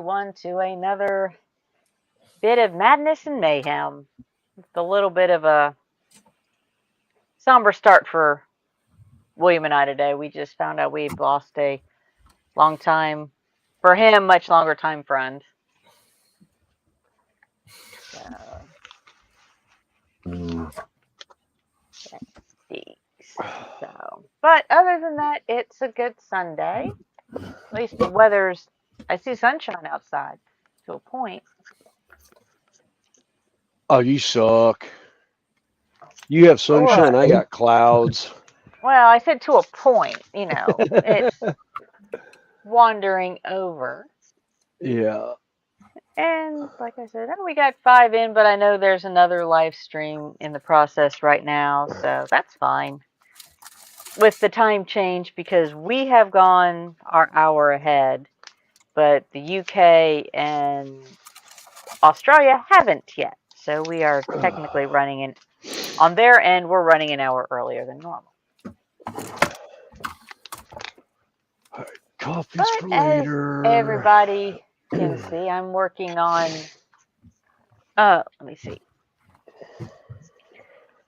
everyone to another bit of madness and mayhem. It's a little bit of a somber start for William and I today. We just found out we've lost a long time, for him, much longer time friend. So, but other than that, it's a good Sunday. At least the weather's, I see sunshine outside to a point. Oh, you suck. You have sunshine, I got clouds. Well, I said to a point, it's wandering over. Yeah. And like I said, we got 5 in, but I know there's another live stream in the process right now, so that's fine. With the time change, because we have gone our hour ahead, but the UK and Australia haven't yet. So we are technically running on their end, we're running an hour earlier than normal. Coffee's for later. As everybody can see, I'm working on, let me see,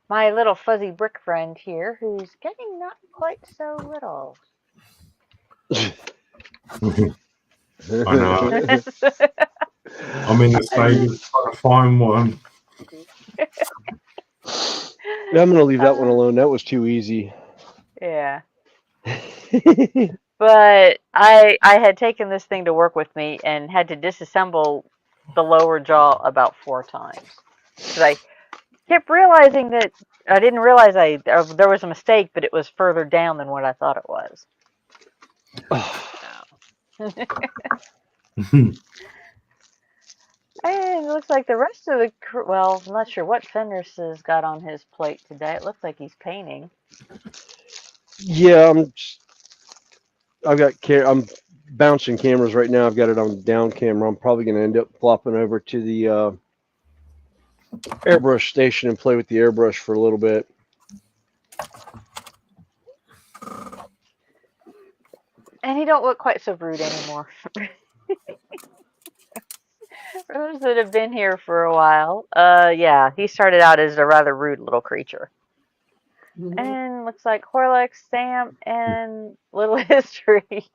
my little fuzzy brick friend here, who's getting not quite so little. I know. I'm in the stage of trying to find one. I'm going to leave that one alone. That was too easy. Yeah. But I had taken this thing to work with me and had to disassemble the lower jaw about 4 times. Because I kept realizing that I didn't realize there was a mistake, but it was further down than what I thought it was. And it looks like the rest of the well, I'm not sure what Fenris has got on his plate today. It looks like he's painting. Yeah, I'm bouncing cameras right now. I've got it on down camera. I'm probably going to end up flopping over to the airbrush station and play with the airbrush for a little bit. And he don't look quite so rude anymore. For those that have been here for a while, yeah, he started out as a rather rude little creature. Mm-hmm. And looks like Horlicks, Sam, and Little History.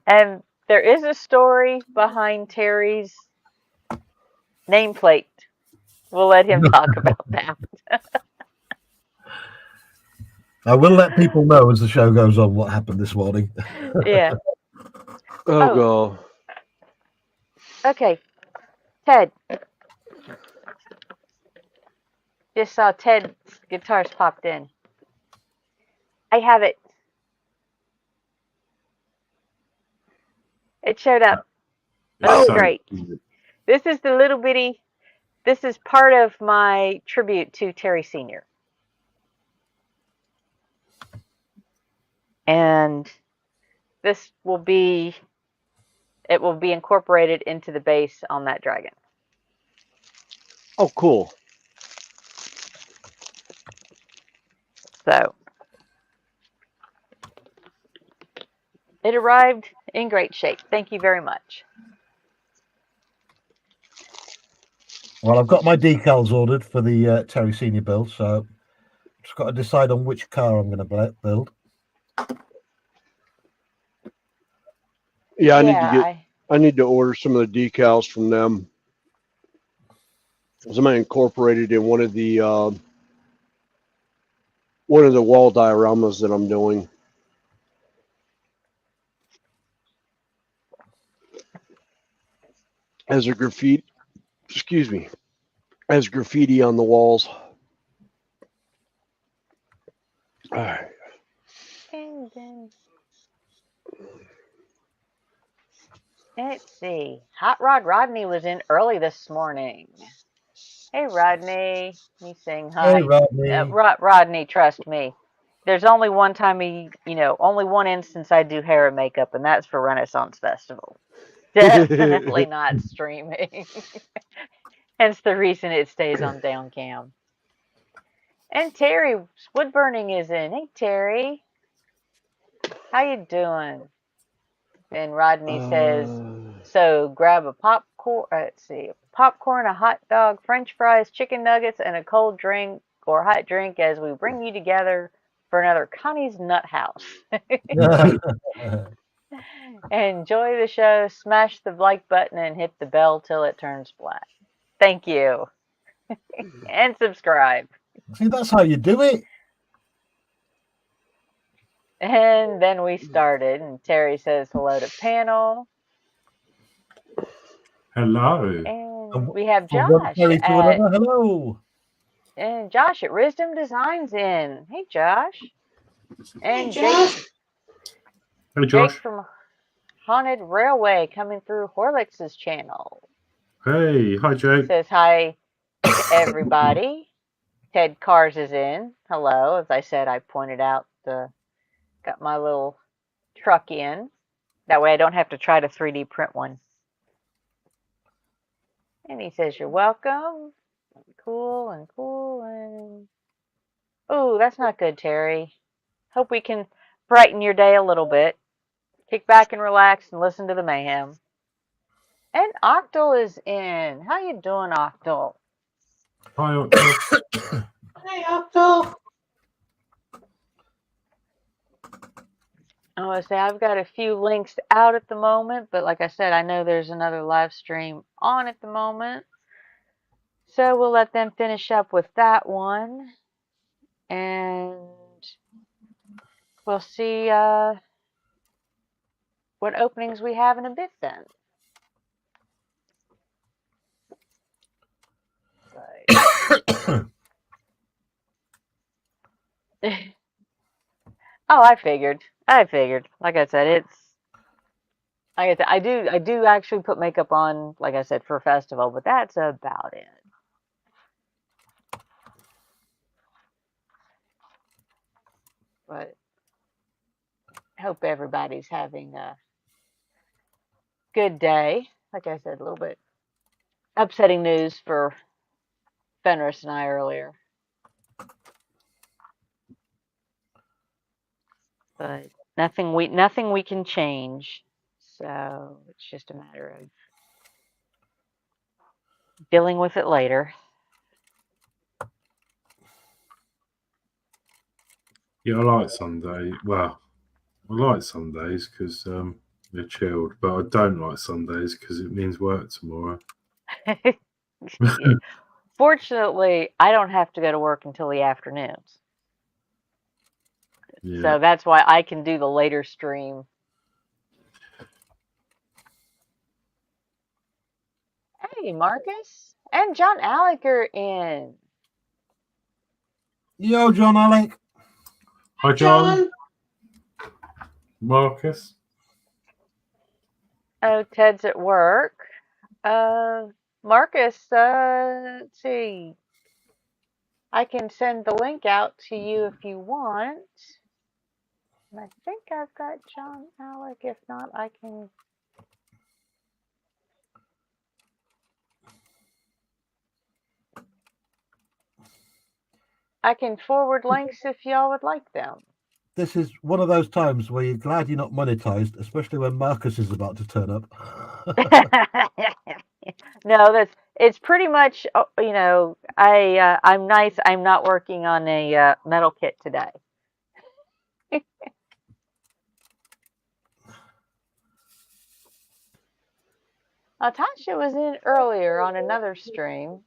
And there is a story behind Terry's nameplate. We'll let him talk about that. I will let people know as the show goes on what happened this morning. Yeah. Oh, God. Okay. Ted. Just saw Ted's guitars popped in. I have it. It showed up. Oh, great. This is the little bitty. This is part of my tribute to Terry Sr. And this will be, it will be incorporated into the base on that dragon. Oh, cool. So, it arrived in great shape. Thank you very much. Well, I've got my decals ordered for the Terry Senior build, so just got to decide on which car I'm going to build. Yeah, I need to order some of the decals from them. Because I might incorporate it in one of the wall dioramas that I'm doing. As a graffiti, as graffiti on the walls. All right. And then, let's see. Hot Rod Rodney was in early this morning. Hey, Rodney. He's saying hi. Hey, Rodney. Rodney, trust me. There's only one time only one instance I do hair and makeup, and that's for Renaissance Festival. Definitely not streaming. Hence the reason it stays on down cam. And Terry Woodburning is in. Hey, Terry. How you doing? And Rodney says, so grab a popcorn, let's see, popcorn, a hot dog, French fries, chicken nuggets, and a cold drink or hot drink as we bring you together for another Connie's Nut House. Enjoy the show. Smash the like button and hit the bell till it turns black. Thank you. And subscribe. See, that's how you do it. And then we started, and Terry says hello to panel. Hello. And we have From one Josh Terry to at, another. Hello. and Josh at Wisdom Designs in. Hey, Josh. And Hey, Jake Josh. from Haunted Railway coming through Horlicks's channel. Hey, hi, Jake. Says hi to everybody. Ted Cars is in. Hello. As I said, I pointed out got my little truck in. That way I don't have to try to 3D print one. And he says, you're welcome. Cool and cool and... Oh, that's not good, Terry. Hope we can brighten your day a little bit. Kick back and relax and listen to the mayhem. And Octal is in. How you doing, Octal? Hi, Octo. Hey, Octo. I want to say I've got a few links out at the moment, but like I said, I know there's another live stream on at the moment. So we'll let them finish up with that one. And we'll see what openings we have in a bit then. Oh, I figured. Like I said, I do actually put makeup on, like I said, for a festival, but that's about it. But I hope everybody's having a good day. Like I said, a little bit upsetting news for Fenris and I earlier. But nothing we can change. So it's just a matter of dealing with it later. Yeah, I like Sunday. Well, I like Sundays because they're chilled, but I don't like Sundays because it means work tomorrow. Fortunately, I don't have to go to work until the afternoons. Yeah. So that's why I can do the later stream. Hey, Marcus. And John Alec are in. Yo, John Alec. Hi, John. Marcus. Oh, Ted's at work. Marcus, let's see. I can send the link out to you if you want. And I think I've got John Alec. If not, I can forward links if y'all would like them. This is one of those times where you're glad you're not monetized, especially when Marcus is about to turn up. No, it's pretty much, you know, I'm nice. I'm not working on a metal kit today. Tasha was in earlier on another stream,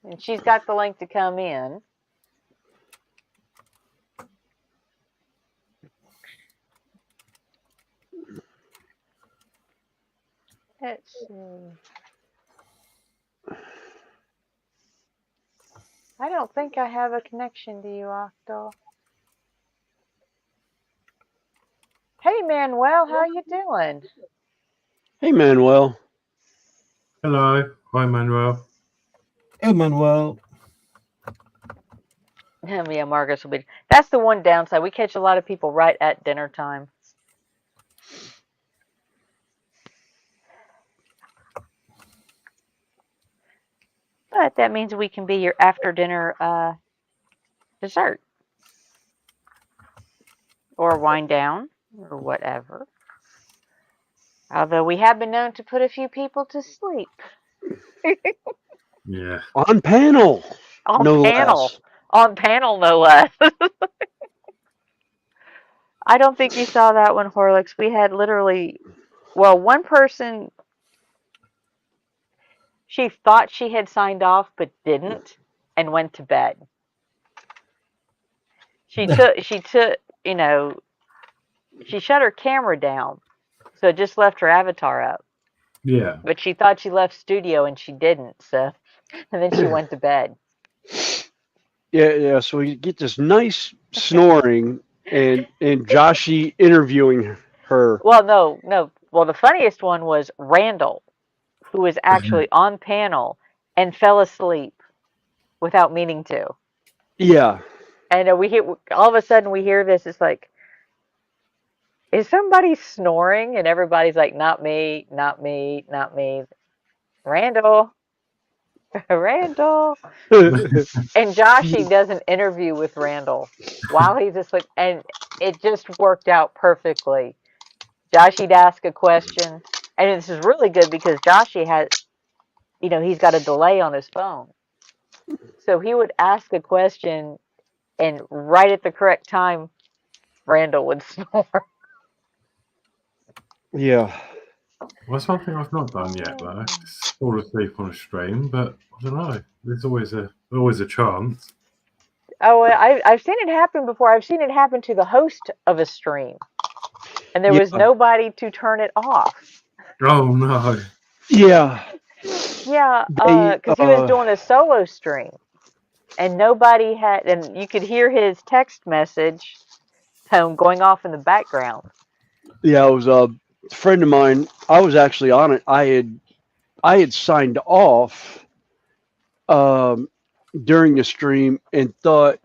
and she's got the link to come in. Let's see. I don't think I have a connection to you, Octo. Hey, Manuel, how you doing? Hey, Manuel. Hello. Hi, Manuel. Hey, Manuel. Yeah, Marcus will be. That's the one downside. We catch a lot of people right at dinner time. But that means we can be your after dinner dessert. Or wind down, or whatever. Although we have been known to put a few people to sleep Yeah. On panel, on no panel. less. On panel, no less. I don't think you saw that one, Horlicks. We had literally, well, one person, she thought she had signed off but didn't and went to bed. She took, you know, she shut her camera down, so it just left her avatar up. Yeah. But she thought she left studio and she didn't, so, and then she went to bed. Yeah. So we get this nice snoring and Joshy interviewing her. Well, no. Well, the funniest one was Randall, who was actually on panel and fell asleep without meaning to. Yeah. And we hear, all of a sudden we hear this. It's like, is somebody snoring? And everybody's like, not me, not me, not me. Randall, Randall. And Joshy does an interview with Randall while he's asleep, and it just worked out perfectly. Joshy'd ask a question, and this is really good because Joshy has, you know, he's got a delay on his phone. So he would ask a question, and right at the correct time, Randall would snore. Yeah. Well, that's one thing I've not done yet, though. It's fall asleep on a stream, but I don't know. There's always a chance. Oh, I've seen it happen before. I've seen it happen to the host of a stream, and there was nobody to turn it off. Oh no. Yeah. Yeah, because he was doing a solo stream, and nobody had, and you could hear his text message tone going off in the background. Yeah, it was a friend of mine. I was actually on it. I had signed off during the stream and thought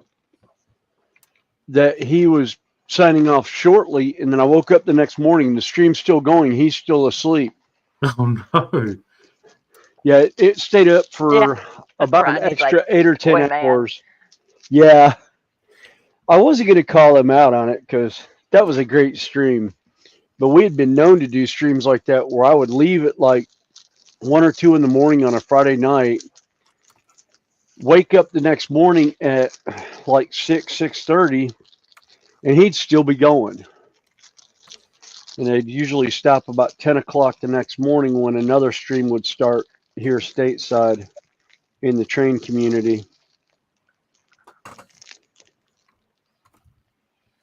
that he was signing off shortly, and then I woke up the next morning. The stream's still going. He's still asleep. Oh no. Yeah, it stayed up for about an Ronnie's extra like, 8 or 10 "Boy, man." hours. Yeah, I wasn't going to call him out on it because that was a great stream. But we had been known to do streams like that where I would leave at like 1 or 2 in the morning on a Friday night, wake up the next morning at like 6:30, and he'd still be going. And they'd usually stop about 10 o'clock the next morning when another stream would start here stateside in the train community.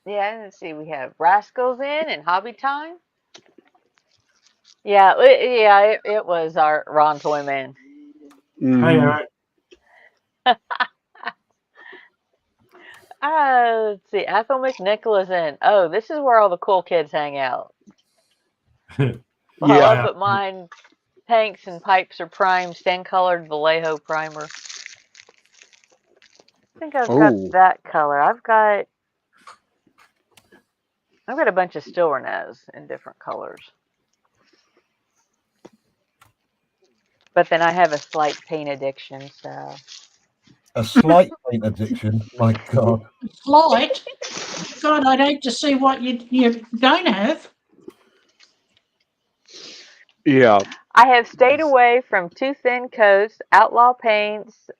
Yeah, let's see. We have Rascals in and Hobby Time. Yeah, it was our Ron Toyman. Hey Eric. Let's see. Ethel McNicholas in. Oh, this is where all the cool kids hang out. Well, Yeah. up at mine, tanks and pipes are primed, sand-colored Vallejo primer. I think I've got that color. I've got a bunch of Stilrenes in different colors. But then I have a slight paint addiction, so. A slight paint addiction. My God. Slight? God, I'd hate to see what you're going to have. Yeah. I have stayed away from too thin coats, outlaw paints.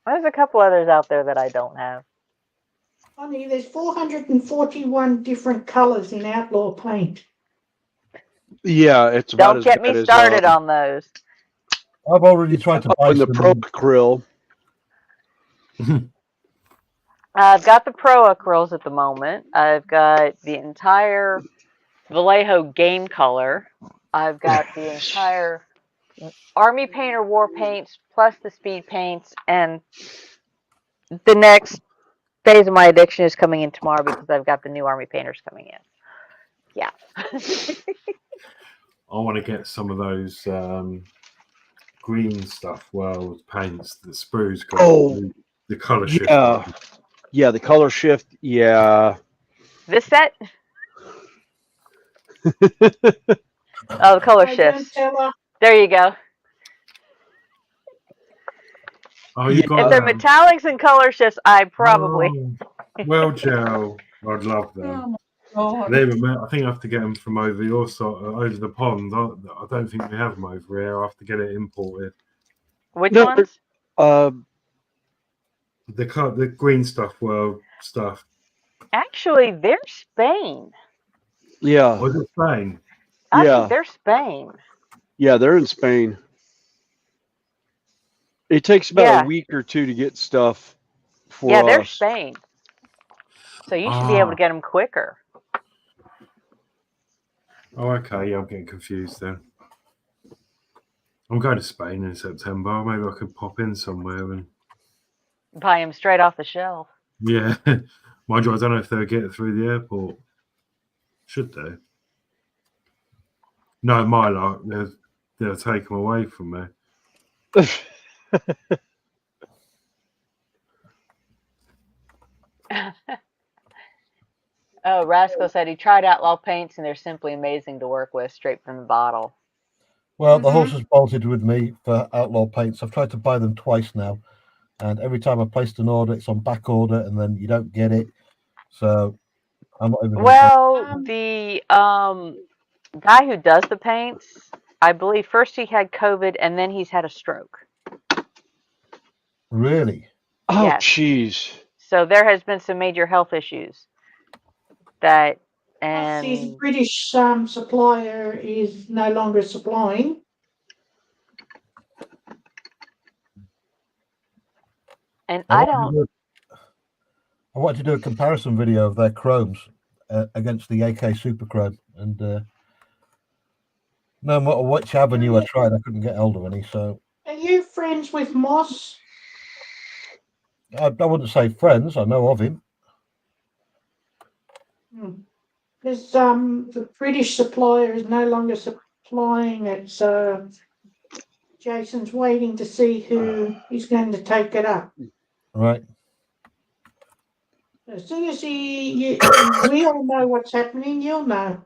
There's a couple others out there that I don't have. Funny, there's 441 different colours in outlaw paint. Yeah, it's about Don't get me as started on those. I've already tried to buy in the some. Pro Acryl. I've got the Pro Acryls at the moment. I've got the entire Vallejo game color. I've got the entire Army Painter War paints plus the speed paints, and the next phase of my addiction is coming in tomorrow because I've got the new Army Painters coming in. Yeah. I want to get some of those green stuff, well, paints that Sprue's got. The color shift. Yeah, the color shift. Yeah. This set? Oh, the color shifts. There you go. Oh, you got if they're metallics and color shifts, I probably. Well, Joe, I'd love them. God. I think I have to get them from over your side, over the pond. I don't think we have them over here. I have to get it imported. Which No, ones? The green stuff, world stuff. Actually, they're Spain. yeah, Was it Spain? I think yeah, they're Spain. yeah. They're in Spain. It takes about a Yeah, week or two to get stuff yeah, for they're us. Spain. So you should be able to Ah, get them quicker. oh, okay. Yeah, I'm getting confused then. I'm going to Spain in September. Maybe I could pop in somewhere and Buy them straight off the shelf. yeah. Mind you, I don't know if they'll get it through the airport. Should they? No, my luck. They'll take them away from me. Oh, Rascal said he tried Outlaw paints and they're simply amazing to work with straight from the bottle. Well, the horse Mhm. has bolted with me for Outlaw paints. I've tried to buy them twice now, and every time I placed an order, it's on back order, and then you don't get it. So I'm not even going to. Well, Um, the guy who does the paints, I believe first he had COVID and then he's had a stroke. Really? Oh, Yes. jeez. So there has been some major health issues that plus his and British supplier is no longer supplying. I don't I wanted to do a comparison video of their chromes against the AK Super Chrome, and no matter which avenue I tried, I couldn't get hold of any. So Are you friends with Moss? I wouldn't say friends. I know of him. Because the British supplier is no longer supplying it, so Jason's waiting to see who is going to take it up. Right. As soon as we all know what's happening, you'll know.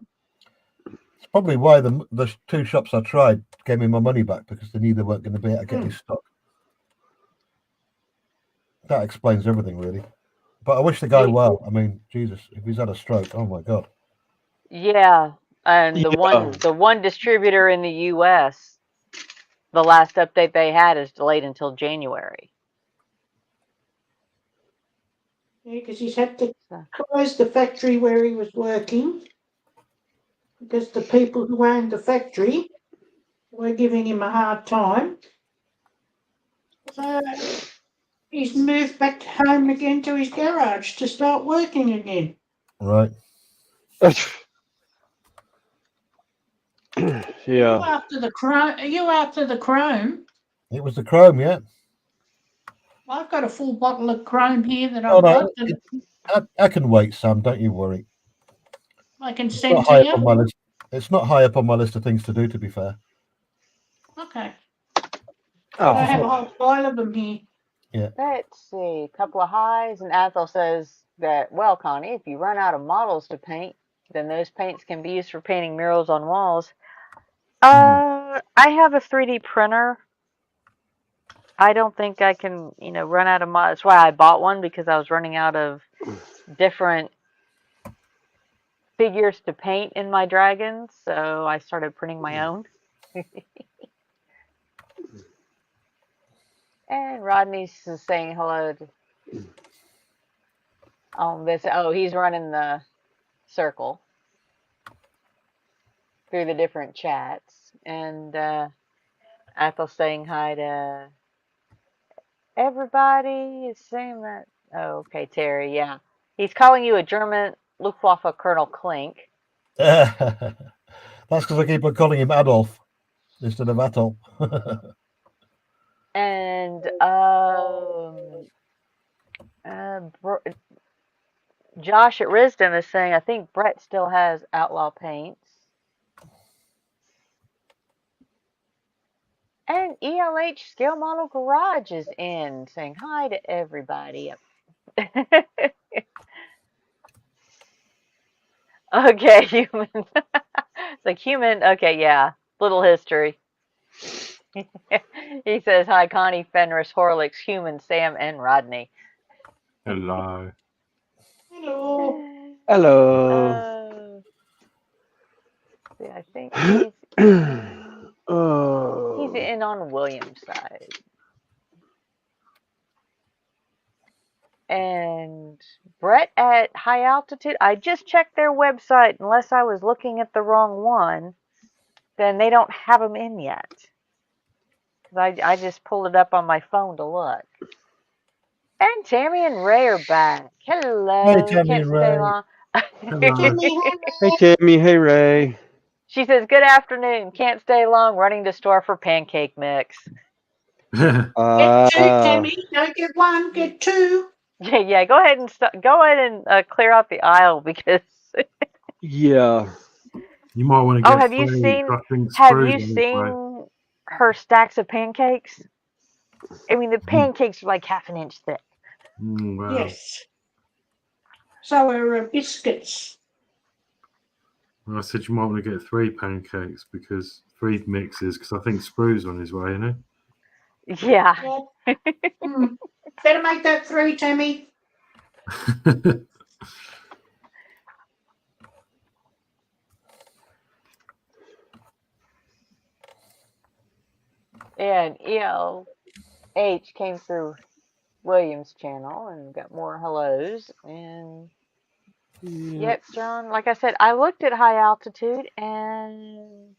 It's probably why the two shops I tried gave me my money back, because they knew they weren't going to be able to get his stock. That explains everything, really. But I wish the guy well. I mean, Jesus, if he's had a stroke, oh my God. yeah, and the Yeah. one distributor in the US, the last update they had is delayed until January. Yeah, because he's had to So, close the factory where he was working because the people who owned the factory were giving him a hard time. So he's moved back home again to his garage to start working again. Right. You Yeah. after the chrome? Are you after the chrome? It was the chrome, yeah. I've got a full bottle of chrome here that Oh I've no, got I can wait, Sam. Don't you worry. I can It's send not to high up on you. my list. It's not high up on my list of things to do. To be fair. Okay. Oh. I have a whole pile of them here. let's see, a couple of highs, and Athel says that, well, Connie, if you run out of models to paint, then those paints can be used for painting murals on walls. I have a 3D printer. I don't think I can, run out of models. That's why I bought one, because I was running out of different figures to paint in my dragons, so I started printing my own. And Rodney's saying hello on this. Oh, he's running the circle through the different chats. And Ethel's saying hi to everybody. Is saying that. Oh, okay, Terry. Yeah, he's calling you a German Luftwaffe Colonel Klink. That's because I keep on calling him Adolf instead of Atoll. And Josh at Risdom is saying, I think Brett still has Outlaw paints. And ELH Scale Model Garage is in, saying hi to everybody. Okay, human. It's like human. Okay, yeah. Little history. He says, hi, Connie, Fenris, Horlicks, Human, Sam, and Rodney. Hello. Hello. Hello. see. I think he's Oh. in on William's side. And Brett at High Altitude, I just checked their website. Unless I was looking at the wrong one, then they don't have them in yet. I just pulled it up on my phone to look. And Tammy and Ray are back. Hello. Hey, Tammy Can't and stay Ray. long. Hello. Timmy, Hey, Tammy. Hey, Ray. She says, "Good afternoon. Can't stay long. Running to store for pancake mix." get two, Timmy. Don't get one, get two. Yeah. Go ahead and clear out the aisle because. Yeah. You might want to Oh, get have you three. seen? I think Have Sprue's you on his way. seen her stacks of pancakes? I mean, the pancakes are like half an inch thick. Wow. Yes. So are biscuits. I said you might want to get 3 pancakes because 3 mixes because I think Sprue's on his way, isn't Yeah. Better make that 3, Timmy. he? And ELH came through Williams' channel and got more hellos. And yep, John, like I said, I looked at High Altitude and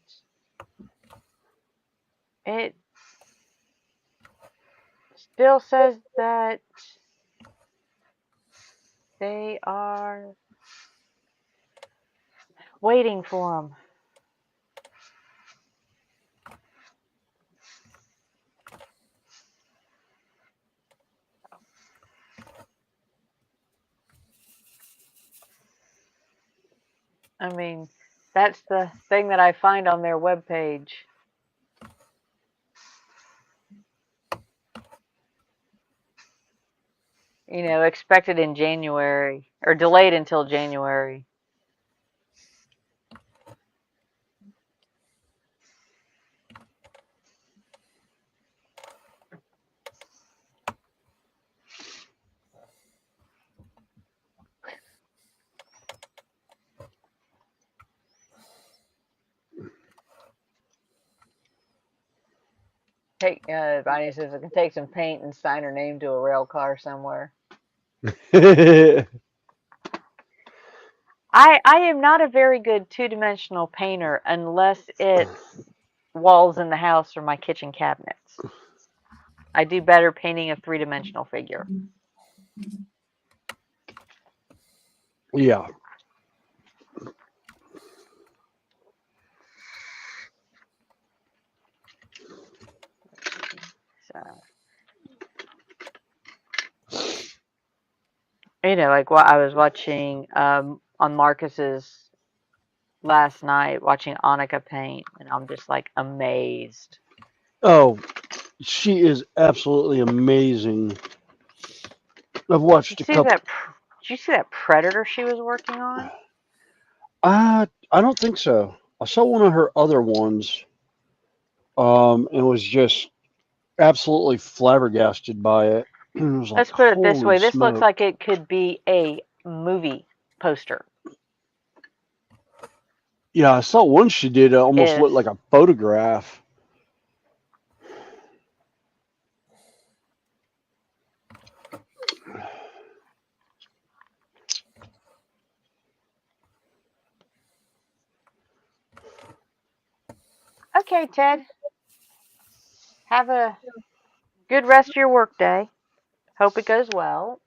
it still says that they are waiting for them. I mean, that's the thing that I find on their webpage. You know, expected in January or delayed until January. Bonnie says I can take some paint and sign her name to a rail car somewhere. I am not a very good two-dimensional painter unless it's walls in the house or my kitchen cabinets. I do better painting a three-dimensional figure. Yeah. So, you know, like what I was watching on Marcus's last night, watching Annika paint, and I'm just like amazed. Oh, she is absolutely amazing. I've watched a couple. Did you see that predator she was working on? I don't think so. I saw one of her other ones, and was just absolutely flabbergasted by it. It was like, Let's put it this holy way. This looks smoke. like it could be a movie poster. Yeah, I saw one she did almost If looked like a photograph. Okay, Ted. Have a good rest of your workday. Hope it goes well.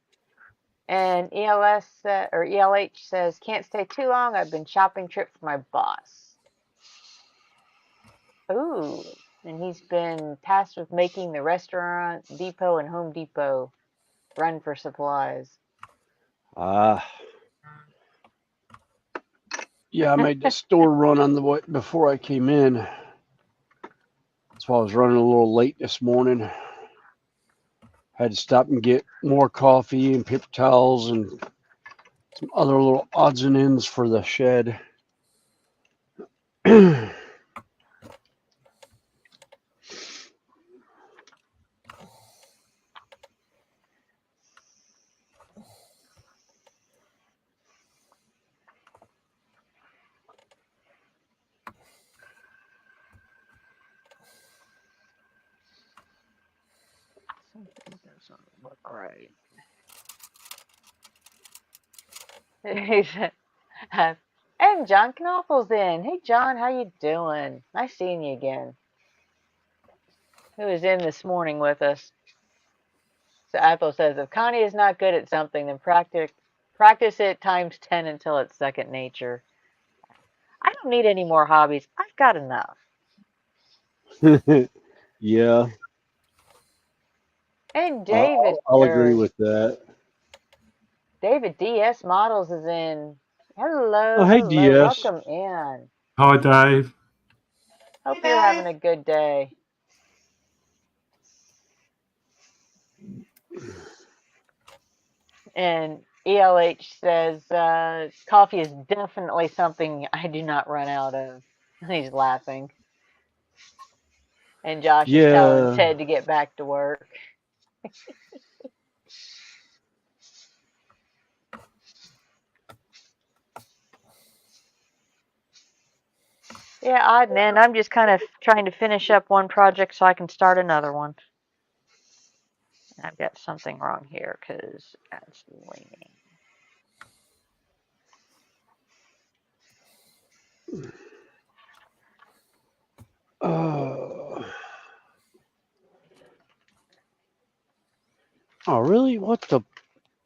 And ELH says, can't stay too long. I've been shopping trip for my boss. Ooh. And he's been tasked with making the restaurant, Depot, and Home Depot run for supplies. Yeah, I made the store run on the way before I came in. That's why I was running a little late this morning. Had to stop and get more coffee and paper towels and some other little odds and ends for the shed. doesn't look right. He said, and John Knopfels in. Hey, John, how you doing? Nice seeing you again. Who was in this morning with us? So Ethel says, if Connie is not good at something, then practice it times 10 until it's second nature. I don't need any more hobbies. I've got enough. Yeah, And David, I'll agree with that. David DS Models is in. Hello, Oh, hey, hello, DS. welcome in. Hi, Dave. Hope Hey, you're having Dave. a good day. And ELH says, coffee is definitely something I do not run out of. He's laughing. And Josh is telling Yeah. Ted to get back to work. Yeah, odd man. I'm just kind of trying to finish up one project so I can start another one. I've got something wrong here because that's leaning. Oh, really? What the?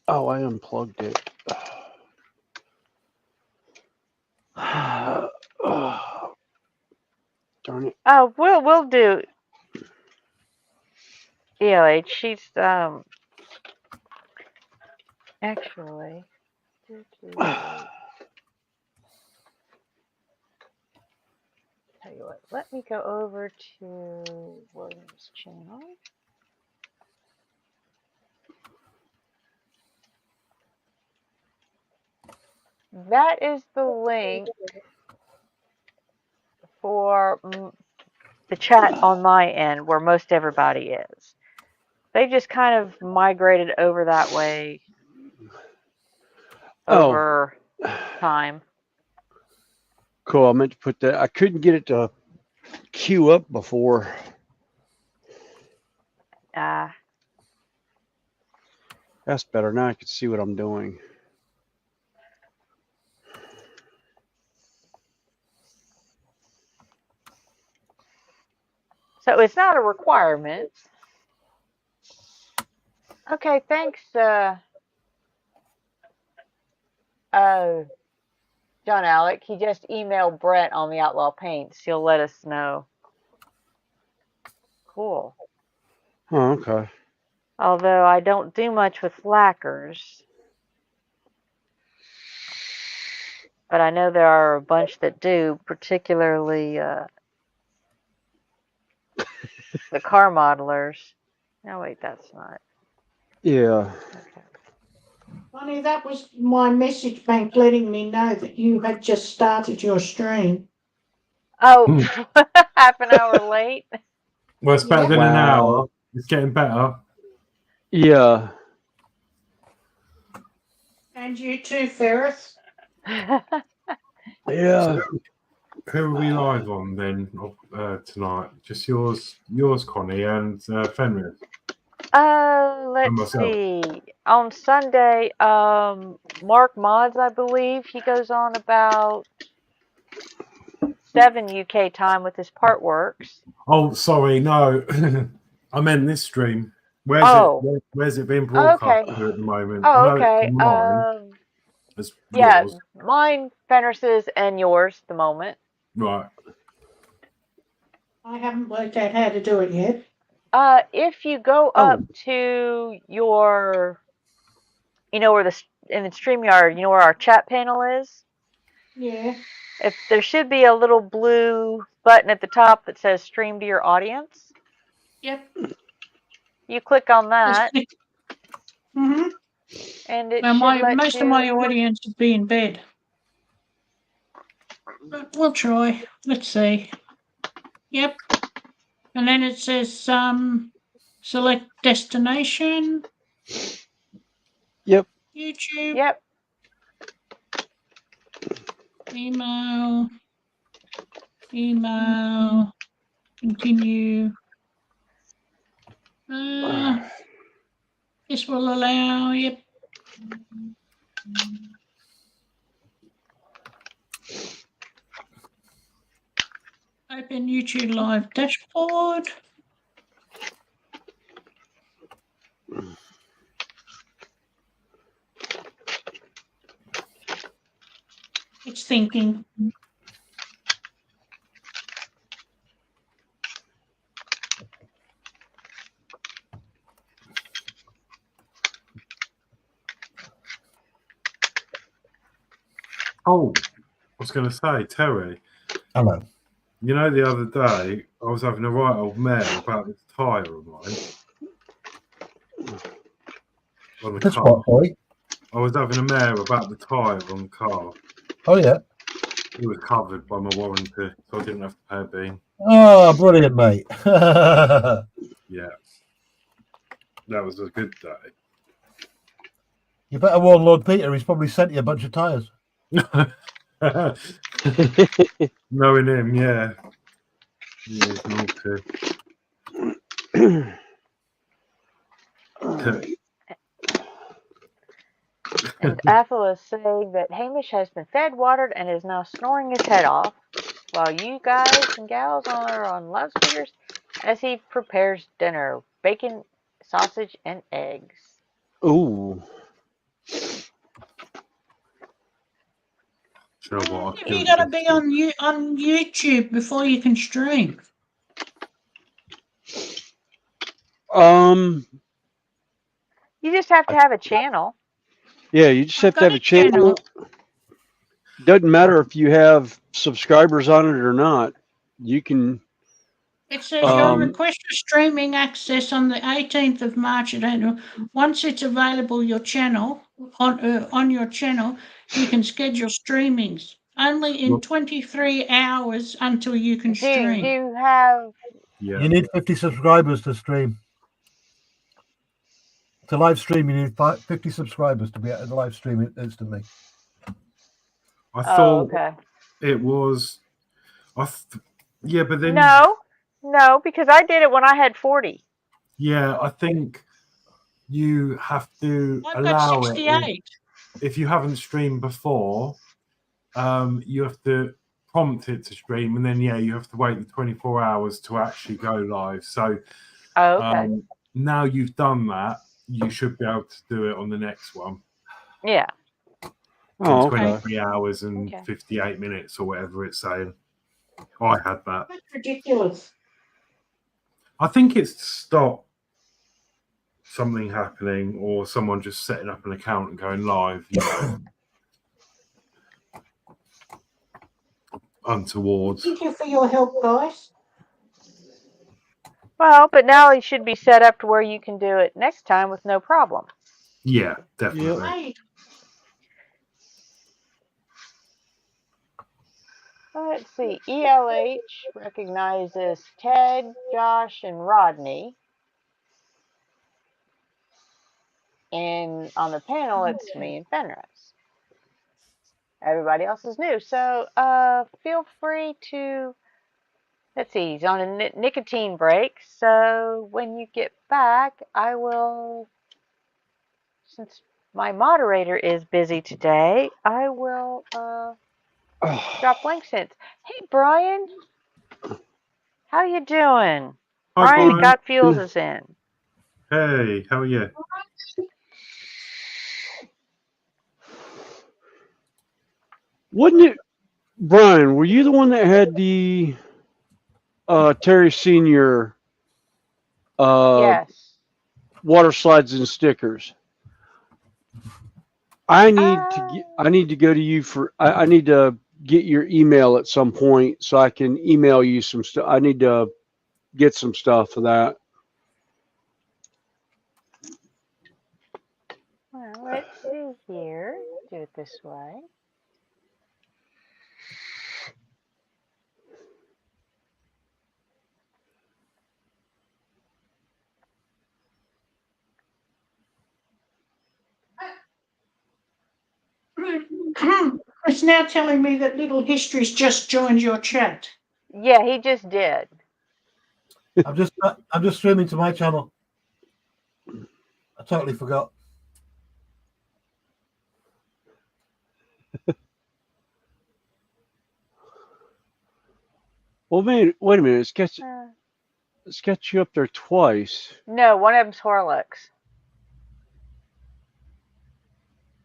Oh, I unplugged it. Oh, darn it. Oh, we'll do. ELH. She's actually. Tell you what. Let me go over to William's channel. That is the link for the chat on my end where most everybody is. They just kind of migrated over that way Oh, over time. cool. I meant to put that. I couldn't get it to queue up before. That's better. Now I can see what I'm doing. So it's not a requirement. Okay, thanks, John Alec. He just emailed Brett on the Outlaw Paints. He'll let us know. Cool. Oh, okay. Although I don't do much with lacquers. But I know there are a bunch that do, particularly the car modelers. No, wait, that's not. Yeah. Okay. Bonnie, that was my message bank letting me know that you had just started your stream. Oh, half an hour late. Well, it's better Yep. than an Wow. hour. It's getting better. Yeah. And you too, Ferris. Yeah. Who are we live on then tonight? Just yours, Connie, and Fenris. Let's myself. see. On Sunday, Mark Mods, I believe, he goes on about 7 UK time with his part works. Oh, sorry, no. I meant this stream. Where's it being broadcast Okay. to at the moment? Oh, I know okay. it's online. It's Yeah, yours. mine, Fenris's, and yours at the moment. Right. I haven't worked out how to do it yet. If you go up to your, where in the StreamYard, where our chat panel is? Yeah. If there should be a little blue button at the top that says stream to your audience. Yep. You click on that. Mm-hmm. And it Well, should let most of my audience would be in bed. But we'll try. Let's see. Yep. And then it says select destination. Yep. YouTube. Yep. Email. Continue. This will allow you. Open YouTube Live dashboard. It's thinking. Oh, I was going to say, Terry, Hello. you know, the other day I was having a right old mare about this tyre of mine on the This car. what, boy? I was having a mare about the tyre on the car. Oh, yeah. It was covered by my warranty, so I didn't have to pay a bean. Oh, brilliant, mate. Yeah, that was a good day. You better warn Lord Peter. He's probably sent you a bunch of tyres. Knowing him, yeah. Yeah, he's naughty. And Athel is saying that Hamish has been fed, watered, and is now snoring his head off, while you guys and gals are on loudspeakers as he prepares dinner: bacon, sausage, and eggs. Ooh. You know what? I You killed got to this be on YouTube before you can stream. You just have to have a channel. Yeah, you just I've have to got have a a channel. channel. Doesn't matter if you have subscribers on it or not. You can. It says your Um, request for streaming access on the 18th of March. Once it's available, your channel on your channel, you can schedule streamings. Only in 23 hours until you can Do stream. you have? Yeah. You need 50 subscribers to stream. To live stream, you need 50 subscribers to be able to live stream it instantly. I Oh, thought okay. it was. Yeah, but then. No, because I did it when I had 40. Yeah, I think you have to I've got allow 68. it. If you haven't streamed before, you have to prompt it to stream, and then you have to wait the 24 hours to actually go live. So Okay. now you've done that, you should be able to do it on the next one. Yeah. Oh, In okay. 23 hours and Okay. 58 minutes or whatever it's saying. I had that. That's ridiculous. I think it's to stop something happening or someone just setting up an account and going live, you know, untowards. Thank you for your help, guys. Well, but now it should be set up to where you can do it next time with no problem. Yeah, definitely. Hey, Let's see. ELH recognizes Ted, Josh, and Rodney. And on the panel, it's me and Fenris. Everybody else is new. So feel free to, let's see, he's on a nicotine break. So when you get back, I will, since my moderator is busy today, I will drop links in. Hey, Brian. How you doing? Hi, Brian Brian. Got Fuels is in. Hey, how are you? Wasn't it, Brian? Were you the one that had the Terry Senior Yes. water slides and stickers? I need to go to you for. I need to get your email at some point so I can email you some stuff. I need to get some stuff for that. Well, let's see here. Do it this way. it's now telling me that Little History's just joined your chat. Yeah, he just did. I'm just streaming to my channel. totally forgot. Well, man, wait a minute. Uh, It's got you up there twice. no, one of them's Horlicks.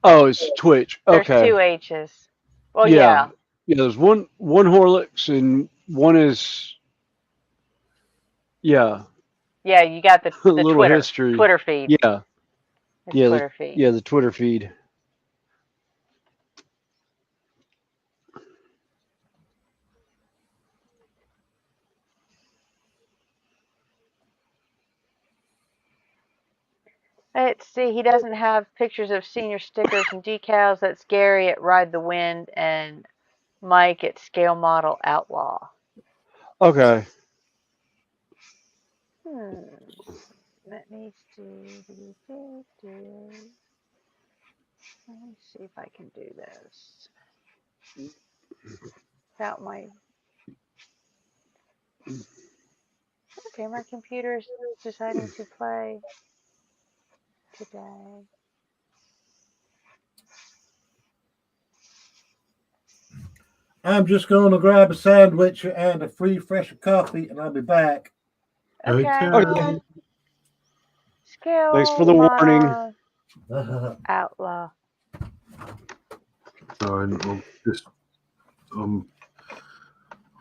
Oh, it's Twitch. There's Okay. two H's. Well, Yeah. yeah. Yeah, there's one Horlicks and one is yeah, Yeah, you got the a little Twitter. history. Twitter feed. Yeah. It's Yeah, Twitter feed. the Twitter feed. Let's see. He doesn't have pictures of senior stickers and decals. That's Gary at Ride the Wind and Mike at Scale Model Outlaw. Okay. Let me see. Let me see if I can do this without my. Okay, my computer's deciding to play today. I'm just going to grab a sandwich and a free fresh coffee, and I'll be back. Okay. Okay. Scale Thanks for the warning. Model Outlaw. So I'm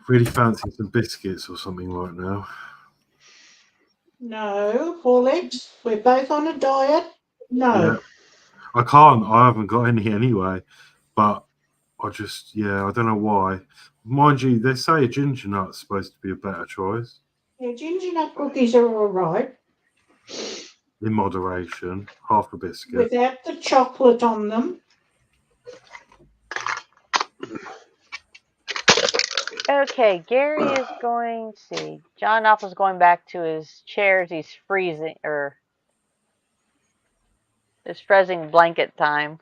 really fancying some biscuits or something right now. No, Horlicks. We're both on a diet. No. Yeah. I can't. I haven't got any anyway. But I don't know why. Mind you, they say a ginger nut's supposed to be a better choice Yeah, ginger nut cookies are all right in moderation. Half a biscuit. without the chocolate on them. Okay, Gary is going. See, John Apple's going back to his chairs. He's freezing, or it's freezing blanket time.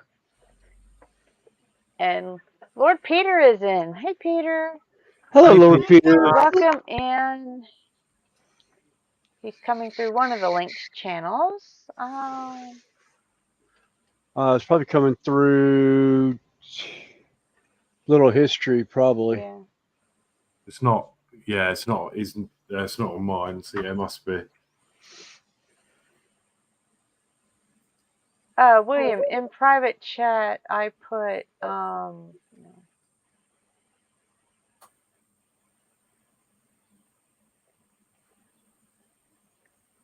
And Lord Peter is in. Hey, Peter. Hello, Hey, Lord Peter. Welcome in. He's coming through one of the linked channels. It's probably coming through little history, probably. Yeah. It's not. Yeah, it's not. It's not on mine. So yeah, it must be. William, in private chat, I put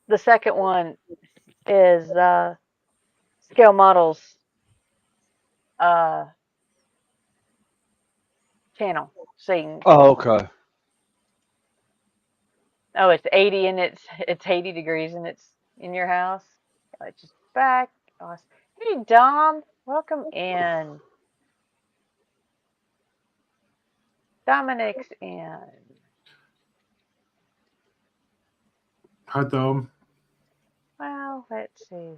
the second one is Scale Models channel. So you can, Oh, okay. oh, it's 80 and it's 80 degrees and it's in your house. It's just back. Awesome. Hey, Dom, welcome in. Dominic's in. Hi, Dom. Well, let's see.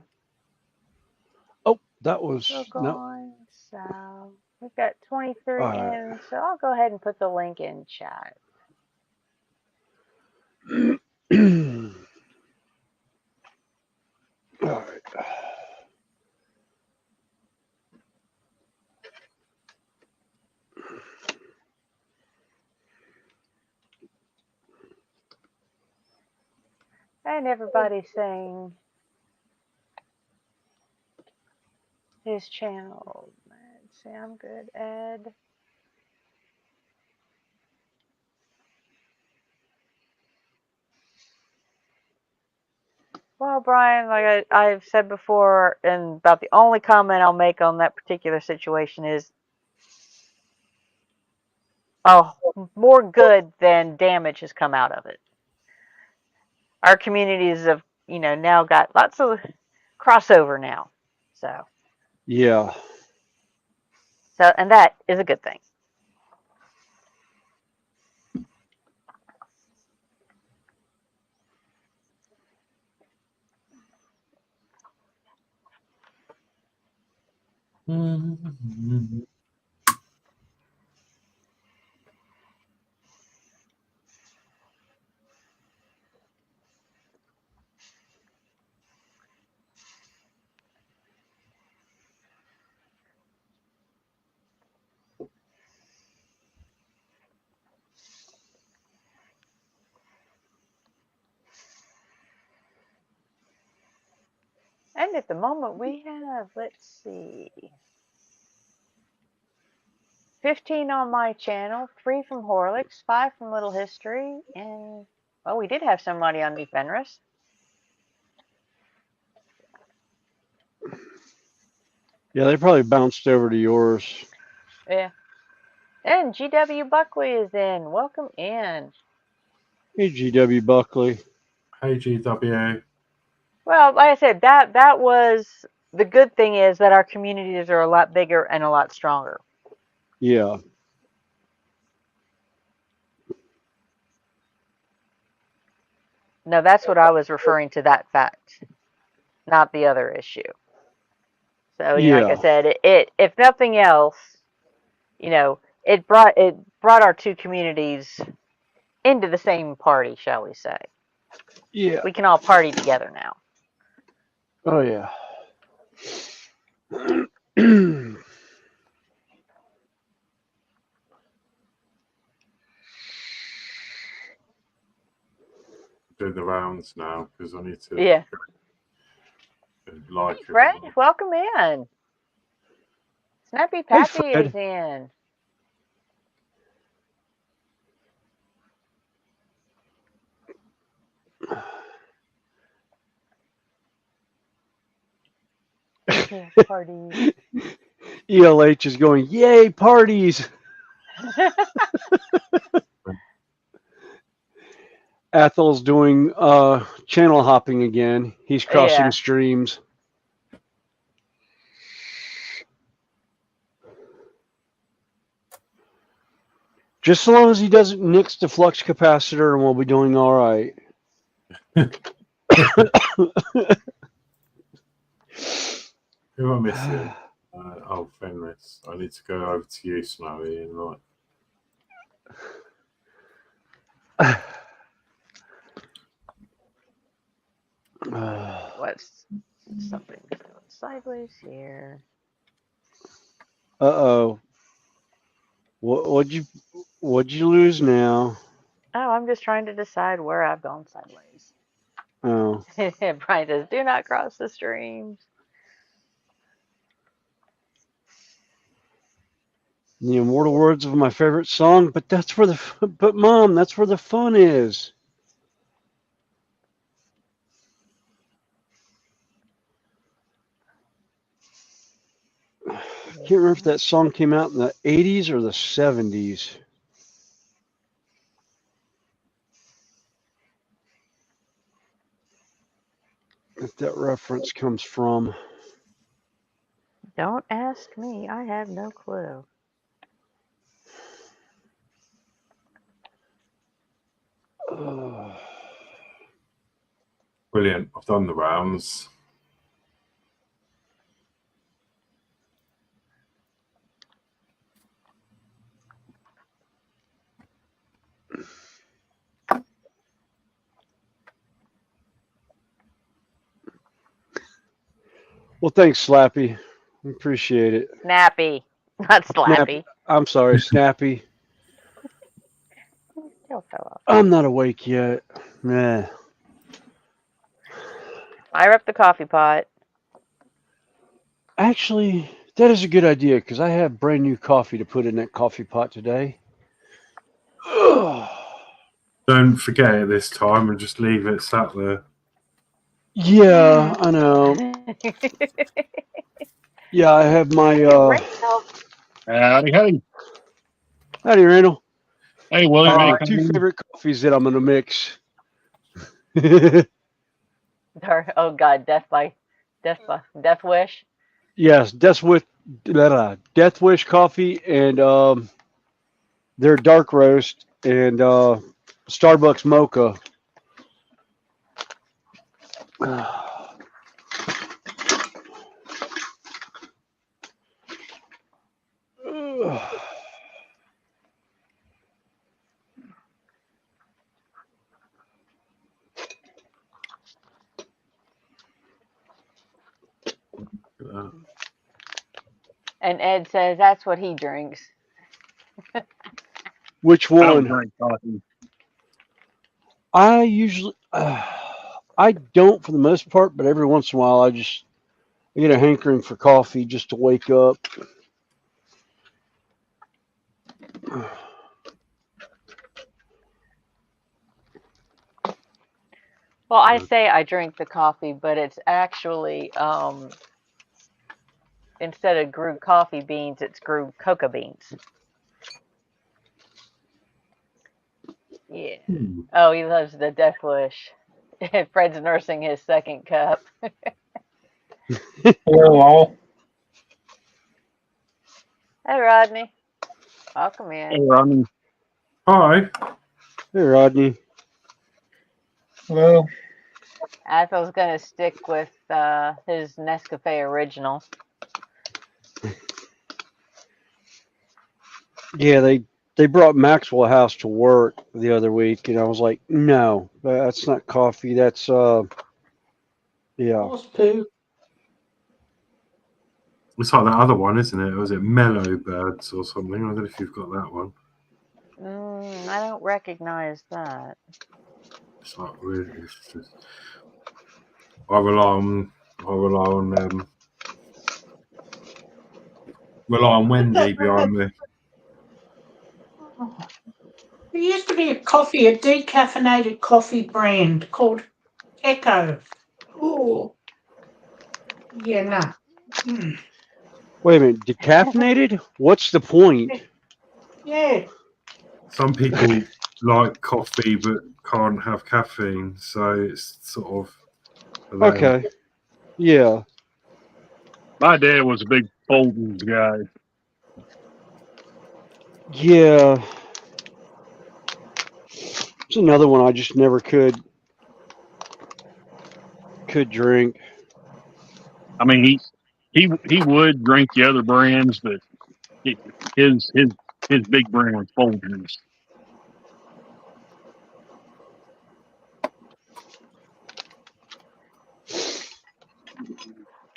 Oh, that was We're no. going. So we've got 23 All right. in. So I'll go ahead and put the link in chat. All right. And everybody's saying his channel. Let's see, I'm good, Ed. Well, Brian, like I've said before, and about the only comment I'll make on that particular situation is, oh, more good than damage has come out of it. Our communities have, now got lots of crossover now. Yeah. And that is a good thing. And at the moment we have, let's see, 15 on my channel, 3 from Horlicks, 5 from Little History, and, well, we did have somebody on New Fenris. Yeah, they probably bounced over to yours. Yeah. And GW Buckley is in. Welcome in. Hey, GW Buckley. Hey, GW. Well, like I said, that was the good thing is that our communities are a lot bigger and a lot stronger. Yeah. No, that's what I was referring to, that fact, not the other issue. So, you know, like I Yeah. said, it if nothing else, you know, it brought our two communities into the same party, shall we say. Yeah. We can all party together now. Oh, yeah. Doing the rounds now because I need to Yeah. like Hey, Fred, everyone. welcome in. Snappy Hey, Pappy Fred. is in. Yeah, party. ELH is going, yay, parties. Ethel's doing channel hopping again. He's crossing Yeah. streams. Just so long as he doesn't nix the flux capacitor, and we'll be doing all right. Who am I missing? Oh, Fenris. I need to go over to you, Snowy, and like. What's something going sideways here? Uh-oh. What'd you lose now? Oh, I'm just trying to decide where I've gone sideways. Oh. Brian says, do not cross the streams. The immortal words of my favorite song, but Mom, that's where the fun is. I can't remember if that song came out in the 80s or the 70s. If that reference comes from. Don't ask me. I have no clue. Brilliant. I've done the rounds. Well, thanks, Slappy. Appreciate it. Snappy, not slappy. I'm sorry, Snappy. Tail fell off. I'm not awake yet. Nah. Fire up the coffee pot. Actually, that is a good idea because I have brand new coffee to put in that coffee pot today. Don't forget it this time and just leave it sat there. Yeah, I know. Yeah, I have my Howdy, howdy. Howdy, Randall. Hey, William. Hey, Two favorite coffees that I'm gonna mix. Oh God, death wish. Yes, Death Wish coffee and their dark roast and Starbucks mocha. And Ed says that's what he drinks. Which I don't one? drink coffee. I usually, I don't for the most part, but every once in a while I just I get a hankering for coffee just to wake up. Well, I say I drink the coffee, but it's actually instead of brewed coffee beans, it's brewed cocoa beans. Yeah. Oh, he loves the death wish. Fred's nursing his second cup. Hello, all. Hey, Rodney. Welcome Hey, in. Rodney. Hi. Hey, Rodney. Hello. Athel's going to stick with his Nescafe original. Yeah, they brought Maxwell House to work the other week, and I was like, no, that's not coffee. That's yeah. Horse poo. It's like that other one, isn't it? Or is it Mellow Birds or something? I don't know if you've got that one. I don't recognize that. It's like really. It's just, I rely on Wendy behind me. There used to be a decaffeinated coffee brand called Echo. Oh, yeah, no. Mm. Wait a minute, decaffeinated? What's the point? Yeah, Some people like coffee but can't have caffeine, so it's sort of for them. Okay, yeah. My dad was a big Folgers guy. Yeah. It's another one I just never could drink. I mean, he would drink the other brands, but his big brand was Folgers.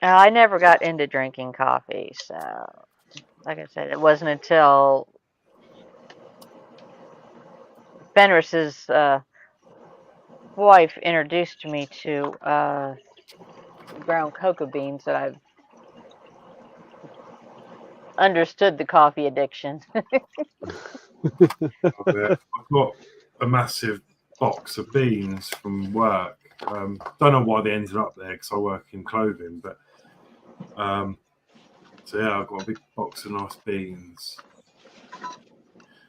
I never got into drinking coffee, so like I said, it wasn't until Fenris's wife introduced me to ground cocoa beans that I've understood the coffee addiction. I've got a massive box of beans from work. Don't know why they ended up there because I work in clothing, but so yeah, I've got a big box of nice beans.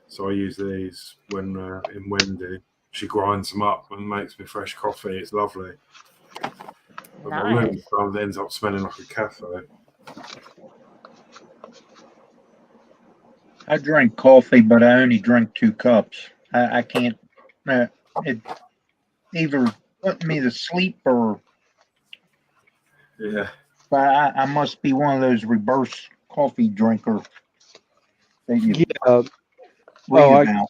So I use these when in Wendy. She grinds them up and makes me fresh coffee. It's lovely. But my room ends up smelling like a cafe. I drink coffee, but I only drink 2 cups. I can't. It either put me to sleep or Yeah. I must be one of those reverse coffee drinkers that you Yeah. read about.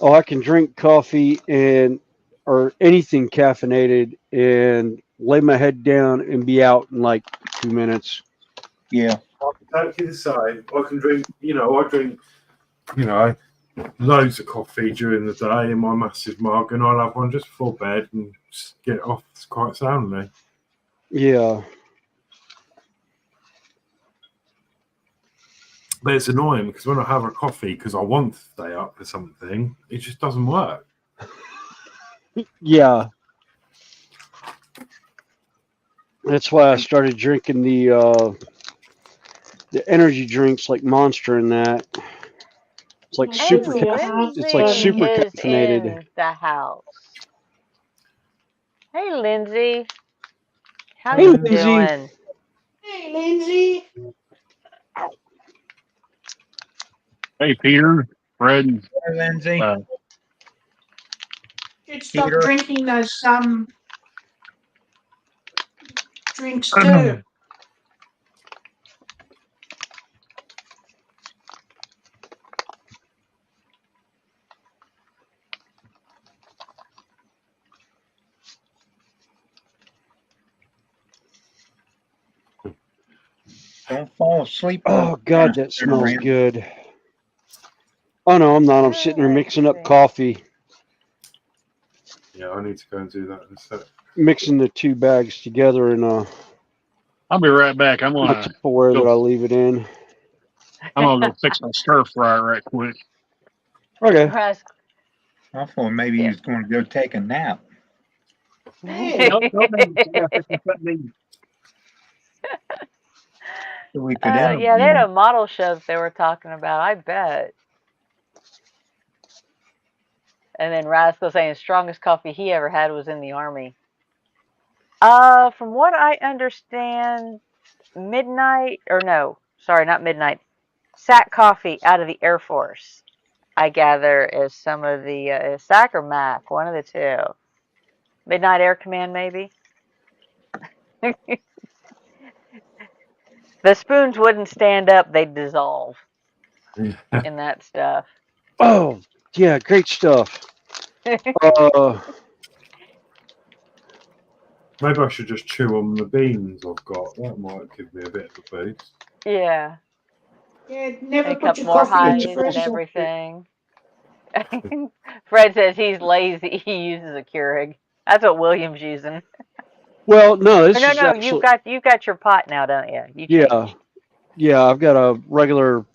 I can drink coffee or anything caffeinated and lay my head down and be out in like 2 minutes. Yeah. Exactly the same. I can drink, I drink, loads of coffee during the day in my massive mug, and I'll have one just before bed and just get it off quite soundly. Yeah. But it's annoying because when I have a coffee because I want to stay up for something, it just doesn't work. Yeah. That's why I started drinking the energy drinks like Monster and that. It's like Hey, super Lindsay it's like super is caffeinated. in the house. Hey, Lindsay. How Hey, you Lindsay. doing? hey, Lindsay. Hey, Peter, Fred. Hey, Lindsay. Should stop Peter. drinking those drinks too. Don't fall asleep. Oh God, that smells good. Oh no, I'm not. I'm sitting here mixing up coffee. Yeah, I need to go and do that in a sec. Mixing the 2 bags together in a I'll be right back. I'm My gonna Tupperware that go. I leave it in. I'm gonna go fix my stir fry right quick. Okay. Russ, I thought maybe he yeah. was going to go take a nap. Hey. Nope, man. I gotta fix something. So we could Yeah, they interview had him. a model show that they were talking about. I bet. And then Rascal saying strongest coffee he ever had was in the army. From what I understand, midnight or no, sorry, not midnight. Sack coffee out of the Air Force. I gather is some of the Sack or Mac, one of the two. Midnight Air Command, maybe. The spoons wouldn't stand up; they'd dissolve in that stuff. Oh, yeah, great stuff. Uh, Maybe I should just chew on the beans I've got. That might give me a bit of a boost. Yeah, Yeah, never make put up your more coffee in the highs and freezer. everything. Fred says he's lazy. He uses a Keurig. That's what William's using. well, no, Oh, this no, is no, actually, you've got your pot now, don't you? You yeah, changed. yeah, I've got a regular,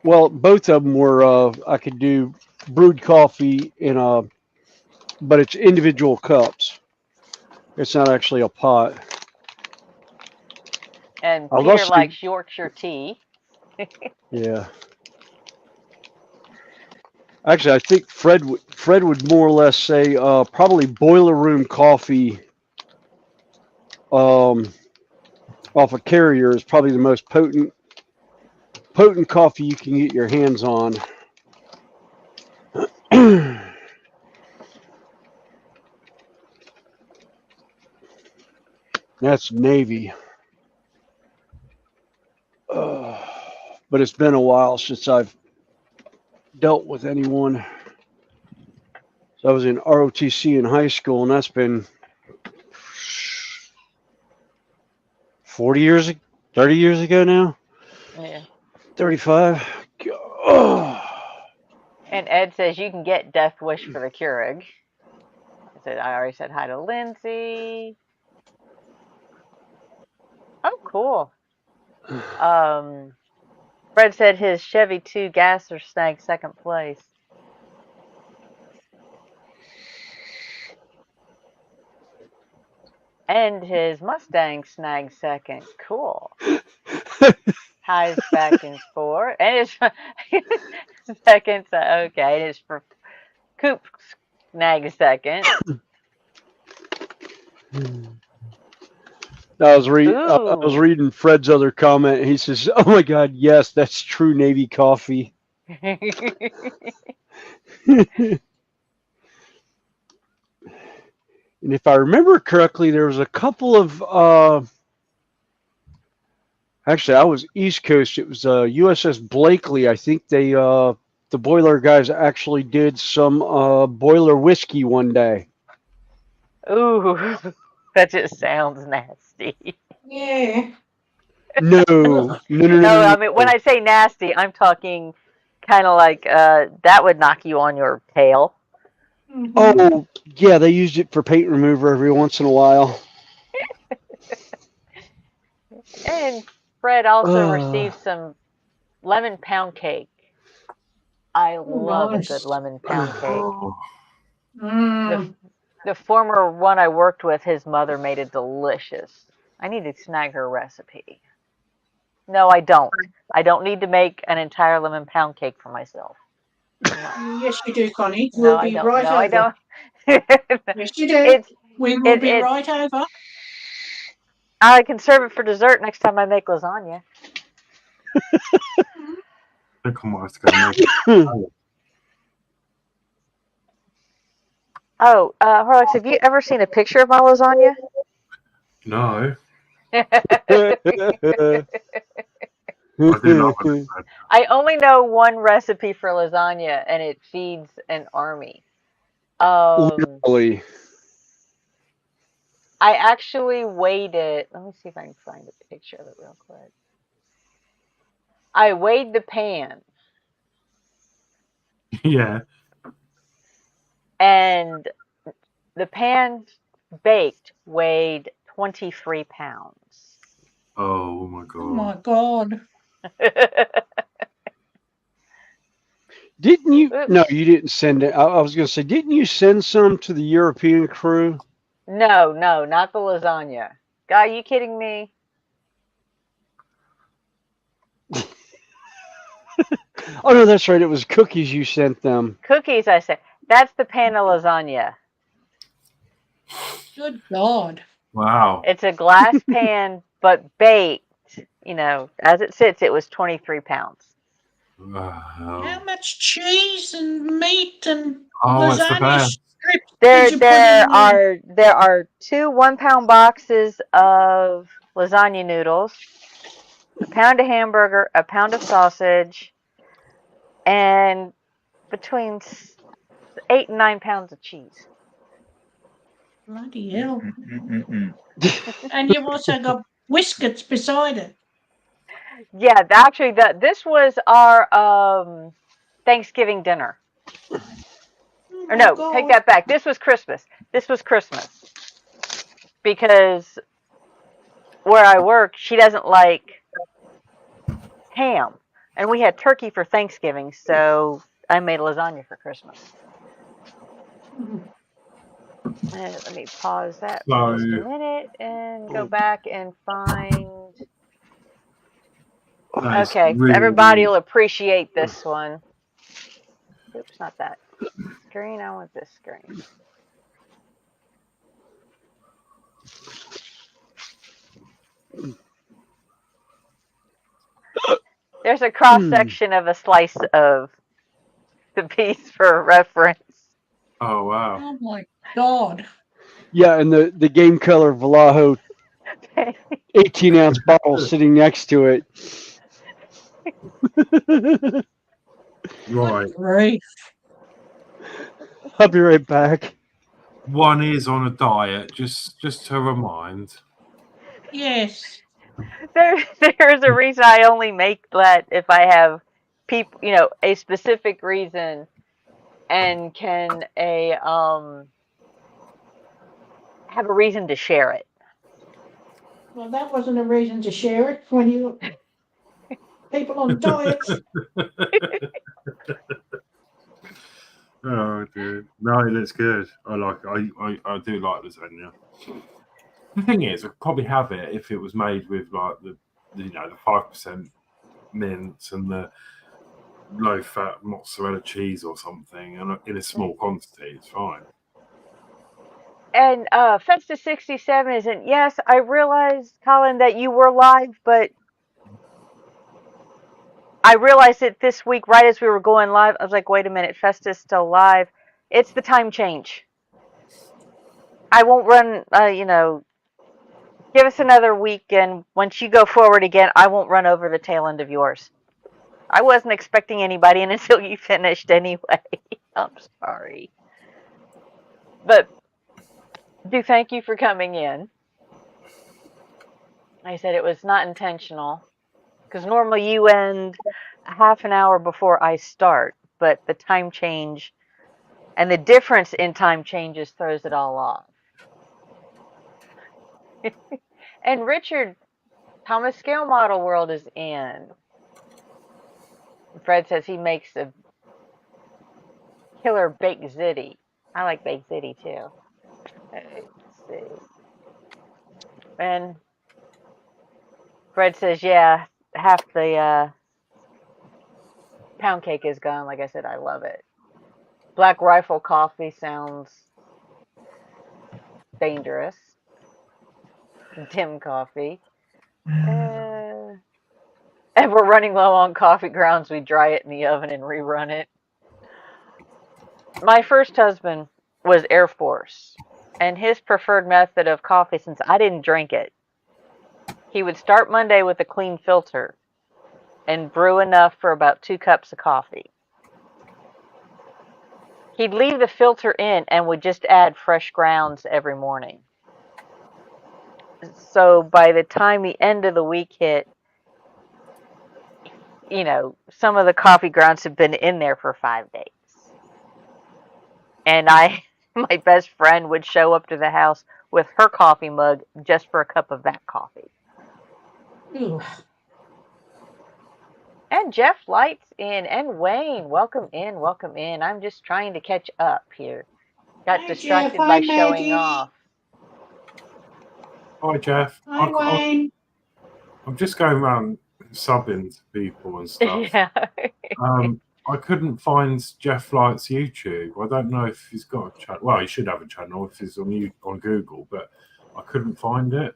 well, both of them were, I could do brewed coffee in a, but it's individual cups. It's not actually a pot. And I was Peter also, likes Yorkshire tea. yeah. Actually, I think Fred would more or less say probably boiler room coffee off a carrier is probably the most potent coffee you can get your hands on. That's Navy. But it's been a while since I've dealt with anyone. So I was in ROTC in high school, and that's been 40 years, 30 years ago now. Yeah. 35. Oh. And Ed says you can get Death Wish for the Keurig. I already said hi to Lindsay. Oh, cool. Fred said his Chevy 2 Gasser snagged second place. And his Mustang snagged second. Cool. Highs back and forth. And his second, okay. And his Coop snagged second. I was Ooh. reading Fred's other comment. He says, "Oh my God, yes, that's true Navy coffee." And if I remember correctly, there was a couple of actually, I was East Coast. It was USS Blakely. I think they the boiler guys actually did some boiler whiskey one day. Ooh. That just sounds nasty. Yeah. No, no, no, no, No, no, I mean, when no. I say nasty, I'm talking kind of like that would knock you on your tail. Mhm. Oh, yeah, they used it for paint remover every once in a while. And Fred also Uh, received some lemon pound cake. I Oh, love a good nice. lemon pound cake. Oh, The Mm. the former one I worked with, his mother made it delicious. I need to snag her recipe. No, I don't. I don't need to make an entire lemon pound cake for myself. No, Yes, you do, Connie. no, We'll I be don't. right No, I over. don't. Yes, you do. it's We will it be it. right over. I can serve it for dessert next time I make lasagna. I think I might have to go make it. Oh, Horlicks, have you ever seen a picture of my lasagna? No, I I do love it. only know one recipe for lasagna, and it feeds an army. Um, Literally. I actually weighed it. Let me see if I can find a picture of it real quick. I weighed the pan, Yeah. and the pan baked weighed 23 pounds. Oh my Oh my god. God. Didn't you? No, Oops. you didn't send it. I was going to say, didn't you send some to the European crew? No, no, not the lasagna. Guy, you kidding me? Oh no, that's right. It was cookies you sent them. Cookies, I said. That's the pan of lasagna. Good God. Wow. It's a glass pan, but baked. As it sits, it was 23 pounds. How Wow. much cheese and meat and Oh, it's the lasagna best. strips There, did you put in there there? are there are two 1 pound boxes of lasagna noodles, a pound of hamburger, a pound of sausage, and between 8 and 9 pounds of cheese. Bloody hell. Mm-mm-mm-mm. And you've also got whiskets beside it. Yeah, actually, this was our Thanksgiving dinner. Oh Or my no, take God. that back. This was Christmas. This was Christmas because where I work, she doesn't like ham, and we had turkey for Thanksgiving, so I made lasagna for Christmas. Mm. Let me pause that for So, just a minute and go oh, back and find. that is Okay, everybody really. will appreciate this one. Oops, not that screen. I want this screen. There's a cross Hmm. section of a slice of the piece for reference. Oh, wow. Oh my God. Yeah, and the game color Vallejo 18-ounce bottle sitting next to it. Good Right. grief. I'll be right back. One is on a diet, just to remind. Yes. There's a reason I only make that if I have people, a specific reason, and can have a reason to share it. Well, that wasn't a reason to share it when you people on diets. Oh, dude. No, that's good. I like. I do like lasagna. The thing is, I'd probably have it if it was made with like the 5% mince and the low fat mozzarella cheese or something, and in a small quantity, it's fine. And Festus 67 isn't. Yes, I realized, Colin, that you were live, but I realized it this week right as we were going live. I was like, wait a minute, Festus still live. It's the time change. I won't run. Give us another week, and once you go forward again, I won't run over the tail end of yours. I wasn't expecting anybody in until you finished anyway. I'm sorry. But do thank you for coming in. I said it was not intentional because normally you end a half an hour before I start, but the time change and the difference in time changes throws it all off. And Richard, Thomas Scale Model World is in. Fred says he makes a killer baked ziti. I like baked ziti too. Let's see. And Fred says, yeah, half the pound cake is gone. Like I said, I love it. Black Rifle coffee sounds dangerous. Dim coffee. And we're running low on coffee grounds. We dry it in the oven and rerun it. My first husband was Air Force, and his preferred method of coffee, since I didn't drink it, he would start Monday with a clean filter and brew enough for about 2 cups of coffee. He'd leave the filter in and would just add fresh grounds every morning. So by the time the end of the week hit, some of the coffee grounds had been in there for 5 days. And my best friend would show up to the house with her coffee mug just for a cup of that coffee. Ugh. And Jeff Light's in, and Wayne, welcome in, welcome in. I'm just trying to catch up here. Got Hi, distracted Jeff. by Hi, showing Maggie. off. Hi, Jeff. Hi, Wayne. I'm just going around subbing to people and stuff. Yeah. I couldn't find Jeff Light's YouTube. I don't know if he's got a channel. Well, he should have a channel if he's on Google, but I couldn't find it.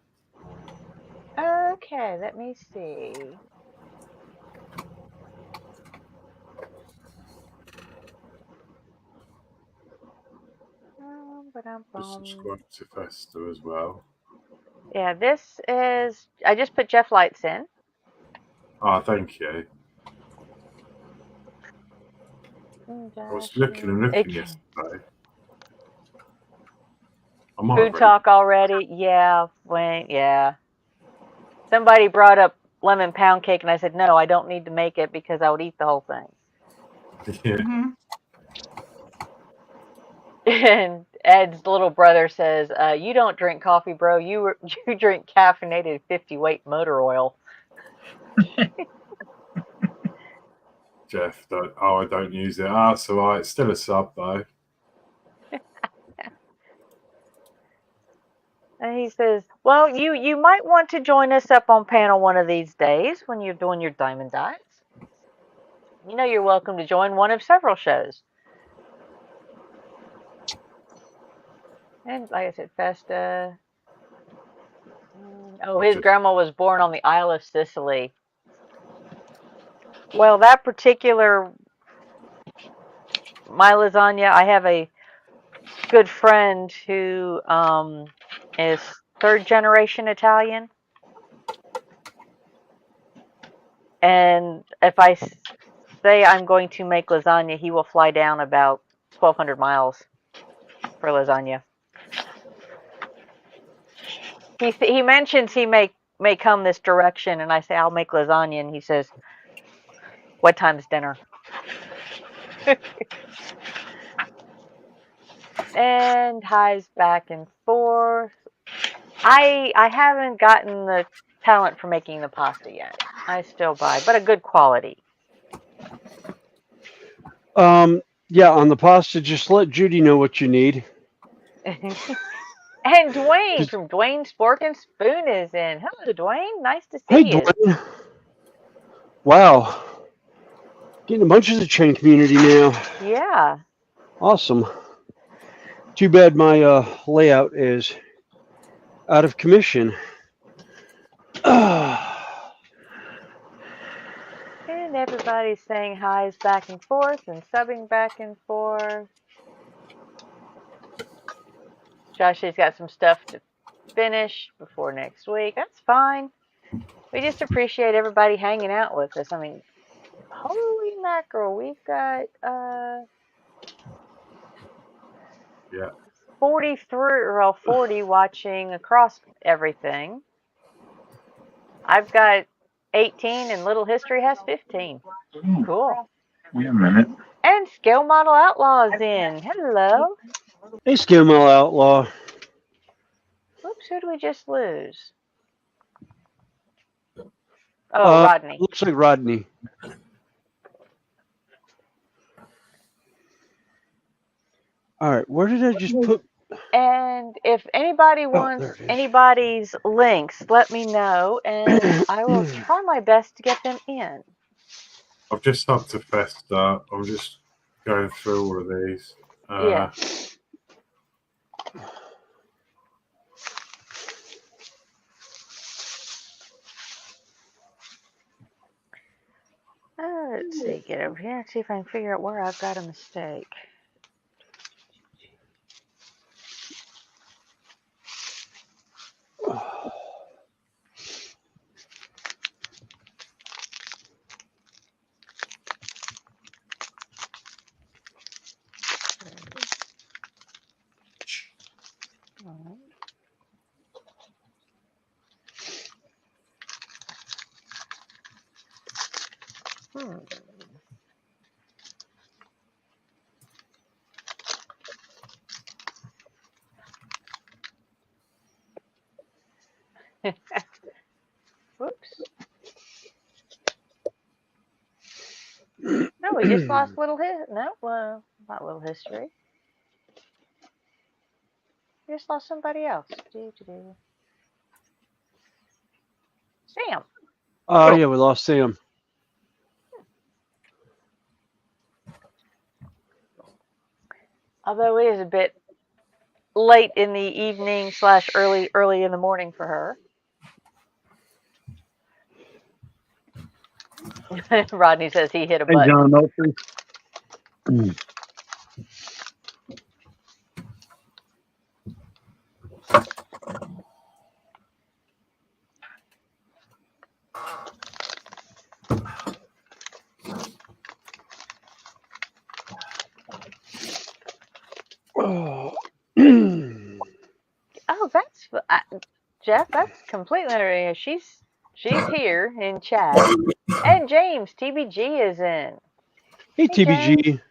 Okay, let me see. Just subscribe to Festa as well. Yeah, this is. I just put Jeff Lights in. Ah, thank you. I was looking yesterday. Food talk already? Yeah, Wayne. Yeah. Somebody brought up lemon pound cake, and I said no, I don't need to make it because I would eat the whole thing. Yeah. Mm-hmm. And Ed's little brother says, "You don't drink coffee, bro. You drink caffeinated 50 weight motor oil." Jeff, I don't use it. Ah, so it's still a sub though. And he says, "Well, you might want to join us up on panel one of these days when you're doing your diamond dives. You know, you're welcome to join one of several shows." And like I said, Festa. Oh, his grandma was born on the Isle of Sicily. Well, that particular my lasagna, I have a good friend who is third generation Italian. And if I say I'm going to make lasagna, he will fly down about 1,200 miles for lasagna. He mentions he may come this direction, and I say I'll make lasagna, and he says, "What time's dinner?" And highs back and forth. I haven't gotten the talent for making the pasta yet. I still buy, but a good quality. Yeah, on the pasta, just let Judy know what you need. And Dwayne from Dwayne's Fork and Spoon is in. Hello, Dwayne. Nice to see Hey, you. Dwayne. Wow. Getting a bunch of the chain community now. Yeah. Awesome. Too bad my layout is out of commission. And everybody's saying highs back and forth and subbing back and forth. Joshy's got some stuff to finish before next week. That's fine. We just appreciate everybody hanging out with us. I mean, holy mackerel, we've got 40 watching across everything. I've got 18 and Little History has 15. Ooh, Cool. wait a minute. And Scale Model Outlaws in. Hello. Hey, Skimmo Outlaw. Oops, who do we just lose? Oh, Rodney. Looks like Rodney. All right, where did I just put? And if anybody wants anybody's links, let me know, and I will try my best to get them in. I've just subbed to Festa. I'm just going through all of these. Yeah. Let's see, get over here and see if I can figure out where I've got a mistake. Whoops. we just lost little not little history. We just lost somebody else. Sam. Oh, yeah, we lost Sam. Although it is a bit late in the evening / early in the morning for her. Rodney says he hit a Hey, button. John Melton. Oh, that's Jeff. That's completely unreal. She's here in chat, and James TBG is in. Hey, Hey, TBG.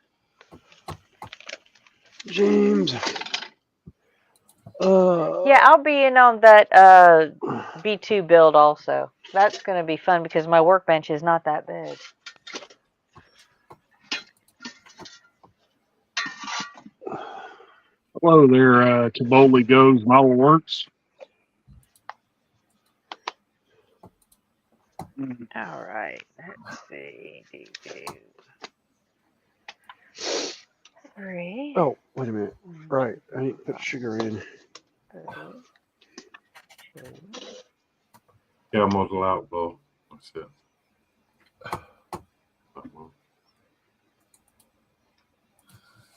James. Yeah, I'll be in on that B2 build also. That's going to be fun because my workbench is not that big. Hello there, to Boldly Goes Model Works. All right, let's see. Three. Oh, wait a minute. Right, I need to put sugar in. 3, 2. Yeah, model outlaw. That's it. That one.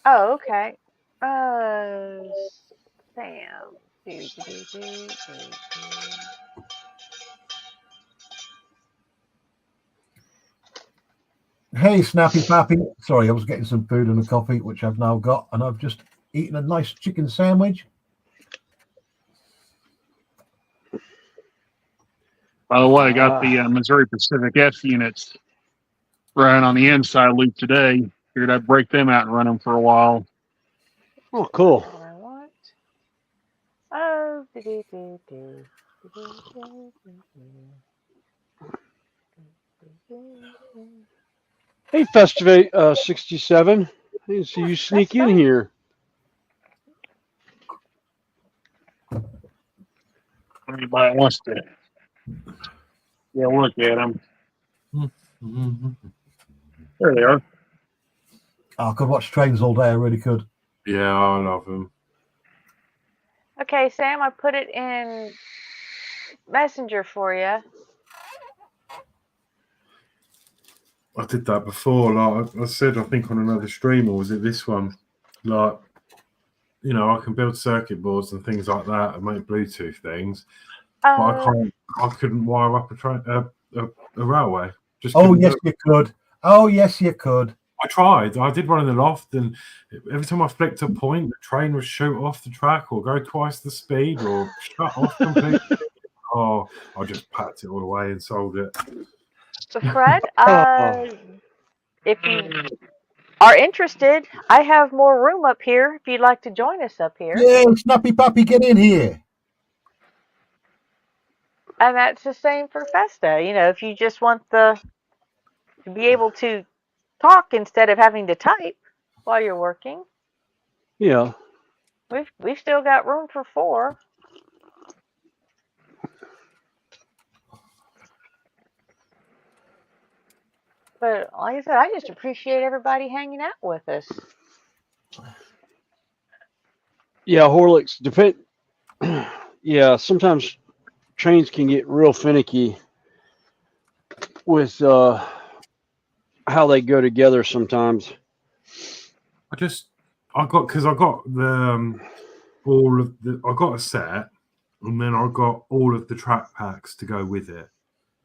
Oh, okay. Sam. Hey, Snappy Pappy. Sorry, I was getting some food and a coffee, which I've now got, and I've just eaten a nice chicken sandwich. By the way, I got the Missouri Pacific F units running on the inside loop today. Figured I'd break them out and run them for a while. Oh, cool. What I want. Oh, Hey, Festivate 67. I didn't see you sneak in here. Anybody wants to look at them. There they are. I could watch trains all day. I really could. Yeah, I love them. Okay, Sam, I put it in Messenger for you. I did that before. Like I said, I think on another stream, or was it this one? Like, you know, I can build circuit boards and things like that and make Bluetooth things, but I couldn't wire up a railway. Just oh yes, you could. Oh yes, you could. I tried. I did one in the loft, and every time I flicked a point, the train would shoot off the track, or go twice the speed, or shut off completely. Oh, I just packed it all away and sold it. So Fred, if you are interested, I have more room up here if you'd like to join us up here. Yeah, Snappy Pappy, get in here. And that's the same for Festa. You know, if you just want to be able to talk instead of having to type while you're working. Yeah. We've still got room for 4. But like I said, I just appreciate everybody hanging out with us. Yeah, Horlicks. Yeah, sometimes trains can get real finicky with how they go together sometimes. I got the I got a set, and then I got all of the track packs to go with it.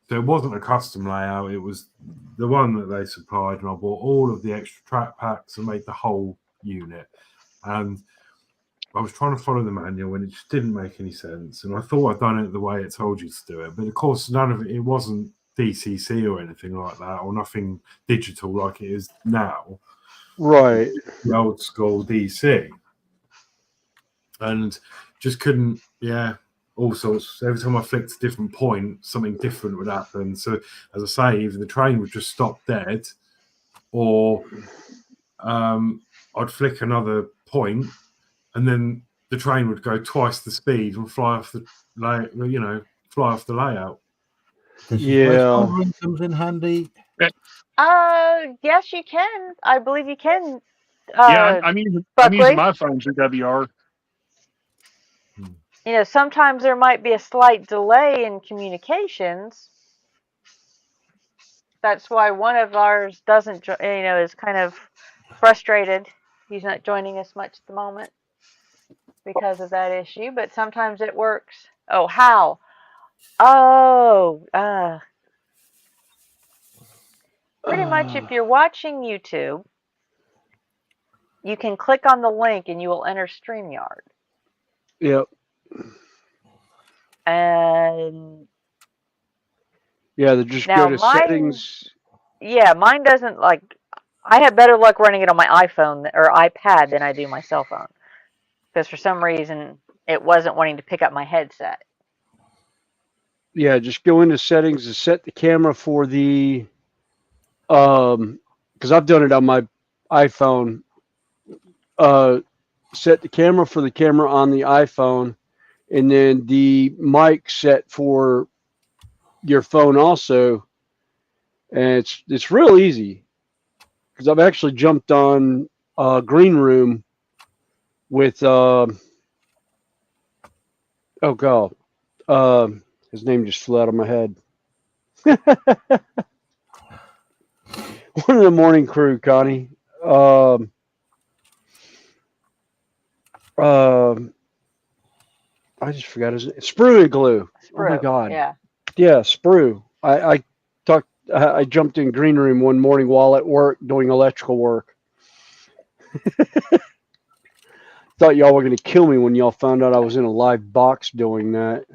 So it wasn't a custom layout; it was the one that they supplied, and I bought all of the extra track packs and made the whole unit. And I was trying to follow the manual, and it just didn't make any sense. And I thought I'd done it the way it told you to do it, but of course, none of it wasn't DCC or anything like that, or nothing digital like it is now. Right. The old school DC. And just couldn't, all sorts. Every time I flicked a different point, something different would happen. So, as I say, either the train would just stop dead, or I'd flick another point, and then the train would go twice the speed and fly off the layout. This is Yeah. where soldering comes in handy. Yes, you can. I believe you can. Yeah, I'm using Buckley, my phone through WR. sometimes there might be a slight delay in communications. That's why one of ours doesn't, is kind of frustrated. He's not joining us much at the moment because of that issue, but sometimes it works. Oh, how? Oh, pretty much if you're watching YouTube, you can click on the link and you will enter StreamYard. Yep. And Yeah, they just now go to mine, settings. yeah, mine doesn't I have better luck running it on my iPhone or iPad than I do my cell phone. Because for some reason it wasn't wanting to pick up my headset. Yeah, just go into settings to set the camera for the because I've done it on my iPhone. Set the camera for the camera on the iPhone, and then the mic set for your phone also. And it's real easy because I've actually jumped on Green Room with oh god, his name just flew out of my head. One of the morning crew, Connie. I just forgot his name. Sprue and Glue. Oh my god. Yeah. Yeah, Sprue. I jumped in Green Room one morning while at work doing electrical work. Thought y'all were gonna kill me when y'all found out I was in a live box doing that.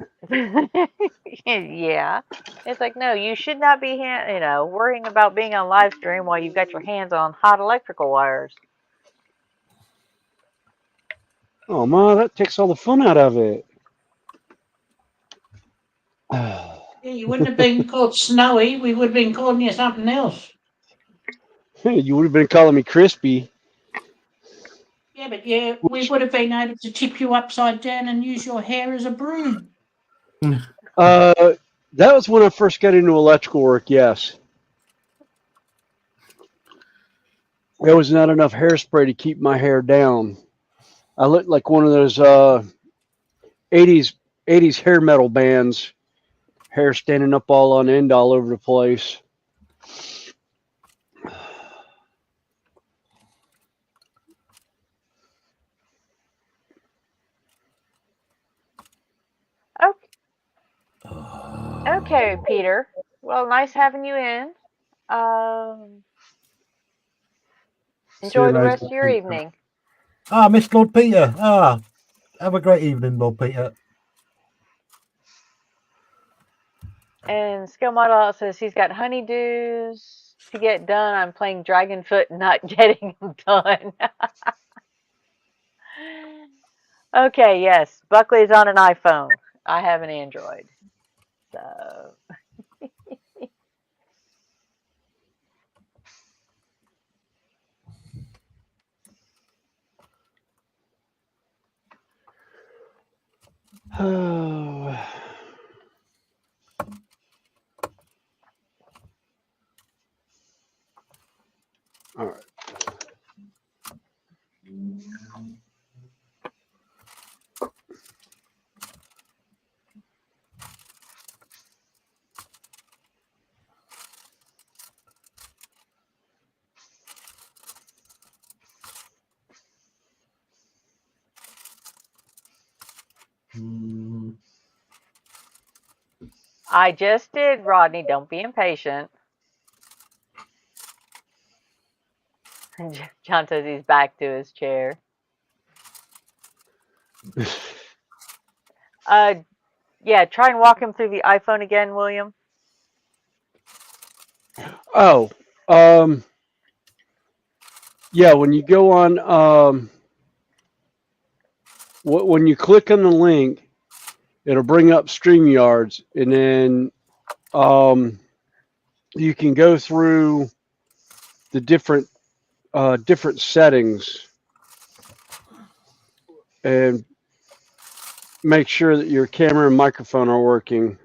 Yeah. It's like, no, you should not be, worrying about being on live stream while you've got your hands on hot electrical wires. Oh man, that takes all the fun out of it. Yeah, you wouldn't have been called Snowy. We would have been calling you something else. You would have been calling me Crispy. Yeah, but yeah, we would have been able to tip you upside down and use your hair as a broom. That was when I first got into electrical work, yes. There was not enough hairspray to keep my hair down. I looked like one of those 80s hair metal bands, hair standing up all on end all over the place. Okay, Peter. Well, nice having you in. Enjoy the rest of your evening. Miss Lord Peter. Have a great evening, Lord Peter. And Skill Model says he's got honeydews to get done. I'm playing Dragonfoot and not getting them done. Okay, yes. Buckley's on an iPhone. I have an Android. So Oh. All right. I just did, Rodney. Don't be impatient. John says he's back to his chair. Yeah, try and walk him through the iPhone again, William. Oh, yeah. When you go on, when you click on the link, it'll bring up StreamYards, and then you can go through the different settings and make sure that your camera and microphone are working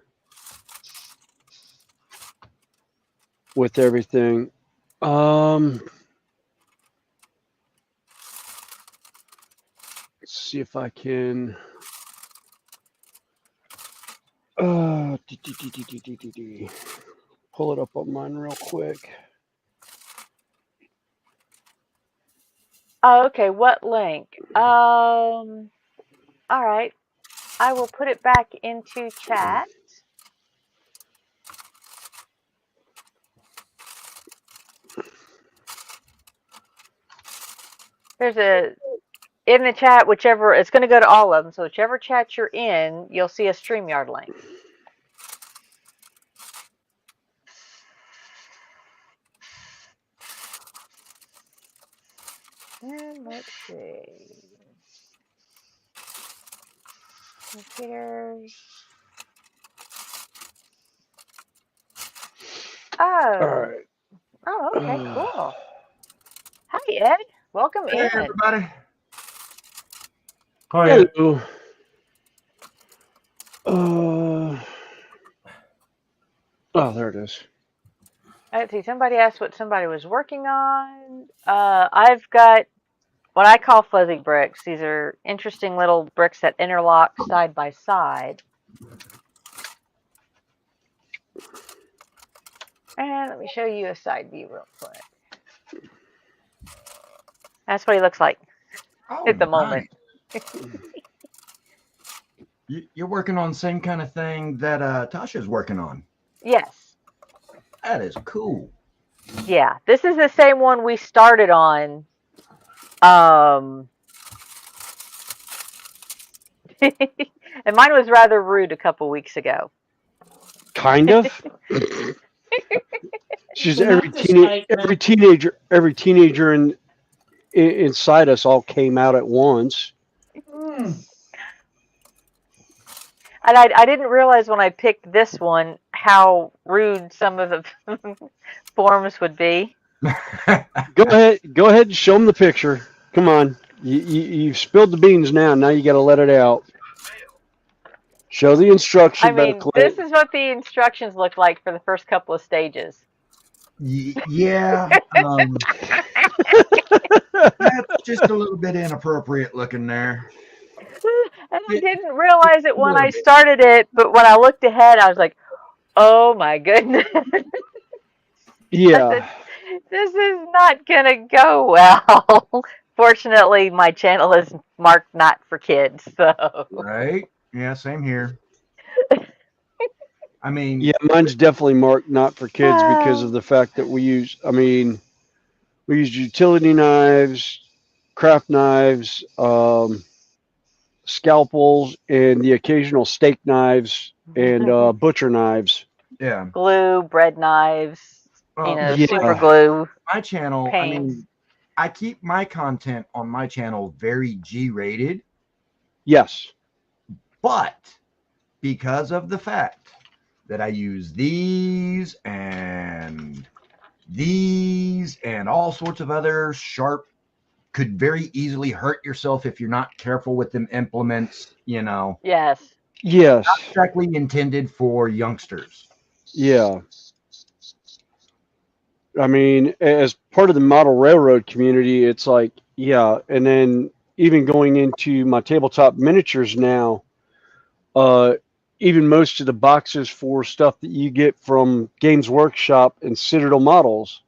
with everything. Let's see if I can. Pull it up on mine real quick. Oh, okay. What link? All right. I will put it back into chat. There's in the chat, whichever, it's going to go to all of them. So whichever chat you're in, you'll see a StreamYard link. And let's see. Computers. All Oh. right. Oh, okay, cool. Hi, Ed. Welcome Hey, in. everybody. Hi, Ed. Hello. Oh, there it is. Let's see. Somebody asked what somebody was working on. I've got what I call fuzzy bricks. These are interesting little bricks that interlock side by side. And let me show you a side view real quick. That's what he looks like at the moment. You're working on the same kind of thing that Tasha's working on. Yes. That is cool. Yeah. This is the same one we started on. And mine was rather rude a couple weeks ago. Kind of. She's An every teenager inside us all came out at once. And I didn't realize when I picked this one how rude some of the forms would be. Go ahead and show them the picture. Come on, you've spilled the beans now. Now you got to let it out. Show the instruction. I mean, this is what the instructions look like for the first couple of stages. Yeah. That's just a little bit inappropriate looking there. And I didn't realize it when I started it, but when I looked ahead, I was like, oh my goodness. Yeah. This is not going to go well. Fortunately, my channel is marked not for kids. So. Right? Yeah, same here. I mean, yeah, mine's definitely marked not for kids because of the fact that we use utility knives, craft knives, scalpels, and the occasional steak knives and butcher knives. Yeah. Glue, bread knives, Well, super glue. My channel, paint. I mean, I keep my content on my channel very G-rated. Yes. But because of the fact that I use these and all sorts of other sharp, could very easily hurt yourself if you're not careful with them implements, Yes. Yes. Not exactly intended for youngsters. Yeah. I mean, as part of the model railroad community, it's like, yeah. And then even going into my tabletop miniatures now, even most of the boxes for stuff that you get from Games Workshop and Citadel models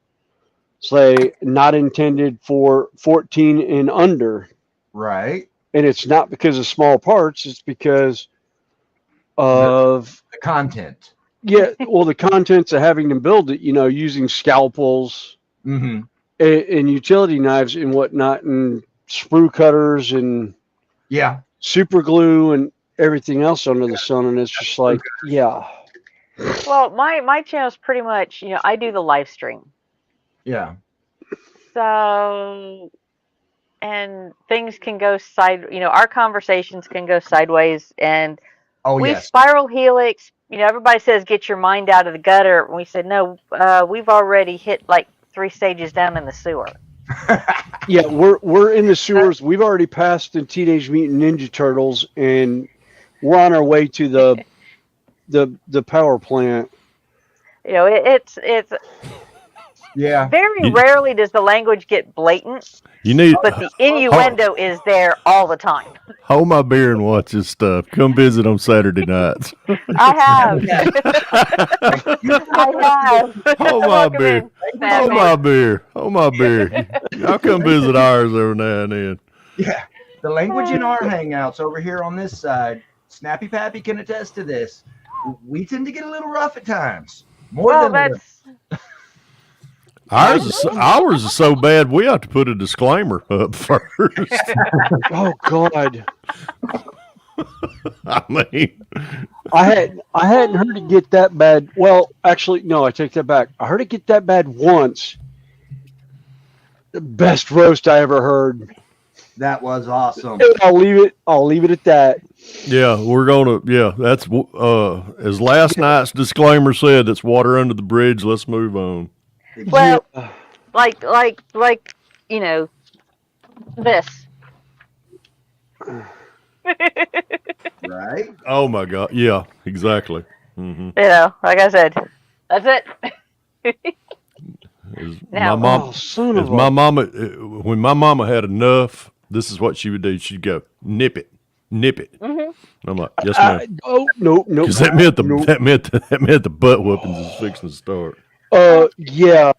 say not intended for 14 and under. Right. And it's not because of small parts, it's because of the content. Yeah, well, the contents of having to build it, using scalpels and utility knives and whatnot, and sprue cutters and super glue and everything else under the sun. And it's just like, yeah. Well, my channel's pretty much, I do the live stream. Yeah. So, and things can go our conversations can go sideways, and we spiral helix. Everybody says get your mind out of the gutter. And we said no. We've already hit like 3 stages down in the sewer. Yeah, we're in the sewers. We've already passed the Teenage Mutant Ninja Turtles, and we're on our way to the power plant. You know, it's Yeah. very rarely does the language get blatant, You need but the innuendo is there all the time. hold my beer and watch this stuff. Come visit on Saturday nights. I have. I have. Hold my Welcome beer. in, Hold Saturday. my beer. Hold my beer. Y'all come visit ours every now and then. Yeah. The language in our hangouts over here on this side, Snappy Pappy can attest to this. We tend to get a little rough at times. More Well, than Ours is so bad we have to put a disclaimer up first. Oh God, I mean, I hadn't heard it get that bad. Well, actually, no, I take that back. I heard it get that bad once. The best roast I ever heard. that was awesome. I'll leave it at that. yeah, we're gonna. Yeah, that's as last night's disclaimer said. That's water under the bridge. Let's move on. Well, like you know, this. Right? Oh my God! Yeah, exactly. Mm-hmm. You know, like I said, that's it. Now- My mom, Oh, son of my a. mama, when my mama had enough, this is what she would do. She'd go, nip it. Mhm. I'm like, yes, ma'am. Oh no, no. Because that meant no. that meant the butt whoopings is fixing to start. Yeah.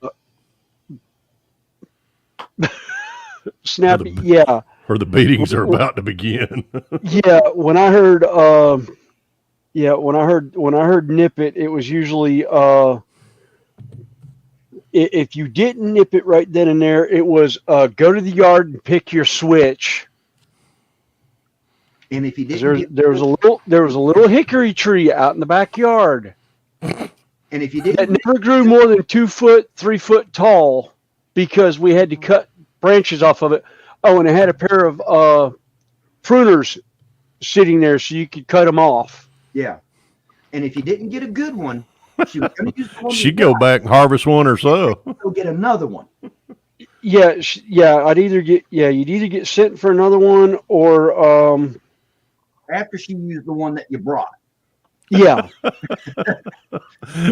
Snappy. Yeah, Or the beatings are about to begin. yeah. When I heard, when I heard nip it, it was usually if you didn't nip it right then and there, it was go to the yard and pick your switch. And if you didn't There was a little hickory tree out in the backyard and if you that didn't never grew more than 2 foot, 3 foot tall because we had to cut branches off of it. Oh, and it had a pair of pruners sitting there so you could cut them off. yeah. And if you didn't get a good one, she was going to use the one She'd go back and harvest one herself. go get another one. Yeah, you'd either get sent for another one or After she used the one that you brought. yeah.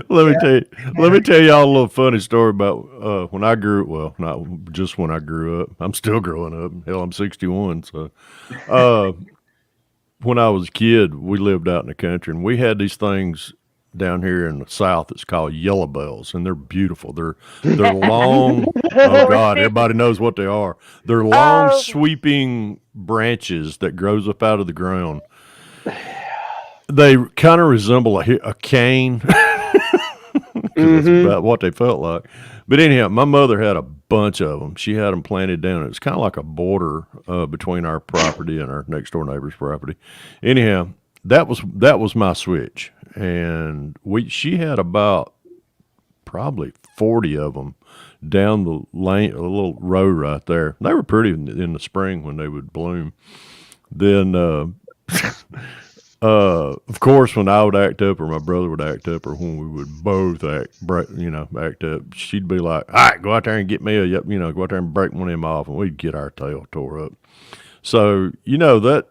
Let me tell y'all a little funny story about when I grew. Well, not just when I grew up. I'm still growing up. Hell, I'm 61. So, when I was a kid, we lived out in the country, and we had these things down here in the South. It's called yellow bells, and they're beautiful. They're long. Oh God, everybody knows what they are. They're long, sweeping branches that grows up out of the ground. They kind of resemble a cane. 'Cause that's about what they felt like. But anyhow, my mother had a bunch of them. She had them planted down. It was kind of like a border between our property and our next door neighbor's property. Anyhow, that was my switch, and she had about probably 40 of them down the lane, a little row right there. They were pretty in the spring when they would bloom. Then, of course, when I would act up or my brother would act up or when we would both act up, she'd be like, all right, go out there and get me go out there and break one of them off, and we'd get our tail tore up. So, that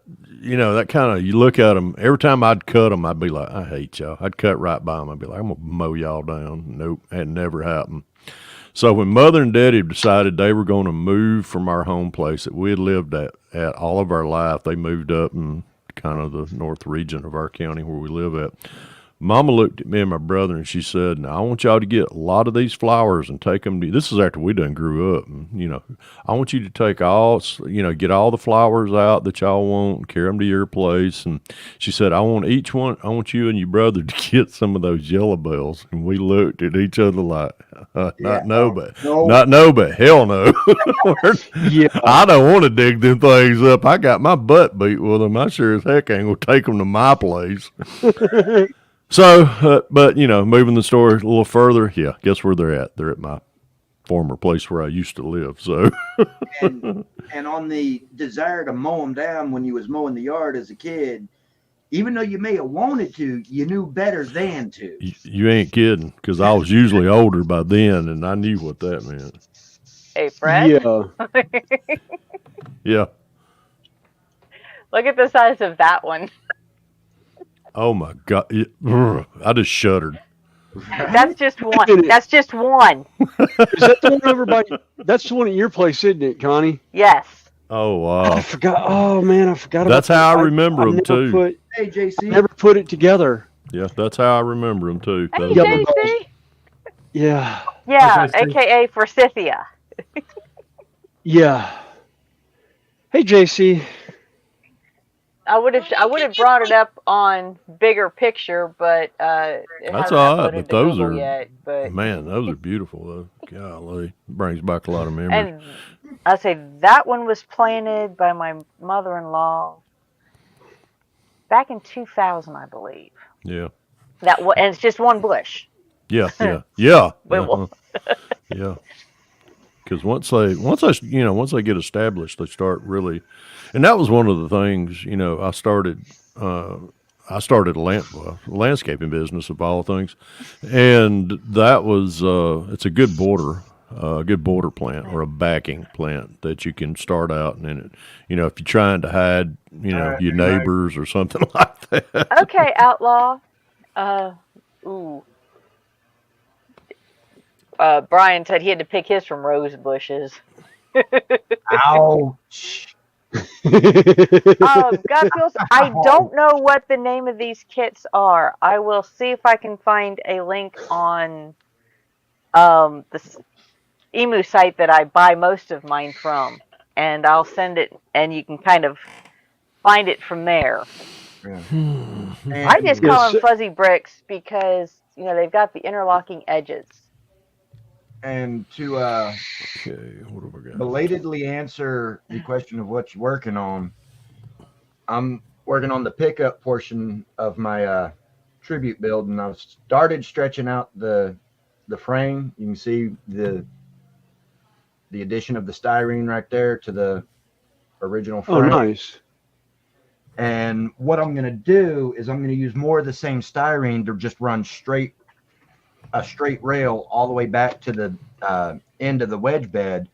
kind of, you look at them, every time I'd cut them, I'd be like, I hate y'all. I'd cut right by them. I'd be like, I'm going to mow y'all down. Nope, had never happened. So when Mother and Daddy decided they were going to move from our home place that we had lived at all of our life, they moved up in kind of the north region of our county where we live at. Mama looked at me and my brother and she said, now I want y'all to get a lot of these flowers and take them to, this is after we done grew up. And, I want you to take get all the flowers out that y'all want and carry them to your place. And she said, I want you and your brother to get some of those yellow bells. And we looked at each other like, but hell no. Yeah. I don't want to dig them things up. I got my butt beat with them. I sure as heck ain't going to take them to my place. So, but moving the story a little further, yeah, guess where they're at? They're at my former place where I used to live. So, and on the desire to mow them down when you was mowing the yard as a kid, even though you may have wanted to, you knew better than to. You ain't kidding, because I was usually older by then, and I knew what that meant. Hey, Fred. Yeah. Yeah. Look at the size of that one. Oh my God. I just shuddered. That's just one. That's just one. Is that the one over by? That's the one at your place, isn't it, Connie? Yes. Oh I wow. forgot. Oh man, I forgot. That's about how that. I remember them never too. Hey, JC. Never put it together. Yeah, that's how I remember them too. Hey, Those Yeah, are- but- JC. Yeah. Yeah, Okay, Steve. AKA Forsythia. Yeah. Hey, JC. I would have brought it up on bigger picture, but it That's hasn't all right, uploaded but to those Google are yet. But man, those are beautiful though. Golly, brings back a lot of memories. and I say that one was planted by my mother-in-law back in 2000, I believe. Yeah, And it's just one bush. yeah. Well, Yeah. Because once they get established, they start really, and that was one of the things. I started a landscaping business of all things, and that was it's a good border plant or a backing plant that you can start out, and then if you're trying to hide your neighbors or something like that. okay, outlaw. Ooh. Brian said he had to pick his from rose bushes. Ouch. Godfields, I don't know what the name of these kits are. I will see if I can find a link on the Emu site that I buy most of mine from, and I'll send it, and you can kind of find it from there. I just call them fuzzy bricks because they've got the interlocking edges. And to Okay, what have I got? belatedly answer the question of what you're working on, I'm working on the pickup portion of my tribute build, and I've started stretching out the frame. You can see the addition of the styrene right there to the original frame. Oh, nice. And what I'm going to do is I'm going to use more of the same styrene to just run a straight rail all the way back to the end of the wedge bed.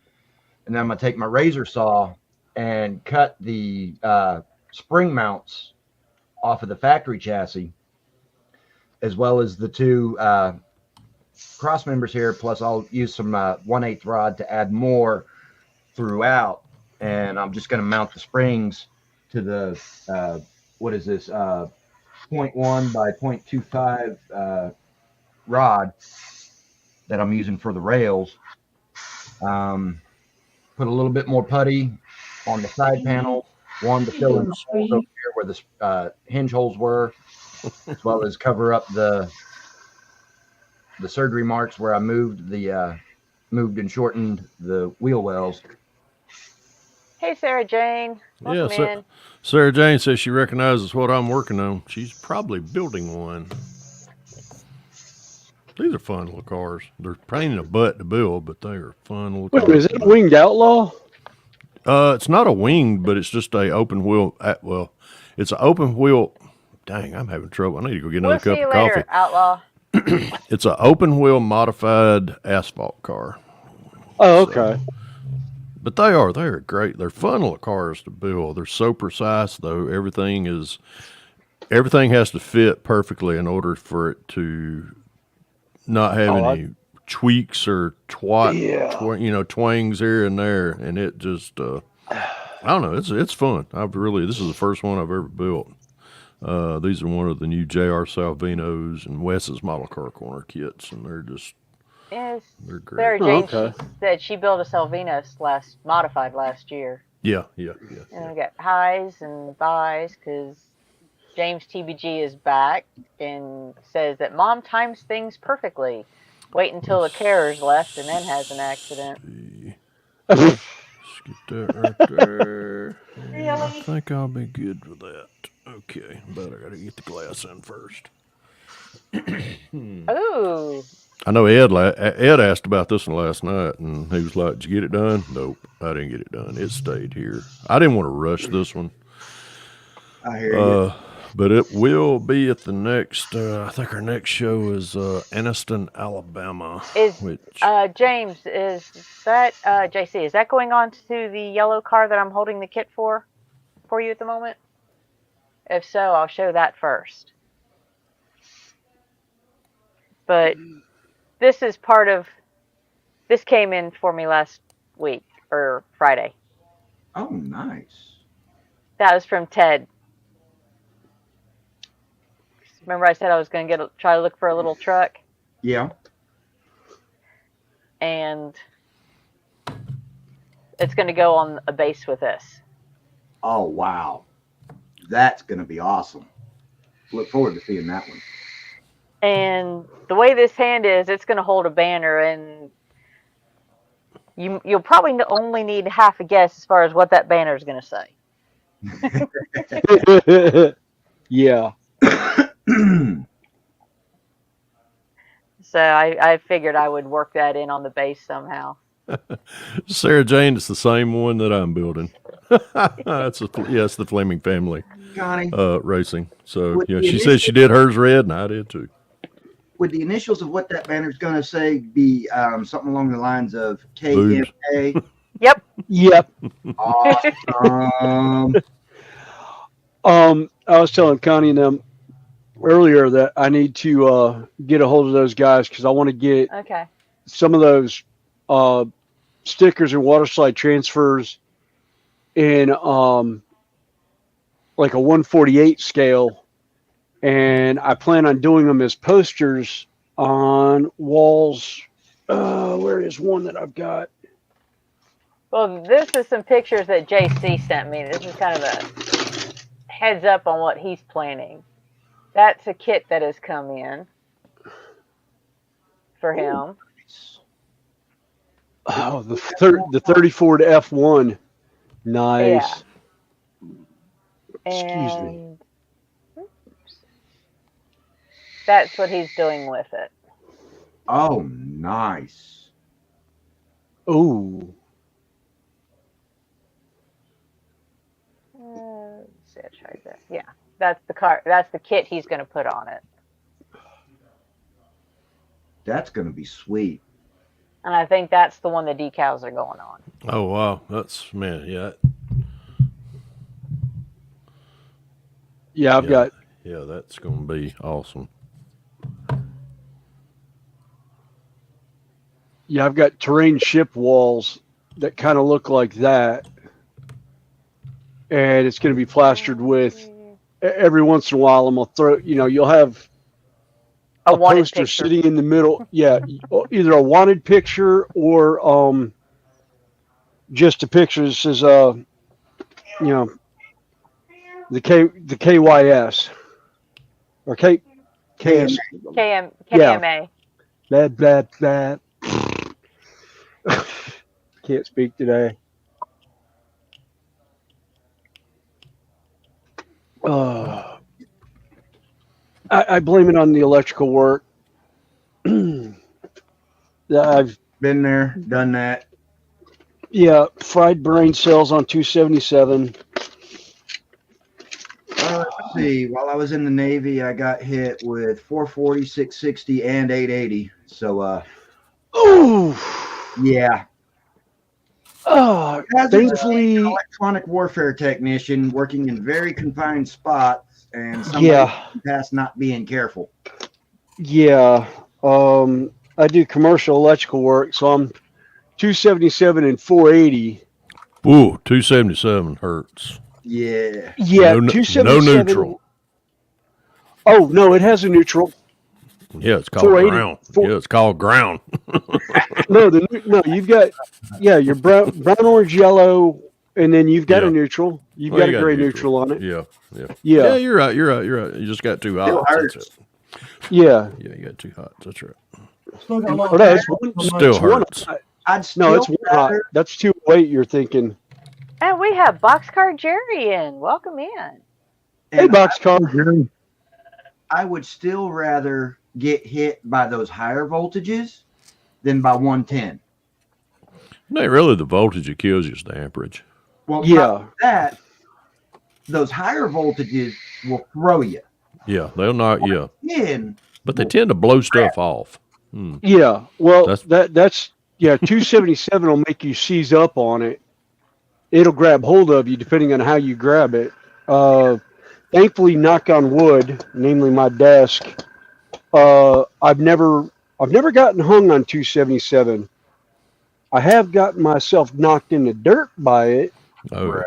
And then I'm going to take my razor saw and cut the spring mounts off of the factory chassis, as well as the two cross members here. Plus I'll use some 1/8 rod to add more throughout. And I'm just going to mount the springs to the, what is this, 0.1 by 0.25 rod that I'm using for the rails. Put a little bit more putty on the side panel, one to fill in the holes over here where the hinge holes were, as well as cover up the surgery marks where I moved and shortened the wheel wells. Hey, Sarah Jane. Welcome in. Sarah Jane says she recognizes what I'm working on. She's probably building one. These are fun little cars. They're pain in the butt to build, but they are fun little cars. Wait, is it a winged outlaw? It's not a winged, but it's just a open wheel. Well, it's an open wheel. Dang, I'm having trouble. I need to go get another We'll cup see you of later, coffee. outlaw. It's an open wheel modified asphalt car. Oh, okay. But they're great. They're fun little cars to build. They're so precise though. Everything has to fit perfectly in order for it to not have any tweaks or twangs here and there. And it just I don't know. It's fun. This is the first one I've ever built. These are one of the new J.R. Salvinos and Wes's model car corner kits, and they're great. Sarah Jane said she built a Salvinos modified last year. Yeah. And we got highs and buys because James TBG is back and says that Mom times things perfectly. Wait until the carer's left and then has an accident. Let's get that right there. Really? I think I'll be good with that. Okay, but I gotta get the glass in first. Ooh. I know Ed asked about this one last night, and he was like, "Did you get it done?" Nope, I didn't get it done. It stayed here. I didn't want to rush this one. I hear you. But it will be at the next. I think our next show is Anniston, Alabama. Is which James, is that JC? Is that going on to the yellow car that I'm holding the kit for you at the moment? If so, I'll show that first. But this is part of. This came in for me last week or Friday. Oh, nice. That was from Ted. Remember I said I was going to try to look for a little truck? Yeah. And it's going to go on a base with this. Oh, wow. That's going to be awesome. Look forward to seeing that one. And the way this hand is, it's going to hold a banner, and you'll probably only need half a guess as far as what that banner is going to say. Yeah. So I figured I would work that in on the base somehow. Sarah Jane is the same one that I'm building. It's the Fleming family Connie, racing. So With yeah, the she says she did hers red, and I did too. would the initials of what that banner is going to say be something along the lines of Boobs. KMA? Yep. Yep. Awesome. I was telling Connie and them earlier that I need to get a hold of those guys because I want to get Okay. some of those stickers and water slide transfers in like a 1/48 scale, and I plan on doing them as posters on walls. Where is one that I've got? Well, this is some pictures that JC sent me. This is kind of a heads up on what he's planning. That's a kit that has come in for him. Oh, the 34 to F1. Nice. Excuse me. Oops. That's what he's doing with it. Oh, nice. Ooh. Let's see, I tried that. Yeah, that's the car. That's the kit he's going to put on it. That's going to be sweet. And I think that's the one the decals are going on. Oh wow, that's man, yeah. Yeah, I've got. Yeah, that's gonna be awesome. Yeah, I've got terrain ship walls that kind of look like that, and it's going to be plastered with. Every once in a while, I'm gonna throw. You'll have a poster sitting in the middle. Yeah, either a wanted picture or just a picture that says the KYS or KS. KMA. Yeah. That. Can't speak today. I blame it on the electrical work. I've been there, done that. Yeah, fried brain cells on 277. Let's see. While I was in the Navy, I got hit with 440, 660, and 880. So, ooh, yeah. Oh, thankfully, an electronic warfare technician working in very confined spots, and past not being careful. Yeah, I do commercial electrical work, so I'm 277 and 480. Ooh, 277 hurts. Yeah. Yeah, no 277. No neutral. Oh no, it has a neutral. Yeah, it's called ground. Yeah, it's called ground. No, you've got your brown, orange, yellow, and then you've got a neutral. You've got a gray neutral on it. Yeah. Yeah, you're right. You just got two hots. That's it. Yeah. Yeah, you got two hots. That's right. Still hurts. It's one hot. That's 208. You're thinking. And we have Boxcar Jerry in. Welcome in. Hey, Boxcar Jerry. I would still rather get hit by those higher voltages than by 110. No, really, the voltage that kills you is the amperage. Well, yeah, that those higher voltages will throw you. Yeah, they'll knock you. Then But they tend to blow stuff off. Yeah. Well, That's- that's 277 will make you seize up on it. It'll grab hold of you depending on how you grab it. Thankfully, knock on wood, namely my desk. I've never gotten hung on 277. I have gotten myself knocked in the dirt by it. Oh,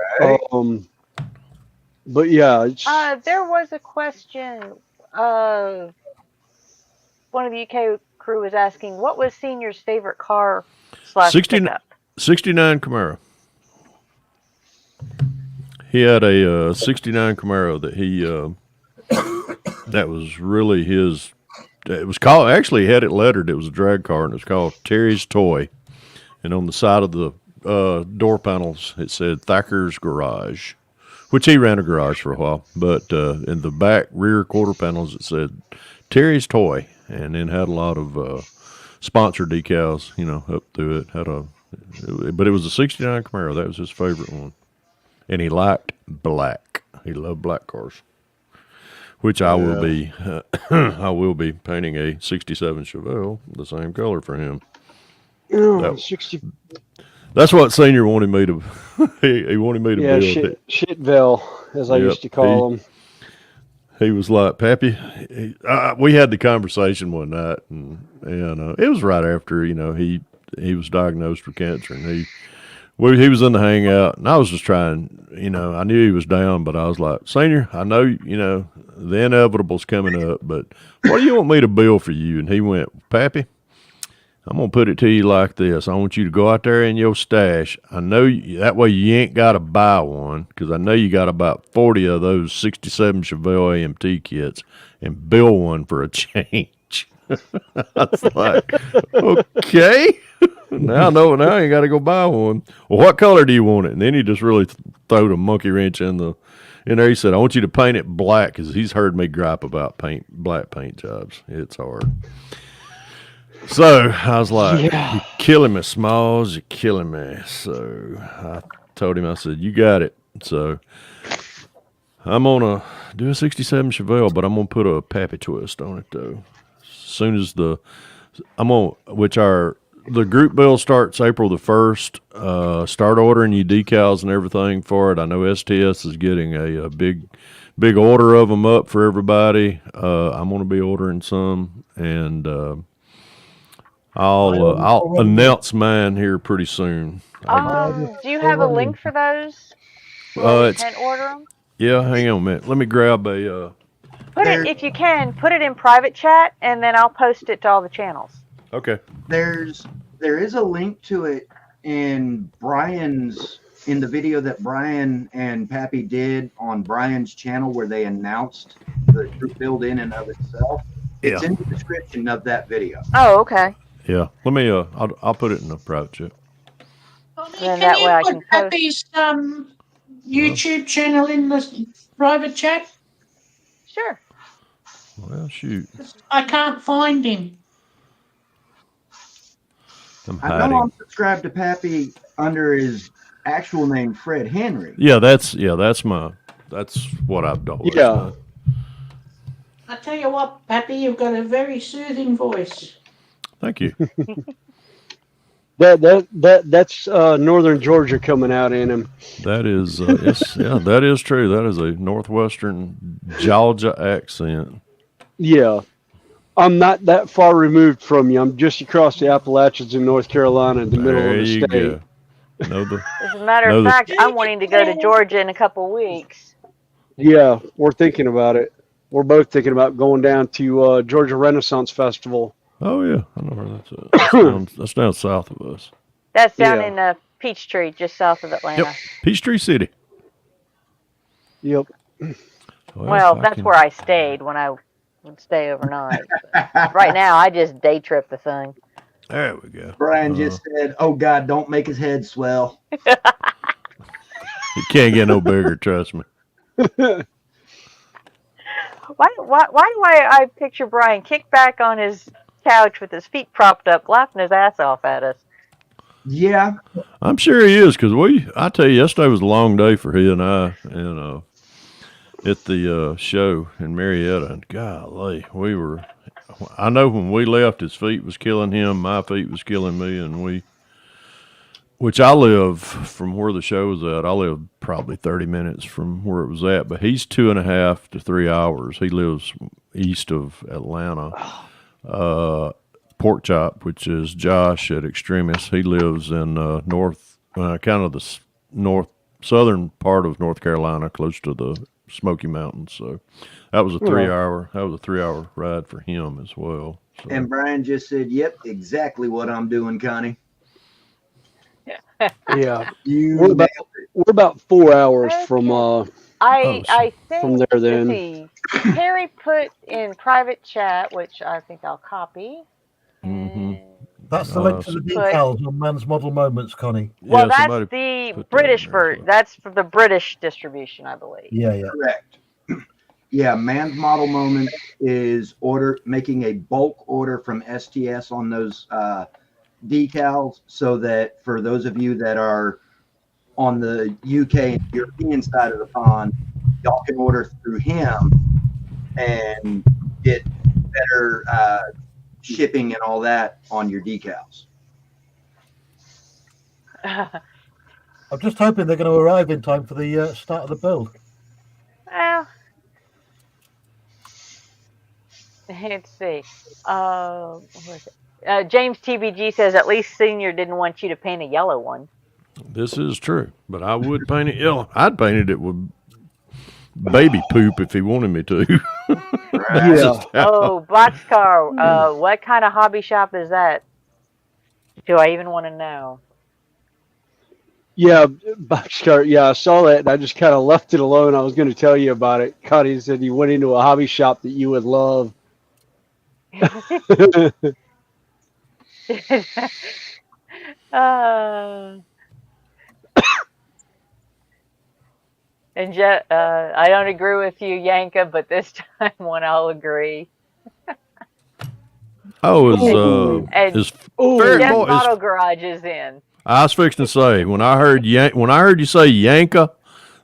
Um, but yeah, it's There was a question. One of the UK crew was asking, what was Senior's favorite car / 69 Camaro. He had a 69 Camaro that he that was really his. It was called, actually he had it lettered. It was a drag car, and it was called Terry's Toy. And on the side of the door panels, it said Thacker's Garage, which he ran a garage for a while. But in the back rear quarter panels, it said Terry's Toy, and then had a lot of sponsor decals, up through it. But it was a 69 Camaro. That was his favorite one. And he liked black. He loved black cars, which I will be. I will be painting a '67 Chevelle the same color for him. oh, 60. That's what Senior wanted me to. he wanted me to Yeah, build it. Shitville, as I Yep, used to call them. He was like, Pappy. We had the conversation one night, and it was right after he was diagnosed with cancer, and he was in the hangout, and I was just trying. I knew he was down, but I was like, Senior, I know the inevitable's coming up, but what do you want me to build for you? And he went, Pappy, I'm going to put it to you like this. I want you to go out there in your stash. I know that way you ain't got to buy one, because I know you got about 40 of those 67 Chevelle AMT kits, and build one for a change. I was like, okay. Now I know. Now you got to go buy one. Well, what color do you want it? And then he just really threw the monkey wrench in there. He said, I want you to paint it black, because he's heard me gripe about black paint jobs. It's hard. So I was like, You're killing me, Smalls. You're killing me. So I told him, I said, you got it. So I'm going to do a 67 Chevelle, but I'm going to put a Pappy twist on it, though. As soon as the group bill starts April the 1st, start ordering you decals and everything for it. I know STS is getting a big order of them up for everybody. I'm going to be ordering some, and I'll announce mine here pretty soon. Do you have a link for those? Where we can order them? Yeah, hang on a minute. Let me grab a. If you can, put it in private chat, and then I'll post it to all the channels. Okay. There is a link to it in the video that Brian and Pappy did on Brian's channel, where they announced the group build in and of itself. It's in the description of that video. Oh, okay. Yeah. Let me. I'll put it in the private chat. Then that way I can post. Happy's YouTube channel in the private chat? Sure. Well, shoot. I can't find him. I know I'm subscribed to Pappy under his actual name, Fred Henry. Yeah, that's what I've always done. I tell you what, Pappy, you've got a very soothing voice. Thank you. That's northern Georgia coming out in him. That is, that is true. That is a northwestern Georgia accent. Yeah. I'm not that far removed from you. I'm just across the Appalachians in North Carolina, in the middle of the state. Go. As a matter of fact, I'm wanting to go to Georgia in a couple weeks. Yeah, we're thinking about it. We're both thinking about going down to Georgia Renaissance Festival. Oh yeah, I know where that's at. That's down south of us. That's down in Peachtree, just south of Atlanta. Yep, Peachtree City. Yep. Well, that's where I stayed when I would stay overnight. Right now, I just day trip the thing. There we go. Brian just said, "Oh God, don't make his head swell." It can't get no bigger, trust me. Why do I picture Brian kick back on his couch with his feet propped up, laughing his ass off at us? Yeah, I'm sure he is, because I tell you, yesterday was a long day for he and I, and at the show in Marietta, and golly, we were. I know when we left, his feet was killing him. My feet was killing me, and which I live from where the show was at. I live probably 30 minutes from where it was at, but he's 2.5 to 3 hours. He lives east of Atlanta. Pork Chop, which is Josh at Extremis. He lives in north, kind of the southern part of North Carolina, close to the Smoky Mountains. So that was a 3-hour ride for him as well. So. And Brian just said, "Yep, exactly what I'm doing, Connie." Yeah, You we're about 4 hours from I from think, there. let's Then see, Terry put in private chat, which I think I'll copy. Mm-hmm. That's the link to the decals on Man's Model Moments, Connie. Well, Yeah, that's the British version. That's for the British distribution, I believe. Yeah. correct. Yeah, Man's Model Moment is making a bulk order from STS on those decals, so that for those of you that are on the UK and European side of the pond, y'all can order through him and get better shipping and all that on your decals. I'm just hoping they're going to arrive in time for the start of the build. Well, let's see. James TBG says at least Senior didn't want you to paint a yellow one. This is true, but I would paint it yellow. I'd painted it with baby poop if he wanted me to. yeah, Oh, Boxcar. What kind of hobby shop is that? Do I even want to know? yeah, Boxcar. Yeah, I saw that, and I just kind of left it alone. I was going to tell you about it. Connie said you went into a hobby shop that you would love. And I don't agree with you, Yanka, but this time one I'll agree. Is Jeff Model Garage is in. I was fixing to say when I heard you say Yanka,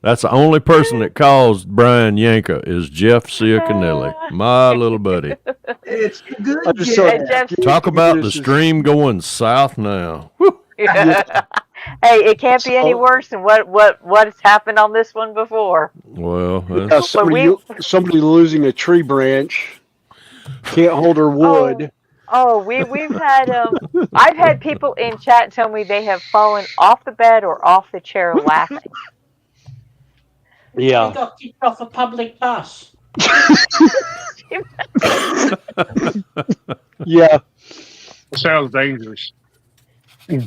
that's the only person that calls Brian Yanka is Jeff Ciacanelli, my little buddy. It's good. Talk about the stream going south now. Hey, it can't be any worse than what's happened on this one before. Well, somebody losing a tree branch, can't hold her wood. We've had I've had people in chat tell me they have fallen off the bed or off the chair laughing. Yeah. They got kicked off a public bus. Yeah. Sounds dangerous. Yeah.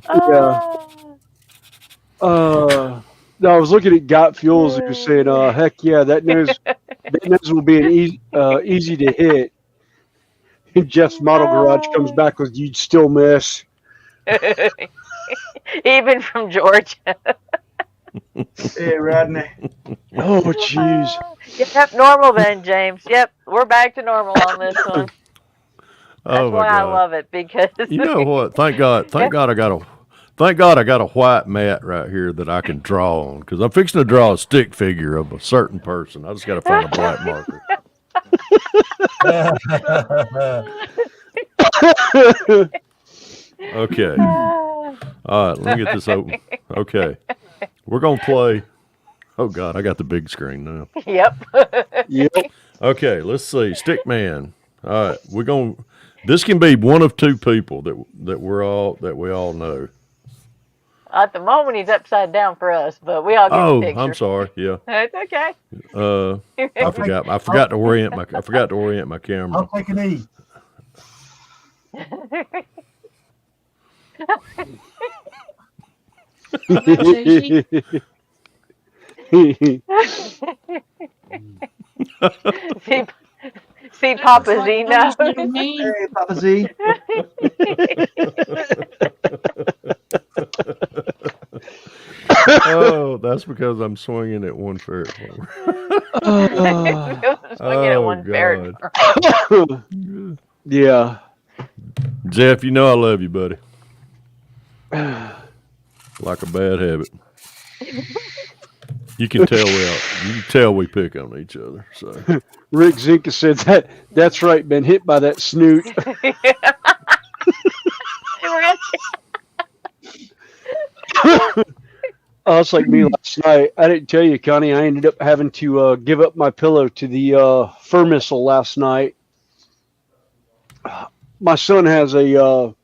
No, I was looking at Got Fuels and was saying, heck yeah, that nose will be an easy to hit. And Jeff's Model Garage comes back with "You'd still miss." Even from Georgia. Hey, Rodney. Oh, jeez. Yep, normal then, James. Yep, we're back to normal on this one. That's why I love it, because you know what? Thank God I got a white mat right here that I can draw on, because I'm fixing to draw a stick figure of a certain person. I just got to find a black marker. Okay. All right, let me get this open. Okay. We're going to play. Oh, God, I got the big screen now. Yep. Okay, let's see. Stickman. All right, this can be one of two people that we all know. At the moment, he's upside down for us, but we all get the picture. I'm sorry. Yeah. It's okay. I forgot to orient my camera. I'll take an E. See Papa Z now. Hey, Papa Z. Oh, that's because I'm swinging at one ferret. Swinging at one ferret. Yeah. Jeff, you know I love you, buddy. Like a bad habit. You can tell we pick on each other. So Rick Zinka said that's right, been hit by that snoot. Oh, it's like me last night. I didn't tell you, Connie. I ended up having to give up my pillow to the fur missile last night. My son has a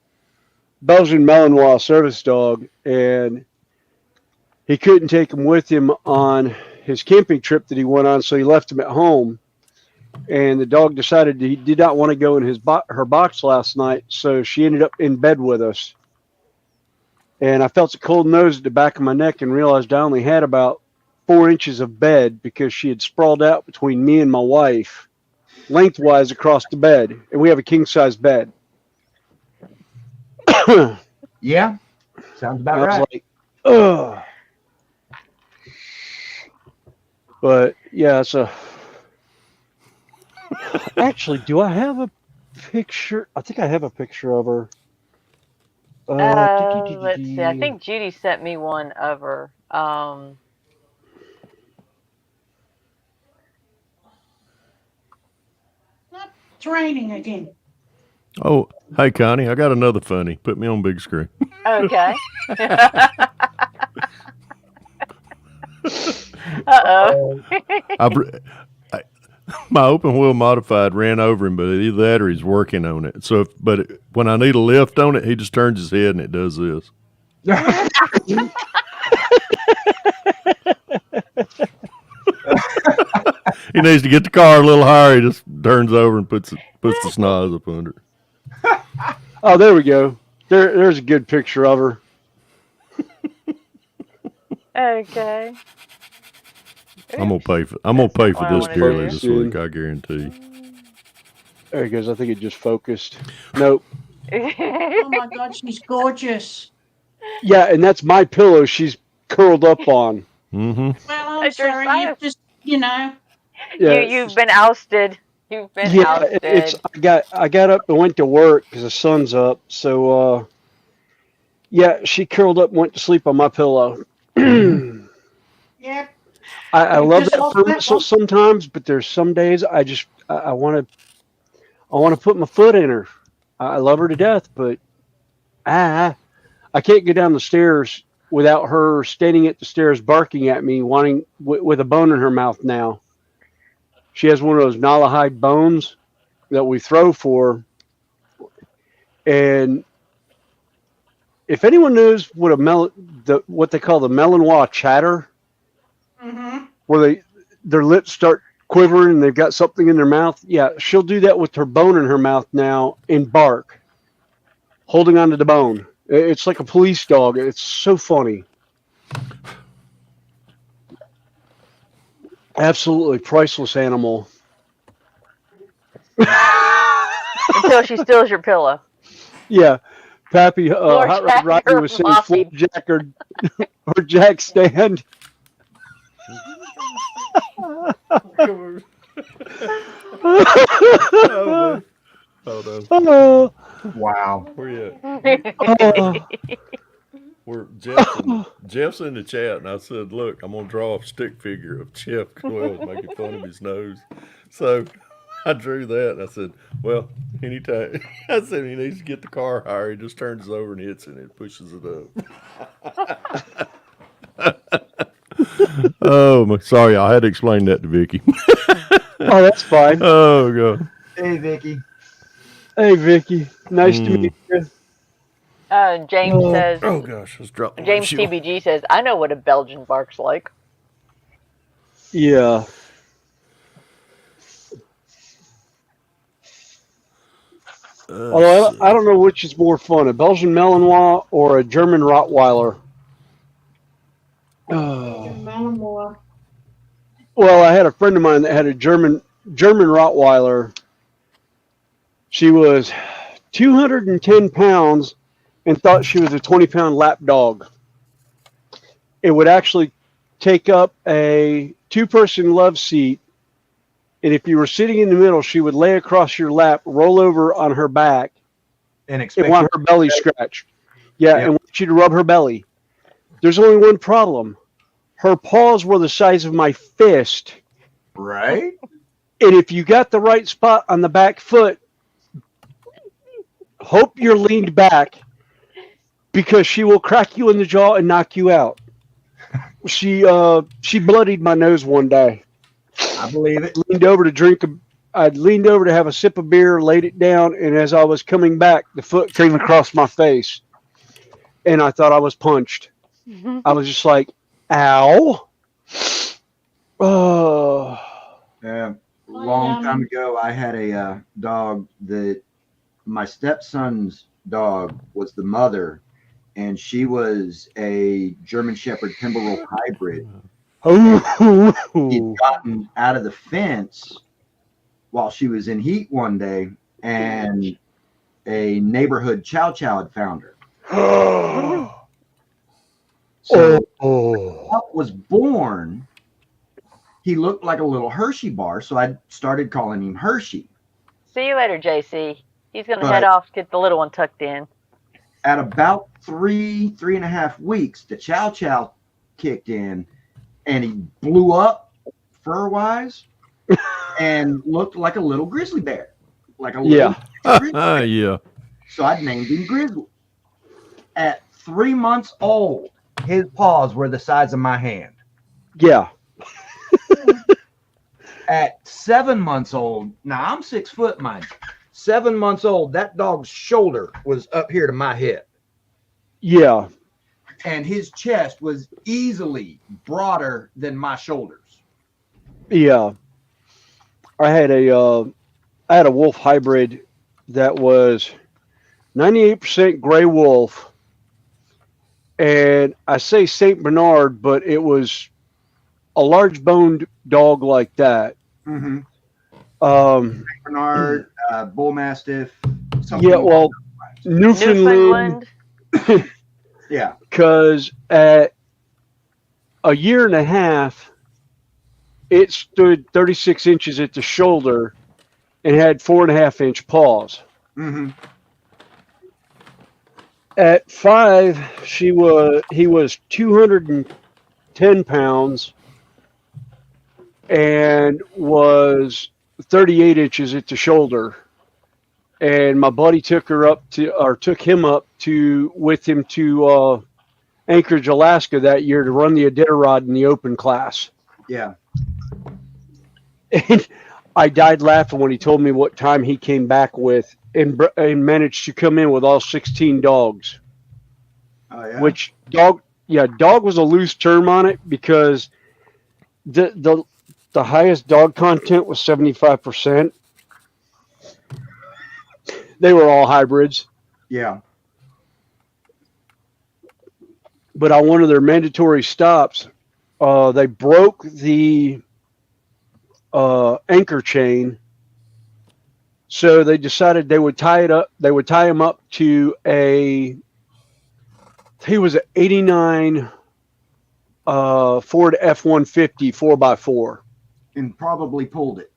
Belgian Malinois service dog, and he couldn't take him with him on his camping trip that he went on, so he left him at home. And the dog decided he did not want to go in her box last night, so she ended up in bed with us. And I felt a cold nose at the back of my neck and realized I only had about 4 inches of bed because she had sprawled out between me and my wife, lengthwise across the bed. And we have a king-size bed. Yeah, sounds about I was right. like, ugh. But, yeah, so... Actually, do I have a picture? I think I have a picture of her. Let's see. I think Judy sent me one of her. It's raining again. oh, hey Connie, I got another funny. Put me on big screen. Okay. Uh-oh. My open wheel modified ran over him, but either that or he's working on it. So, when I need a lift on it, he just turns his head and it does this. He needs to get the car a little higher. He just turns over and puts the snaz up under it. Oh, there we go. There's a good picture of her. Okay. I'm gonna pay for what I this wanna dearly do. this week. I guarantee. There he goes. I think it just focused. Nope. Oh my God, she's gorgeous. Yeah, and that's my pillow she's curled up on. Mm-hmm. Well, I'm At your sorry, side. you've just, you know. Yeah, You've been ousted. You've been yeah. ousted. I got up and went to work because the sun's up. So yeah, she curled up and went to sleep on my pillow. Yep. I love Just that off fur that missile one. sometimes, but there's some days I want to put my foot in her. I love her to death, but I can't go down the stairs without her standing at the stairs barking at me, wanting with a bone in her mouth. Now she has one of those Nalahide bones that we throw for, and if anyone knows what what they call the Malinois chatter, Mm-hmm. where their lips start quivering and they've got something in their mouth. Yeah, she'll do that with her bone in her mouth now and bark, holding onto the bone. It's like a police dog. It's so funny. Absolutely priceless animal. Until she steals your pillow. Yeah, Pappy Floor Hot Rod Rodney jacker, was saying Moppy. floor jack or jack stand. Hold on. Oh, Wow. Where you at? oh. We're Jeff's in the chat, and I said, "Look, I'm gonna draw a stick figure of Jeff Coyle making fun of his nose." So I drew that, and I said, "Well, anytime," I said, "he needs to get the car higher. He just turns it over and hits it, and it pushes it up." Oh, sorry, I had to explain that to Vicky. Oh, that's fine. Oh god. Hey, Vicky. Hey, Vicky. Nice to meet you. James says. Oh gosh, let's drop the James windshield. TBG says, "I know what a Belgian barks like." Yeah. Although I don't know which is more fun, a Belgian Malinois or a German Rottweiler. Malinois. Well, I had a friend of mine that had a German Rottweiler. She was 210 pounds and thought she was a 20-pound lap dog. It would actually take up a two-person love seat, and if you were sitting in the middle, she would lay across your lap, roll over on her back, And and want her belly scratched. Yeah, Yep. and want you to rub her belly. There's only one problem. her paws were the size of my fist. Right? And if you got the right spot on the back foot, hope you're leaned back because she will crack you in the jaw and knock you out. She bloodied my nose one day. I believe it. I'd leaned over to have a sip of beer, laid it down, and as I was coming back, the foot came across my face. And I thought I was punched. I was just like, ow. Oh. Long time ago, I had a dog that my stepson's dog was the mother, and she was a German Shepherd Timberwolf hybrid. He'd gotten out of the fence while she was in heat one day, and a neighborhood chow chow had found her. So pup was born. He looked like a little Hershey bar, so I started calling him Hershey. See you later, JC. He's going to head off, get the little one tucked in. At about 3.5 weeks, the chow chow kicked in, and he blew up fur-wise and looked like a little grizzly bear. Like a little grizzly bear. Yeah. So I named him Grizzly. At 3 months old, his paws were the size of my hand. Yeah. At 7 months old, now I'm 6 foot, mind you. 7 months old, that dog's shoulder was up here to my hip. Yeah. And his chest was easily broader than my shoulders. Yeah. I had a wolf hybrid that was 98% gray wolf. And I say St. Bernard, but it was a large boned dog like that. Mm-hmm. St. Bernard, Bull Mastiff. Yeah, well, Newfoundland. Yeah. Because at a year and a half, it stood 36 inches at the shoulder and had 4.5-inch paws. Mm-hmm. At 5, he was 210 pounds and was 38 inches at the shoulder. And my buddy took him up with him to Anchorage, Alaska that year to run the Iditarod in the open class. Yeah. And I died laughing when he told me what time he came back with and managed to come in with all 16 dogs. Oh, yeah. Which dog was a loose term on it because the highest dog content was 75%. They were all hybrids. Yeah. But on one of their mandatory stops, they broke the anchor chain. So they decided they would tie it up. They would tie him up to he was an 89 Ford F-150 4x4. And probably pulled it.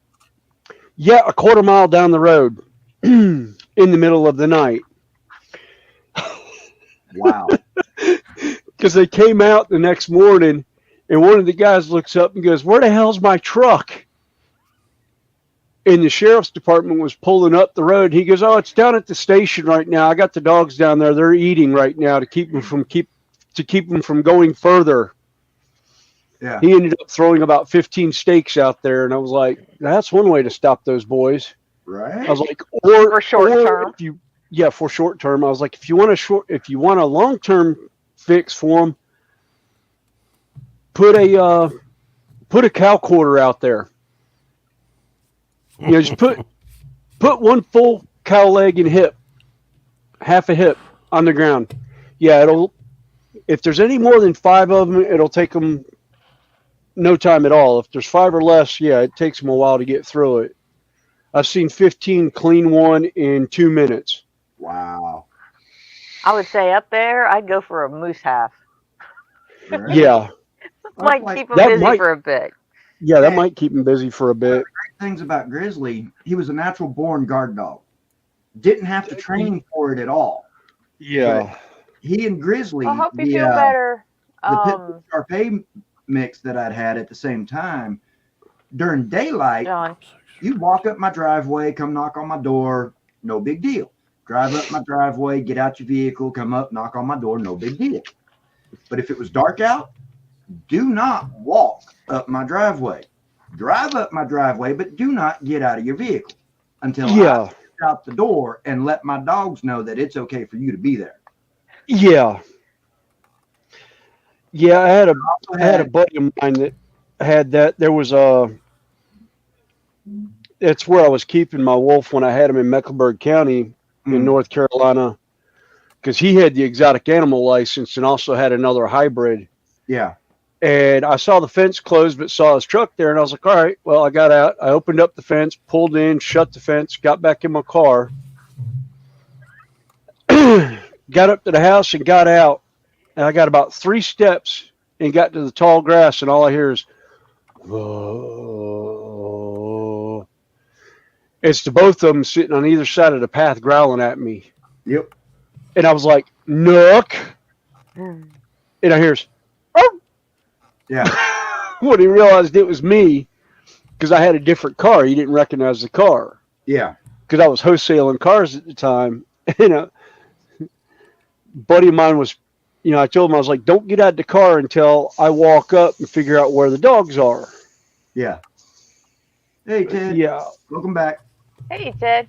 Yeah, a quarter mile down the road in the middle of the night. Wow. Because they came out the next morning and one of the guys looks up and goes, "Where the hell's my truck?" And the sheriff's department was pulling up the road. He goes, "Oh, it's down at the station right now. I got the dogs down there. They're eating right now to keep them from going further." Yeah. He ended up throwing about 15 steaks out there, and I was like, "That's one way to stop those boys." Right. I was like, For short term. For short term. I was like, if you want a long term fix for them, put a cow quarter out there. You know, just put one full cow leg and hip, half a hip on the ground. Yeah, if there's any more than 5 of them, it'll take them no time at all. If there's 5 or less, yeah, it takes them a while to get through it. I've seen 15 clean one in 2 minutes. Wow. I would say up there, I'd go for a moose half. Right. Yeah. Might keep them busy for a bit. Yeah, that might keep him busy for a bit. One of the great things about Grizzly, he was a natural born guard dog. Didn't have to train for it at all. Yeah. But he and Grizzly, I hope you feel better. The Pit Bull Shar-Pei mix that I'd had at the same time. During daylight, John. you walk up my driveway, come knock on my door, no big deal. Drive up my driveway, get out your vehicle, come up, knock on my door, no big deal. But if it was dark out, do not walk up my driveway. Drive up my driveway, but do not get out of your vehicle until I get out the door and let my dogs know that it's okay for you to be there. Yeah. Yeah, I had a buddy of mine that had that. There was it's where I was keeping my wolf when I had him in Mecklenburg County in North Carolina, because he had the exotic animal license and also had another hybrid. Yeah. And I saw the fence closed, but saw his truck there, and I was like, all right, well, I got out. I opened up the fence, pulled in, shut the fence, got back in my car, got up to the house and got out. And I got about 3 steps and got to the tall grass, and all I hear is, oh. It's the both of them sitting on either side of the path growling at me. Yep. And I was like, Nook. And I hears, oh. Yeah. When he realized it was me, because I had a different car. He didn't recognize the car. Yeah. Because I was wholesaling cars at the time. And a buddy of mine was, I told him, I was like, don't get out of the car until I walk up and figure out where the dogs are. Yeah. Hey, Ted. Yeah. Welcome back. Hey, Ted.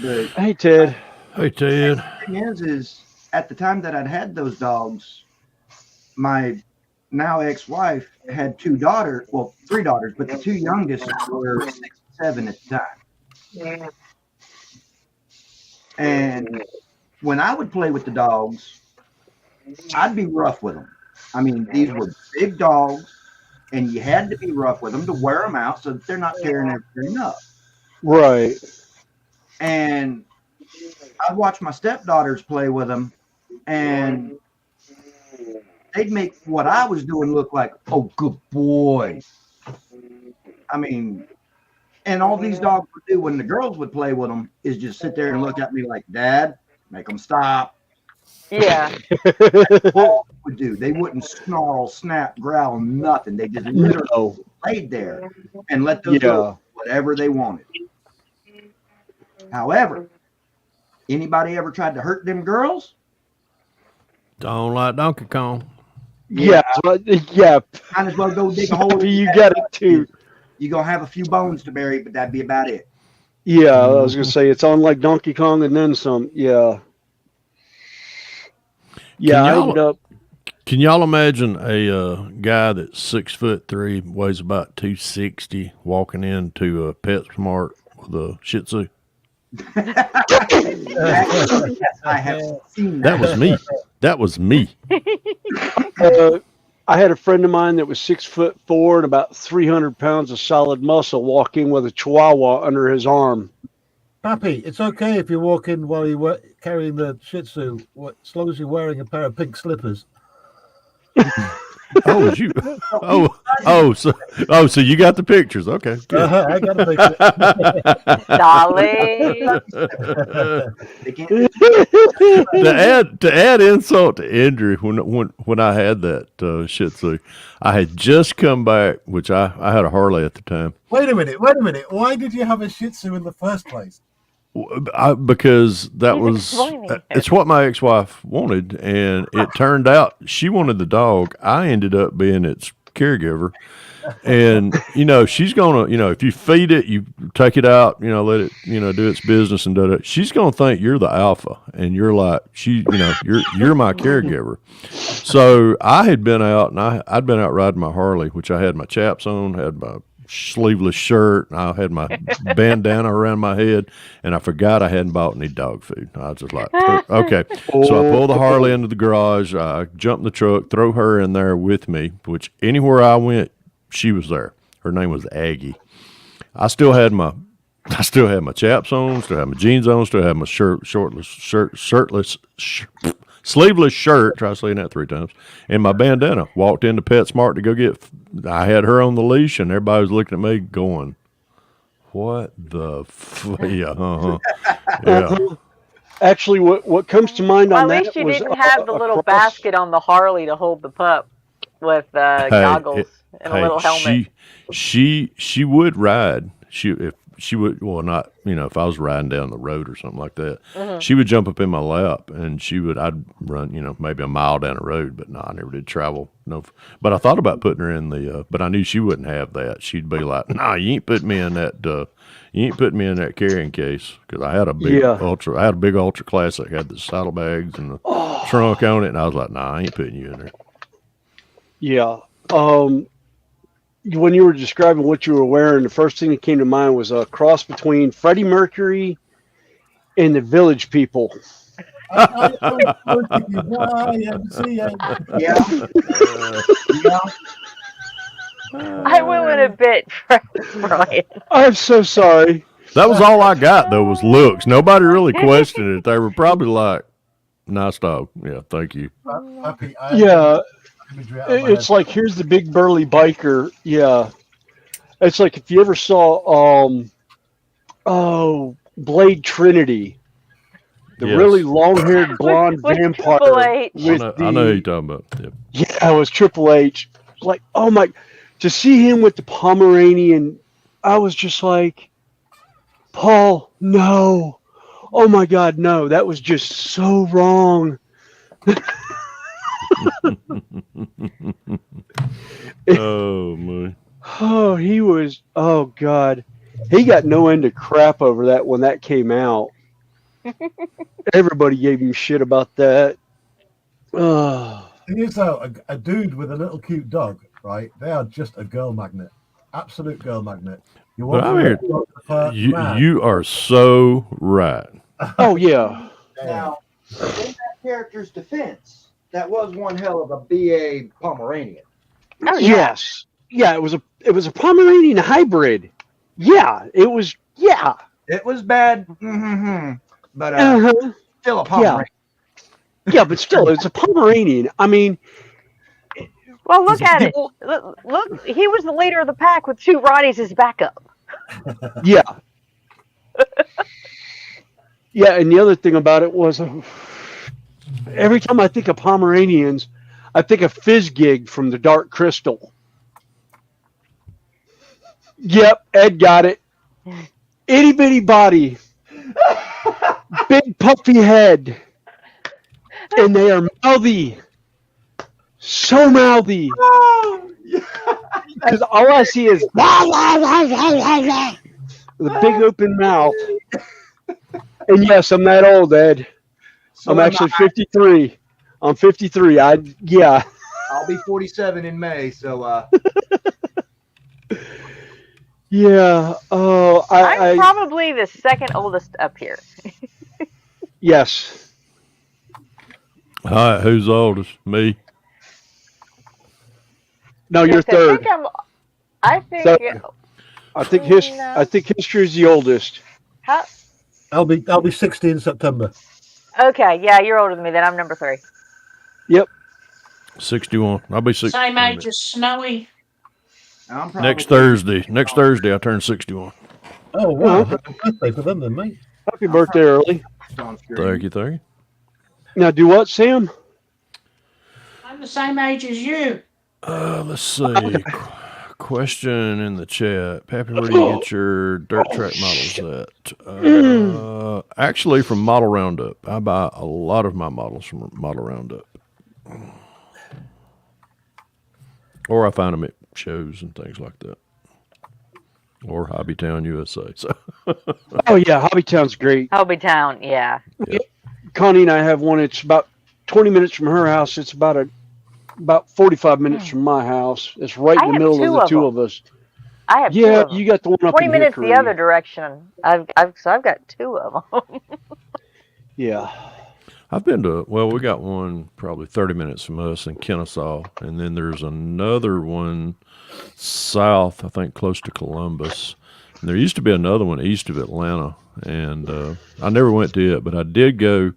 But Hey, Ted. Hey, Ted. the thing is at the time that I'd had those dogs, my now ex-wife had 2 daughters, well, 3 daughters, but the 2 youngest were 6 and 7 at the time. And when I would play with the dogs, I'd be rough with them. I mean, these were big dogs, and you had to be rough with them to wear them out so that they're not tearing everything up. Right. And I'd watch my stepdaughters play with them, and they'd make what I was doing look like, oh, good boy. I mean, and all these dogs would do when the girls would play with them is just sit there and look at me like, Dad, make them stop. Yeah. That's all they would do. They wouldn't snarl, snap, growl, nothing. They just literally laid there and let those girls do whatever they wanted. However, anybody ever tried to hurt them girls? Don't like Donkey Kong. Yeah. Yeah. Might as well go dig a hole. You got it too. You're going to have a few bones to bury, but that'd be about it. Yeah, I was going to say, it's on like Donkey Kong and then some. Yeah. Yeah, I ended up. Can y'all imagine a guy that's 6'3", weighs about 260, walking into a PetSmart with a Shih Tzu? Yes, I have seen that. That was me. That was me. I had a friend of mine that was 6'4" and about 300 pounds of solid muscle walk in with a Chihuahua under his arm. Pappy, it's okay if you walk in while you're carrying the Shih Tzu, as long as you're wearing a pair of pink slippers. So you got the pictures. Okay. Good. I got a picture. to add insult to injury, when I had that Shih Tzu, I had just come back, which I had a Harley at the time. Wait a minute. Why did you have a Shih Tzu in the first place? Because it's what my ex-wife wanted, and it turned out she wanted the dog. I ended up being its caregiver, and she's gonna, if you feed it, you take it out, let it, do its business and do it. She's gonna think you're the alpha, and you're like you're my caregiver. So I had been out, and I'd been out riding my Harley, which I had my chaps on, had my sleeveless shirt, and I had my bandana around my head, and I forgot I hadn't bought any dog food. I was just like, okay. So I pull the Harley into the garage, I jump in the truck, throw her in there with me, which anywhere I went, she was there. Her name was Aggie. I still had my chaps on, still had my jeans on, still had my sleeveless shirt, try saying that 3 times, and my bandana. Walked into PetSmart to go get, I had her on the leash, and everybody was looking at me going, what the yeah. Actually, what comes to mind on At that least you was didn't have the little basket on the Harley to hold the pup. with goggles and a little helmet. She would ride. She would, well, not, if I was riding down the road or something like that, she would jump up in my lap and I'd run, maybe a mile down the road, but no, I never did travel. No, but I thought about putting her in but I knew she wouldn't have that. She'd be like, nah, you ain't putting me in that carrying case. Cause I had a big ultra classic, had the saddlebags and the trunk on it. And I was like, nah, I ain't putting you in there. Yeah. When you were describing what you were wearing, the first thing that came to mind was a cross between Freddie Mercury and the Village People. Yeah. I will in a bit, Brian. I'm so sorry. That was all I got, though, was looks. Nobody really questioned it. They were probably like, nice dog. Yeah, thank you. Yeah. It's like, here's the big burly biker. Yeah. It's like if you ever saw Blade Trinity. The really long-haired blonde vampire. Triple H. I know who you're talking about. Yep. Yeah, it was Triple H. Like, oh my, to see him with the Pomeranian, I was just like, Paul, no. Oh my God, no. That was just so wrong. Oh my. Oh, he was, oh God. He got no end of crap over that when that came out. Everybody gave him shit about that. Thing is, though, a dude with a little cute dog, right? They are just a girl magnet. Absolute girl magnet. You you are so right. Oh, yeah. Now, in that character's defense, that was one hell of a BA Pomeranian. Oh, yeah. Yes. Yeah, it was a Pomeranian hybrid. Yeah, it was, yeah. It was bad, but still a Pomeranian. Yeah, but still, it's a Pomeranian. I mean, well, look at it. Look, he was the leader of the pack with two Ronnies as backup. Yeah. Yeah, and the other thing about it was, every time I think of Pomeranians, I think of Fizzgig from the Dark Crystal. Yep, Ed got it. Itty bitty body, big puffy head, and they are mouthy. So mouthy. Because all I see is the big open mouth. And yes, I'm that old, Ed. I'm actually 53. I'm 53. I'll be 47 in May, so yeah. Oh, I'm probably the second oldest up here. Yes. All right, who's oldest? Me. No, you're third. I think history is the oldest. How? I'll be 60 in September. Okay, yeah, you're older than me. Then I'm number 3. Yep. 61. I'll be 60. Same age as Snowy. Next Thursday, I turn 61. Oh wow! Happy birthday for them, then, mate. Happy birthday early. Thank you. Now, do what, Sam? I'm the same age as you. Let's see. Question in the chat. Pappy, where do you get your dirt track models at? Actually, from Model Roundup. I buy a lot of my models from Model Roundup. Or I find them at shows and things like that. Or Hobbytown, USA. So. Oh, yeah, Hobbytown's great. Hobbytown, yeah. Connie and I have one. It's about 20 minutes from her house. It's about 45 minutes from my house. It's right in the middle of the two of us. I have two of them. You got the one up 20 in minutes Hickory. the other direction. I've got 2 of them. Yeah. I've been to, we got one probably 30 minutes from us in Kennesaw, and then there's another one south, I think close to Columbus. And there used to be another one east of Atlanta, and I never went to it, but I did go.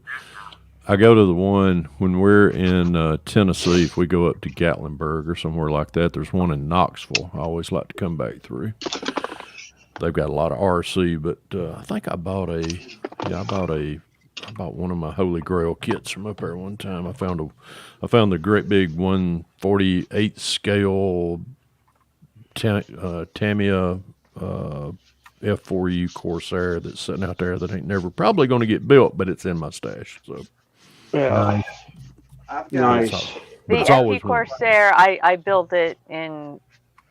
I go to the one when we're in Tennessee. If we go up to Gatlinburg or somewhere like that, there's one in Knoxville. I always like to come back through. They've got a lot of RC, but I think I bought a bought one of my Holy Grail kits from up there one time. I found the great big 1/48 scale Tamiya F4U Corsair that's sitting out there that ain't never probably going to get built, but it's in my stash. So Yeah. I've got Nice. but The it's always FP Corsair, I built it in.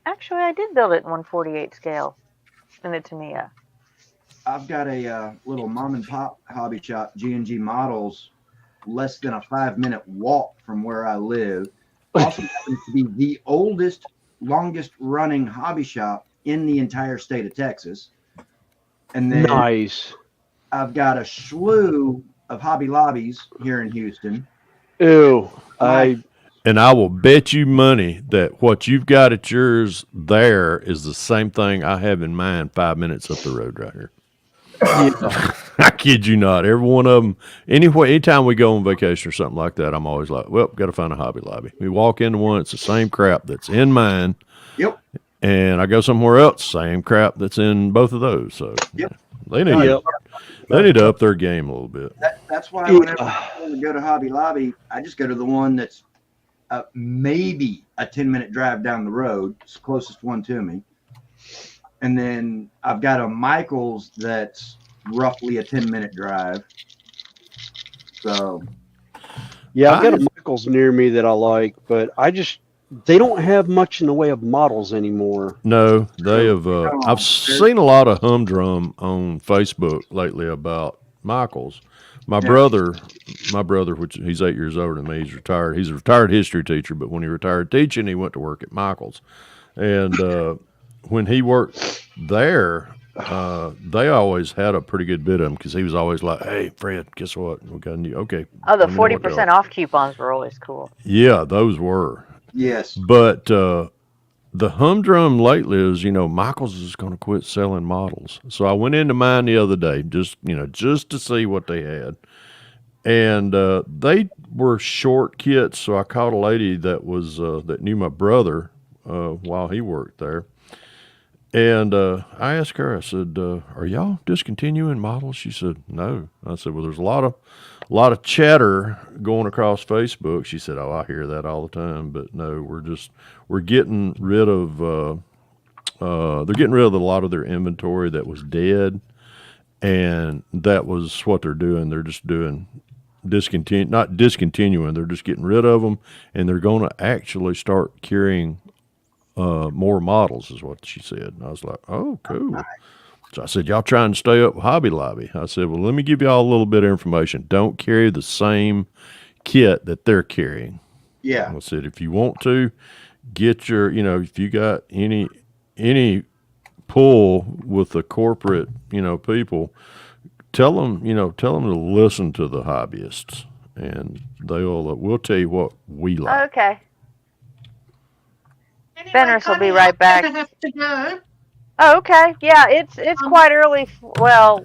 Actually, I did build it in 1/48 scale in the Tamiya. I've got a little mom and pop hobby shop, G&G Models, less than a 5-minute walk from where I live. Also happens to be the oldest, longest running hobby shop in the entire state of Texas. And then Nice. I've got a slew of Hobby Lobbies here in Houston. Ew. And I will bet you money that what you've got at yours there is the same thing I have in mine 5 minutes up the road right here. I kid you not. Every one of them, anytime we go on vacation or something like that, I'm always like, well, got to find a Hobby Lobby. We walk into one, it's the same crap that's in mine. Yep. And I go somewhere else, same crap that's in both of those. So Yep. they need to up their game a little bit. That's why whenever I want to go to Hobby Lobby, I just go to the one that's maybe a 10-minute drive down the road. It's the closest one to me. And then I've got a Michael's that's roughly a 10-minute drive. So, yeah, I've got a Michaels near me that I like, but they don't have much in the way of models anymore. No, they have. I've seen a lot of humdrum on Facebook lately about Michaels. My brother, which he's 8 years older than me, he's retired. He's a retired history teacher, but when he retired teaching, he went to work at Michaels. And when he worked there, they always had a pretty good bit of them because he was always like, "Hey, Fred, guess what? We got a new." Okay. Oh, the 40% off coupons were always cool. Yeah, those were. yes. But the humdrum lately is, Michaels is going to quit selling models. So I went into mine the other day, just to see what they had. And they were short kits. So I called a lady that was that knew my brother while he worked there. And I asked her, I said, are y'all discontinuing models? She said, no. I said, well, there's a lot of chatter going across Facebook. She said, oh, I hear that all the time, but no, we're getting rid of, they're getting rid of a lot of their inventory that was dead. And that was what they're doing. They're just doing not discontinuing. They're just getting rid of them. And they're going to actually start carrying more models is what she said. And I was like, oh, cool. So I said, y'all trying to stay up with Hobby Lobby? I said, well, let me give y'all a little bit of information. Don't carry the same kit that they're carrying. Yeah. I said, if you want to get your, if you got any pull with the corporate, people, tell them to listen to the hobbyists, and we'll tell you what we like. Okay. Anyway, Fenris will be Connie, right back. I'm gonna have to go. Oh, okay. Yeah, it's quite early. Well,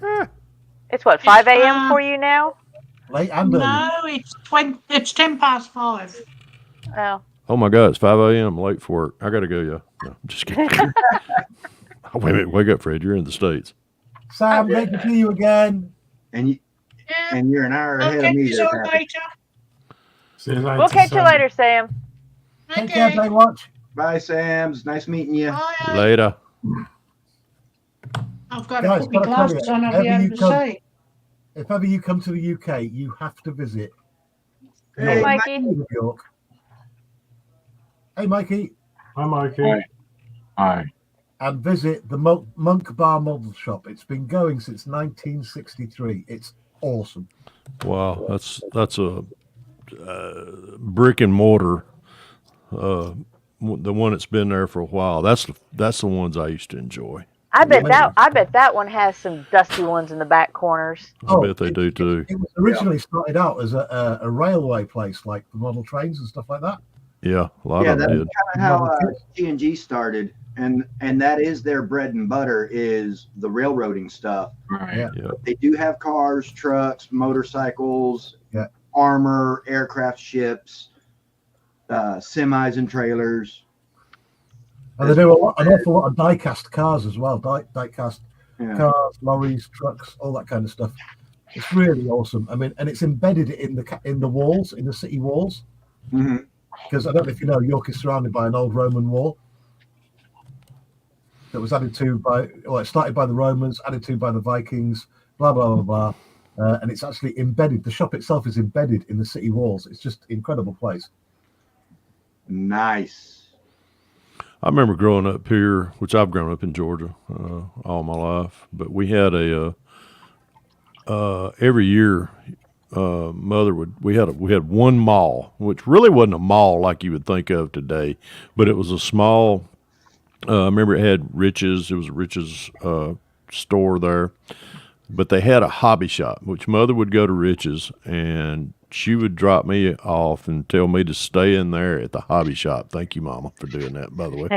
it's what, 5 a.m. for you now? Late and early. No, it's 10 past 5. Oh. Oh my God, it's 5 a.m. late for work. I gotta go, yeah. No, I'm just kidding. Oh, wait a minute, wake up, Fred. You're in the States. Sam, great to see you again. And you're an hour ahead of me. See there, you Pappy. later. See you later, We'll catch you Sam. later, Sam. Take care, Baywatch. Bye, Sam's. Nice meeting you. Bye. Later. I've got to Guys, put my gotta tell glasses you, on. I'll be whenever able you to come- see. If ever you come to the UK, you have to visit Hey, Mikey. New York. Hey, Mikey. Hi, Mikey. Hi. And visit the Monk Bar Model Shop. It's been going since 1963. It's awesome. Wow, that's a brick and mortar. The one that's been there for a while. That's the ones I used to enjoy. I bet that one has some dusty ones in the back corners. I bet they do too. It was originally started out as a railway place, like the model trains and stuff like that. Yeah, a lot Yeah, of that's them did. kind of how G&G started, and that is their bread and butter is the railroading stuff. Right. Yeah. Yeah. They do have cars, trucks, motorcycles, Yeah. armor, aircraft, ships, semis and trailers. And they do an awful lot of die-cast cars as well. Die-cast Yeah. cars, lorries, trucks, all that kind of stuff. It's really awesome. I mean, and it's embedded in the walls, in the city walls. Mhm. Because I don't know if you know, York is surrounded by an old Roman wall that was added to it started by the Romans, added to by the Vikings, blah, blah, blah, blah. And it's actually embedded. The shop itself is embedded in the city walls. It's just an incredible place. Nice. I remember growing up here, which I've grown up in Georgia all my life, but we had every year we had one mall, which really wasn't a mall like you would think of today, but it was a small. I remember it had Rich's. It was a Rich's store there, but they had a hobby shop, which Mother would go to Rich's and she would drop me off and tell me to stay in there at the hobby shop. Thank you, Mama, for doing that, by the way.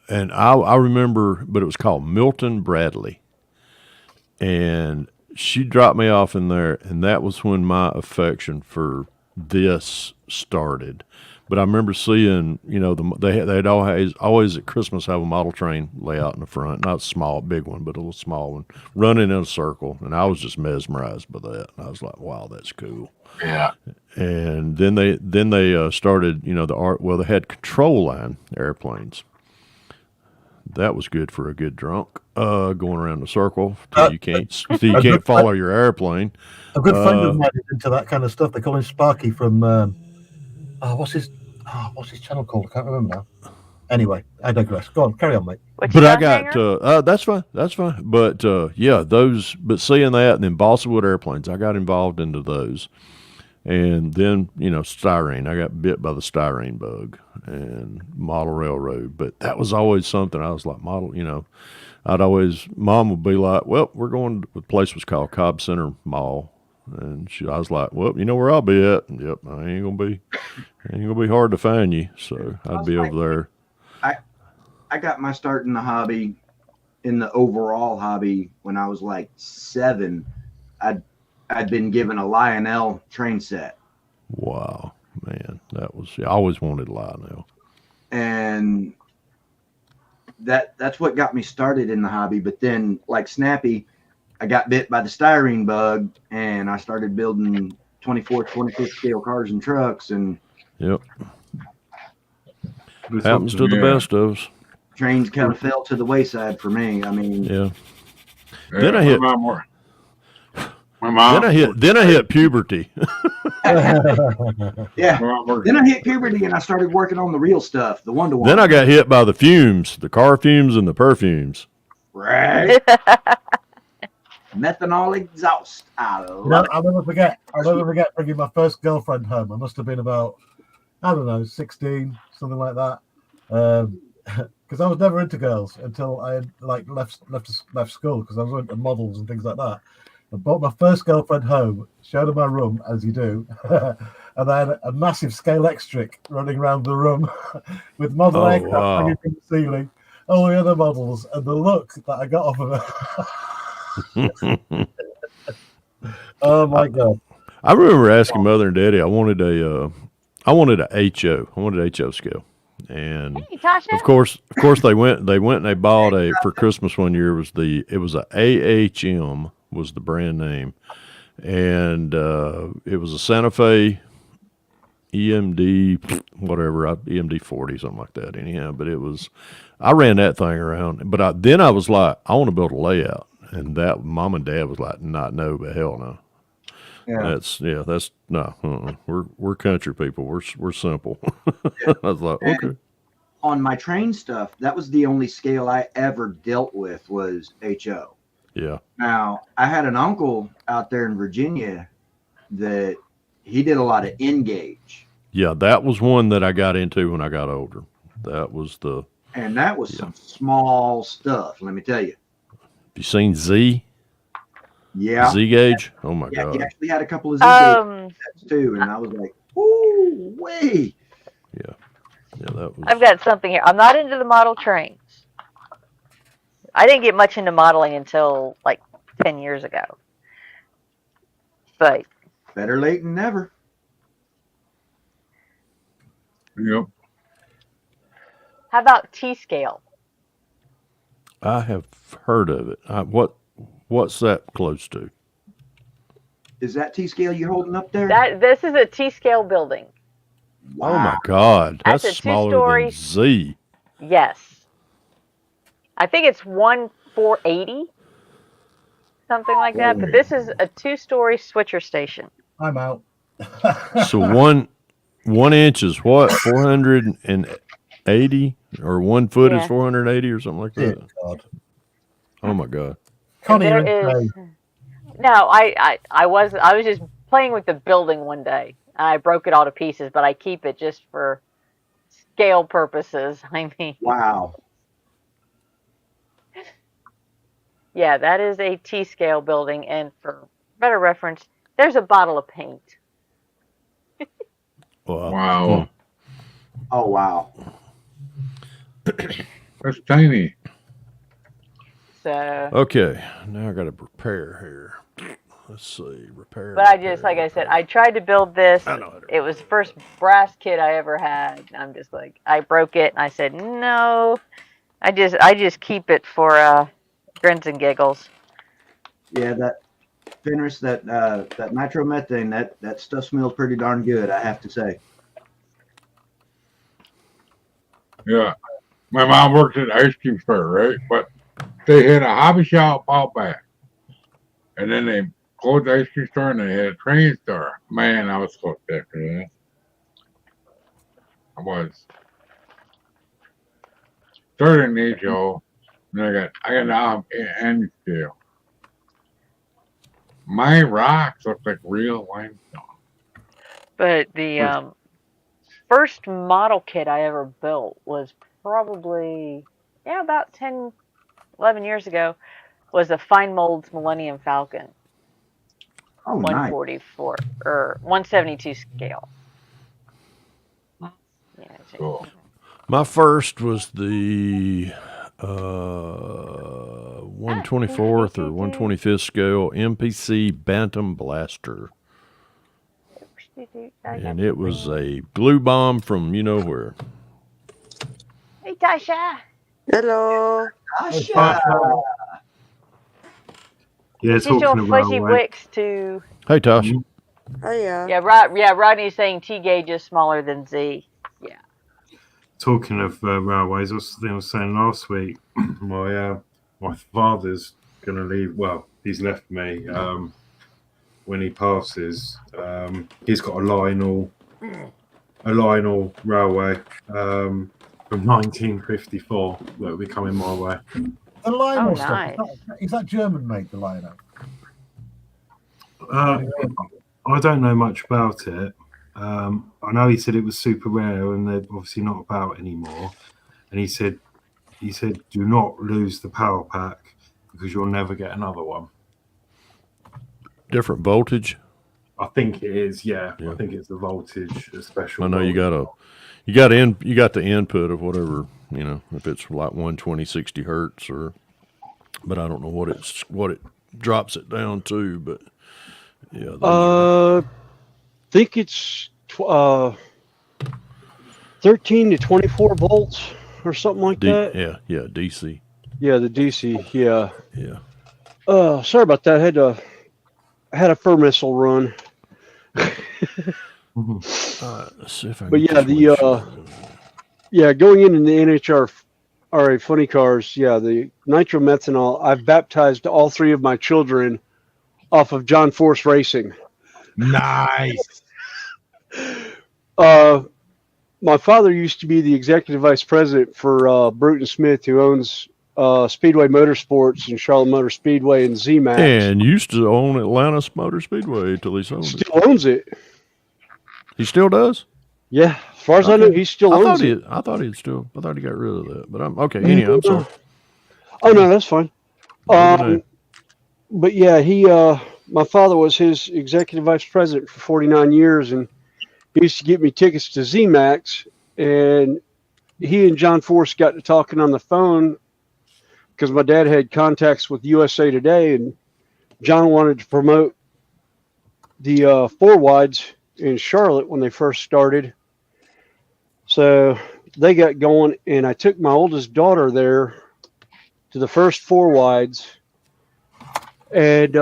And I remember, but it was called Milton Bradley. And she dropped me off in there, and that was when my affection for this started. But I remember seeing, they'd always at Christmas have a model train lay out in the front, not a small, big one, but a little small one, running in a circle, and I was just mesmerized by that. And I was like, wow, that's cool. Yeah. And then they started, the art. Well, they had control line airplanes. That was good for a good drunk, going around the circle till you can't follow your airplane. A good friend of mine is into that kind of stuff. They call him Sparky from what's his channel called? I can't remember now. Anyway, I digress. Go on, carry on, mate. But I got that's fine. But but seeing that and then balsa wood airplanes, I got involved into those. And then, styrene. I got bit by the styrene bug and model railroad. But that was always something I was like, Mom would be like, well, we're going to, the place was called Cobb Center Mall. And I was like, well, you know where I'll be at? Yep, I ain't gonna be hard to find you. So I'd be over there. I got my start in the hobby, in the overall hobby, when I was like 7. I'd been given a Lionel train set. Wow, man, I always wanted Lionel. And that's what got me started in the hobby. But then, like Snappy, I got bit by the styrene bug, and I started building 24, 25th scale cars and trucks. And yep, happens to the best of us. Trains kind of fell to the wayside for me. I mean, yeah. Then I hit. Then I hit puberty. Yeah. Then I hit puberty and I started working on the real stuff, the one-to-one. Then I got hit by the fumes, the car fumes and the perfumes. Right. Methanol exhaust. I'll never forget bringing my first girlfriend home. I must have been about, 16, something like that. Because I was never into girls until I had left school, because I was into models and things like that. I brought my first girlfriend home, showed her my room, as you do, and I had a massive scale X-trick running around the room with model aircraft hanging from the ceiling, all the other models, and the look that I got off of her. Oh my God! I remember asking Mother and Daddy, I wanted a HO scale, and of course they went and they bought for Christmas one year it was a AHM. Was the brand name, and it was a Santa Fe EMD EMD 40, something like that anyhow. But I ran that thing around, but then I was like, I want to build a layout, and that Mom and Dad was like, no, but hell no. Yeah. That's no. We're country people. We're simple. I was like, okay. On my train stuff, that was the only scale I ever dealt with was HO. Yeah. Now, I had an uncle out there in Virginia that he did a lot of N-gauge. Yeah, that was one that I got into when I got older. That was some small stuff, let me tell you. Have you seen Z? Yeah. Z gauge? Oh my God. He actually had a couple of Z gauge sets too, and I was like, ooh, wait. Yeah. Yeah, that was. I've got something here. I'm not into the model trains. I didn't get much into modeling until like 10 years ago. But better late than never. Yep. How about T-scale? I have heard of it. What's that close to? Is that T scale you holding up there? This is a T-scale building. Oh my God, That's that's a smaller than two-story. Z. Yes. I think it's 1,480, something like that. But this is a 2-story switcher station. I'm out. So 1 inch is what, 480, or 1 foot is Yeah. 480 or something like Dear that. God. Oh my God. Connie, There you're in is. play. No, I was just playing with the building one day. I broke it all to pieces, but I keep it just for scale purposes. I mean, Wow. yeah, that is a T-scale building, and for better reference, there's a bottle of paint. Wow. Oh wow. That's tiny. So, Okay, now I got to prepare here. Let's see, repair. but I just, like I said, I tried to build this. I know how to It was the first brass kit I ever had. I'm just like, I broke it, and I said, no, I just keep it for grins and giggles. Yeah, that Fenris, that nitromethane, that stuff smells pretty darn good, I have to say. Yeah. My mom worked at an ice cream store, right? But they had a hobby shop out back. And then they closed the ice cream store and they had a train store. Man, I was so sick of that. I was. Started in HO, and I got now and scale. My rocks look like real limestone. But the first model kit I ever built was probably, about 10, 11 years ago, was a Fine Molds Millennium Falcon. Oh, nice. 144 or 172 scale. Yeah, Cool. My first was the 124th or 125th scale MPC Bantam Blaster. And it was a glue bomb from you know where. Hey, Tasha. Hello. Tasha. Yeah, She's your talking fuzzy about wicks to. Hey, Tosh. Oh yeah. Yeah, Rodney's saying T gauge is smaller than Z. Yeah. talking of railways, I was saying last week, my father's going to leave. Well, he's left me. When he passes, he's got a Lionel railway from 1954 that will be coming my way. The Lionel Oh, stuff. nice. Is that German made, the Lionel? I don't know much about it. I know he said it was super rare and they're obviously not about anymore. And he said, do not lose the power pack because you'll never get another one. Different voltage. I think it is, yeah. I think it's the voltage, a special. I know you got the input of whatever, if it's like 120, 60 hertz but I don't know what it drops it down to, but yeah. Think it's 13 to 24 volts or something like that. Yeah, DC. Yeah, the DC. Yeah. Yeah. Sorry about that. I had a fur missile run. Let's see if I can But yeah, get this going into the NHRA funny cars, the nitromethanol, I've baptized all 3 of my children off of John Force Racing. Nice. My father used to be the executive vice president for Bruton Smith, who owns Speedway Motorsports and Charlotte Motor Speedway and Z-Max. And used to own Atlanta Motor Speedway until he sold it. Still owns it. He still does? Yeah, as far as I know, he still owns it. I thought he got rid of that, but I'm okay. Anyhow, I'm sorry. Oh no, that's fine. But yeah, my father was his executive vice president for 49 years, and he used to get me tickets to Z-Max, and he and John Force got to talking on the phone because my dad had contacts with USA Today, and John wanted to promote the 4 wides in Charlotte when they first started. So they got going, and I took my oldest daughter there to the first 4 wides, and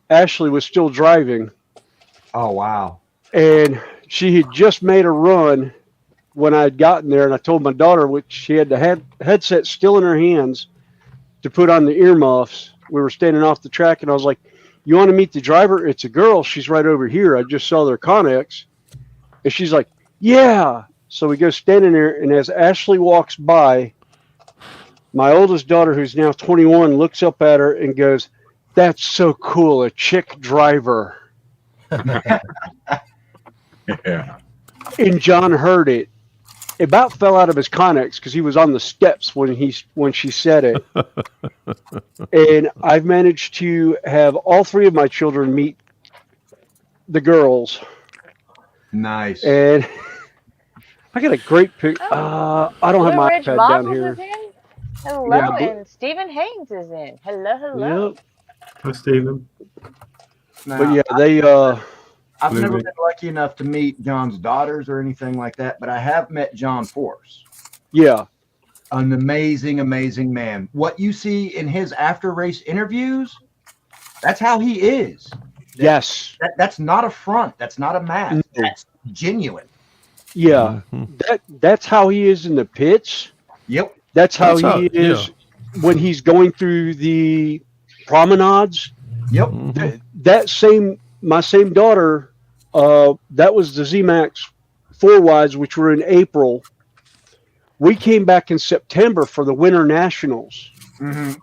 Ashley was still driving, Oh wow. and she had just made a run when I had gotten there, and I told my daughter, which she had the headset still in her hands, to put on the earmuffs. We were standing off the track, and I was like, "You want to meet the driver? It's a girl. She's right over here. I just saw their Connex." And she's like, "Yeah." So we go standing there, and as Ashley walks by, my oldest daughter, who's now 21, looks up at her and goes, "That's so cool, a chick driver." Yeah. And John heard it. It about fell out of his Connex because he was on the steps when she said it. And I've managed to have all 3 of my children meet the girls. Nice. And I got a great pic. I don't have Blue my Ridge iPad down Models here. is in. Hello, Yeah, and Stephen Haynes is in. Hello. Yep. Hi, Stephen. Now, But yeah, they I've never Movie. been lucky enough to meet John's daughters or anything like that, but I have met John Force. yeah. An amazing, amazing man. What you see in his after race interviews, that's how he is. Yes. That's not a front. That's not a mask. No. That's genuine. Yeah. That's how he is in the pits. Yep. That's how That's he how- is when he's going through the promenades. Yep. My same daughter, that was the Z-Max 4 wides, which were in April. We came back in September for the Winter Nationals. Mm-hmm.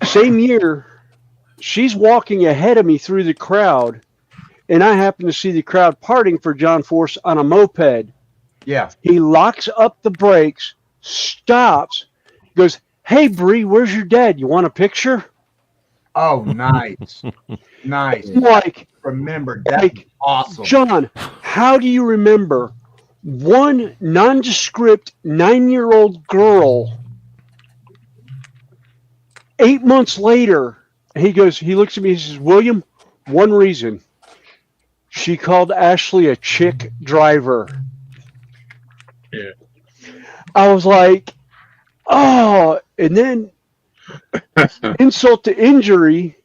Same year, she's walking ahead of me through the crowd, and I happen to see the crowd parting for John Force on a moped. Yeah. He locks up the brakes, stops, goes, "Hey, Bree, where's your dad? You want a picture?" Oh, nice. Nice. I'm like, Remember, that's like, awesome. John, how do you remember one nondescript 9-year-old girl 8 months later? He looks at me and says, "William, one reason. She called Ashley a chick driver." Yeah. I was like, oh, and then insult to injury.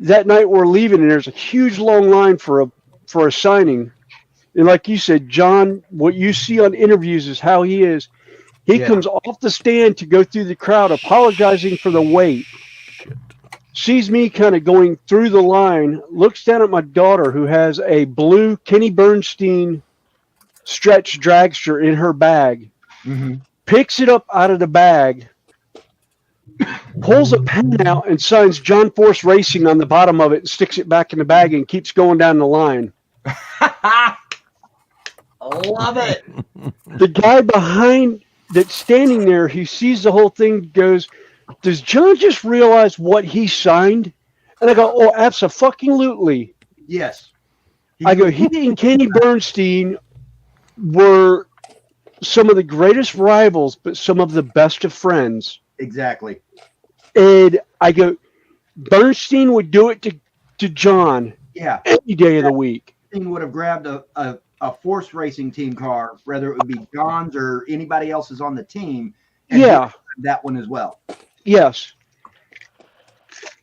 That night we're leaving, and there's a huge long line for a signing. And like you said, John, what you see on interviews is how he is. He comes off the stand to go through the crowd, apologizing for the wait. Sees me kind of going through the line, looks down at my daughter, who has a blue Kenny Bernstein stretch dragster in her bag, picks it up out of the bag, pulls a pen out and signs John Force Racing on the bottom of it and sticks it back in the bag and keeps going down the line. Love it. The guy behind that's standing there, he sees the whole thing, goes, "Does John just realize what he signed?" And I go, "Oh, abso-fucking-lutely." Yes. I go, he and Kenny Bernstein were some of the greatest rivals, but some of the best of friends. Exactly. And I go, Bernstein would do it to John Yeah. any day of the week. Bernstein would have grabbed a Force Racing team car, whether it would be John's or anybody else's on the team. And Yeah. that one as well. Yes.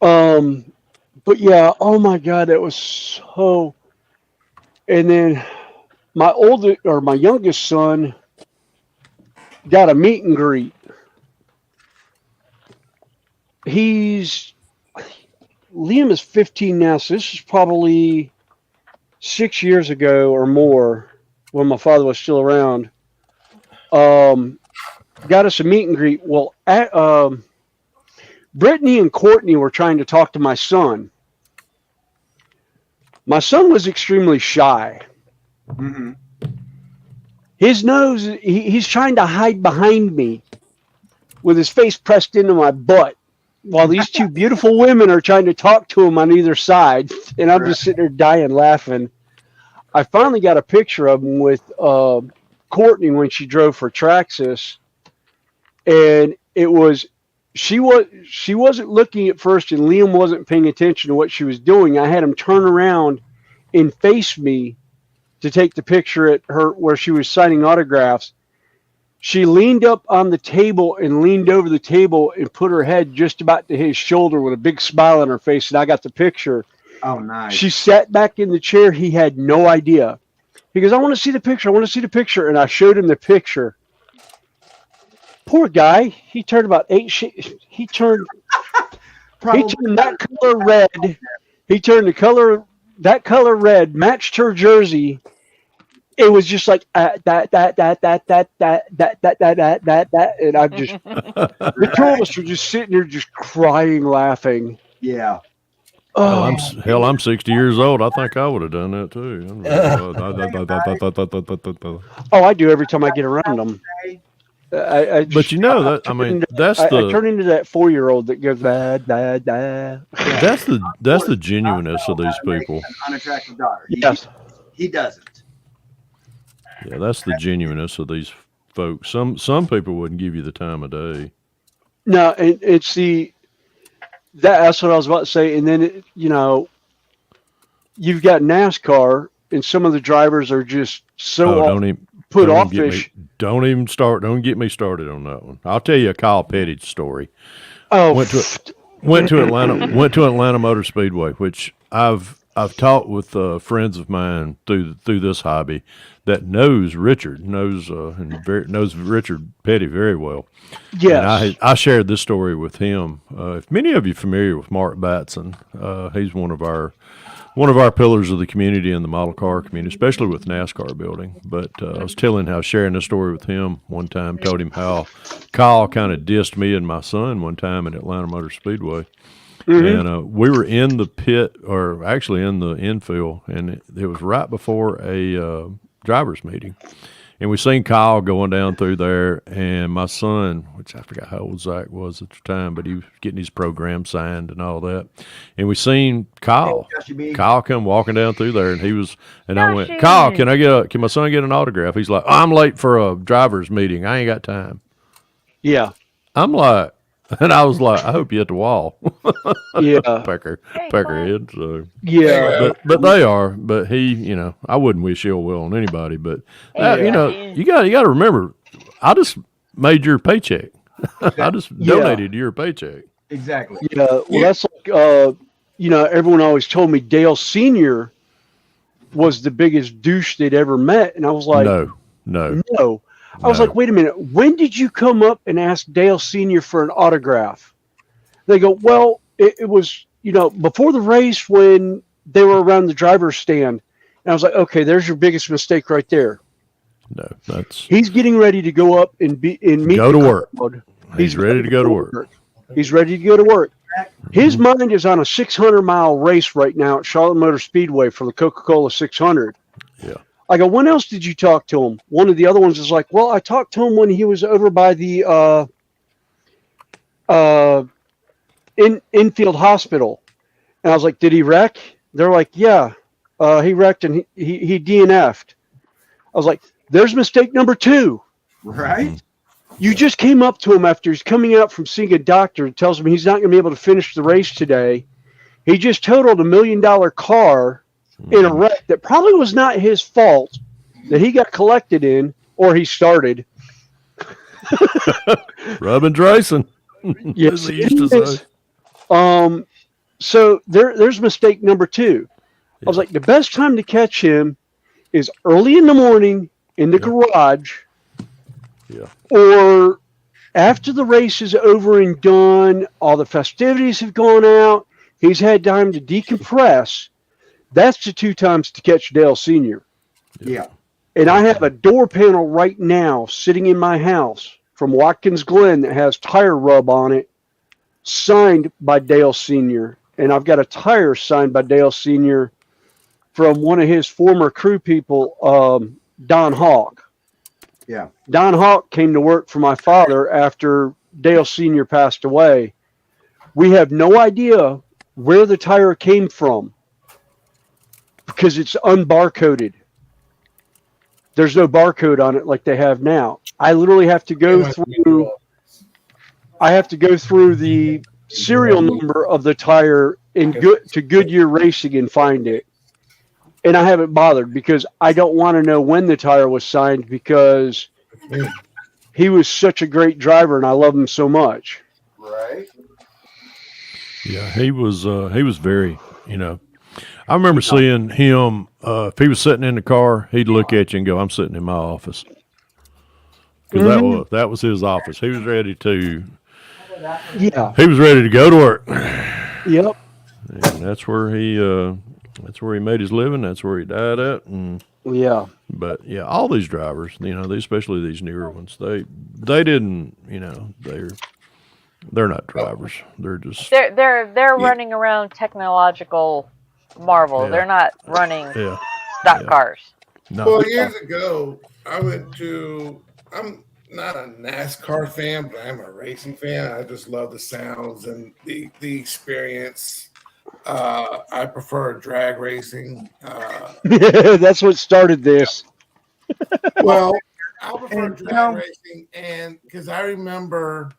But yeah, oh my God, that was so. And then my youngest son got a meet and greet. Liam is 15 now, so this is probably 6 years ago or more when my father was still around. Got us a meet and greet. Well, Brittany and Courtney were trying to talk to my son. My son was extremely shy. Mm-hmm. His nose, he's trying to hide behind me with his face pressed into my butt while these two beautiful women are trying to talk to him on either side. And I'm just sitting there dying laughing. I finally got a picture of him with Courtney when she drove for Traxxas. And it was, she wasn't looking at first, and Liam wasn't paying attention to what she was doing. I had him turn around and face me to take the picture at her where she was signing autographs. She leaned up on the table and leaned over the table and put her head just about to his shoulder with a big smile on her face. And I got the picture. Oh, nice. She sat back in the chair. He had no idea. He goes, I want to see the picture. I want to see the picture. And I showed him the picture. Poor guy. He turned about he turned that color red. He turned that color red, matched her jersey. It was just like that, and I'm just the two of us were just sitting there, just crying, laughing. Yeah. Oh, I'm 60 years old. I think I would have done that too. oh, I do every time I get around them. But you know that I turn into that 4-year-old that goes da da da. That's the genuineness of these people. Unattractive daughter. Yes, he doesn't. Yeah, that's the genuineness of these folks. Some people wouldn't give you the time of day. No, it's that's what I was about to say. And then you've got NASCAR, and some of the drivers are just so offish. Don't get me started on that one. I'll tell you a Kyle Petty story. Oh, went to Atlanta Motor Speedway, which I've talked with friends of mine through this hobby that knows Richard Petty very well. Yes. And I shared this story with him. If many of you are familiar with Mark Batson, he's one of our pillars of the community and the model car community, especially with NASCAR building. But I was sharing this story with him one time, told him how Kyle kind of dissed me and my son one time at Atlanta Motor Speedway. Mm-hmm. And we were in the pit, or actually in the infield, and it was right before a driver's meeting. And we seen Kyle going down through there, and my son, which I forgot how old Zach was at the time, but he was getting his program signed and all that. And we seen Kyle come walking down through there, and I went, Kyle, can my son get an autograph? He's like, I'm late for a driver's meeting. I ain't got time. Yeah. I'm like, and I was like, I hope you hit the wall. Yeah. Pecker head. So yeah. But they are. But he, I wouldn't wish ill will on anybody. But you got to remember, I just made your paycheck. I just donated your paycheck. Exactly. Yeah. Well, that's like everyone always told me Dale Sr. was the biggest douche they'd ever met, and I was like, no. I was like, wait a minute. When did you come up and ask Dale Sr. for an autograph? They go, well, it was, before the race when they were around the driver's stand. And I was like, okay, there's your biggest mistake right there. No, he's getting ready to go up and meet to work. He's ready to go to work. He's ready to go to work. His mind is on a 600-mile race right now at Charlotte Motor Speedway for the Coca-Cola 600. Yeah. I go, when else did you talk to him? One of the other ones is like, well, I talked to him when he was over by the infield hospital. And I was like, did he wreck? They're like, yeah, he wrecked and he DNF'd. I was like, there's mistake number 2. Right. You just came up to him after he's coming out from seeing a doctor and tells him he's not going to be able to finish the race today. He just totaled $1 million car in a wreck that probably was not his fault, that he got collected in, or he started. Rubbing Drayson. Yes, he used to say. So there's mistake number 2. I was like, the best time to catch him is early in the morning in the garage, or after the race is over and done, all the festivities have gone out, he's had time to decompress. That's the 2 times to catch Dale Sr. Yeah. And I have a door panel right now sitting in my house from Watkins Glen that has tire rub on it, signed by Dale Sr. And I've got a tire signed by Dale Sr. from one of his former crew people, Don Hawk. Yeah. Don Hawk came to work for my father after Dale Sr. passed away. We have no idea where the tire came from, because it's unbarcoded. There's no barcode on it like they have now. I literally have to go through. I have to go through the serial number of the tire to Goodyear Racing and find it. And I haven't bothered because I don't want to know when the tire was signed, because he was such a great driver, and I love him so much. Right. Yeah, he was very, I remember seeing him, if he was sitting in the car, he'd look at you and go, I'm sitting in my office. Because that was his office. He was ready to go to work. Yep. And that's where he made his living. That's where he died at. And Yeah. but yeah, all these drivers, especially these newer ones, they didn't, they're not drivers. They're just they're running around technological marvel. Yeah. They're not running yeah. stock Yeah. cars. No. Well, years ago, I'm not a NASCAR fan, but I'm a racing fan. I just love the sounds and the experience. I prefer drag racing. That's what started this. Well, I prefer drag racing, and because I remember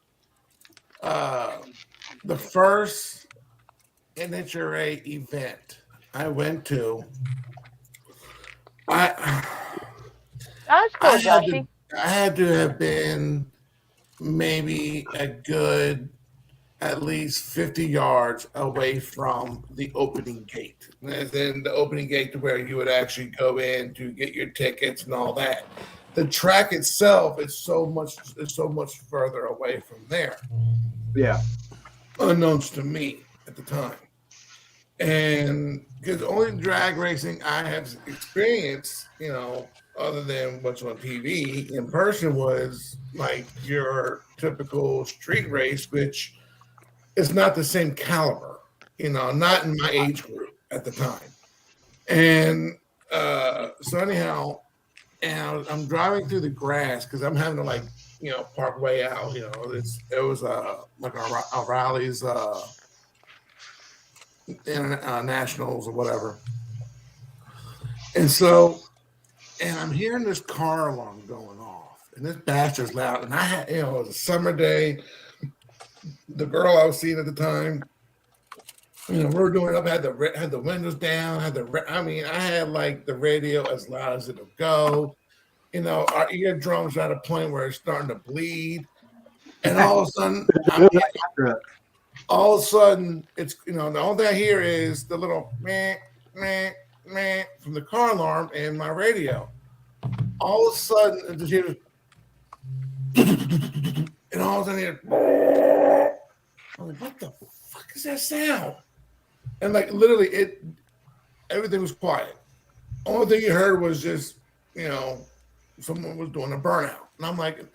the first NHRA event I went to. That's cool, Joshy. I had to have been maybe a good at least 50 yards away from the opening gate. And then the opening gate to where you would actually go in to get your tickets and all that. The track itself is so much further away from there. Yeah. Unknowns to me at the time. And because the only drag racing I have experienced, other than what's on TV in person, was like your typical street race, which is not the same caliber, not in my age group at the time. And so anyhow, and I'm driving through the grass because I'm having to park way out. It was like a O'Reilly's nationals or whatever. And so, and I'm hearing this car alarm going off, and this bastard's loud. And I had, it was a summer day. The girl I was seeing at the time, we were doing up, had the windows down, I had like the radio as loud as it'll go. Our eardrums are at a point where it's starting to bleed. And all of a sudden, it's, the only thing I hear is the little meh, meh, meh from the car alarm and my radio. All of a sudden, I just hear, and all of a sudden, I hear, I'm like, what the fuck is that sound? And literally, everything was quiet. Only thing you heard was just, someone was doing a burnout. And I'm like,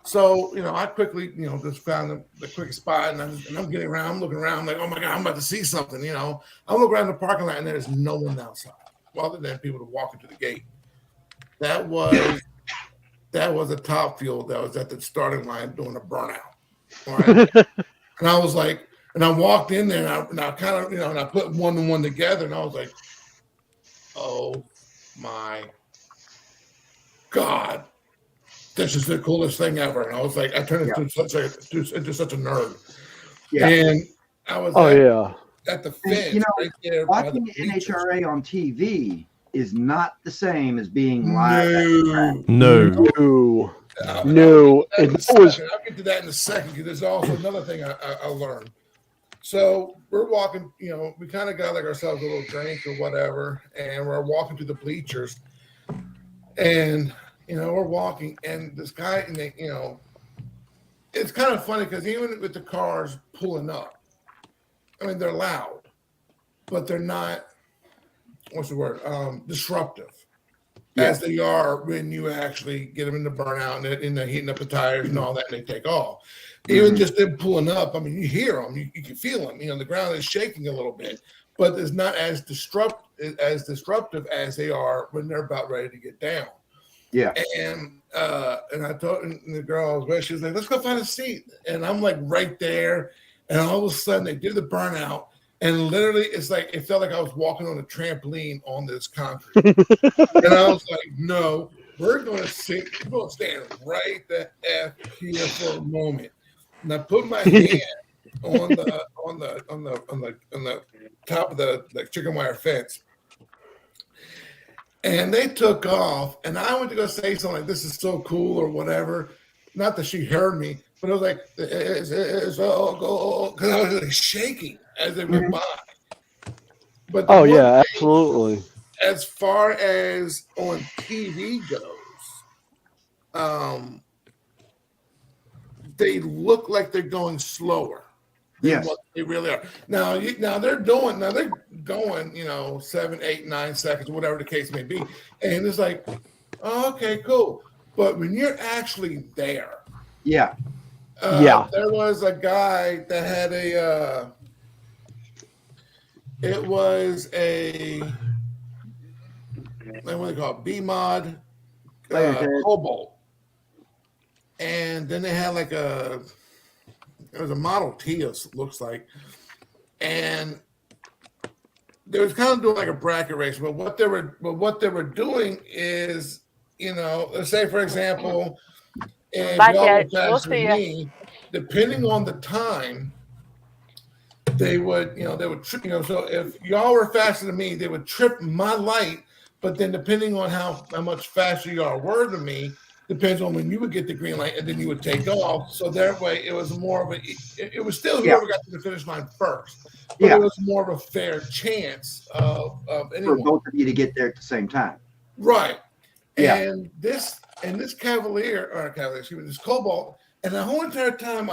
so, I quickly, just found the quick spot, and I'm getting around, I'm looking around, I'm like, oh my God, I'm about to see something, I look around the parking lot, and there's no one outside, other than people walking to the gate. That was a top fuel that was at the starting line doing a burnout. All right. And I was like, and I walked in there, and I kind of, and I put one and one together, and I was like, oh my God, this is the coolest thing ever. And I was like, I turned into such a nerd. Yeah. And I was at the fence. Right there watching NHRA on TV is not the same as being live. No. I'll get to that in a second, because there's also another thing I learned. So we're walking, we kind of got ourselves a little drink or whatever, and we're walking to the bleachers, and we're walking, and this guy, and it's kind of funny because even with the cars pulling up, they're loud, but they're not, what's the word, disruptive. As they are when you actually get them in the burnout and they're heating up the tires and all that, and they take off. Even just them pulling up, you hear them, you can feel them. The ground is shaking a little bit, but it's not as disruptive as they are when they're about ready to get down. Yeah. And I told the girl I was with, she was like, let's go find a seat. And I'm like right there, and all of a sudden they did the burnout. And literally, it's like, it felt like I was walking on a trampoline on this concrete. And I was like, no, we're going to stand right the F here for a moment. And I put my hand on the top of the chicken wire fence. And they took off, and I went to go say something like, this is so cool or whatever. not that she heard me, but it was like, because I was like shaking as they went by. But Oh yeah, absolutely. As far as on TV goes, they look like they're going slower than what they really are. Now they're going, 7, 8, 9 seconds, whatever the case may be, and it's like, oh, okay, cool. But when you're actually there, yeah, there was a guy that had it was a, what do they call it, B-mod Cobalt. And then they had like it was a Model T, it looks like. And they was kind of doing like a bracket race, but what they were doing is, let's say for example, if y'all were faster than me, depending on the time, they would trip, so if y'all were faster than me, they would trip my light, but then depending on how much faster y'all were than me, depends on when you would get the green light, and then you would take off. So that way, it was more of it was still whoever got to the finish line first, but it was more of a fair chance of anyone. For both of you to get there at the same time. Right. Yeah. And this this Cobalt, and the whole entire time,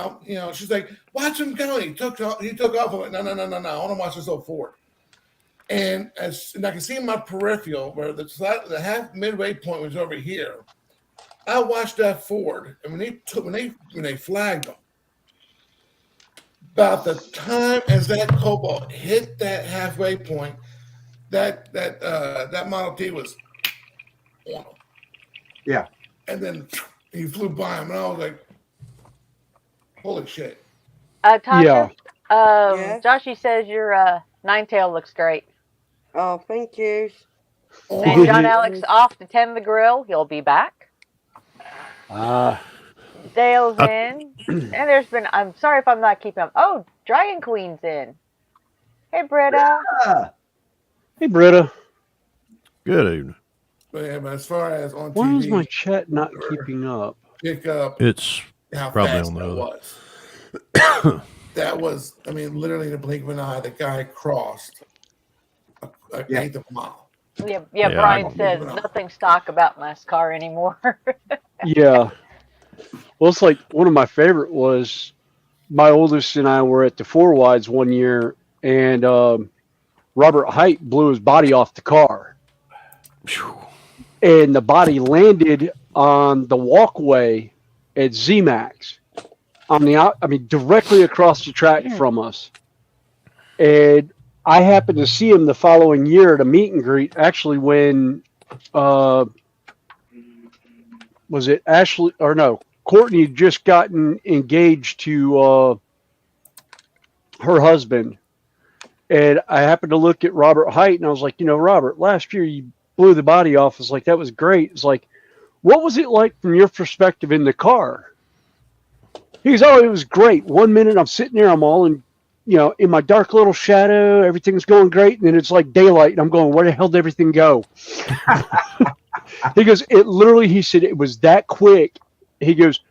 she's like, watch him go. He took off. I'm like, no. I want to watch this go forward. And I can see in my peripheral where the half midway point was over here. I watched that forward, and when they flagged them, about the time as that Cobalt hit that halfway point, that Model T was on him. Yeah. And then he flew by him, and I was like, holy shit. Tasha, Joshy says your Ninetail looks great. Oh, thank you. And John Alex off to tend the grill. He'll be back. Dale's in. And there's been, I'm sorry if I'm not keeping up. Oh, Dragon Queen's in. Hey, Britta. Hey, Britta. Good evening. But as far as on Why TV, is my chat not keeping up? Pick up It's how probably fast on the that other. was. That was, literally in the blink of an eye, the guy crossed an eighth of a mile. Yeah, Brian says nothing stock about NASCAR anymore. Yeah. Well, it's like one of my favorite was my oldest and I were at the Four Wides one year, and Robert Height blew his body off the car. And the body landed on the walkway at ZMAX directly across the track from us. And I happened to see him the following year at a meet and greet, actually when was it Ashley or no, Courtney had just gotten engaged to her husband. And I happened to look at Robert Height, and I was like, Robert, last year you blew the body off. It's like, that was great. It's like, what was it like from your perspective in the car? He goes, oh, it was great. 1 minute I'm sitting there, I'm all in my dark little shadow, everything's going great, and then it's like daylight, and I'm going, where the hell did everything go? He goes, he said it was that quick. He goes,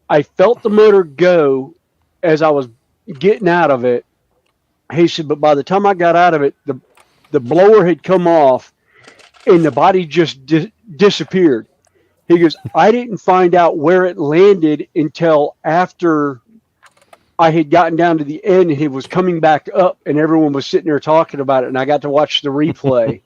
I felt the motor go as I was getting out of it. He said, but by the time I got out of it, the blower had come off, and the body just disappeared. He goes, I didn't find out where it landed until after I had gotten down to the end, and it was coming back up, and everyone was sitting there talking about it, and I got to watch the replay.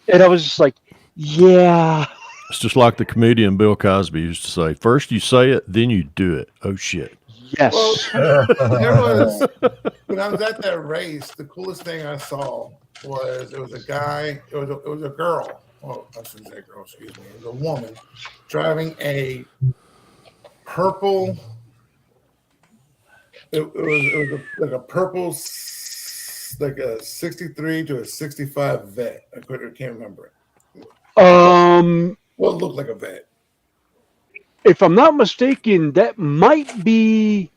And I was just like, yeah. It's just like the comedian Bill Cosby used to say, first you say it, then you do it. Oh, shit. Yes. Well, when I was at that race, the coolest thing I saw was it was a guy, it was a girl. Oh, I shouldn't say girl, excuse me. It was a woman driving a purple. It was like a purple, like a 63 to a 65 vet. I can't remember it. Well, it looked like a vet. If I'm not mistaken, that might be.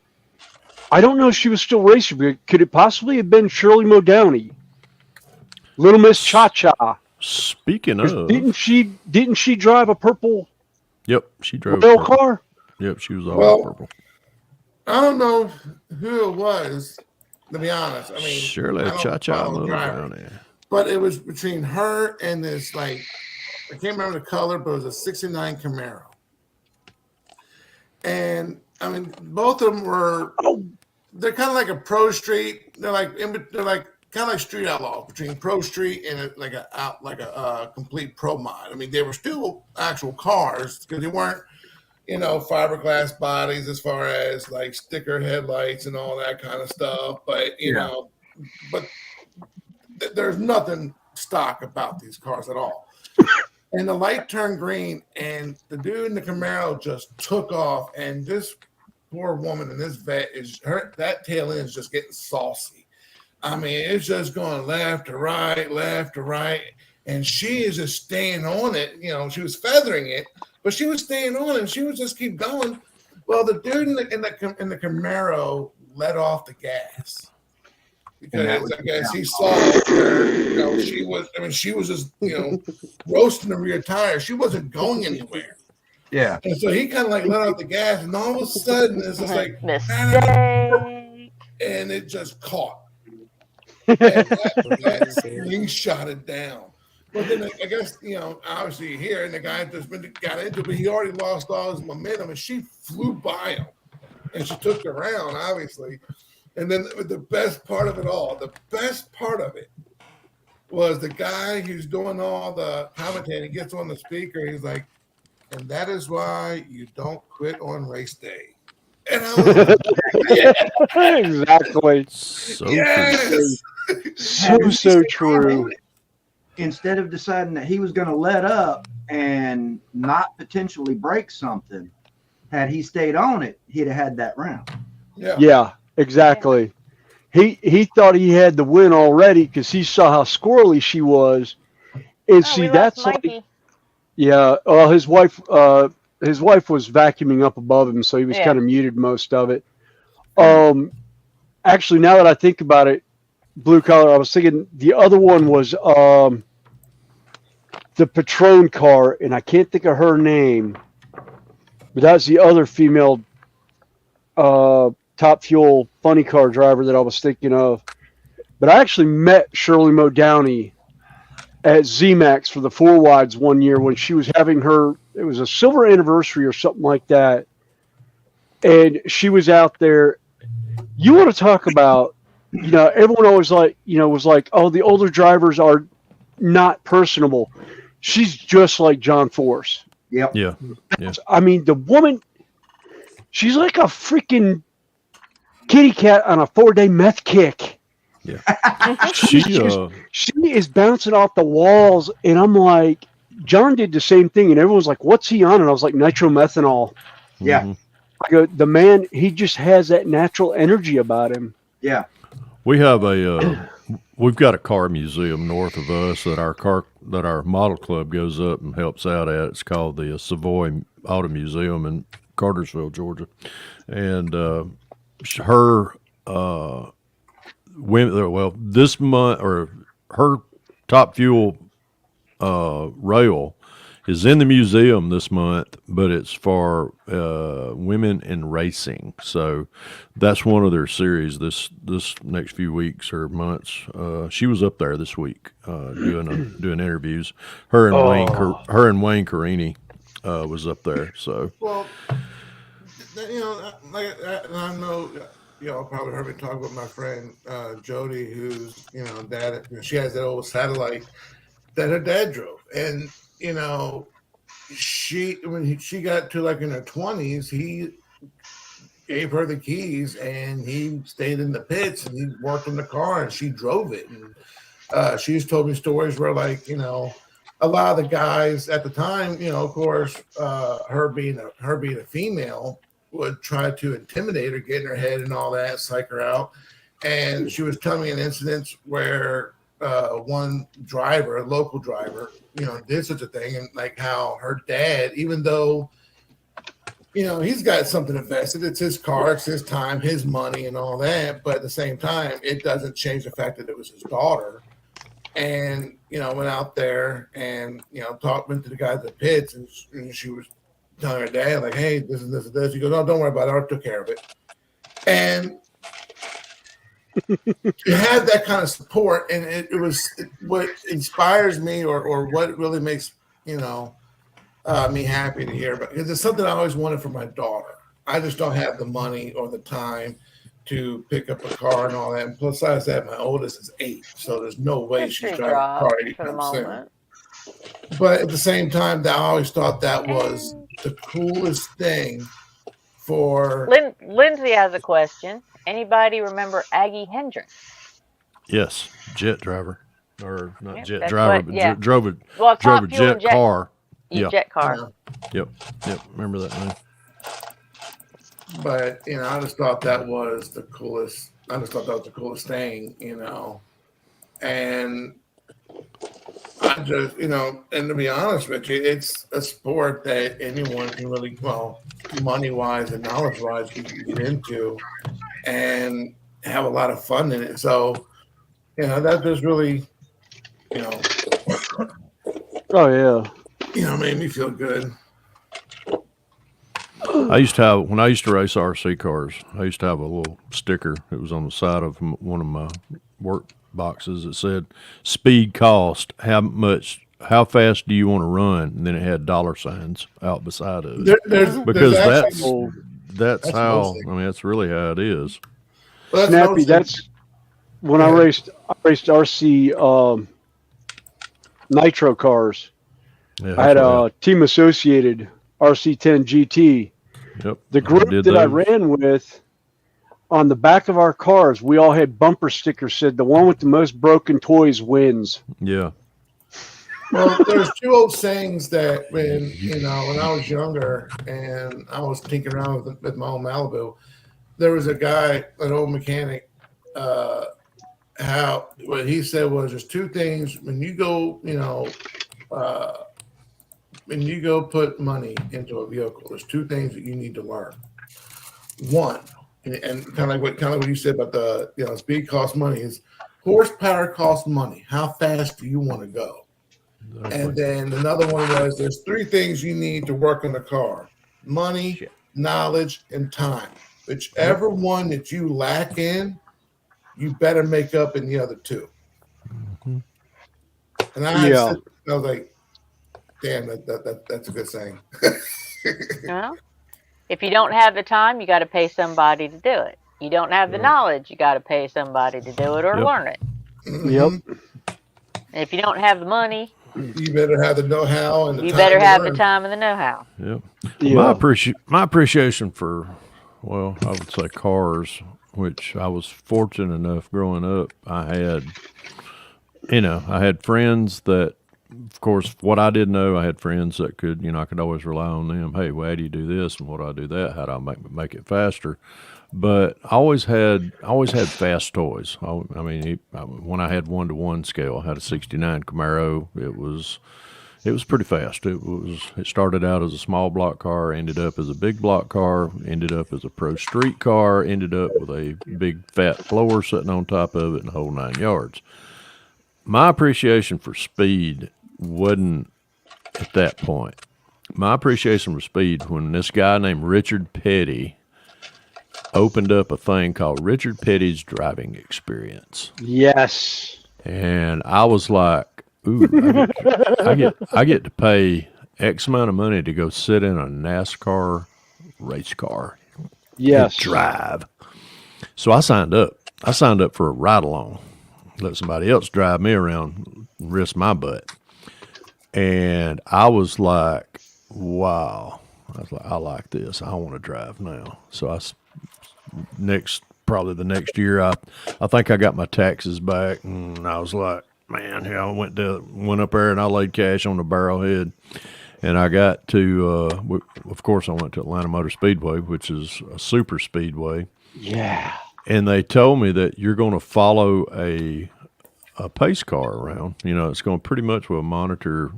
I don't know if she was still racing, but could it possibly have been Shirley Modowney? Little Miss Cha Cha. Speaking of, didn't she drive a purple? Yep, she drove rail car. Yep, she was all Well, purple. I don't know who it was, to be honest. I mean, Surely I don't cha-cha follow move drivers, down there. but it was between her and this, like, I can't remember the color, but it was a 69 Camaro. And I mean, both of them were, they're kind of like a pro street. They're like kind of like street outlaws between pro street and a complete pro mod. I mean, they were still actual cars because they weren't, fiberglass bodies as far as like sticker headlights and all that kind of stuff. But there's nothing stock about these cars at all. And the light turned green, and the dude in the Camaro just took off. And this poor woman in this vet that tail end is just getting saucy. I mean, it's just going left to right, and she is just staying on it. She was feathering it, but she was staying on it. And she would just keep going. Well, the dude in the Camaro let off the gas. Because I guess he saw her, she was just, roasting the rear tire. She wasn't going anywhere. Yeah. And so he kind of like let out the gas, and all of a sudden it's just like, mistake. And it just caught. And that he shot it down. But then I guess, obviously here, and the guy just got into it, but he already lost all his momentum, and she flew by him. And she took the round, obviously. And then the best part of it was the guy who's doing all the commentating gets on the speaker. He's like, and that is why you don't quit on race day. And I was like, yeah. Exactly. So yes. So true. Instead of deciding that he was going to let up and not potentially break something, had he stayed on it, he'd have had that round. Yeah. Exactly. He thought he had the win already because he saw how squirrely she was, and see that's like, yeah. His wife was vacuuming up above him, so he was kind of muted most of it. Actually, now that I think about it, blue collar, I was thinking the other one was the Patron car, and I can't think of her name, but that's the other female. Top fuel funny car driver that I was thinking of. But I actually met Shirley Moe Downey at ZMAX for the 4 wides one year when she was having it was a silver anniversary or something like that. And she was out there. You want to talk about, everyone always was like, oh, the older drivers are not personable. She's just like John Force. Yep. Yeah. I mean, the woman, she's like a freaking kitty cat on a 4-day meth kick. Yeah. She is bouncing off the walls, and I'm like, John did the same thing, and everyone's like, what's he on? And I was like, nitromethanol. Yeah. Mm-hmm. I go, the man, he just has that natural energy about him. Yeah. We have we've got a car museum north of us that our model club goes up and helps out at. It's called the Savoy Auto Museum in Cartersville, Georgia. And her this month, or her Top Fuel rail is in the museum this month, but it's for women in racing. So that's one of their series this next few weeks or months. She was up there this week doing interviews. Her and Wayne Carini was up there. So well, I know. Probably heard me talk about my friend Jody, who's dad. She has that old satellite that her dad drove, and when she got to like in her 20s, he gave her the keys, and he stayed in the pits, and he worked in the car, and she drove it. And she's told me stories where, like, a lot of the guys at the time, of course, her being a female, would try to intimidate her, get in her head and all that, psych her out. And she was telling me an incident where one driver, a local driver, did such a thing, and like how her dad, even though he's got something invested, it's his car, it's his time, his money, and all that, but at the same time, it doesn't change the fact that it was his daughter. And went out there and went to the guys at the pits, and she was telling her dad, like, hey, this and this and this. He goes, oh, don't worry about it. I took care of it. And to have that kind of support, and what inspires me or what really makes, me happy to hear, because it's something I always wanted for my daughter. I just don't have the money or the time to pick up a car and all that. And besides that, my oldest is 8, so there's no way she's History driving a drop car for the anytime soon. moment. But at the same time, I always thought that was the coolest thing for. Lindsay has a question. Anybody remember Aggie Hendricks? Yes, jet driver, or not Yep, jet that's driver, what- but yeah. drove a Well, drove top a fuel jet and jet car. Yeah, Yeah. jet car. Yep. Remember that name? But I just thought that was the coolest. I just thought that was the coolest thing, and I just, and to be honest with you, it's a sport that anyone can really, money wise and knowledge wise, can get into and have a lot of fun in it. So, that just really, Oh yeah. Made me feel good. I used to have, when I used to race RC cars, I used to have a little sticker that was on the side of one of my work boxes that said speed cost, how fast do you want to run? And then it had dollar signs out beside of it. Because that's how, mostly. I mean, that's really how it is. Well, Snappy, that's when I raced RC nitro cars. Yeah, I had a Team Associated RC10 GT. Yep. The group that I ran with, on the back of our cars, we all had bumper stickers said the one with the most broken toys wins. Yeah. Well, there's 2 old sayings that when I was younger and I was tinkering around with my own Malibu, there was a guy, an old mechanic, what he said was there's 2 things when you go, when you go put money into a vehicle, there's 2 things that you need to learn. One, and kind of like what you said about the speed costs money, is horsepower costs money. How fast do you want to go? Exactly. And then another one was there's 3 things you need to work on the car: money, knowledge, and time. Whichever one that you lack in, you better make up in the other 2. Mm-hmm. And I was like, damn, that's a good saying. Well, if you don't have the time, you got to pay somebody to do it. You don't have the knowledge, you got to pay somebody to do it or learn it. Yep. And if you don't have the money, you better have the know-how and you better have the time and the know-how. Yep. Yeah. My appreciation for, I would say cars, which I was fortunate enough growing up. I had friends that, of course, what I didn't know, I had friends that could, I could always rely on them. Hey, well, how do you do this and what do I do that? How do I make it faster? But I always had fast toys. When I had 1-to-1 scale, I had a '69 Camaro. It was pretty fast. It started out as a small block car, ended up as a big block car, ended up as a pro street car, ended up with a big fat floor sitting on top of it and the whole 9 yards. My appreciation for speed wasn't at that point. My appreciation for speed when this guy named Richard Petty opened up a thing called Richard Petty's Driving Experience. Yes. And I was like, ooh, I get to pay X amount of money to go sit in a NASCAR race car. Yes. And drive. So I signed up. I signed up for a ride along. Let somebody else drive me around and risk my butt. And I was like, wow. I was like, I like this. I want to drive now. So probably the next year, I think I got my taxes back, and I was like, man, I went up there and I laid cash on the barrelhead, and I got to, of course, I went to Atlanta Motor Speedway, which is a super speedway. Yeah. And they told me that you're going to follow a pace car around. It's going to pretty much will monitor,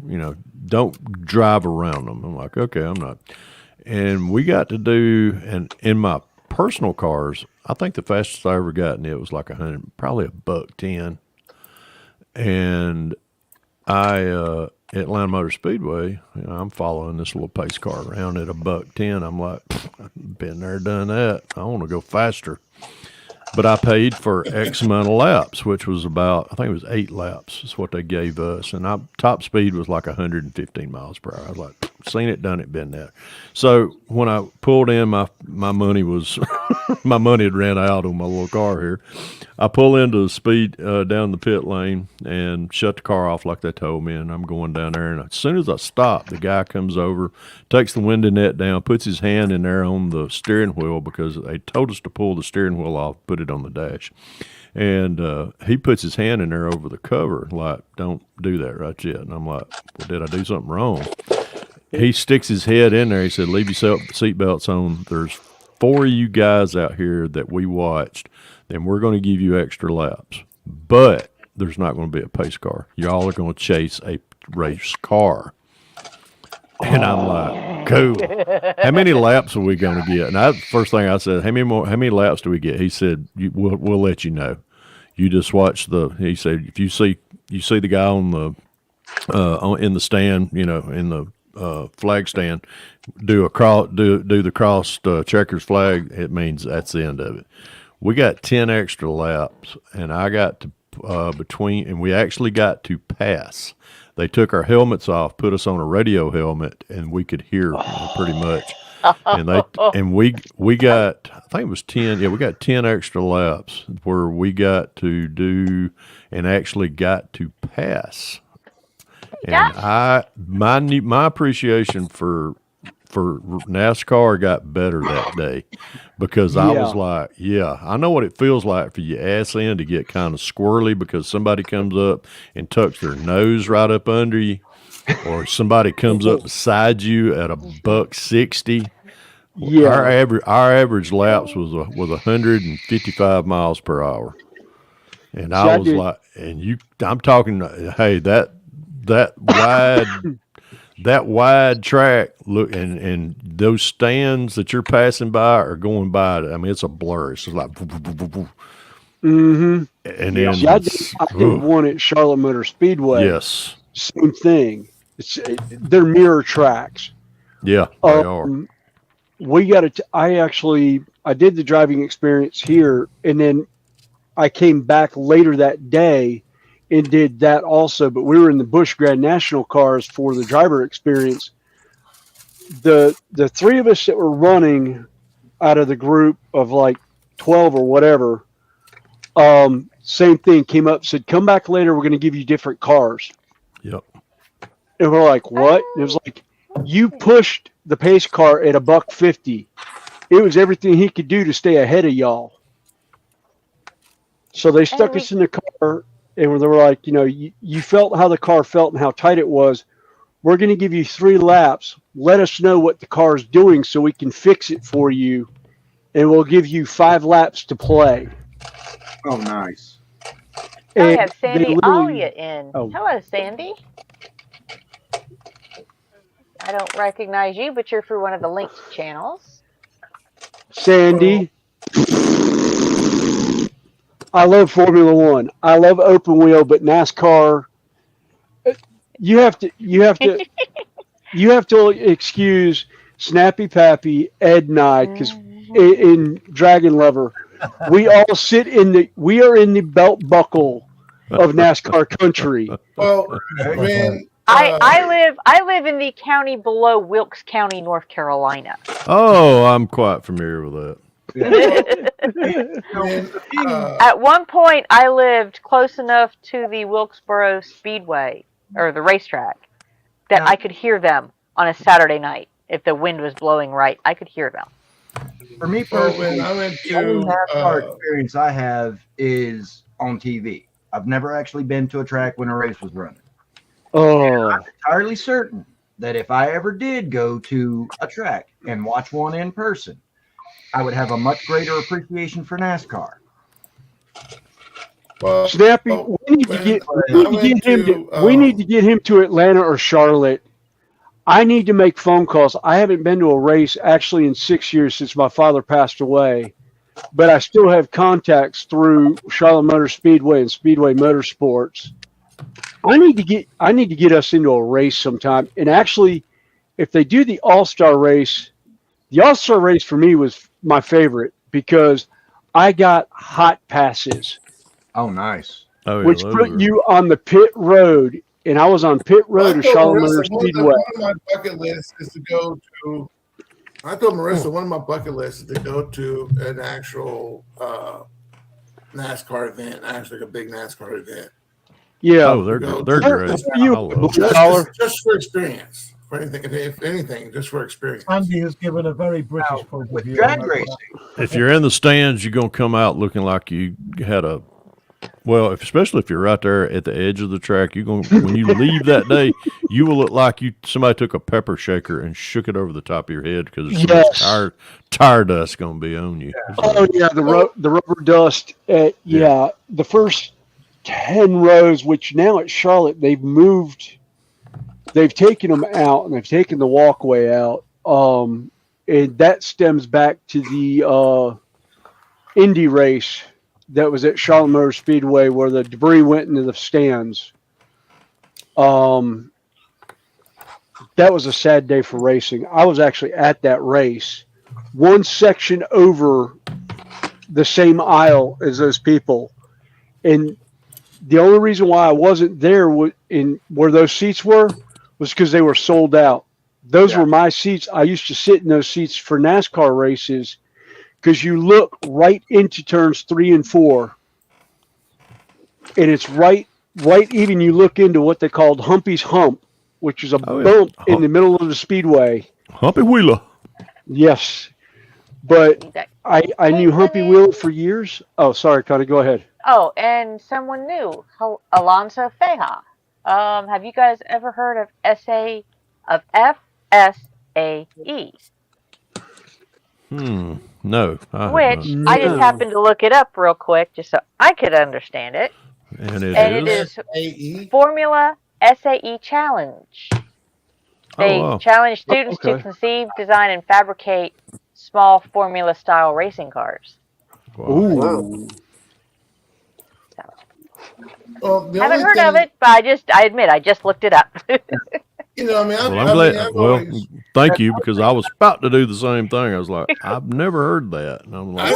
don't drive around them. I'm like, okay, I'm not. And we got to do, and in my personal cars, I think the fastest I ever got in it was like 100, probably $110. And I Atlanta Motor Speedway, I'm following this little pace car around at $1.10. I'm like, I've been there, done that. I want to go faster. But I paid for X amount of laps, which was about, I think it was 8 laps is what they gave us. And top speed was like 115 miles per hour. I was like, seen it, done it, been there. So when I pulled in, my money was, my money had ran out on my little car here. I pull into the speed down the pit lane and shut the car off like they told me. And I'm going down there. And as soon as I stop, the guy comes over, takes the window net down, puts his hand in there on the steering wheel because they told us to pull the steering wheel off, put it on the dash. And he puts his hand in there over the cover, like, don't do that right yet. And I'm like, well, did I do something wrong? He sticks his head in there. He said, leave your seatbelts on. There's 4 of you guys out here that we watched, and we're going to give you extra laps. But there's not going to be a pace car. Y'all are going to chase a race car. And I'm like, cool. How many laps are we going to get? And first thing I said, how many laps do we get? He said, we'll let you know. You just watch he said, if you see the guy on the, in the stand, in the flag stand, do the crossed checkers flag, it means that's the end of it. We got 10 extra laps, and I got to, and we actually got to pass. They took our helmets off, put us on a radio helmet, and we could hear pretty much. And we got, I think it was 10. Yeah, we got 10 extra laps where we got to do and actually got to pass. And my appreciation for NASCAR got better that day because I was like, yeah, I know what it feels like for your ass end to get kind of squirrely because somebody comes up and tucks their nose right up under you, or somebody comes up beside you at $160. Yeah, our average laps was 155 miles per hour, and I was like, I'm talking, hey, that wide track, look, and those stands that you're passing by are going by. I mean, it's a blur. It's just like, mm-hmm. And then I did one at Charlotte Motor Speedway. Yes, same thing. They're mirror tracks. Yeah, they are. We got to. I did the driving experience here, and then I came back later that day and did that also, but we were in the Busch Grand National cars for the driver experience. The 3 of us that were running out of the group of like 12 or whatever, same thing, came up, said, come back later, we're going to give you different cars. Yep. And we're like, what? And it was like, you pushed the pace car at $150. It was everything he could do to stay ahead of y'all. So they stuck us in the car. And they were like, you felt how the car felt and how tight it was. We're going to give you 3 laps. Let us know what the car's doing so we can fix it for you. And we'll give you 5 laps to play. Oh, nice. I have Sandy Alia in. Oh. Hello, Sandy. I don't recognize you, but you're through one of the linked channels. Sandy. I love Formula One. I love open wheel, but NASCAR, you have to excuse Snappy Pappy, Ed and I, because in Dragon Lover, we all we are in the belt buckle of NASCAR country. Well, man, I live in the county below Wilkes County, North Carolina. Oh, I'm quite familiar with that. At one point, I lived close enough to the Wilkesboro Speedway, or the racetrack, that I could hear them on a Saturday night. If the wind was blowing right, I could hear them. For me personally, the only NASCAR experience I have is on TV. I've never actually been to a track when a race was running. Oh, I'm entirely certain that if I ever did go to a track and watch one in person, I would have a much greater appreciation for NASCAR. Well, Snappy, we need to get him to Atlanta or Charlotte. I need to make phone calls. I haven't been to a race actually in 6 years since my father passed away, but I still have contacts through Charlotte Motor Speedway and Speedway Motorsports. I need to get us into a race sometime. And actually, if they do the All-Star race, the All-Star race for me was my favorite because I got hot passes, Oh, nice. Oh yeah, which those put are. you on the pit road. And I was on pit Well, road I of told Charlotte Marissa Motor Speedway. one of my bucket lists is to go to. I told Marissa one of my bucket lists is to go to an actual NASCAR event, actually a big NASCAR event. Yeah. Oh, they're Go they're to- great. Where are you, I love them. blue collar? just for experience. For anything, if anything, just for experience. Andy has given a very British point of With view. drag on that. racing, If you're in the stands, you're gonna come out looking like you had a. Well, especially if you're right there at the edge of the track, you're going when you leave that day, you will look like somebody took a pepper shaker and shook it over the top of your head because there's so much tire dust going to be on you. Oh yeah, the rubber dust. The first 10 rows, which now at Charlotte they've taken them out and they've taken the walkway out. And that stems back to the Indy race that was at Charlotte Motor Speedway where the debris went into the stands. That was a sad day for racing. I was actually at that race, one section over the same aisle as those people. And the only reason why I wasn't there where those seats were was because they were sold out. Those were my seats. I used to sit in those seats for NASCAR races because you look right into turns 3 and 4. And it's right even you look into what they called Humpy's Hump, which is a bump in the middle of the speedway. Humpy Wheeler. Yes. But I knew Humpy Wheeler for years. Oh, sorry, Connie, go ahead. Oh, and someone new, Alonso Feja. Have you guys ever heard of FSAE? No. I just happened to look it up real quick just so I could understand it. And it is Formula SAE Challenge. They challenge students to conceive, design, and fabricate small formula-style racing cars. Ooh. Well, Haven't heard of it, but I admit I just looked it up. I'm glad. Thank you, because I was about to do the same thing. I was like, I've never heard that. And I'm like,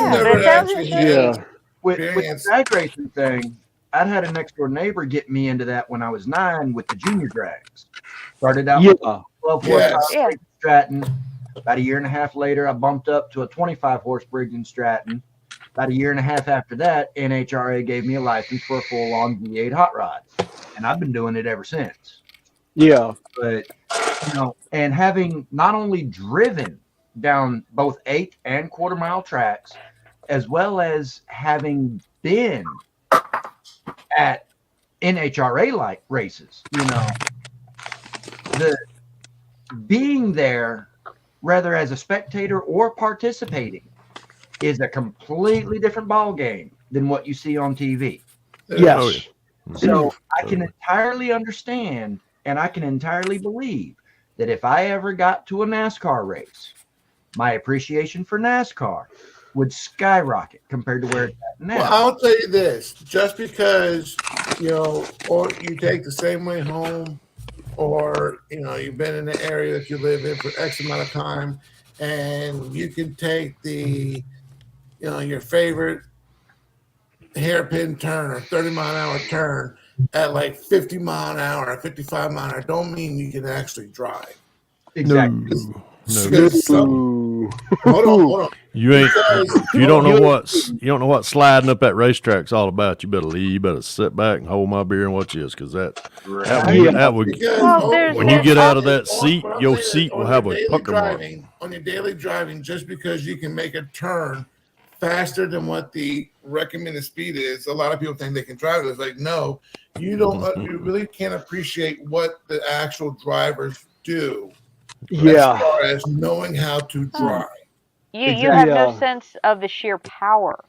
with the drag racing thing, I'd had a next door neighbor get me into that when I was 9 with the junior drags. Started out with 12 horsepower Stratton. About a year and a half later, I bumped up to a 25 horse Brigden Stratton. About a year and a half after that, NHRA gave me a license for a full-on V8 hot rod, and I've been doing it ever since. Yeah, but and having not only driven down both 8 and quarter-mile tracks, as well as having been at NHRA like races, the being there, whether as a spectator or participating, is a completely different ball game than what you see on TV. Yes. So I can entirely understand and I can entirely believe that if I ever got to a NASCAR race, my appreciation for NASCAR would skyrocket compared to where it's at now. Well, I'll tell you this, just because, or you take the same way home, or, you've been in the area that you live in for X amount of time, and you can take the, your favorite hairpin turn or 30-mile-an-hour turn at like 50 mile an hour, 55 mile an hour, don't mean you can actually drive. Exactly. No. Hold on. You ain't. You don't know what sliding up that racetrack's all about. You better sit back and hold my beer and watch this, because that would when you get out of that seat, your seat will have a pucker mark. On your daily driving, just because you can make a turn faster than what the recommended speed is, a lot of people think they can drive it. It's like, no, you don't. You really can't appreciate what the actual drivers do. As far as knowing how to drive. You have no sense of the sheer power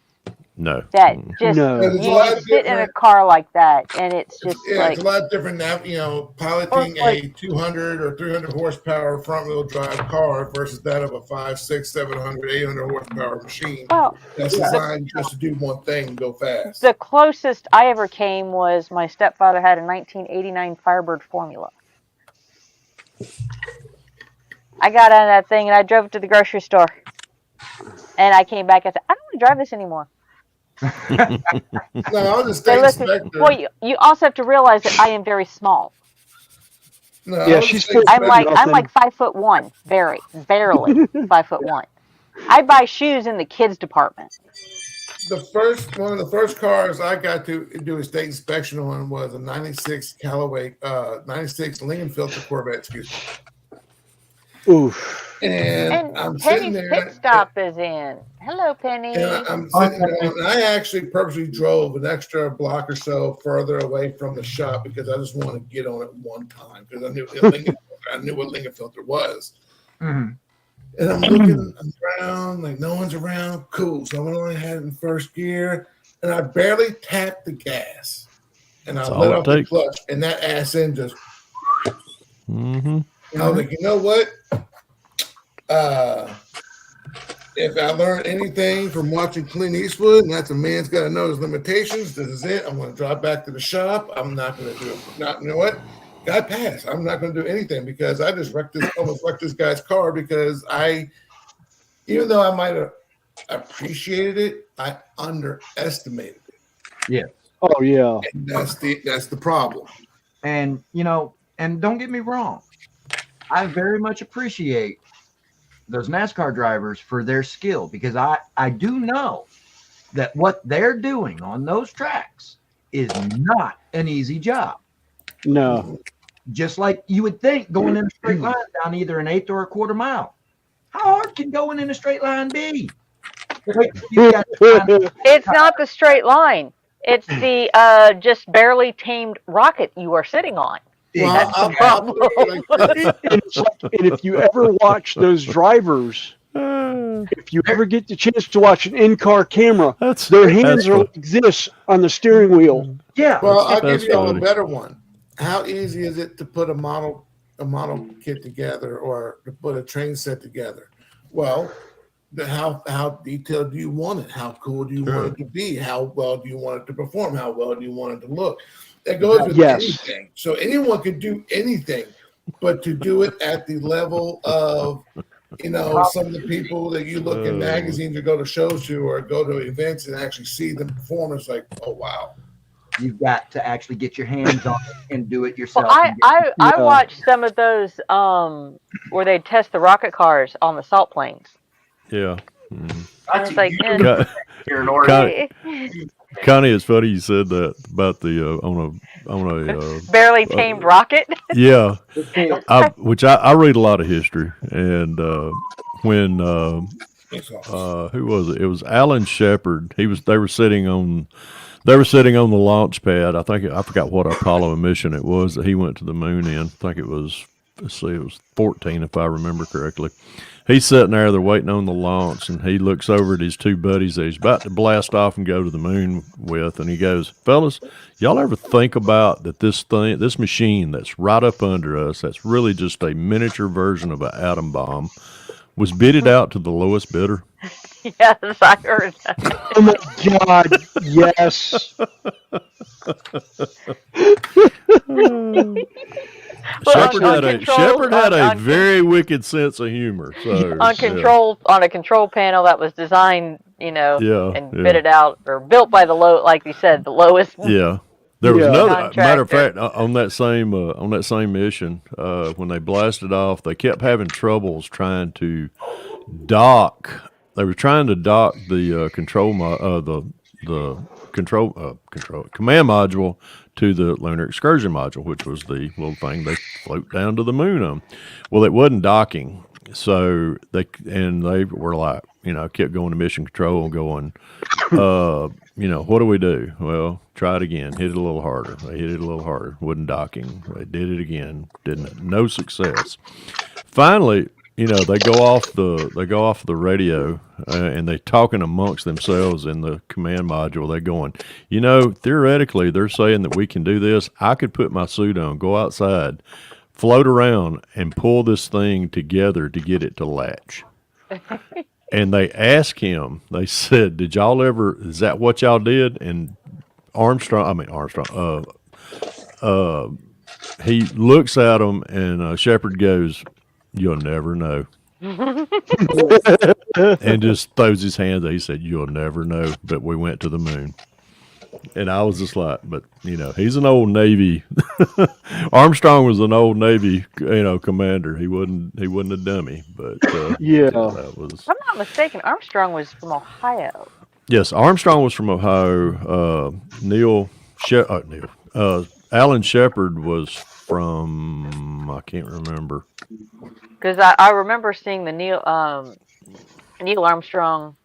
No. that Mm. just No. It's a you lot sit in a different. car like that, and it's just Yeah, like, it's a lot different now. Piloting like a 200 or 300 horsepower front wheel drive car versus that of a 5, 6, 700, 800 horsepower machine well, that's Yeah. designed just to do one thing and go fast. the closest I ever came was my stepfather had a 1989 Firebird Formula. I got out of that thing and I drove it to the grocery store, and I came back and said, I don't want to drive this anymore. No, I was a They state looked at, inspector. well, you also have to realize that I am very small. No, I Yeah, was a she's state full. I'm inspector. like 5'1", barely 5'1". I buy shoes in the kids department. One of the first cars I got to do a state inspection on was a 96 Callaway, 96 Lingenfelter Corvette, excuse me. Oof. And I'm sitting Penny's there. pit stop is in. Hello, Penny. And I'm sitting there, and I actually purposely drove an extra block or so further away from the shop because I just wanted to get on it one time because I knew what Lingenfelter was. Mhm. And I'm looking around, like no one's around. Cool. So I'm only had it in first gear, and I barely tapped the gas, and I That's let all it off the takes. clutch, and that ass end just. Mm-hmm. I was like, you know what? If I learned anything from watching Clint Eastwood, and that's a man's got to know his limitations, this is it. I'm going to drive back to the shop. I'm not going to do it. You know what? Guy passed. I'm not going to do anything because I just almost wrecked this guy's car because even though I might have appreciated it, I underestimated it. Yeah. Oh yeah. And that's the problem. And and don't get me wrong, I very much appreciate those NASCAR drivers for their skill because I do know that what they're doing on those tracks is not an easy job. No. Just like you would think going in a straight line down either an eighth or a quarter mile. How hard can going in a straight line be? It's not the straight line. It's the just barely tamed rocket you are sitting on. Well, That's the problem. And if you ever watch those drivers, if you ever get the chance to watch an in-car camera, their hands are like this on the steering wheel. Yeah. Well, I'll give That's you all a funny. better one. How easy is it to put a model kit together or to put a train set together? Well, how detailed do you want it? How cool do you want it to be? How well do you want it to perform? How well do you want it to look? That goes with anything. So anyone can do anything, but to do it at the level of, some of the people that you look in magazines or go to shows to or go to events and actually see them perform, it's like, oh wow. You've got to actually get your hands on it and do it yourself. Well, I watched some of those where they test the rocket cars on the salt plains. Yeah. It's like, Connie, it's funny you said that about the on a barely tamed rocket. Yeah, I read a lot of history, and when who was it? It was Alan Shepard. They were sitting on the launch pad. I forgot what Apollo mission it was that he went to the moon in. I think it was it was 14 if I remember correctly. He's sitting there, they're waiting on the launch, and he looks over at his two buddies that he's about to blast off and go to the moon with, and he goes, fellas, y'all ever think about that this machine that's right up under us, that's really just a miniature version of an atom bomb, was bidded out to the lowest bidder? Yes, I heard that. Oh my God, yes. Shepard had a very wicked sense of humor. So on a control panel that was designed, and bitted out or built by the like you said, the lowest. Yeah. There was another matter of fact on that same mission, when they blasted off, they kept having troubles trying to dock. They were trying to dock the command module to the lunar excursion module, which was the little thing they float down to the moon on. Well, it wasn't docking, so they were like, kept going to mission control and going, what do we do? Well, try it again. Hit it a little harder. They hit it a little harder. Wasn't docking. They did it again. No success. Finally, you know, they go off the radio and they talking amongst themselves in the command module. They're going, you know, theoretically, they're saying that we can do this. I could put my suit on, go outside, float around, and pull this thing together to get it to latch. And they asked him, they said, "Did y'all ever? Is that what y'all did?" And Armstrong, he looks at him, and Shepard goes, "You'll never know," and just throws his hands up. He said, "You'll never know." But we went to the moon, and I was just like, "But you know, he's an old Navy. Armstrong was an old Navy, you know, commander. He wasn't a dummy." But Yeah. that was. If I'm not mistaken, Armstrong was from Ohio. Yes, Armstrong was from Ohio. Alan Shepard was from, I can't remember. Because I remember seeing the Neil Armstrong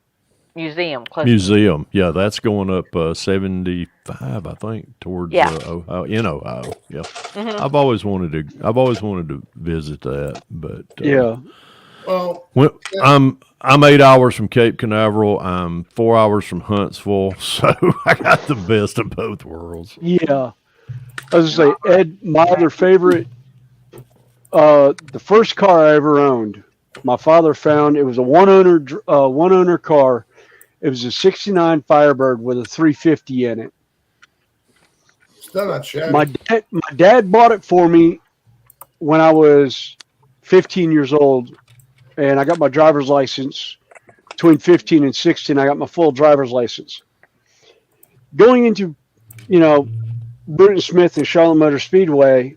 Museum. Museum, yeah, that's going up 75, I think, towards Ohio, in Ohio. Yeah, Mm-hmm. I've always wanted to visit that, but Yeah. Well, I'm 8 hours from Cape Canaveral. I'm 4 hours from Huntsville, so I got the best of both worlds. Yeah. I was gonna say, Ed, my other favorite, the first car I ever owned, my father found. It was a one owner car. It was a '69 Firebird with a 350 in it. still not shabby. My dad bought it for me when I was 15 years old, and I got my driver's license between 15 and 16. I got my full driver's license. Going into, you know, Bruton Smith and Charlotte Motor Speedway,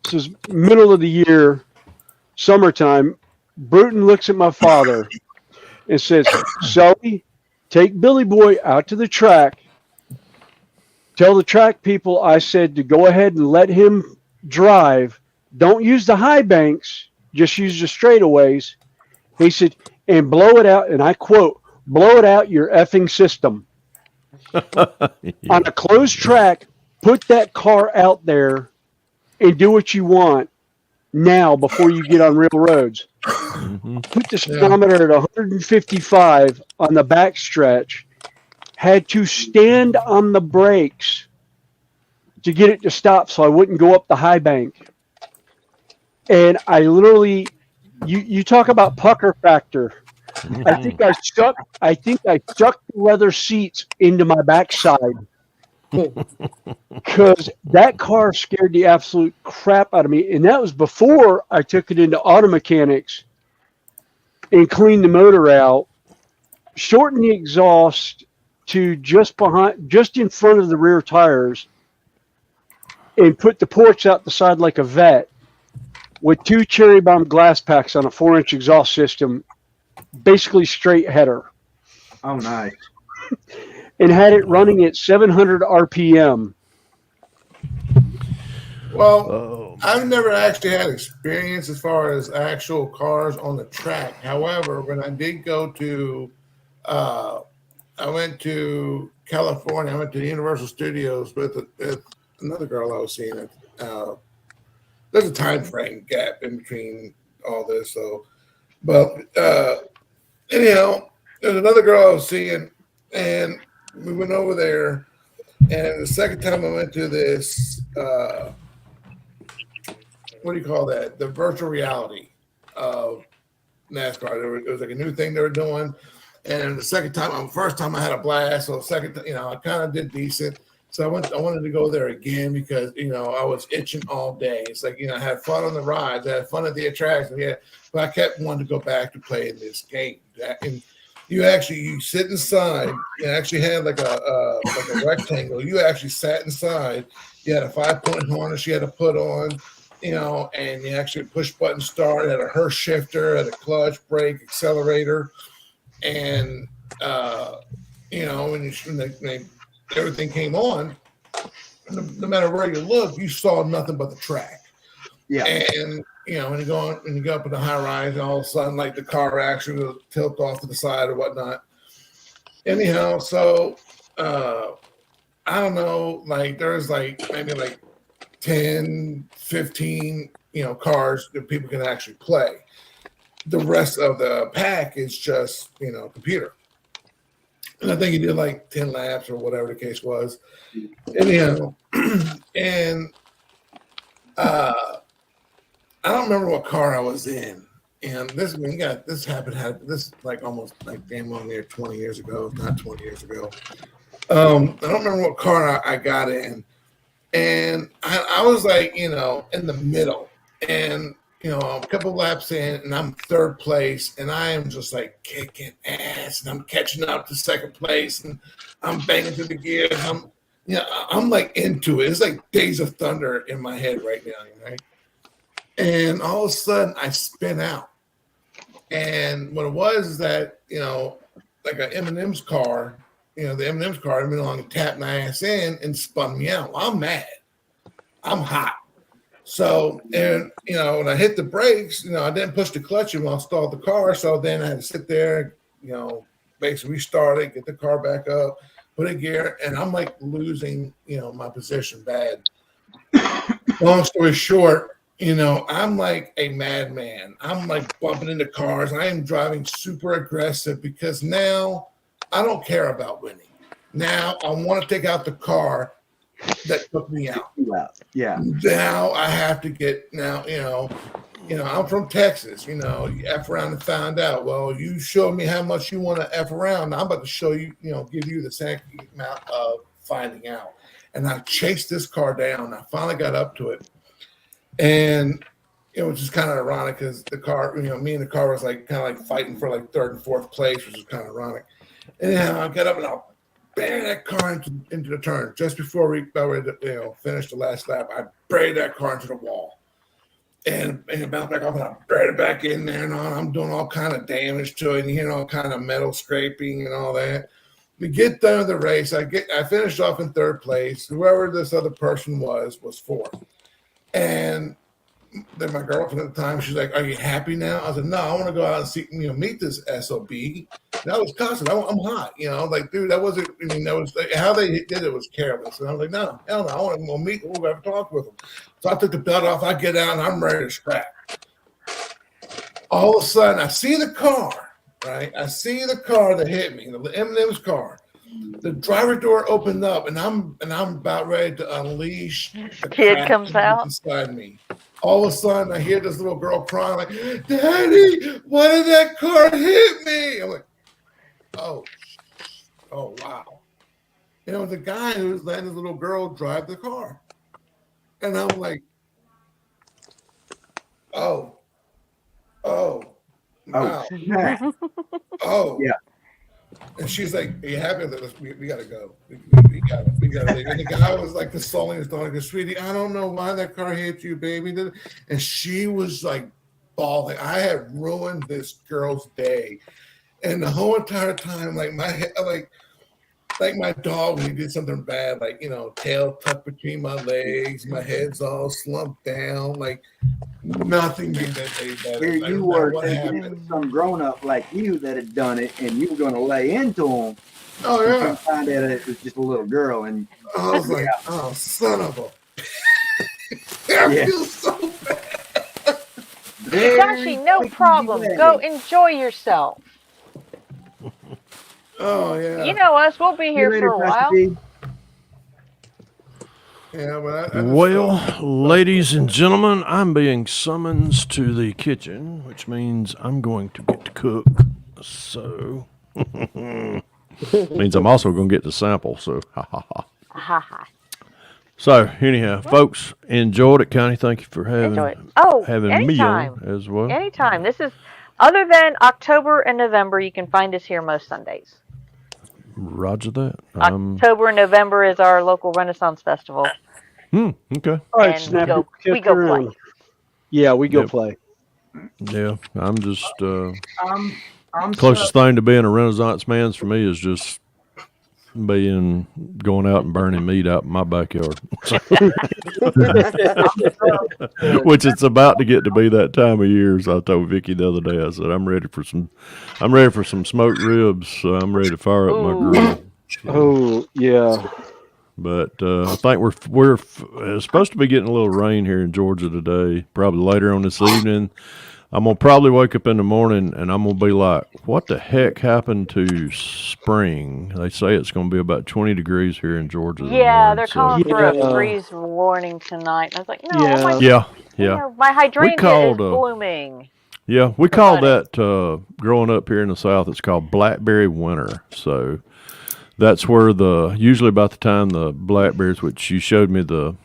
this is middle of the year, summertime. Bruton looks at my father and says, "Sully, take Billy Boy out to the track. Tell the track people I said to go ahead and let him drive. Don't use the high banks, just use the straightaways." He said, "And blow it out," and I quote, "blow it out your effing system." On a closed track, put that car out there and do what you want now before you get on real roads. Mm-hmm. Put the speedometer at 155 on the back stretch. Had to stand on the brakes to get it to stop so I wouldn't go up the high bank. And I literally, you talk about pucker factor. I think I stuck the leather seats into my backside because that car scared the absolute crap out of me. And that was before I took it into auto mechanics and cleaned the motor out, shortened the exhaust to just in front of the rear tires, and put the ports out the side like a vet with 2 cherry bomb glass packs on a 4-inch exhaust system, basically straight header. Oh, nice. And had it running at 700 RPM. Well, I've never actually had experience as far as actual cars on the track. However, when I did go to, I went to California. I went to Universal Studios with another girl I was seeing. There's a time frame gap in between all this, so. But anyhow, there's another girl I was seeing, and we went over there. And the second time I went to this, what do you call that? The virtual reality of NASCAR. It was like a new thing they were doing. And the first time I had a blast. So second, I kind of did decent. So I wanted to go there again because, I was itching all day. It's like, I had fun on the rides. I had fun at the attraction. Yeah. But I kept wanting to go back to playing this game. And you sit inside. You actually had like a rectangle. You actually sat inside. You had a 5-point harness you had to put on, and you actually push button start. It had a Hurst shifter, had a clutch, brake, accelerator. And, when everything came on, no matter where you look, you saw nothing but the track. Yeah. And, when you go up in the high rise, all of a sudden, like the car actually will tilt off to the side or whatnot. Anyhow, so I don't know, like there's like maybe like 10, 15, cars that people can actually play. the rest of the pack is just, computer. And I think he did like 10 laps or whatever the case was. Anyhow, and I don't remember what car I was in. And this happened this like almost like damn well near 20 years ago, not 20 years ago. I don't remember what car I got in. And I was like, in the middle. And, a couple laps in, and I'm third place, and I am just like kicking ass, and I'm catching up to second place, and I'm banging through the gears. I'm like into it. It's like Days of Thunder in my head right now, right? And all of a sudden, I spin out. And what it was is that, like an M&M's car, the M&M's car, I went along and tapped my ass in and spun me out. Well, I'm mad. I'm hot. So, and, when I hit the brakes, I didn't push the clutch and I stalled the car. So then I had to sit there, basically restart it, get the car back up, put in gear, and I'm like losing, my position bad. Long story short, I'm like a madman. I'm like bumping into cars. I am driving super aggressive because now I don't care about winning. Now I want to take out the car that took me out. Yeah. Now I have to get I'm from Texas, you F around and find out. Well, you showed me how much you want to F around. Now I'm about to show you, give you the same amount of finding out. And I chased this car down. I finally got up to it. And it was just kind of ironic because the car, me and the car was like kind of like fighting for like third and fourth place, which is kind of ironic. Anyhow, I got up and I'll bang that car into the turn. Just before we finished the last lap, I buried that car into the wall. And it bounced back off, and I buried it back in there, and I'm doing all kind of damage to it, and you hear all kind of metal scraping and all that. We get done with the race. I finished off in third place. Whoever this other person was fourth. And then my girlfriend at the time, she's like, "Are you happy now?" I said, "No, I want to go out and see, meet this SOB." That was constant. I'm hot, like, dude, that wasn't. I mean, that was like, how they did it was careless. And I was like, "No, hell no, I want to go meet. We'll have a talk with them." So I took the belt off. I get out and I'm ready to scrap. All of a sudden, I see the car. Right, I see the car that hit me, the M&M's car. The driver door opened up, and I'm about ready to unleash. The kid comes out inside me. All of a sudden, I hear this little girl crying, like, "Daddy, why did that car hit me?" I'm like, "Oh wow." The guy who was letting his little girl drive the car, and I'm like, "Oh, wow." Oh yeah. And she's like, "Are you happy with this? We gotta go. We gotta leave." And the guy was like consoling his daughter, goes, "Sweetie, I don't know why that car hit you, baby." And she was like bawling. I had ruined this girl's day. And the whole entire time, like my head, like my dog when he did something bad, like, tail tucked between my legs, my head's all slumped down, like nothing made that day better. Here Like, you no were matter what thinking it happened. was some grown up like you that had done it, and you were going to lay into him. Oh yeah. And find out it was just a little girl, and I was like, "Oh, son of a!" I feel so bad. Joshie, no problem. Go enjoy yourself. Oh yeah. You know us. We'll be here later, for a while. Yeah, but Well, ladies and gentlemen, I'm being summoned to the kitchen, which means I'm going to get to cook. So, means I'm also going to get to sample. So, ha ha ha. Ha ha. So, anyhow, folks, enjoyed it, Connie. Thank you for having me anytime. on as well. Anytime. This is, other than October and November, you can find us here most Sundays. Roger that. October and November is our local Renaissance Festival. Okay. All right, And Snapper. we go play. Yeah, we go play. Yeah, I'm just I'm closest thing to being a Renaissance man's for me is just going out and burning meat out in my backyard. Which it's about to get to be that time of year. As I told Vicky the other day, I said I'm ready for some smoked ribs. So I'm ready to fire up my grill. Oh yeah. But I think we're supposed to be getting a little rain here in Georgia today. Probably later on this evening. I'm gonna probably wake up in the morning and I'm gonna be like, "What the heck happened to spring?" They say it's gonna be about 20 degrees here in Georgia. Yeah, they're So calling for a Yeah. freeze warning tonight. And I was like, no, Yeah. yeah, you yeah. know, my We hydrangea called is blooming. yeah, we For call budding. that growing up here in the South. It's called blackberry winter. So that's where usually about the time the blackberries, which you showed me the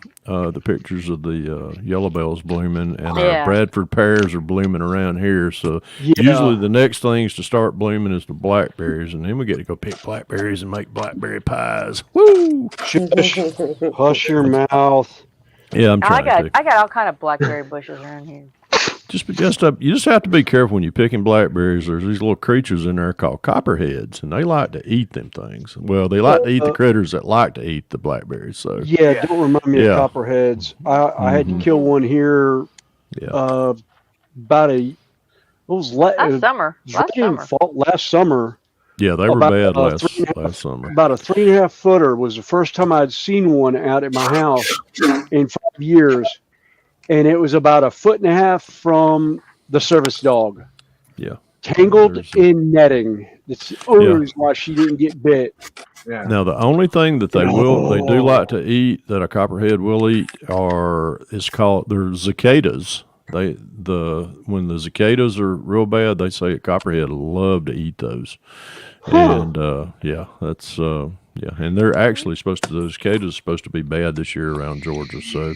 pictures of the yellow bells blooming, and our Yeah. Bradford pears are blooming around here. So Yeah. usually the next things to start blooming is the blackberries, and then we get to go pick blackberries and make blackberry pies. Woo! Shush. Hush your mouth. Yeah, I'm I trying to. got all kind of blackberry bushes around here. You just have to be careful when you're picking blackberries. There's these little creatures in there called copperheads, and they like to eat them things. Well, they like to eat the critters that like to eat the blackberries. So Yeah, don't remind me Yeah. of copperheads. I had to Mhm. kill one here yeah, about it was Last summer. last summer. yeah, they were About bad three and a half- last summer. About a 3.5 footer was the first time I'd seen one out at my house in 5 years, and it was about 1.5 foot from the service dog. Yeah, Tangled There's- in netting. That's the only Yeah. reason why she didn't get bit. Yeah. Now the only thing that they do like to eat that a copperhead will eat they're cicadas. When the cicadas are real bad, they say a copperhead love to eat those. And and they're actually those cicadas are supposed to be bad this year around Georgia. So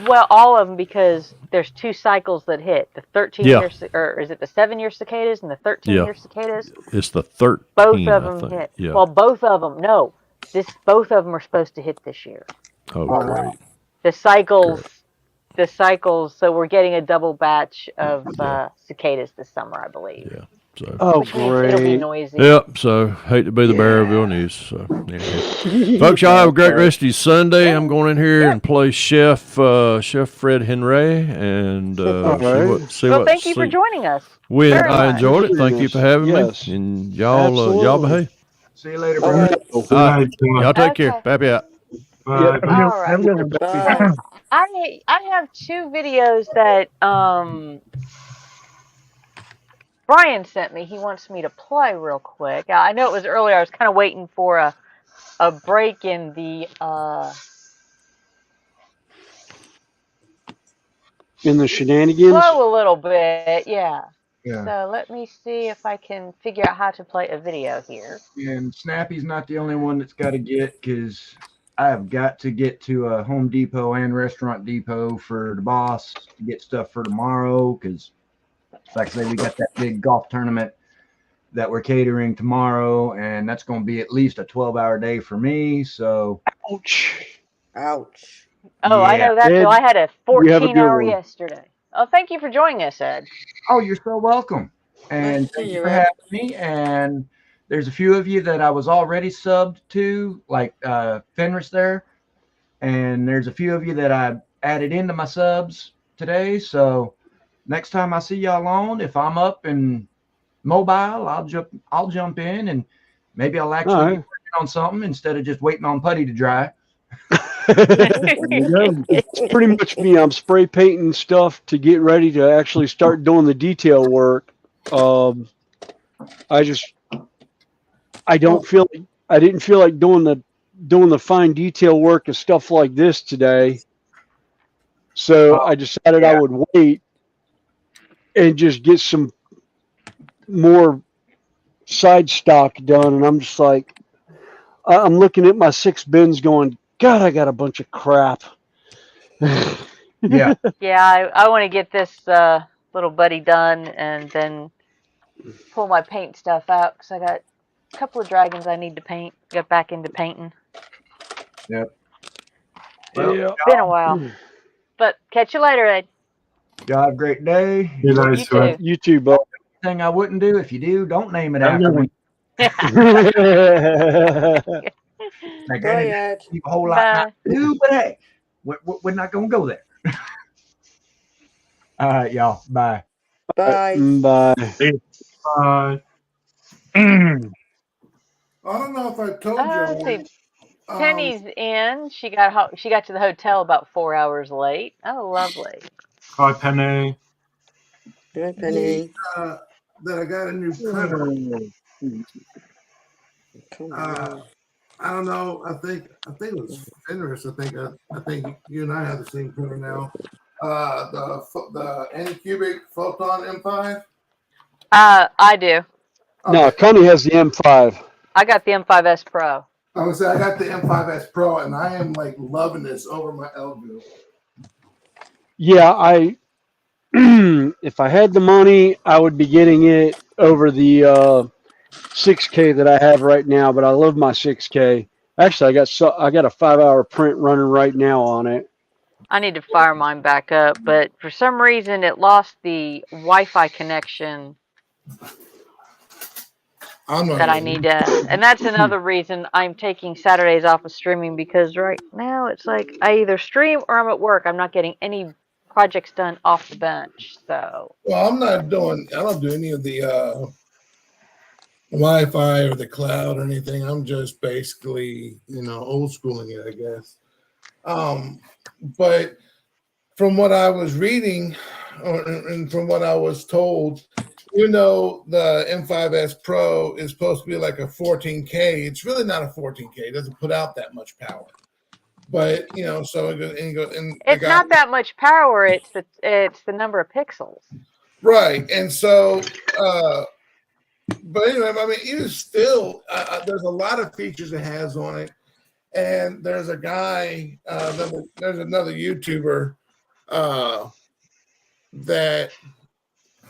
Well, all of them, because there's 2 cycles that hit. The 13-year, or is it the 7-year cicadas and the 13-year cicadas? it's the 13. Both of I them think. hit. Yeah. Well, both of them. No, both of them are supposed to hit this year. Oh, great. The cycles. So we're getting a double batch of cicadas this summer, I believe. Yeah. So. Oh, Which means it'll be great. noisy. Yep. So hate to be the bearer of ill news. So, folks, y'all have a great rest of your Sunday. I'm going in here and play Chef Fred Henry and Thank you for joining us. I enjoyed it. Thank you for having Yes. me. And y'all behave. See you later, bro. All right. Y'all take care. Happy out. Bye. All right. Bye. I have 2 videos that Brian sent me. He wants me to play real quick. I know it was earlier. I was kind of waiting for a break in the shenanigans. flow a little bit. Yeah. Yeah. So let me see if I can figure out how to play a video here. And Snappy's not the only one that's got to get, because I have got to get to a Home Depot and Restaurant Depot for the boss to get stuff for tomorrow, because like I say, we got that big golf tournament that we're catering tomorrow, and that's going to be at least a 12-hour day for me. So, Ouch. Ouch. Oh, I know that. Ed, So I had a you have a good 14-hour one. yesterday. Oh, thank you for joining us, Ed. oh, you're so welcome. And Nice to thank see you you, for Ed. having me. And there's a few of you that I was already subbed to, like Fenris there. And there's a few of you that I added into my subs today. So next time I see y'all on, if I'm up and mobile, I'll jump in, and maybe I'll actually be working on something instead of just waiting on putty to dry. It's pretty much me. I'm spray painting stuff to get ready to actually start doing the detail work. I didn't feel like doing the fine detail work of stuff like this today. So I decided I would wait and just get some more side stock done. And I'm just like, I'm looking at my 6 bins going, God, I got a bunch of crap. Yeah. Yeah, I want to get this little buddy done and then pull my paint stuff out, because I got a couple of dragons I need to paint. Get back into painting. Yep. Well, Yeah. Been a while. But catch you later, Ed. Y'all have a great day. You know, You too. You too, bud. Thing I wouldn't do, if you do, don't name it after me. Like, I Bye, didn't Ed. leave a whole lot not to do, but hey, we're not gonna go there. All right, y'all. Bye. Bye. Bye. Bye. I don't know if I told Let's you. see. Penny's in. She got to the hotel about 4 hours late. Oh, lovely. Hi, Penny. Hi, Penny. That I got a new printer. Come on. I don't know. I think it was Fenris. I think you and I have the same printer now. The Anycubic Photon M5. I do. No, Okay. Connie has the M5. I got the M5S Pro. I would say I got the M5S Pro, and I am like loving this over my Elvio. Yeah, if I had the money, I would be getting it over the 6K that I have right now. But I love my 6K. Actually, I got a 5-hour print running right now on it. I need to fire mine back up, but for some reason it lost the Wi-Fi connection that I need to, and that's another reason I'm taking Saturdays off of streaming, because right now it's like I either stream or I'm at work. I'm not getting any projects done off the bench. So Well, I don't do any of the Wi-Fi or the cloud or anything. I'm just basically, old schooling it, I guess. But from what I was reading, and from what I was told, the M5S Pro is supposed to be like a 14K. It's really not a 14K. It doesn't put out that much power. But so it's not that much power. It's the number of pixels. Right, and so, but anyway, I mean, even still, there's a lot of features it has on it, and there's a guy, there's another YouTuber that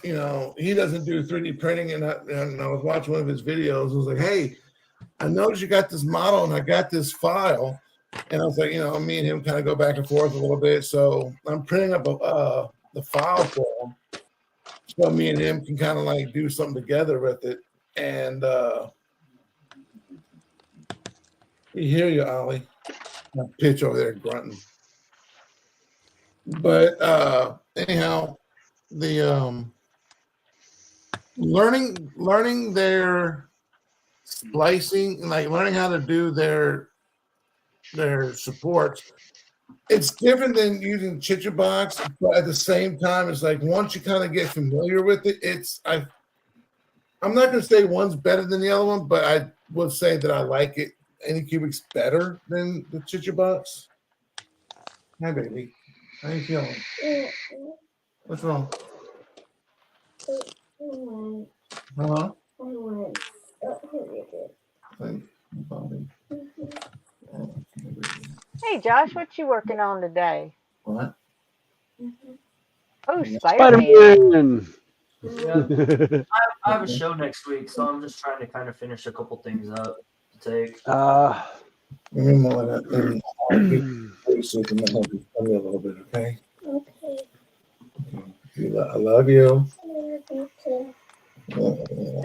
he doesn't do 3D printing, and I was watching one of his videos. I was like, hey, I noticed you got this model, and I got this file, and I was like, me and him kind of go back and forth a little bit, so I'm printing up the file for him. So me and him can kind of like do something together with it. And we hear you, Ollie. My pitch over there grunting. But anyhow, the learning their splicing, like learning how to do their supports, it's different than using Box, but at the same time, it's like once you kind of get familiar with it, I'm not going to say one's better than the other one, but I would say that I like it. Anycubic's better than the Box. Hi, baby. How you feeling? What's wrong? Huh? Hey, Josh, what you working on today? What? Oh, Spider-Man. Yeah. I have a show next week, so I'm just trying to kind of finish a couple things up to take. Remember that so you can help you a little bit, okay? Okay. I love you.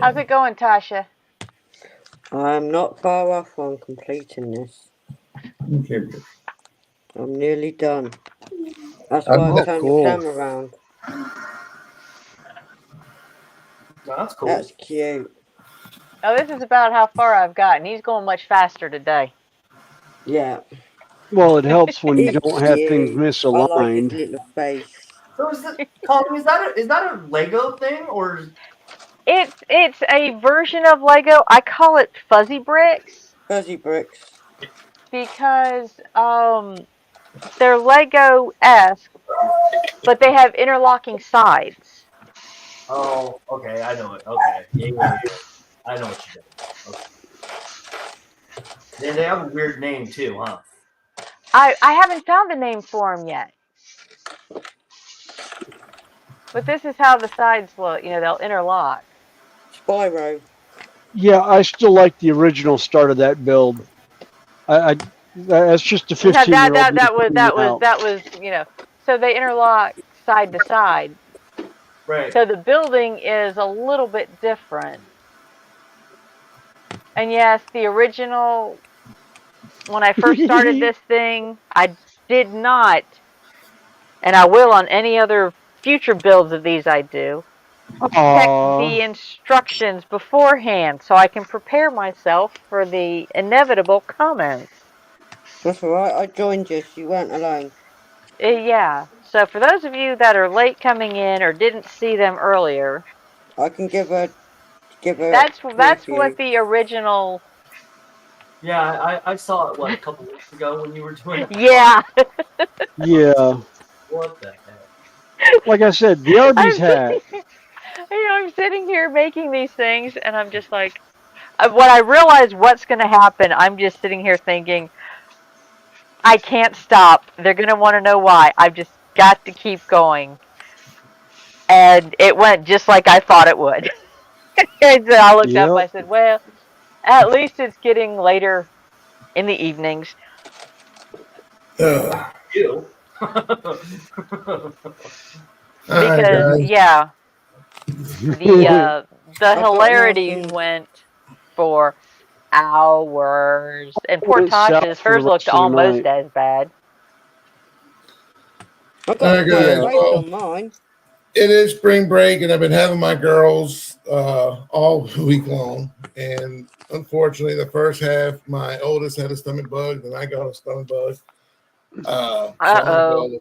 How's it going, Tasha? I'm not far off on completing this. Okay. I'm nearly done. That's why I turned the camera around. That's cool. That's cute. Oh, this is about how far I've gotten. He's going much faster today. Yeah. Well, it helps when you don't have things I like his misaligned. little face. So is that a Lego thing, or? It's a version of Lego. I call it fuzzy bricks. Fuzzy bricks. Because they're Lego-esque, but they have interlocking sides. Oh, okay, I know it. Okay, yeah. I know what you did. Okay. They have a weird name too, huh? I haven't found a name for them yet. But this is how the sides look. They'll interlock. Spyro. Yeah, I still like the original start of that build. That's just a 15-year-old. That was. So they interlock side to side. Right. So the building is a little bit different. And yes, the original, when I first started this thing, I did not, and I will on any other future builds of these I do, check the instructions beforehand so I can prepare myself for the inevitable comments. That's alright, I joined you, so you weren't alone. Yeah, So for those of you that are late coming in or didn't see them earlier, I can give a that's preview. what the original. Yeah, I saw it, what, a couple weeks ago when you were doing that? Yeah. Yeah. What the heck? Like I said, the Arby's I'm hat. sitting, I'm sitting here making these things, and I'm just like, when I realize what's going to happen, I'm just sitting here thinking, I can't stop. They're going to want to know why. I've just got to keep going. And it went just like I thought it would. And so I looked up, Yep. I said, well, at least it's getting later in the evenings. You. Because, yeah, the got hilarity nothing. went for hours. And poor Went south Tasha's, for the hers looked rest of the almost night. as bad. I got Alright, a nice guys. face Well, on mine. it is spring break, and I've been having my girls all week long. And unfortunately, the first half, my oldest had a stomach bug, then I got a stomach bug. So Hanago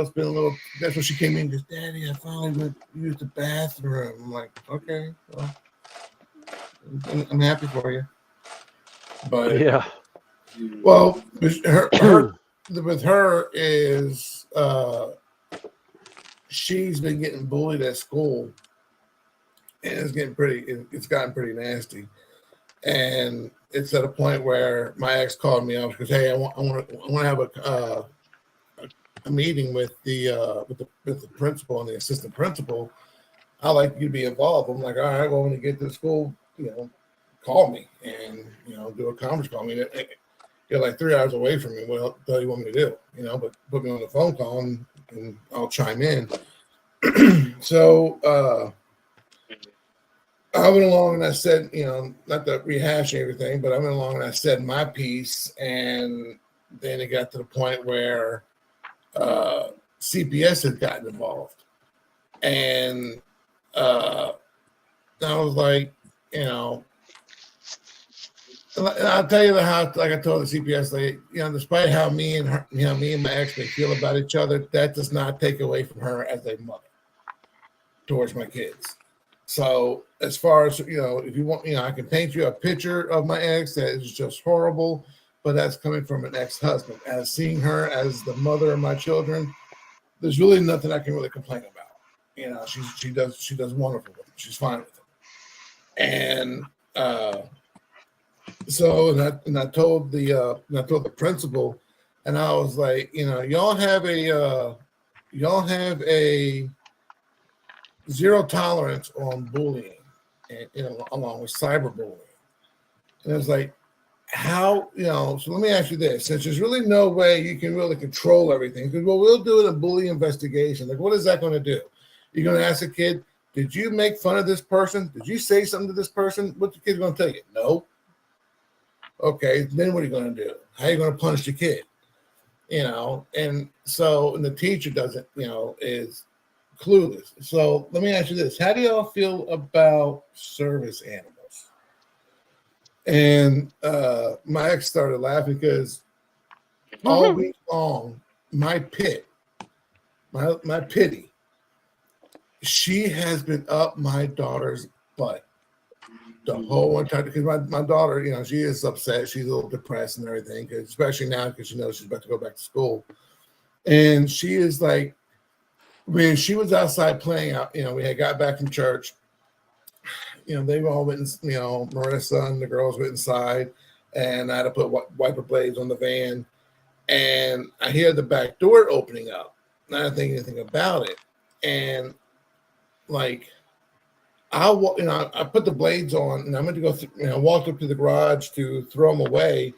spent a little. That's when she came in and goes, Daddy, I finally went use the bathroom. I'm like, okay, well, I'm happy for you. But Yeah. well, with her is she's been getting bullied at school, and it's gotten pretty nasty. And it's at a point where my ex called me up because, hey, I want to have a meeting with the principal and the assistant principal. I like you to be involved. I'm like, all right, well, when you get to school, call me and do a conference call. I mean, you're like 3 hours away from me. What the hell you want me to do? But put me on the phone call and I'll chime in. So I went along and I said, not to rehash everything, but I went along and I said my piece, and then it got to the point where CPS had gotten involved, and I was like, and I'll tell you how, like I told the CPS lady, despite how me and my ex may feel about each other, that does not take away from her as a mother towards my kids. So as far as, if you want, I can paint you a picture of my ex that is just horrible, but that's coming from an ex-husband. As seeing her as the mother of my children, there's really nothing I can really complain about. She does wonderful with them. She's fine with them. And I told the principal, and I was like, y'all have a zero tolerance on bullying, and along with cyberbullying. And it's like, how, so let me ask you this, since there's really no way you can really control everything, because we'll do a bully investigation. Like, what is that going to do? You're going to ask a kid, did you make fun of this person? Did you say something to this person? What's the kid going to tell you? No. Okay, then what are you going to do? How are you going to punish the kid? And the teacher doesn't, is clueless. So let me ask you this. How do y'all feel about service animals? And my ex started laughing because all week long, my pity, she has been up my daughter's butt the whole entire, because my daughter, she is upset. She's a little depressed and everything, especially now because she knows she's about to go back to school. And she is like, when she was outside playing out, we had got back from church, they all went, Marissa and the girls went inside, and I had to put wiper blades on the van, and I hear the back door opening up. And I didn't think anything about it. And like, I put the blades on, and I went to go, walked up to the garage to throw them away,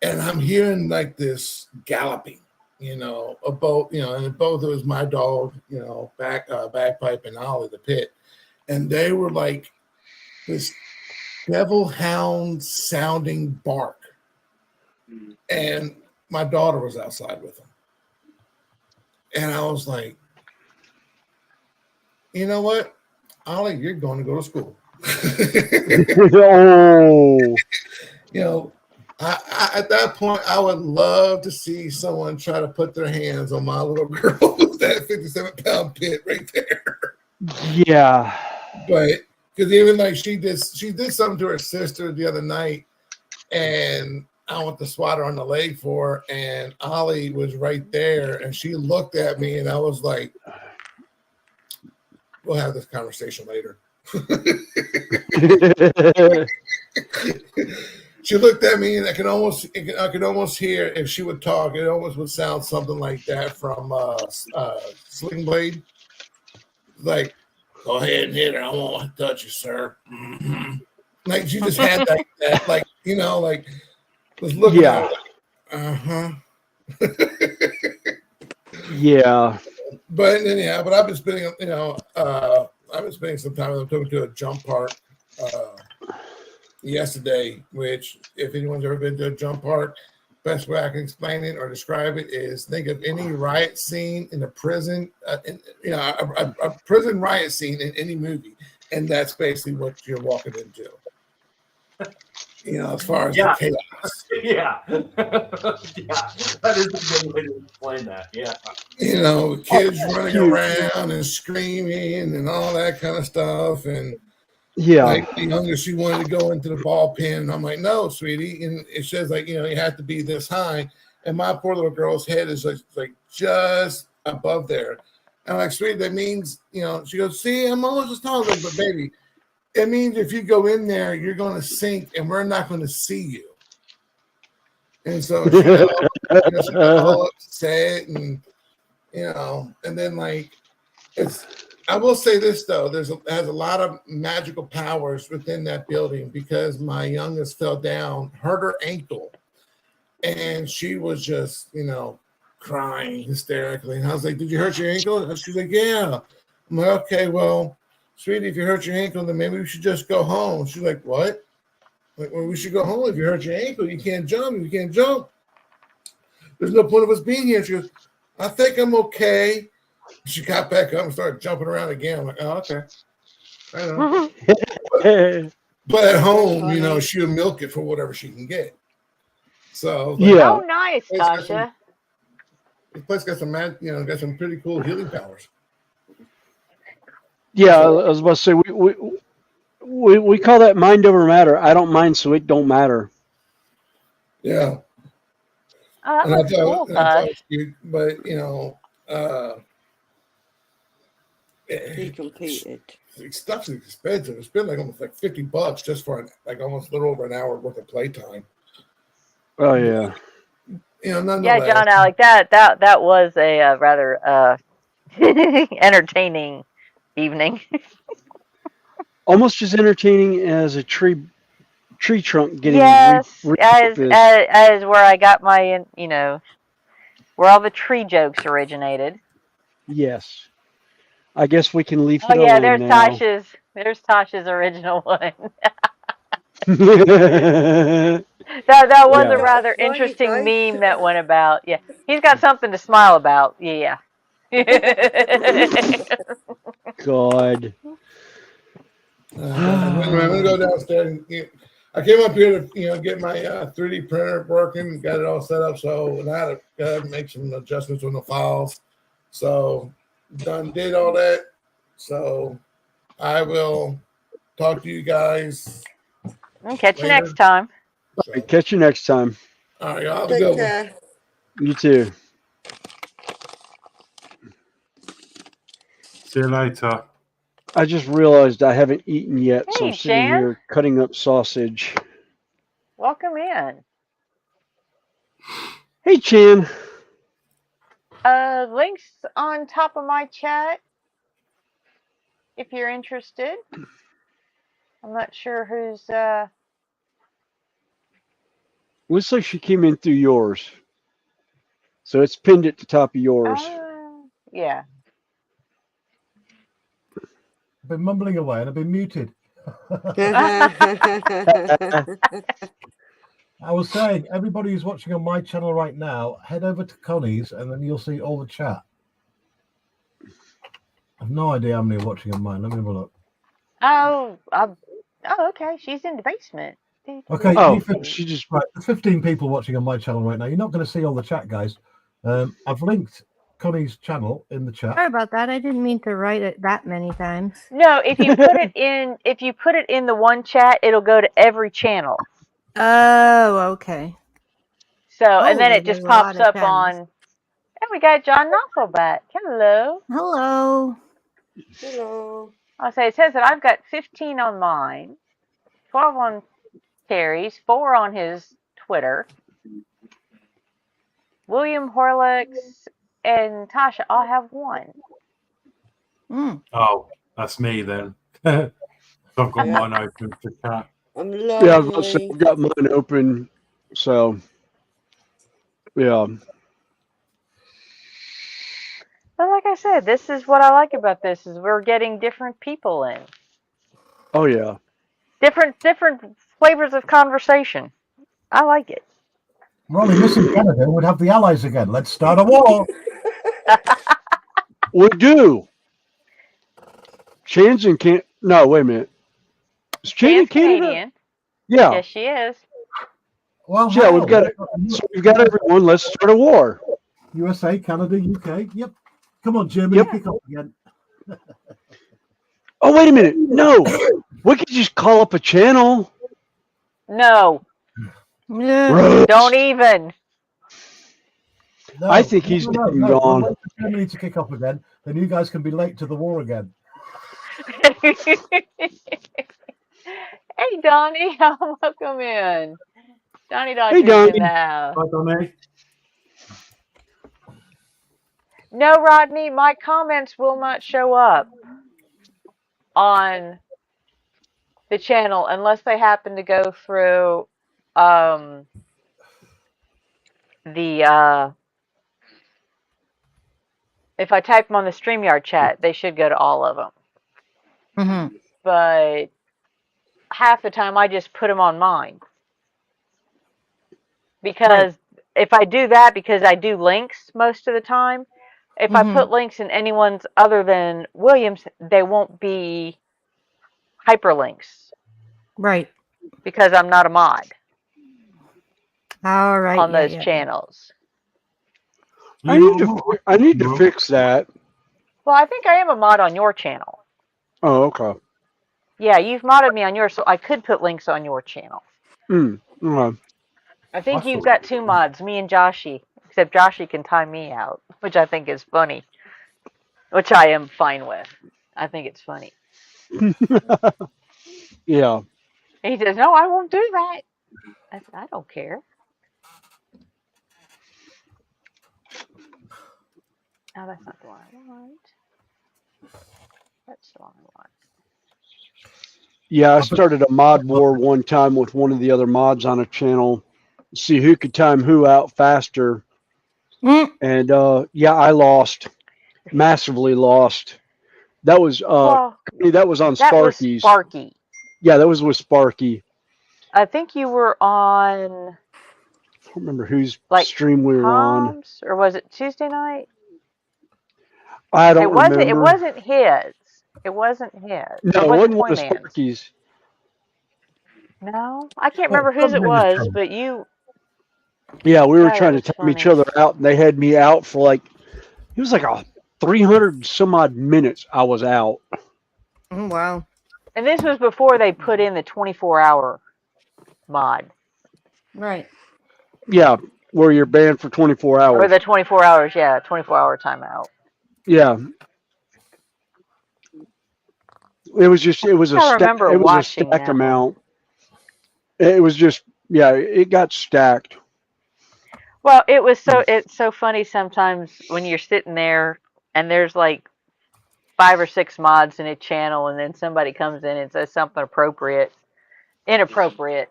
and I'm hearing like this galloping, a boat, and both it was my dog, Bagpipe and Ollie the pit, and they were like this devil hound sounding bark, and my daughter was outside with them, and I was like, you know what? Ollie, you're going to go to school. Oh. At that point, I would love to see someone try to put their hands on my little girl with that 57-pound pit right there. Yeah. But because even like she did something to her sister the other night, and I went to swat her on the leg for her, and Ollie was right there, and she looked at me, and I was like, "We'll have this conversation later." She looked at me, and I could almost hear, if she would talk, it almost would sound something like that from Sling Blade. Like, go ahead and hit her. I won't touch you, sir. Mm-hmm. Like she just had that like, you know, like was looking at her like, Yeah. But anyhow, but I've been spending, some time with them. Took me to a jump park yesterday, which if anyone's ever been to a jump park, best way I can explain it or describe it is think of any riot scene in a prison, a prison riot scene in any movie, and that's basically what you're walking into. As far as the chaos. Yeah. That is a good way to explain that. Yeah. Kids running around and screaming and all that kind of stuff. And like the youngest, she wanted to go into the ball pin. And I'm like, no, sweetie. And it says like, you have to be this high. And my poor little girl's head is like just above there. And I'm like, sweetie, that means, she goes, see, I'm almost as tall. Like, but baby, it means if you go in there, you're going to sink and we're not going to see you. And so she got all upset and, and then like I will say this though, has a lot of magical powers within that building because my youngest fell down, hurt her ankle, and she was just, crying hysterically. And I was like, did you hurt your ankle? And she's like, yeah. I'm like, okay, well, sweetie, if you hurt your ankle, then maybe we should just go home. She's like, what? Like, well, we should go home. If you hurt your ankle, you can't jump. If you can't jump, there's no point of us being here. She goes, I think I'm okay. She got back up and started jumping around again. I'm like, oh, okay. I know. But at home, she'll milk it for whatever she can get. So, oh, nice, Tasha. This place got some, got some pretty cool healing powers. Yeah, I was about to say we call that mind over matter. I don't mind, so it don't matter. Yeah. Oh, that was cool, Tosh. But he competed. Stuff's expensive. It's been almost like $50 just for almost a little over an hour worth of playtime. Oh yeah. Yeah, John Alec, that was a rather entertaining evening. Almost as entertaining as a tree trunk getting as where I got my where all the tree jokes originated. Yes, I guess we can leave it yeah, alone there's now. Tasha's original one. that was a rather interesting meme that went about. Yeah, he's got something to smile about. Yeah. God. I'm gonna go downstairs. And, I came up here to get my 3D printer working, got it all set up. So and I had to make some adjustments on the files. So did all that. So I will talk to you guys. I'll catch you next time. So, catch you next time. All right, y'all have a good one. You too. See you later. I just realized I haven't eaten yet, so I'm sitting Jan. here cutting up sausage. Welcome in. Hey, Chan. Links on top of my chat if you're interested. I'm not sure who's Looks like she came in through yours. So it's pinned at the top of yours. Yeah. I've been mumbling away and I've been muted. I was saying, everybody who's watching on my channel right now, head over to Connie's and then you'll see all the chat. I've no idea how many are watching on mine. Let me have a look. Oh, okay. She's in the basement. Okay, Oh, you fin- she just right. There's 15 people watching on my channel right now. You're not going to see all the chat, guys. I've linked Connie's channel in the chat. Sorry about that. I didn't mean to write it that many times. No, if you put it in the one chat, it'll go to every channel. Oh, okay. So and then it there's just a lot pops of up channels. on. And we got John Knopfel back. Hello. Hello. Hello. I'll say it says that I've got 15 on mine, 12 on Terry's, 4 on his Twitter. William Horlicks and Tasha all have 1. Oh, that's me then. I've got Yeah. mine open for chat. I'm yeah, lonely. I've got mine open. So yeah. But like I said, this is what I like about this is we're getting different people in. Oh yeah. Different flavors of conversation. I like it. We're only missing Canada. We'd have the Allies again. Let's start a war. We do. Chan's in Can. No, wait a minute. Is Chan in Chan's Canada? Canadian. Yeah. Yes, she is. Well, Yeah, we've got everyone. Let's start a war. USA, Canada, UK. Yep. Come on, Germany, kick off again. Oh, wait a minute. No, we could just call up a channel. No. Gross. Don't even. No, I think he's gone. We'll wait for Germany to kick off again, then you guys can be late to the war again. Hey, Donnie. Welcome in. Donnie Dodger's Hey, Donnie. in the house. Hi, Donnie. No, Rodney, my comments will not show up on the channel unless they happen to go through if I type them on the StreamYard chat, they should go to all of them. Mm-hmm. But half the time I just put them on mine. Because if I do that, because I do links most of the time, if I put links in anyone's other than Williams, they won't be hyperlinks. Right. Because I'm not a mod All right. on those channels. I need to fix that. Well, I think I am a mod on your channel. Oh, okay. Yeah, you've modded me on yours, so I could put links on your channel. I think you've got 2 mods, me and Joshy. Except Joshy can time me out, which I think is funny. Which I am fine with. I think it's funny. Yeah. And he says, no, I won't do that. I said, I don't care. Oh, that's not the one I want. That's the one I want. Yeah, I started a mod war one time with one of the other mods on a channel. See who could time who out faster. And yeah, I lost. Massively lost. That was that was on Sparky's. Sparky. Yeah, that was with Sparky. I think you were on I don't remember whose like stream we were on. Tom's, or was it Tuesday night? I don't remember. It wasn't his. It wasn't his. No, it wasn't one of Sparky's. No, I can't remember whose it was, but you. Yeah, we were God, trying to time each other out, and they had me out for like, it was like a 300 some odd minutes I was out. Oh, wow. And this was before they put in the 24-hour mod. Right. Yeah, where you're banned for 24 hours. Or the 24 hours, yeah, 24-hour timeout. Yeah. It was a stack amount. It was just, yeah, it got stacked. Well, it's so funny sometimes when you're sitting there and there's like 5 or 6 mods in a channel, and then somebody comes in and says something inappropriate,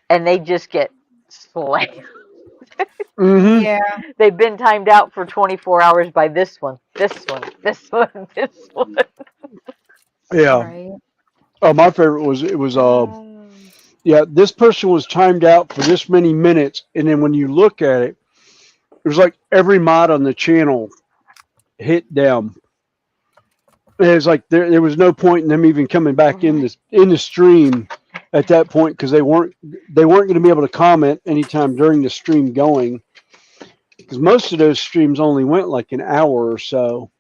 and they just get slammed. Mm-hmm. Yeah. They've been timed out for 24 hours by this one. Yeah. Right. Oh, my favorite was yeah, this person was timed out for this many minutes, and then when you look at it, it was like every mod on the channel hit them. It was like there was no point in them even coming back in the stream at that point because they weren't going to be able to comment anytime during the stream going, because most of those streams only went like an hour or so.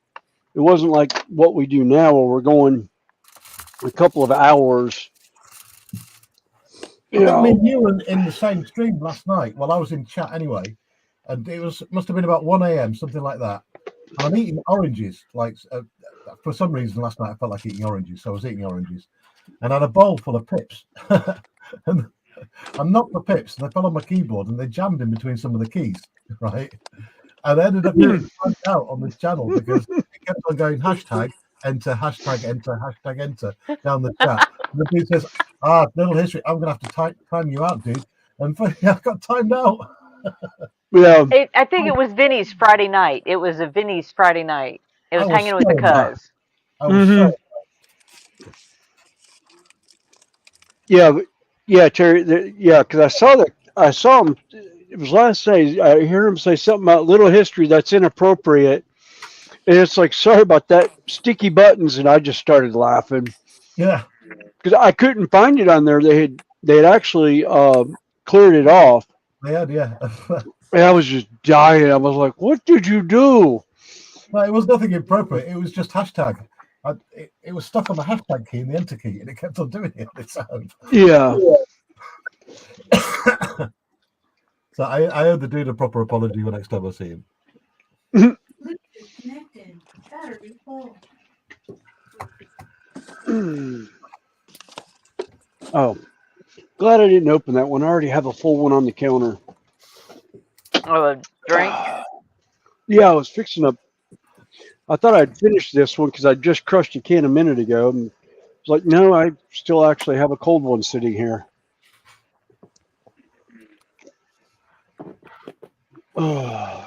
It wasn't like what we do now where we're going a couple of hours. I think me and you were in the same stream last night. Well, I was in chat anyway, and must have been about 1 a.m. something like that. And I'm eating oranges. Like for some reason last night I felt like eating oranges, so I was eating oranges, and I had a bowl full of pips. And I knocked the pips, and they fell on my keyboard, and they jammed in between some of the keys, right? And I ended up getting timed out on this channel because it kept on going hashtag enter, hashtag enter down the chat. And the dude says, little history, I'm going to have to time you out, dude. And I got timed out. Yeah. I think it was Vinny's Friday night. It was a Vinny's Friday night. It was hanging with the cuz. I was so Yeah, Terry. Yeah, because I saw him. It was last night. I hear him say something about little history that's inappropriate, and it's like, sorry about that, sticky buttons, and I just started laughing. Yeah, because I couldn't find it on there. They had actually cleared it off. They had, yeah. And I was just dying. I was like, "What did you do?" No, it was nothing inappropriate. It was just hashtag. It was stuck on the hashtag key and the enter key, and it kept on doing it on its own. Yeah. So I owe the dude a proper apology the next time I see him. Oh, glad I didn't open that one. I already have a full one on the counter. Oh, a drink? Yeah, I was fixing up. I thought I'd finished this one because I just crushed a can a minute ago. And I was like, no, I still actually have a cold one sitting here. Oh.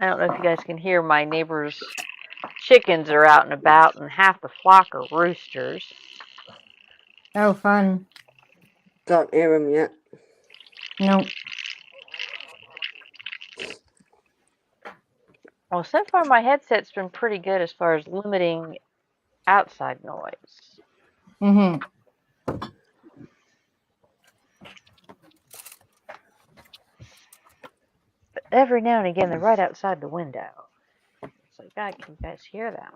I don't know if you guys can hear my neighbor's chickens are out and about, and half the flock are roosters. Oh, fun. Can't hear them yet. Nope. Well, so far my headset's been pretty good as far as limiting outside noise. Mm-hmm. But every now and again, they're right outside the window. It's like, God, can you guys hear that?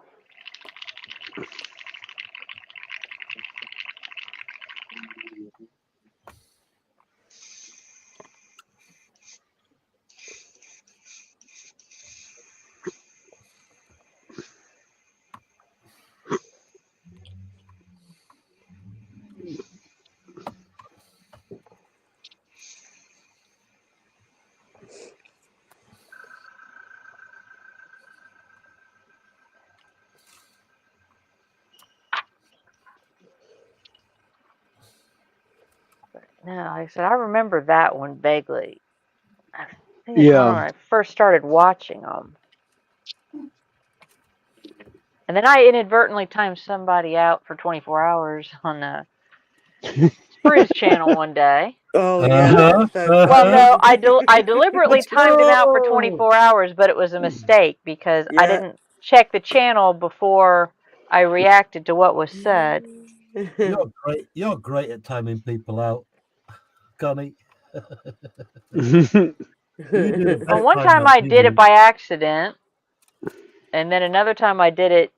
No, like I said, I remember that one vaguely. I think it's when I first started watching them. And then I inadvertently timed somebody out for 24 hours on the Spruce channel one day. Oh, yeah. Well, no, I deliberately timed him out for 24 hours, but it was a mistake because I didn't check the channel before I reacted to what was said. You're great. You're great at timing people out, Connie. Well, one time I did it by accident, and then another time I did it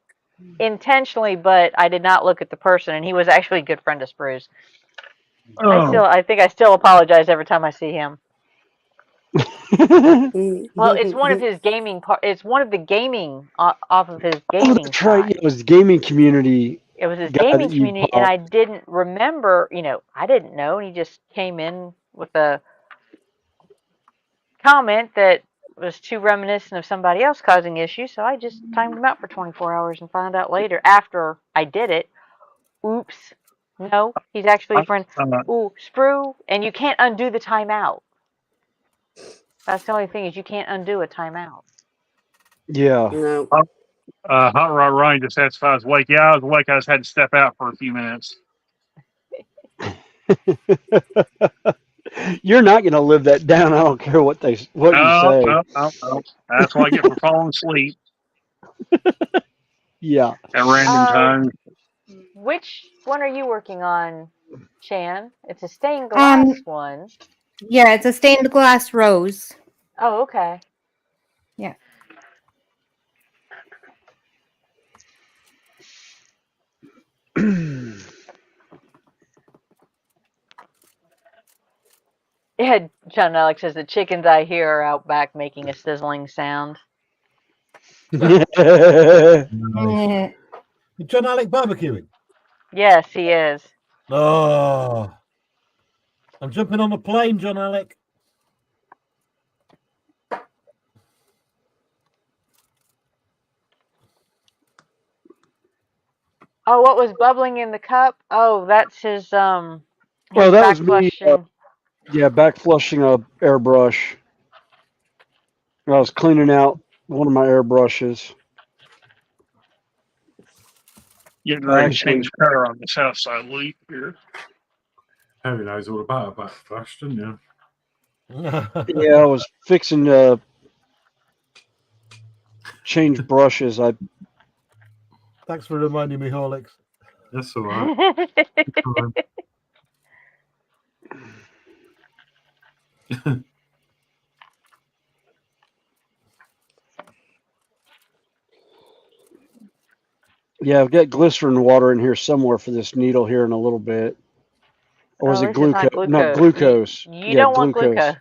intentionally, but I did not look at the person, and he was actually a good friend of Spruce. I think I still apologize every time I see him. Well, it's one of his gaming it's one of the gaming off of his gaming. Oh, that's right. It was the gaming community. It was his gaming community, and I didn't remember. I didn't know, and he just came in with a comment that was too reminiscent of somebody else causing issues, so I just timed him out for 24 hours and found out later after I did it. Oops. No, he's actually a friend. Ooh, Sprue, and you can't undo the timeout. That's the only thing is you can't undo a timeout. Yeah. No. Hot Rod Ryan just satisfies Wake. Yeah, I was awake. I just had to step out for a few minutes. You're not going to live that down. I don't care what you say. No. That's what I get for falling asleep Yeah. at random times. Which one are you working on, Chan? It's a stained glass one. Yeah, it's a stained glass rose. Oh, okay. Yeah. Yeah, John Alex says the chickens I hear are out back making a sizzling sound. Nice. Is John Alec barbecuing? Yes, he is. Oh, I'm jumping on the plane, John Alec. Oh, what was bubbling in the cup? Oh, that's his Well, that was me. flushing. Back flushing a airbrush. I was cleaning out one of my airbrushes. Getting ready to change power on the south side loop here. Harry knows all about a back flash, doesn't you? Yeah, I was fixing to change brushes. Thanks for reminding me, Horlicks. That's all right. Yeah, I've got glycerin water in here somewhere for this needle here in a little bit. Or was it glucose? Not glucose. You don't want glucose.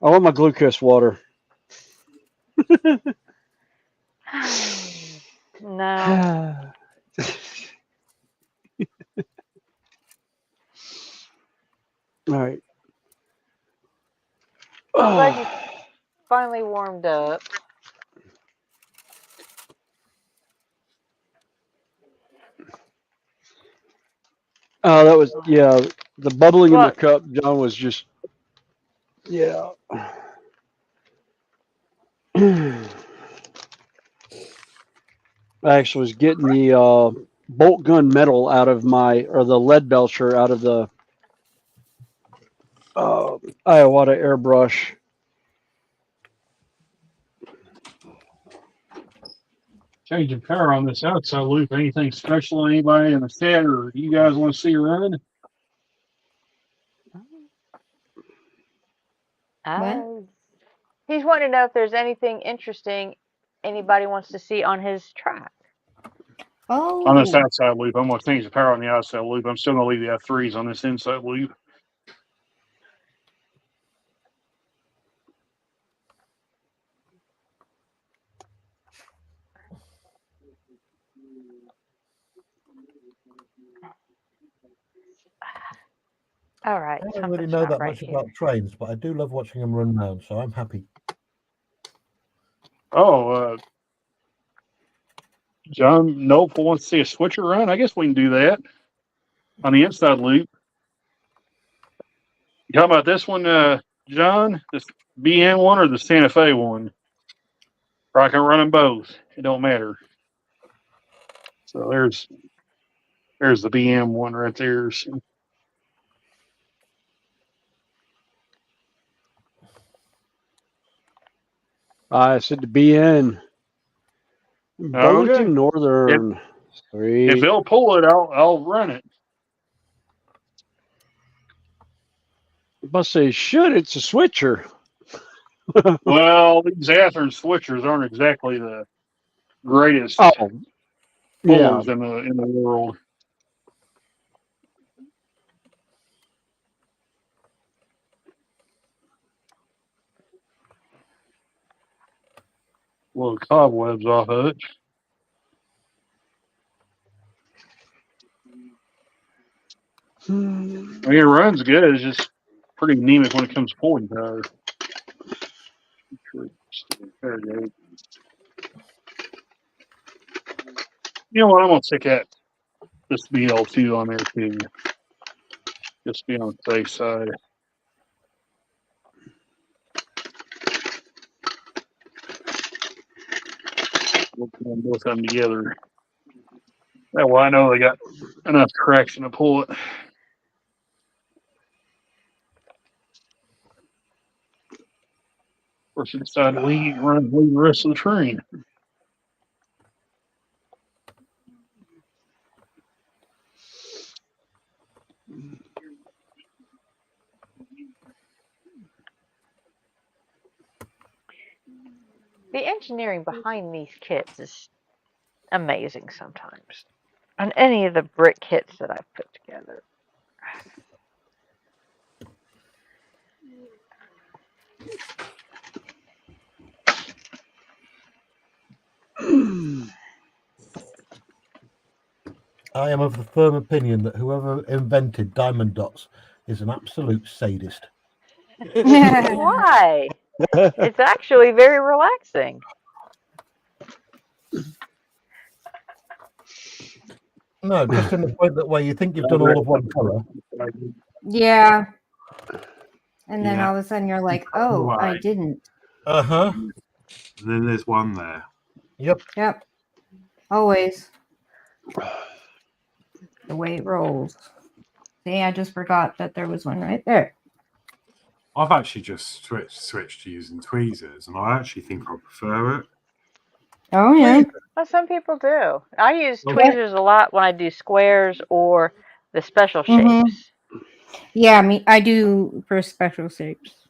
I want my glucose water. No. All right. I'm glad you finally warmed up. Oh, that was, the bubbling in the cup, John, was just, yeah. I actually was getting the bolt gun metal out of the lead belcher out of the Iowata airbrush. Changing power on this outside loop. Anything special? Anybody in the chat or you guys want to see run? He's wanting to know if there's anything interesting anybody wants to see on his track. Oh. On this outside loop, I'm going to change the power on the outside loop. I'm still going to leave the F3s on this inside loop. All right. I don't really know that much about trains, but I do love watching them run round, so I'm happy. Oh, John Noble wants to see a switcher run. I guess we can do that on the inside loop. You talking about this one, John? This BN one or the Santa Fe one? Or I can run them both. It don't matter. So there's the BM one right there. So. I said to be in Burlington Northern. If they'll pull it, I'll run it. I must say, it's a switcher. Well, these Athearn switchers aren't exactly the greatest pullers in the world. Little cobwebs off of it. I mean, it runs good. It's just pretty anemic when it comes to pulling power. There we go. You know what? I'm going to stick this BL2 on there too. Just be on the safe side. We'll put both of them together. That way I know they got enough traction to pull it. Or she decided to leave the rest of the train. The engineering behind these kits is amazing sometimes. On any of the brick kits that I've put together. I am of the firm opinion that whoever invented diamond dots is an absolute sadist. Why? It's actually very relaxing. No, just in the point that way you think you've done all of one colour. Yeah. And then Yeah. all of a sudden you're like, oh, I Right. didn't. Uh-huh. And then there's one there. Yep. Yep. Always. The way it rolls. See, I just forgot that there was one right there. I've actually just switched to using tweezers, and I actually think I prefer it. Oh, yeah. Well, some people do. I use Okay. tweezers a lot when I do squares or the special shapes. Mm-hmm. Yeah, I do for special shapes.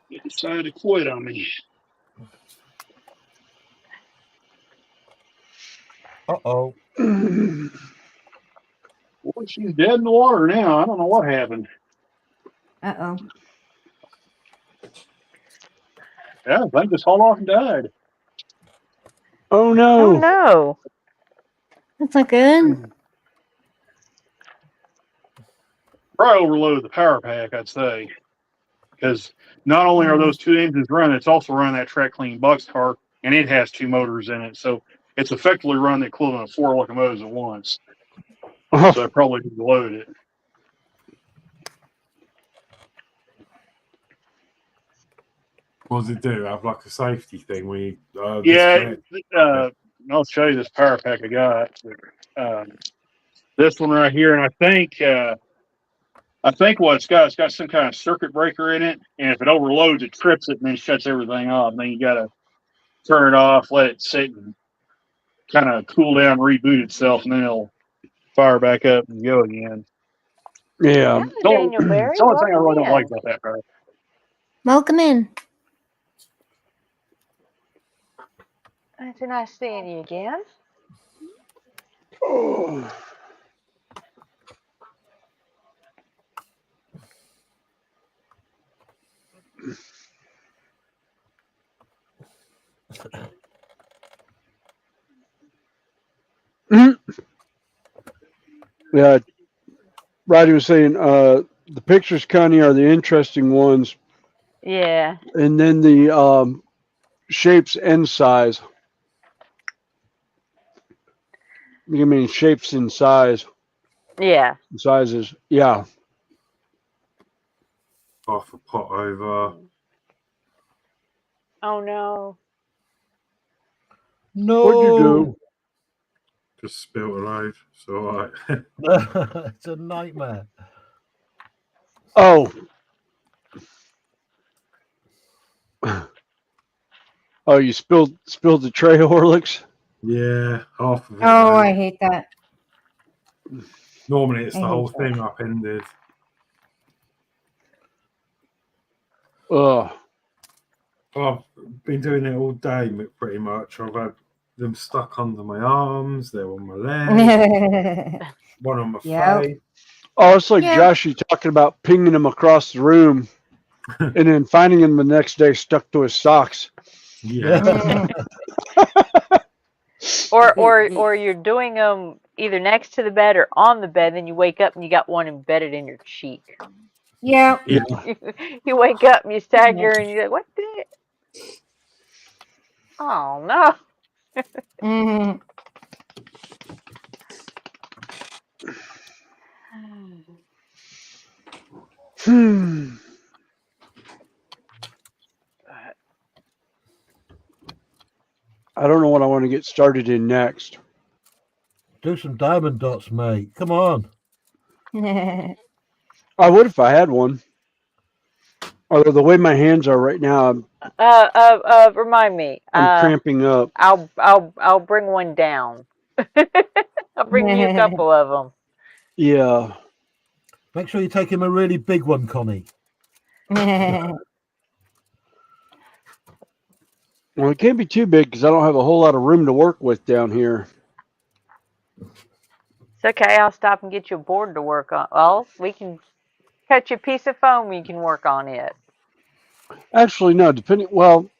You decided to quit on me. Uh-oh. Well, she's dead in the water now. I don't know what happened. Uh-oh. Yeah, I think just hauled off and died. Oh no. Oh no. That's not good. Probably overloaded the power pack, I'd say. Because not only are those two engines running, it's also running that track clean box car, and it has two motors in it. So it's effectively running the equivalent of 4 locomotives at once. So I probably need to load it. What does it do? Have like a safety thing where you Yeah, disconnect? I'll show you this power pack I got. This one right here, and I think what it's got some kind of circuit breaker in it, and if it overloads, it trips it and then shuts everything off. And then you got to turn it off, let it sit, and kind of cool down, reboot itself, and then it'll fire back up and go again. Yeah. Daniel Berry, It's the only thing I really welcome don't like in. about that power. Welcome in. It's nice seeing you again. Oh. Yeah, Roddy was saying the pictures, Connie, are the interesting ones, Yeah. and then the shapes and size. You mean shapes and size? Yeah. Sizes, yeah. Half a pot over. Oh no. No. What'd you do? Just spilt a load. It's all right. It's a nightmare. Oh. Oh, you spilled the tray, Horlicks? Yeah, half of it. Oh, though. I hate that. Normally it's I the hate whole that. thing upended. Ugh. I've been doing it all day, pretty much. I've had them stuck under my arms, they're on my legs, one on my face. Oh, it's like Yeah. Joshy talking about pinging him across the room and then finding him the next day stuck to his socks. Yeah. Or you're doing them either next to the bed or on the bed, then you wake up and you got one embedded in your cheek. Yeah. You wake up and you stagger and you're like, what the? Oh no. Mhm. I don't know what I want to get started in next. Do some diamond dots, mate. Come on. I would if I had one. Although the way my hands are right now, Remind me. I'm cramping up. I'll bring one down. I'll bring you a couple of them. Yeah. Make sure you take him a really big one, Connie. Well, it can't be too big because I don't have a whole lot of room to work with down here. It's okay. I'll stop and get you a board to work on. Well, we can cut you a piece of foam. You can work on it. Actually, no. Depending. Well,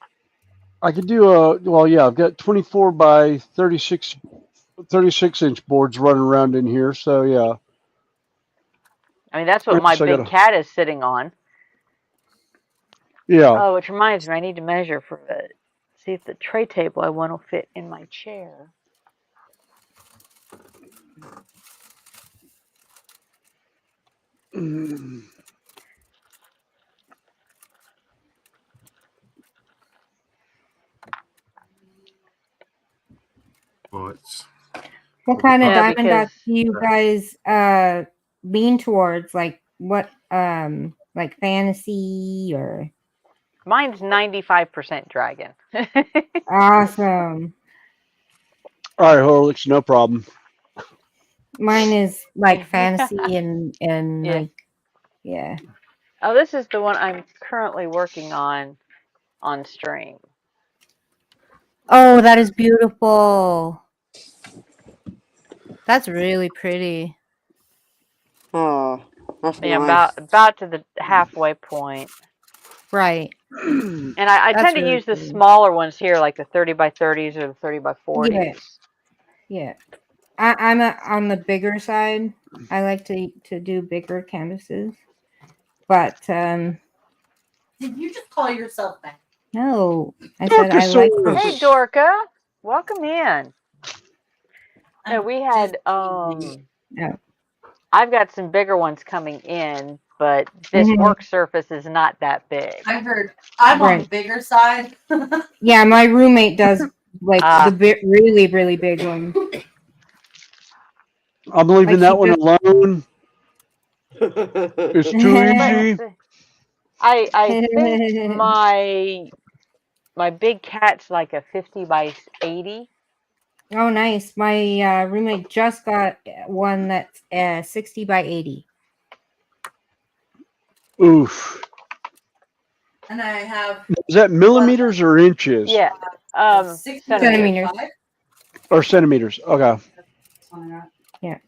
I could do a. Well, yeah. I've got 24 by 36 inch boards running around in here. So yeah. I mean, that's what my Oops, I big gotta- cat is sitting on. Yeah. Oh, which reminds me, I need to measure for it. See if the tray table I want will fit in my chair. Right. What kind of Yeah, diamond dots because do you guys lean towards? Like what like fantasy or mine's 95% dragon. awesome. All right, Horlicks, no problem. Mine is like fantasy and Yeah. like yeah. Oh, this is the one I'm currently working on stream. Oh, that is beautiful. That's really pretty. Oh, that's Yeah, nice. about to the halfway point. Right. And I That's tend to really use the pretty. smaller ones here, like the 30 by 30s or the 30 by 40s. Yeah. Yeah. I'm on the bigger side. I like to do bigger canvases. But Did you just call yourself that? no, I said I like to. Hey, Dorca, welcome in. No, we had Yeah. I've got some bigger ones coming in, but this work surface is not that big. I heard I'm on the Right. bigger side. Yeah, my roommate does like the really, really big one. I'm leaving Like that she one just- alone. It's too easy. I think my big cat's like a 50 by 80. Oh, nice. My roommate just got one that's 60 by 80. Oof. And I have Is that millimeters or inches? Yeah. Centimeters. Or centimeters. Okay. Yeah.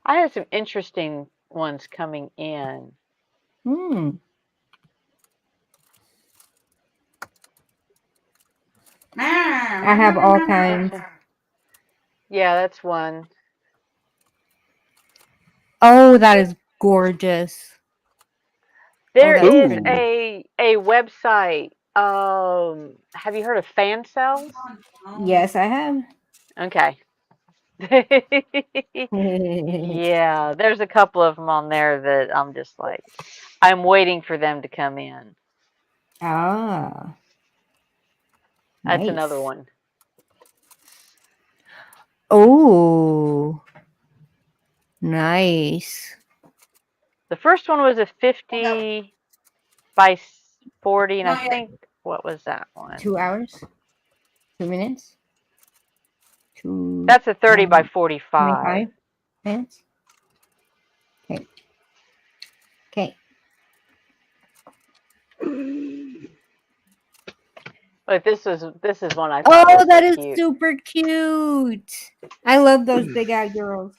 I have some interesting ones coming in. I have all kinds. Yeah, that's one. Oh, that is gorgeous. There that's is pretty. a website. Have you heard of fan cells? Yes, I have. Okay. Yeah, there's a couple of them on there that I'm just like, I'm waiting for them to come in. Ah. That's Nice. another one. Oh. Nice. The first one was a 50 by 40, and I think, what was that one? 2 hours? 2 minutes? That's a 30 by 45. 25 minutes? Okay. Okay. But this is one I thought Oh, was that so is cute. super cute. I love those big eyed girls.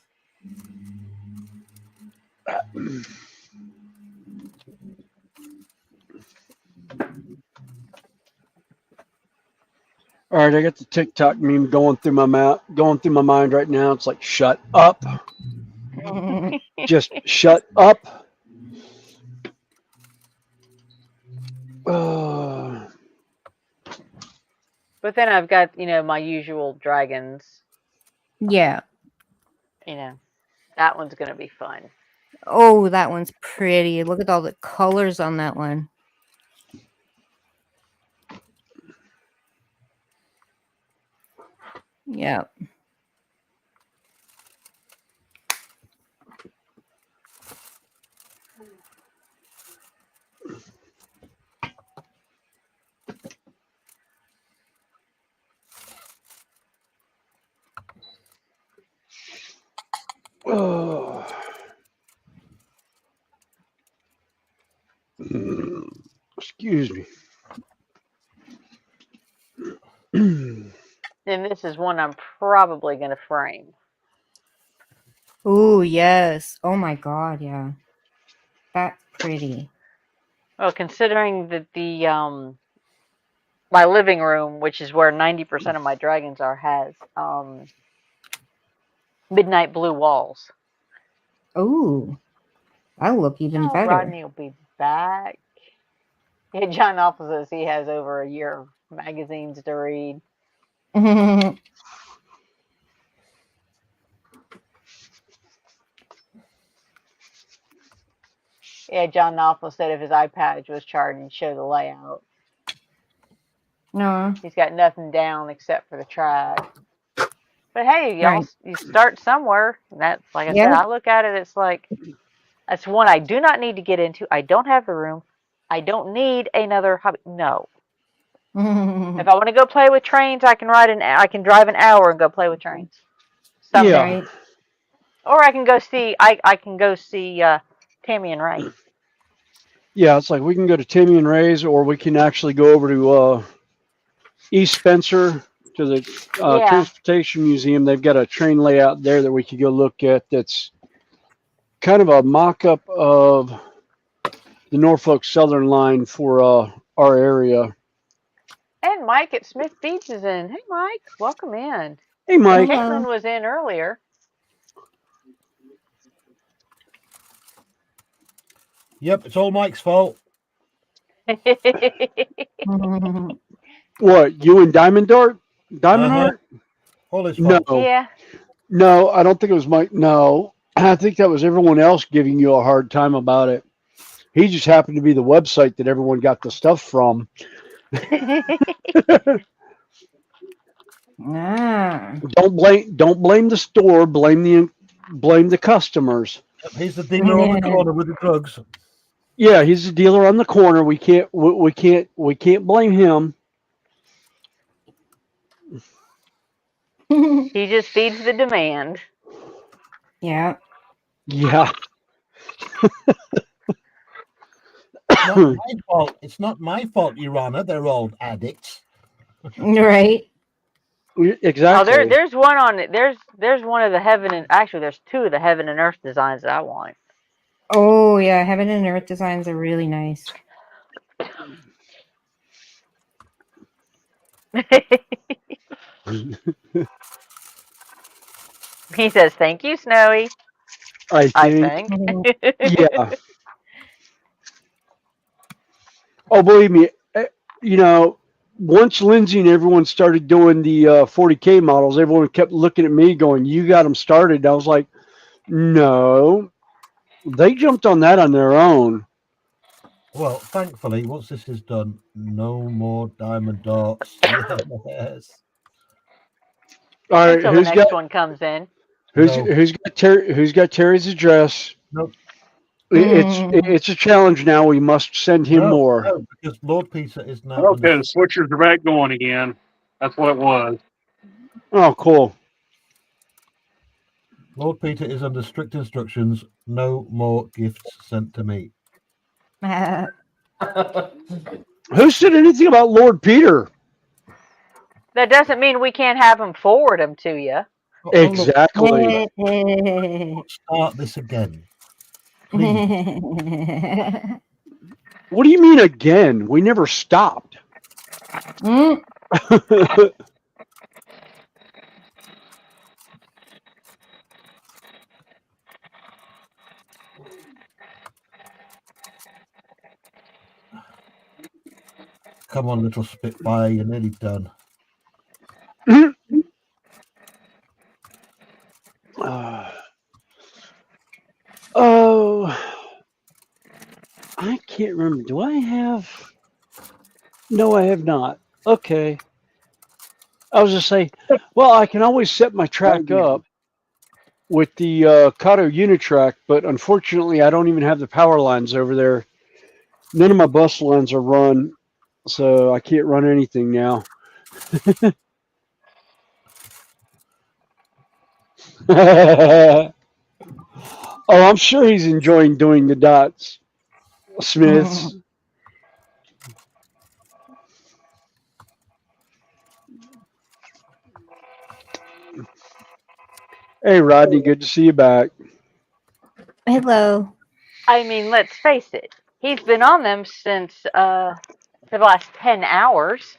All right, I got the TikTok meme going through my mind right now. It's like, shut up. Just shut up. But then I've got, my usual dragons. Yeah. That one's going to be fun. Oh, that one's pretty. Look at all the colors on that one. Yeah. Oh. Excuse me. And this is one I'm probably going to frame. Ooh, yes. Oh my God, yeah. That's pretty. Well, considering that my living room, which is where 90% of my dragons are, has midnight blue walls. Ooh, that'll look even Oh, better. Rodney will be back. Yeah, John Alpha says he has over a year of magazines to read. Yeah, John Alpha said if his iPad was charged, he'd show the layout. No. He's got nothing down except for the track. But hey, y'all, Right. you start somewhere. And that's like I said, Yeah. I look at it. It's like that's one I do not need to get into. I don't have the room. I don't need another hobby. No. If I want to go play with trains, I can drive an hour and go play with trains. Something. Yeah. Right. Or I can go see. I can go see Tammy and Ray. Yeah, it's like we can go to Timmy and Ray's, or we can actually go over to East Spencer to the Yeah. Transportation Museum. They've got a train layout there that we could go look at. That's kind of a mock-up of the Norfolk Southern line for our area. And Mike at Smith Beach is in. Hey, Mike, welcome in. Hey, Mike. Caitlin was in earlier. Yep, it's all Mike's fault. What, you and Diamond Dart? Diamond Heart? All his No. fault. Yeah. No, I don't think it was Mike. No, I think that was everyone else giving you a hard time about it. He just happened to be the website that everyone got the stuff from. Don't blame the store. Blame the customers. He's the dealer on the corner with the drugs. Yeah, he's the dealer on the corner. We can't blame him. He just feeds the demand. Yeah. Yeah. It's not my fault. It's not my fault, Your Honor. They're all addicts. Right. Exactly. Oh, there's one on it. There's one of the heaven and actually there's two of the heaven and earth designs that I want. Oh yeah, heaven and earth designs are really nice. He says, "Thank you, Snowy." I think. Yeah. Oh, believe me, once Lindsay and everyone started doing the 40K models, everyone kept looking at me going, "You got them started." I was like, "No, they jumped on that on their own." Well, thankfully, once this is done, no more diamond darts. Yes. All right, Until the next one comes in. Who's got Terry's address? Nope. It's a challenge now. We must send him more. No, because Lord Peter is now. Okay, the switchers are back going again. That's what it was. Oh, cool. Lord Peter is under strict instructions. No more gifts sent to me. Who said anything about Lord Peter? That doesn't mean we can't have him forward them to you. Exactly. Start this again. What do you mean again? We never stopped. Come on, little Spitfire, you're nearly done. Oh. Do I have? No, I have not. Okay. I was just saying, well, I can always set my track up with the Kato Unitrack, but unfortunately, I don't even have the power lines over there. None of my bus lines are run, so I can't run anything now. Oh, I'm sure he's enjoying doing the dots, Smiths. Hey, Rodney, good to see you back. Hello. I mean, let's face it. He's been on them since for the last 10 hours.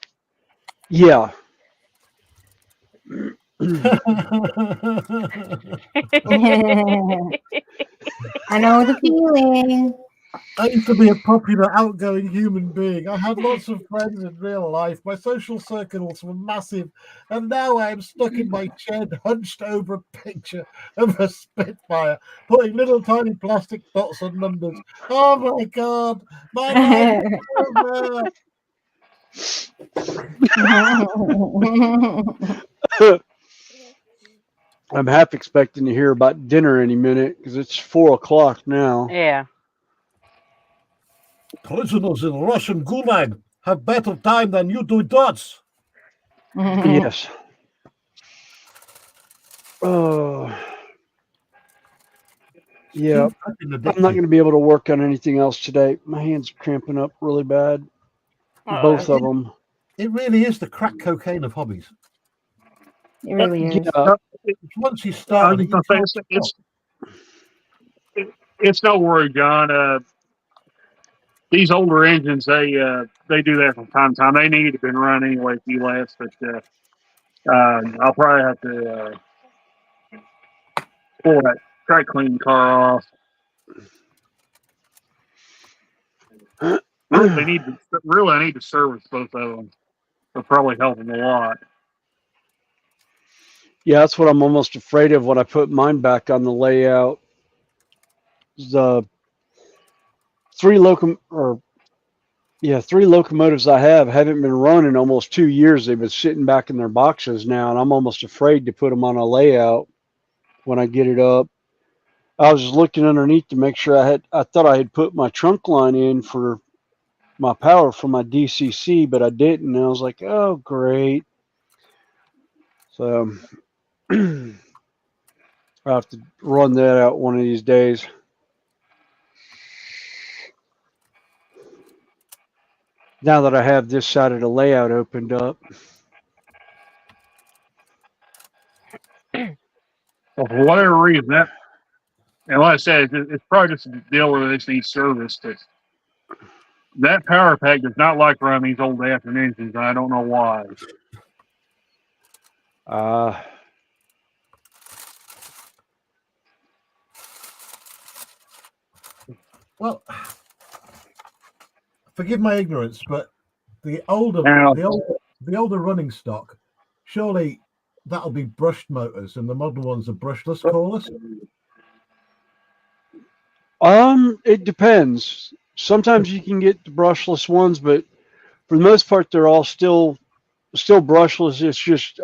Yeah. I know the feeling. I used to be a popular, outgoing human being. I had lots of friends in real life. My social circles were massive. And now I am stuck in my shed, hunched over a picture of a Spitfire, putting little tiny plastic dots on numbers. Oh my God, my life is over. I'm half expecting to hear about dinner any minute because it's 4:00 now. Yeah. Prisoners in Russian gulag have better time than you do dots. Yes. Oh. Yeah. I'm not going to be able to work on anything else today. My hands are cramping up really bad. Both of them. It really is the crack cocaine of hobbies. It really is. Yeah. Once you start, it's no worry, John. These older engines, they do that from time to time. They need to have been run anyway if you last, but I'll probably have to pull that try clean car off. Really, I need to service both of them. It'll probably help them a lot. Yeah, that's what I'm almost afraid of when I put mine back on the layout. The three locomotives I haven't been running almost 2 years. They've been sitting back in their boxes now, and I'm almost afraid to put them on a layout when I get it up. I was just looking underneath to make sure I thought I had put my trunk line in for my power for my DCC, but I didn't. And I was like, oh, great. So I'll have to run that out one of these days. Now that I have this side of the layout opened up. Well, for whatever reason, and like I said, it's probably just a deal where they just need service. But that power pack does not like running these old afternoon engines, and I don't know why. Well, forgive my ignorance, but the older running stock, surely that'll be brushed motors, and the modern ones are brushless, coreless. It depends. Sometimes you can get the brushless ones, but for the most part, they're all still brushless. It's just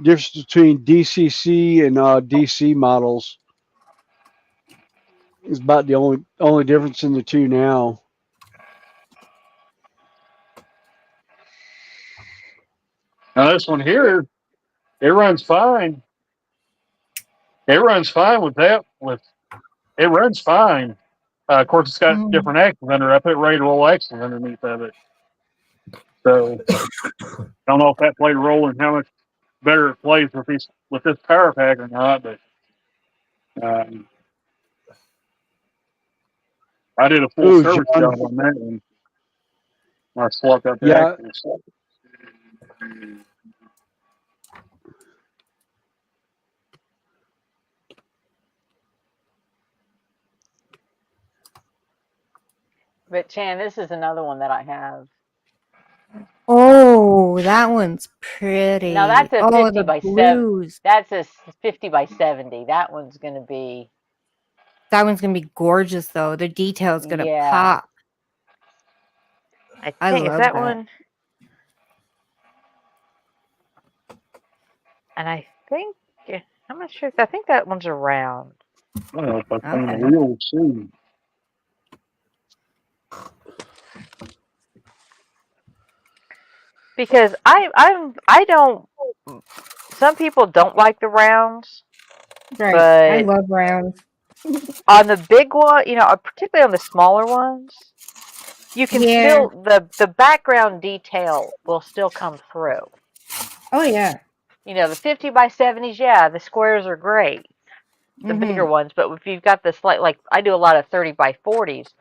difference between DCC and DC models. It's about the only difference in the two now. Now this one here, it runs fine. It runs fine with that. It runs fine. Of course, it's got different axles under it. I put ready to roll axles underneath of it. So I don't know if that played a role in how much better it plays with this power pack or not. But I did a full service job on that one. I swapped out the axles. But Chan, this is another one that I have. Oh, that one's pretty. Now that's a 50 by 7. Blues. That's a 50 by 70. That one's gonna be gorgeous though. The detail's gonna pop. I think is love that that. one. And I think I'm not sure. I think that one's around. I don't know if I found a Okay. real seed. Because I don't. Some people don't like the rounds, Right. I but love rounds. on the big one, particularly on the smaller ones, you can Yeah. still the background detail will still come through. Oh yeah. The 50 by 70s, yeah, the squares are great, the bigger ones. But if you've got the slight, like I do a lot of 30 by 40s.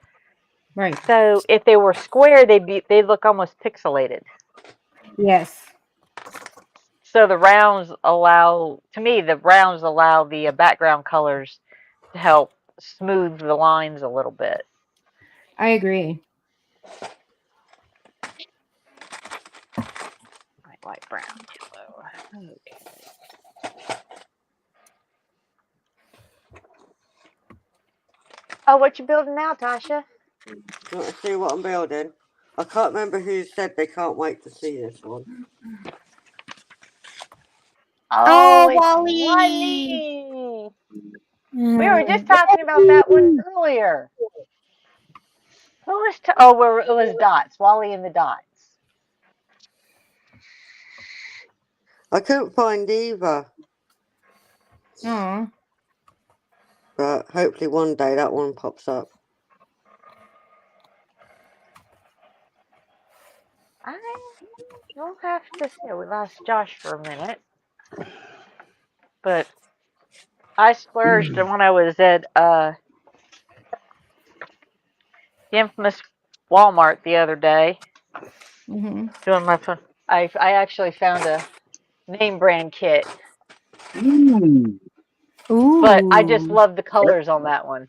Right. So if they were square, they'd look almost pixelated. Yes. So the rounds allow the background colors to help smooth the lines a little bit. I agree. White, brown, yellow. Okay. Oh, what you building now, Tasha? Want to see what I'm building? I can't remember who said they can't wait to see this one. Oh, it's Wally. Wally. We were just talking about that one earlier. Who was? It was Dots. Wally and the Dots. I couldn't find either, Aw. but hopefully one day that one pops up. We'll have to see. We lost Josh for a minute, but I splurged when I was at the infamous Walmart the other day doing my fun. I actually found a name brand kit, Ooh. but I just love the colors on that one.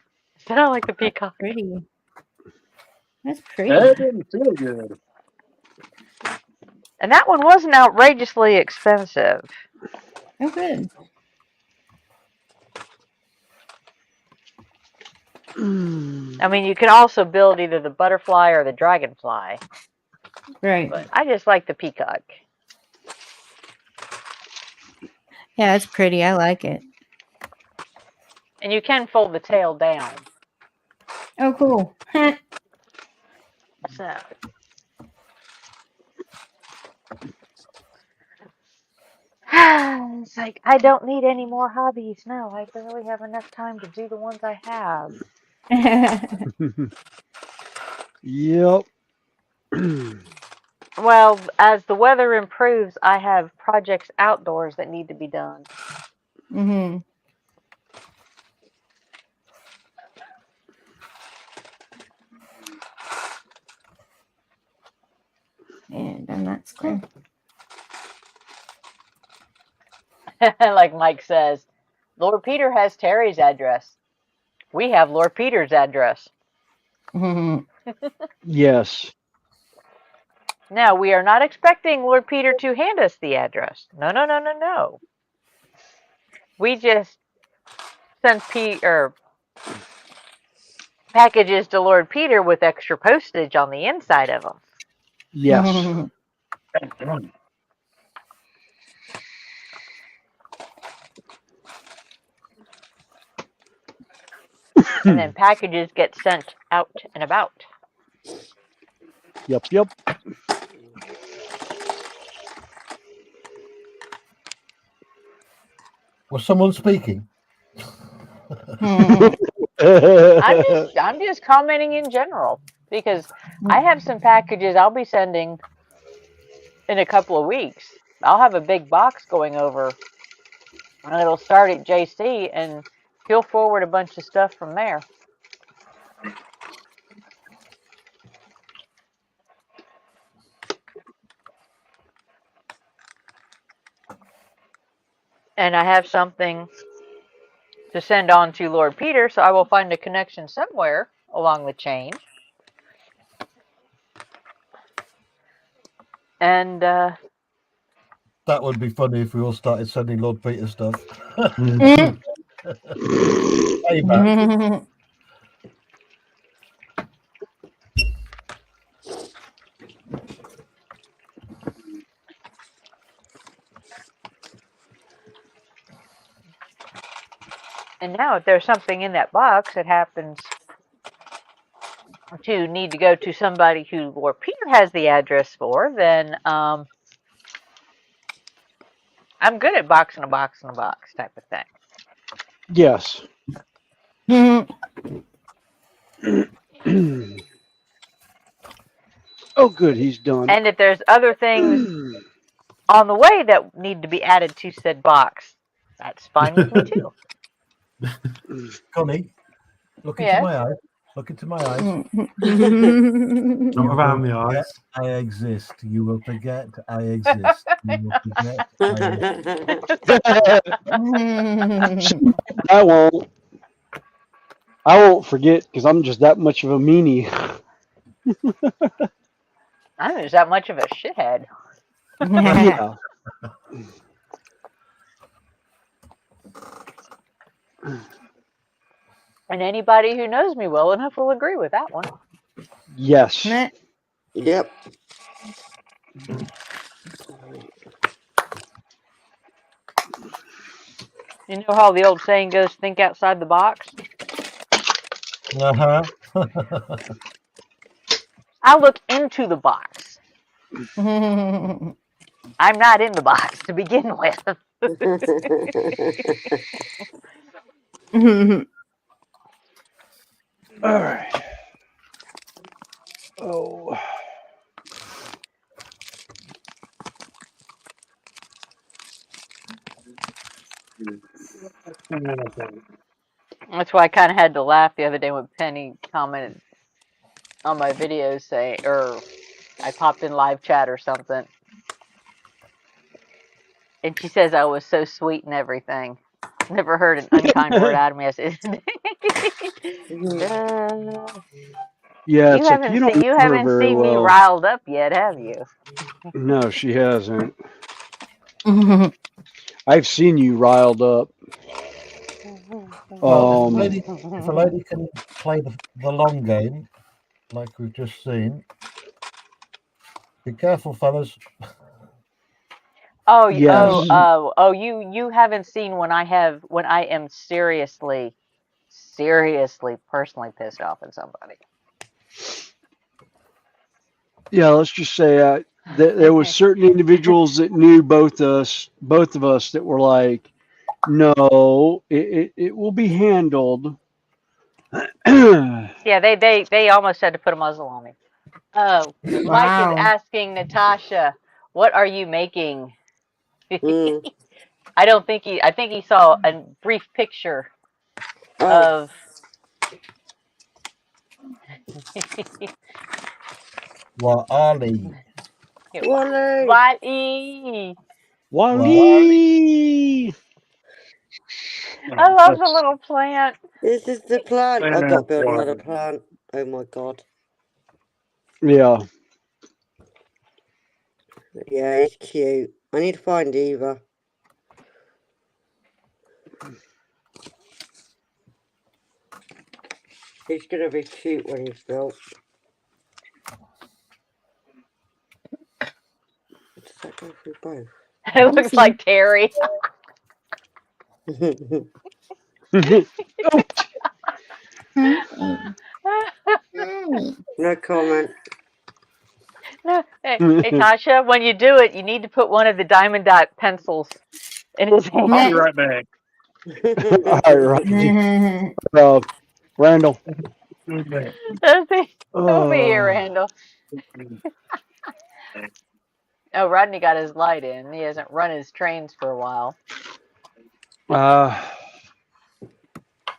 I don't like the peacock. Pretty. That's pretty. That didn't feel good. And that one wasn't outrageously expensive. Oh, good. I mean, you can also build either the butterfly or the dragonfly. Right. But I just like the peacock. Yeah, it's pretty. I like it. And you can fold the tail down. Oh, cool. So. It's like, I don't need any more hobbies. No, I barely have enough time to do the ones I have. Yep. Well, as the weather improves, I have projects outdoors that need to be done. Mm-hmm. And I'm not square. Like Mike says, Lord Peter has Terry's address. We have Lord Peter's address. Yes. Now, we are not expecting Lord Peter to hand us the address. No, no, no, no, no. We just send packages to Lord Peter with extra postage on the inside of them. Yes. And then packages get sent out and about. Yep, yep. Was someone speaking? I'm just commenting in general because I have some packages I'll be sending in a couple of weeks. I'll have a big box going over, and it'll start at JC, and he'll forward a bunch of stuff from there. And I have something to send on to Lord Peter, so I will find a connection somewhere along the chain. And that would be funny if we all started sending Lord Peter stuff. Hey, man. And now if there's something in that box that happens to need to go to somebody who Lord Peter has the address for, then I'm good at box in a box in a box type of thing. Yes. Oh, good, he's done. And if there's other things on the way that need to be added to said box, that's fine with me too. Connie, look into Yes. my eyes. Look into my eyes. Not around the eyes. I exist. You will forget I exist. You will forget I exist. I won't. I won't forget because I'm just that much of a meanie. I'm just that much of a shithead. Yeah. And anybody who knows me well enough will agree with that one. Yes. Yep. You know how the old saying goes, think outside the box? Uh-huh. I look into the box. I'm not in the box to begin with. All right. Oh. That's why I kind of had to laugh the other day when Penny commented on my videos saying, or I popped in live chat or something. And she says I was so sweet and everything. Never heard an unkind word out of me. I said, Yeah, it's like you don't you know her haven't very seen me well. riled up yet, have you? No, she hasn't. I've seen you riled up. Well, if a lady can play the long game, like we've just seen, be careful, fellas. Oh, Yes. you haven't seen when I am seriously personally pissed off at somebody. Yeah, let's just say there was certain individuals that knew both of us that were like, no, it will be handled. Yeah, they almost had to put a muzzle on me. Oh, Mike is Wow. asking Natasha, what are you making? Mm. I think he saw a brief picture of Wally. Wally. Wally. I love the little plant. This is the plant. I've got to build another plant. Oh my god. Yeah. Yeah, it's cute. I need to find Eva. He's gonna be cute when he's built. Does that go through both? It looks like Terry. No comment. No, hey, Tasha, when you do it, you need to put one of the diamond dot pencils in his hand. I'll be right back. All right. Randall. He'll be here, Randall. Oh, Rodney got his light in. He hasn't run his trains for a while. I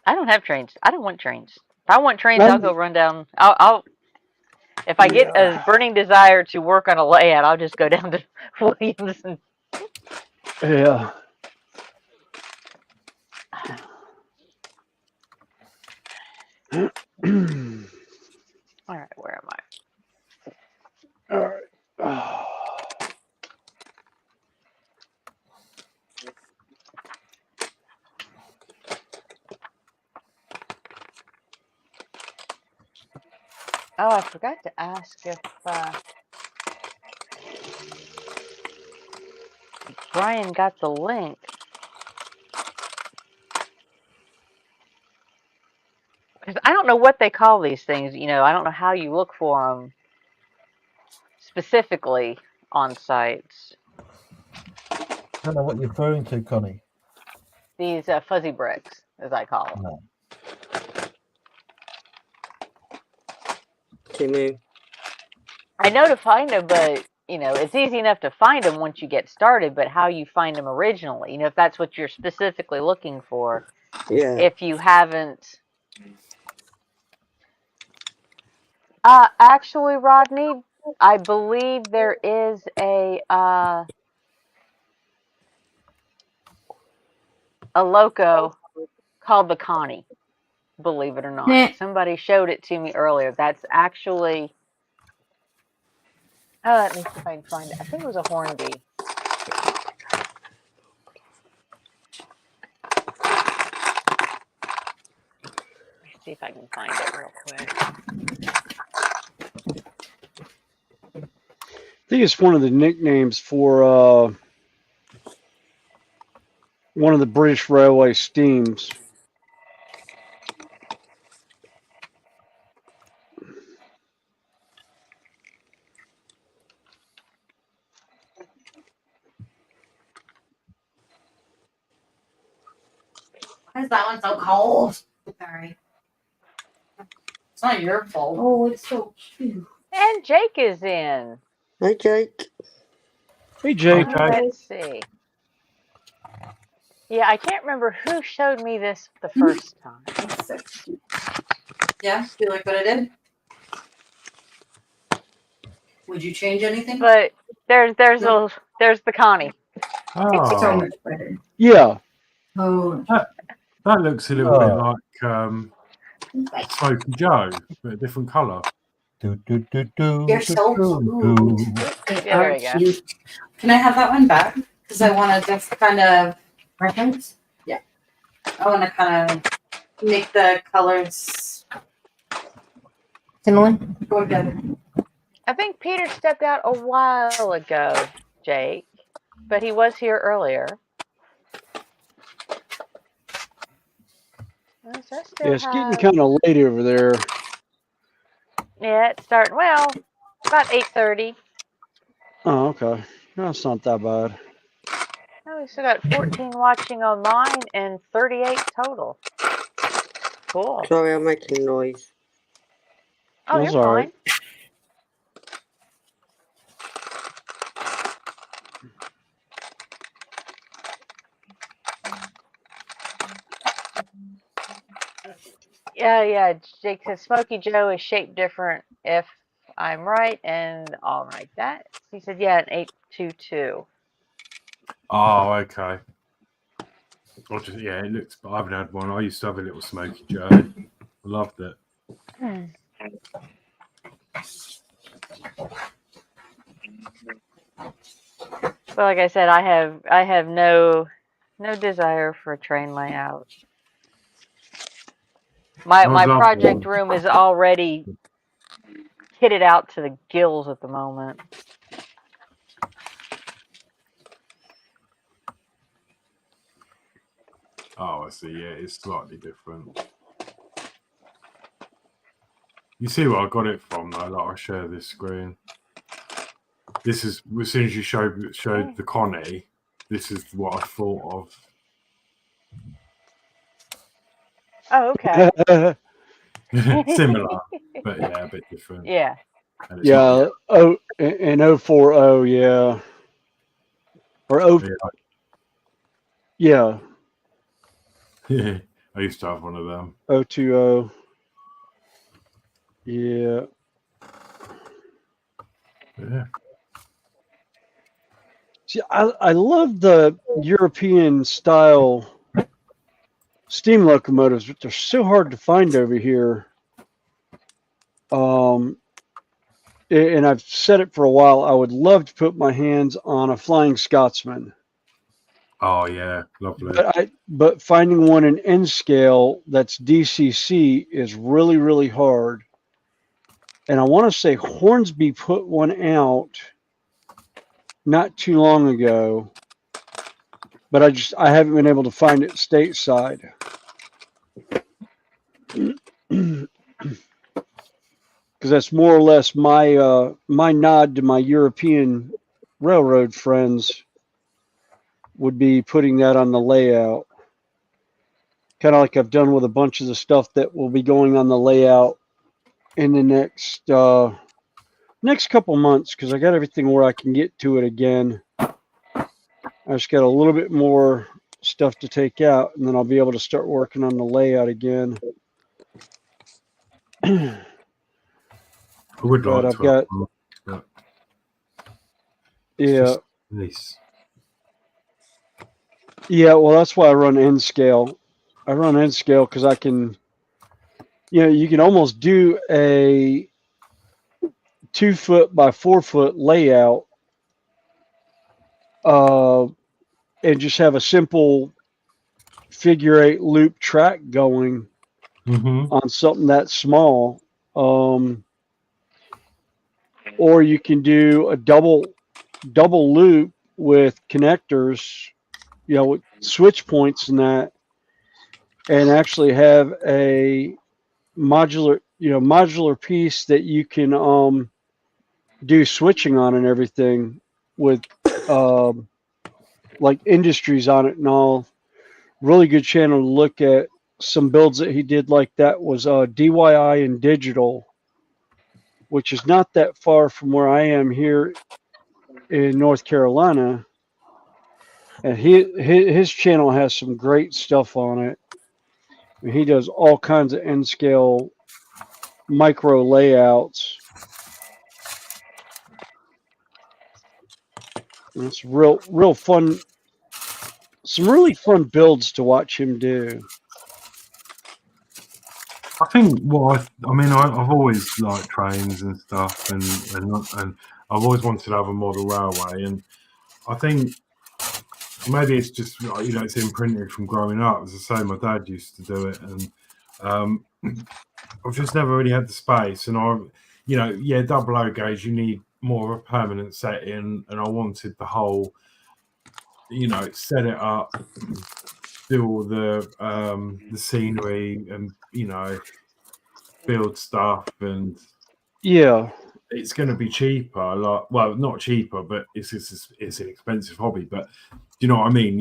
don't have trains. I don't want trains. If I want trains, I'll go run down. If I get a burning desire to work on a layout, I'll just go down to Williamson. Yeah. All right, where am I? All right. Oh, I forgot to ask if Brian got the link 'Cause I don't know what they call these things. I don't know how you look for them specifically on sites. I don't know what you're referring to, Connie. These fuzzy bricks, as I call them. No. Timmy. I know to find them, but it's easy enough to find them once you get started. But how you find them originally, if that's what you're specifically looking for, Yeah. if you haven't. Actually, Rodney, I believe there is a loco called the Connie. Believe it or not, Nah. somebody showed it to me earlier. That's actually. Oh, let me see if I can find it. I think it was a Hornby. Let's see if I can find it real quick. I think it's one of the nicknames for one of the British Railway steams. Why is that one so cold? Sorry. It's not your fault. Oh, it's so cute. And Jake is in. Hi, Jake. Hey, Jake. Let's see. Yeah, I can't remember who showed me this the first time. It's so cute. Yeah, do you like what I did? Would you change anything? But there's the Connie. It's so Oh, much better. Yeah. Oh, that looks a little bit Oh. like Smoky Joe, but a different colour. Do, do, do, do, you're do, so do, cute. do. They Yeah, are there you go. cute. Can I have that one back? Because I want to just kind of reference. Yeah. I want to kind of make the colors Similar. go together. I think Peter stepped out a while ago, Jake, but he was here earlier. Yeah, it's getting kind of late over there. Yeah, it's starting, about 8:30. Oh, okay. That's not that bad. Oh, we still got 14 watching online and 38 total. Cool. Sorry, I'm making noise. Oh, That's you're all fine. right. Yeah. Jake says Smoky Joe is shaped different if I'm right, and I'll write that. He said, yeah, an 822. Oh, okay. It looks. I haven't had one. I used to have a little Smoky Joe. I loved it. But like I said, I have no desire for a train layout. My project room is already kitted out to the gills at the moment. Oh, I see. Yeah, it's slightly different. You see where I got it from, though? Like, I share this screen. This is, as soon as you showed the Connie, this is what I thought of. Oh, okay. Similar, but yeah, a bit different. Yeah. Yeah. And 040, yeah. Or yeah. Yeah. I used to have one of them. 020. Yeah. Yeah. See, I love the European style steam locomotives, but they're so hard to find over here. And I've said it for a while. I would love to put my hands on a Flying Scotsman. Oh yeah, lovely. But finding one in N scale that's DCC is really, really hard. And I want to say Hornsby put one out not too long ago, but I haven't been able to find it stateside. because that's more or less my my nod to my European railroad friends would be putting that on the layout, kind of like I've done with a bunch of the stuff that will be going on the layout in the next couple months, because I got everything where I can get to it again. I just got a little bit more stuff to take out, and then I'll be able to start working on the layout again. I would But like I've to got, but yeah, just nice. yeah. Well, that's why I run N scale. I run N scale because I can, you can almost do a 2 foot by 4 foot layout, and just have a simple figure 8 loop track going on something that small. Or you can do a double loop with connectors, with switch points and that, and actually have a modular piece that you can do switching on and everything with like industries on it and all. Really good channel to look at. Some builds that he did like that was DIY and Digital, which is not that far from where I am here in North Carolina. And his channel has some great stuff on it. I mean, he does all kinds of N scale micro layouts. And it's real fun. Some really fun builds to watch him do. I think I've always liked trains and stuff, and I've always wanted to have a model railway, and I think maybe it's just it's imprinted from growing up. As I say, my dad used to do it, and I've just never really had the space. And double O gauge, you need more of a permanent setting, and I wanted the whole, set it up, do all the scenery, and build stuff, and it's going to be cheaper. Not cheaper, but it's an expensive hobby. But you know what I mean?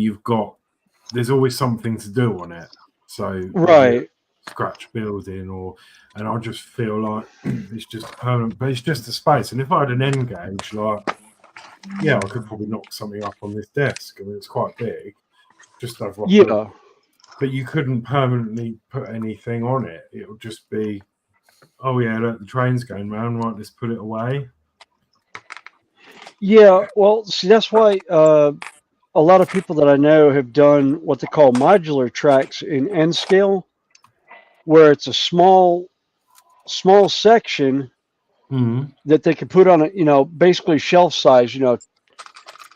There's always something to do on it. So right, scratch building, and I just feel like it's just permanent, but it's just a space. And if I had an end gauge, I could probably knock something up on this desk. I mean, it's quite big. Just have but you couldn't permanently put anything on it. It would just be, oh yeah, look, the train's going round. Right, let's put it away. Yeah, well, see, that's why a lot of people that I know have done what they call modular tracks in N scale, where it's a small section that they can put on a, basically shelf size,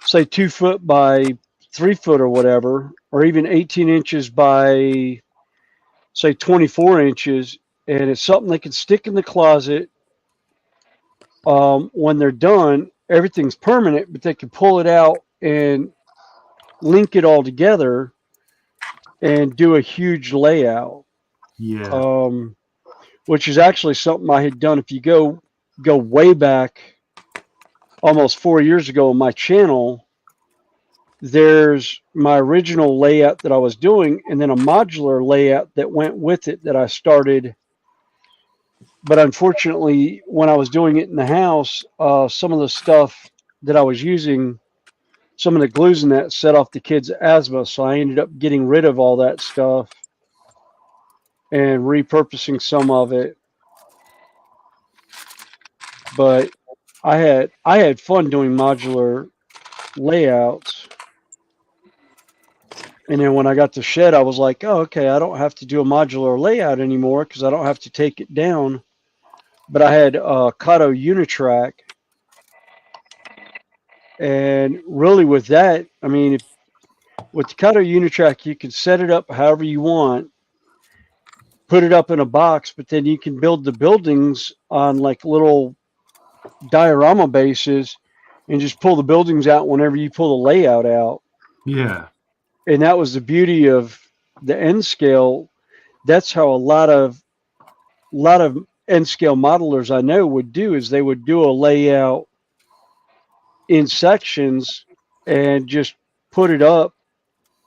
say 2 foot by 3 foot or whatever, or even 18 inches by, say, 24 inches. And it's something they can stick in the closet. When they're done, everything's permanent, but they can pull it out and link it all together and do a huge layout. Yeah. Which is actually something I had done. If you go way back, almost 4 years ago on my channel, there's my original layout that I was doing, and then a modular layout that went with it that I started. But unfortunately, when I was doing it in the house, some of the stuff that I was using, some of the glues in that set off the kids' asthma. So I ended up getting rid of all that stuff and repurposing some of it. But I had fun doing modular layouts. And then when I got the shed, I was like, oh, okay, I don't have to do a modular layout anymore because I don't have to take it down. But I had Kato Unitrack. And really with that, I mean, with the Kato Unitrack, you can set it up however you want, put it up in a box, but then you can build the buildings on like little diorama bases and just pull the buildings out whenever you pull the layout out. Yeah. And that was the beauty of the N scale. That's how a lot of lot of N scale modelers I know would do is they would do a layout in sections and just put it up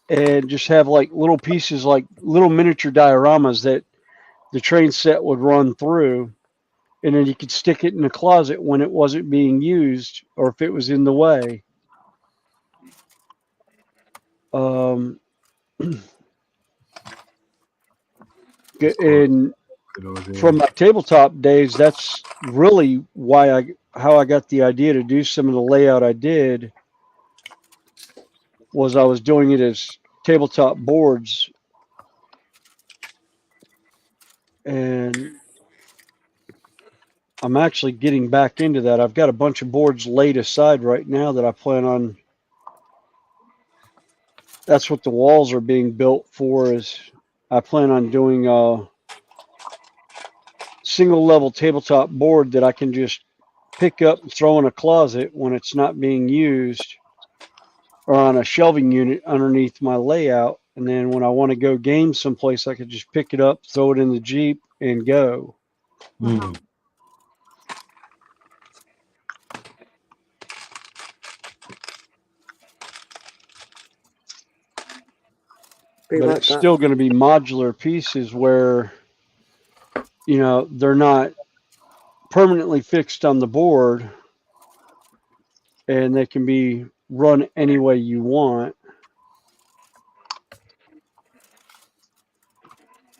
and just have like little pieces, like little miniature dioramas that the train set would run through, and then you could stick it in the closet when it wasn't being used or if it was in the way. And from my tabletop days, that's really how I got the idea to do some of the layout I did. Was I was doing it as tabletop boards, and I'm actually getting back into that. I've got a bunch of boards laid aside right now that I plan on. That's what the walls are being built for. Is I plan on doing a single level tabletop board that I can just pick up and throw in a closet when it's not being used, or on a shelving unit underneath my layout. And then when I want to go game someplace, I could just pick it up, throw it in the Jeep, and go. Mm. But it's still going to be modular pieces where, you know, they're not permanently fixed on the board, and they can be run any way you want.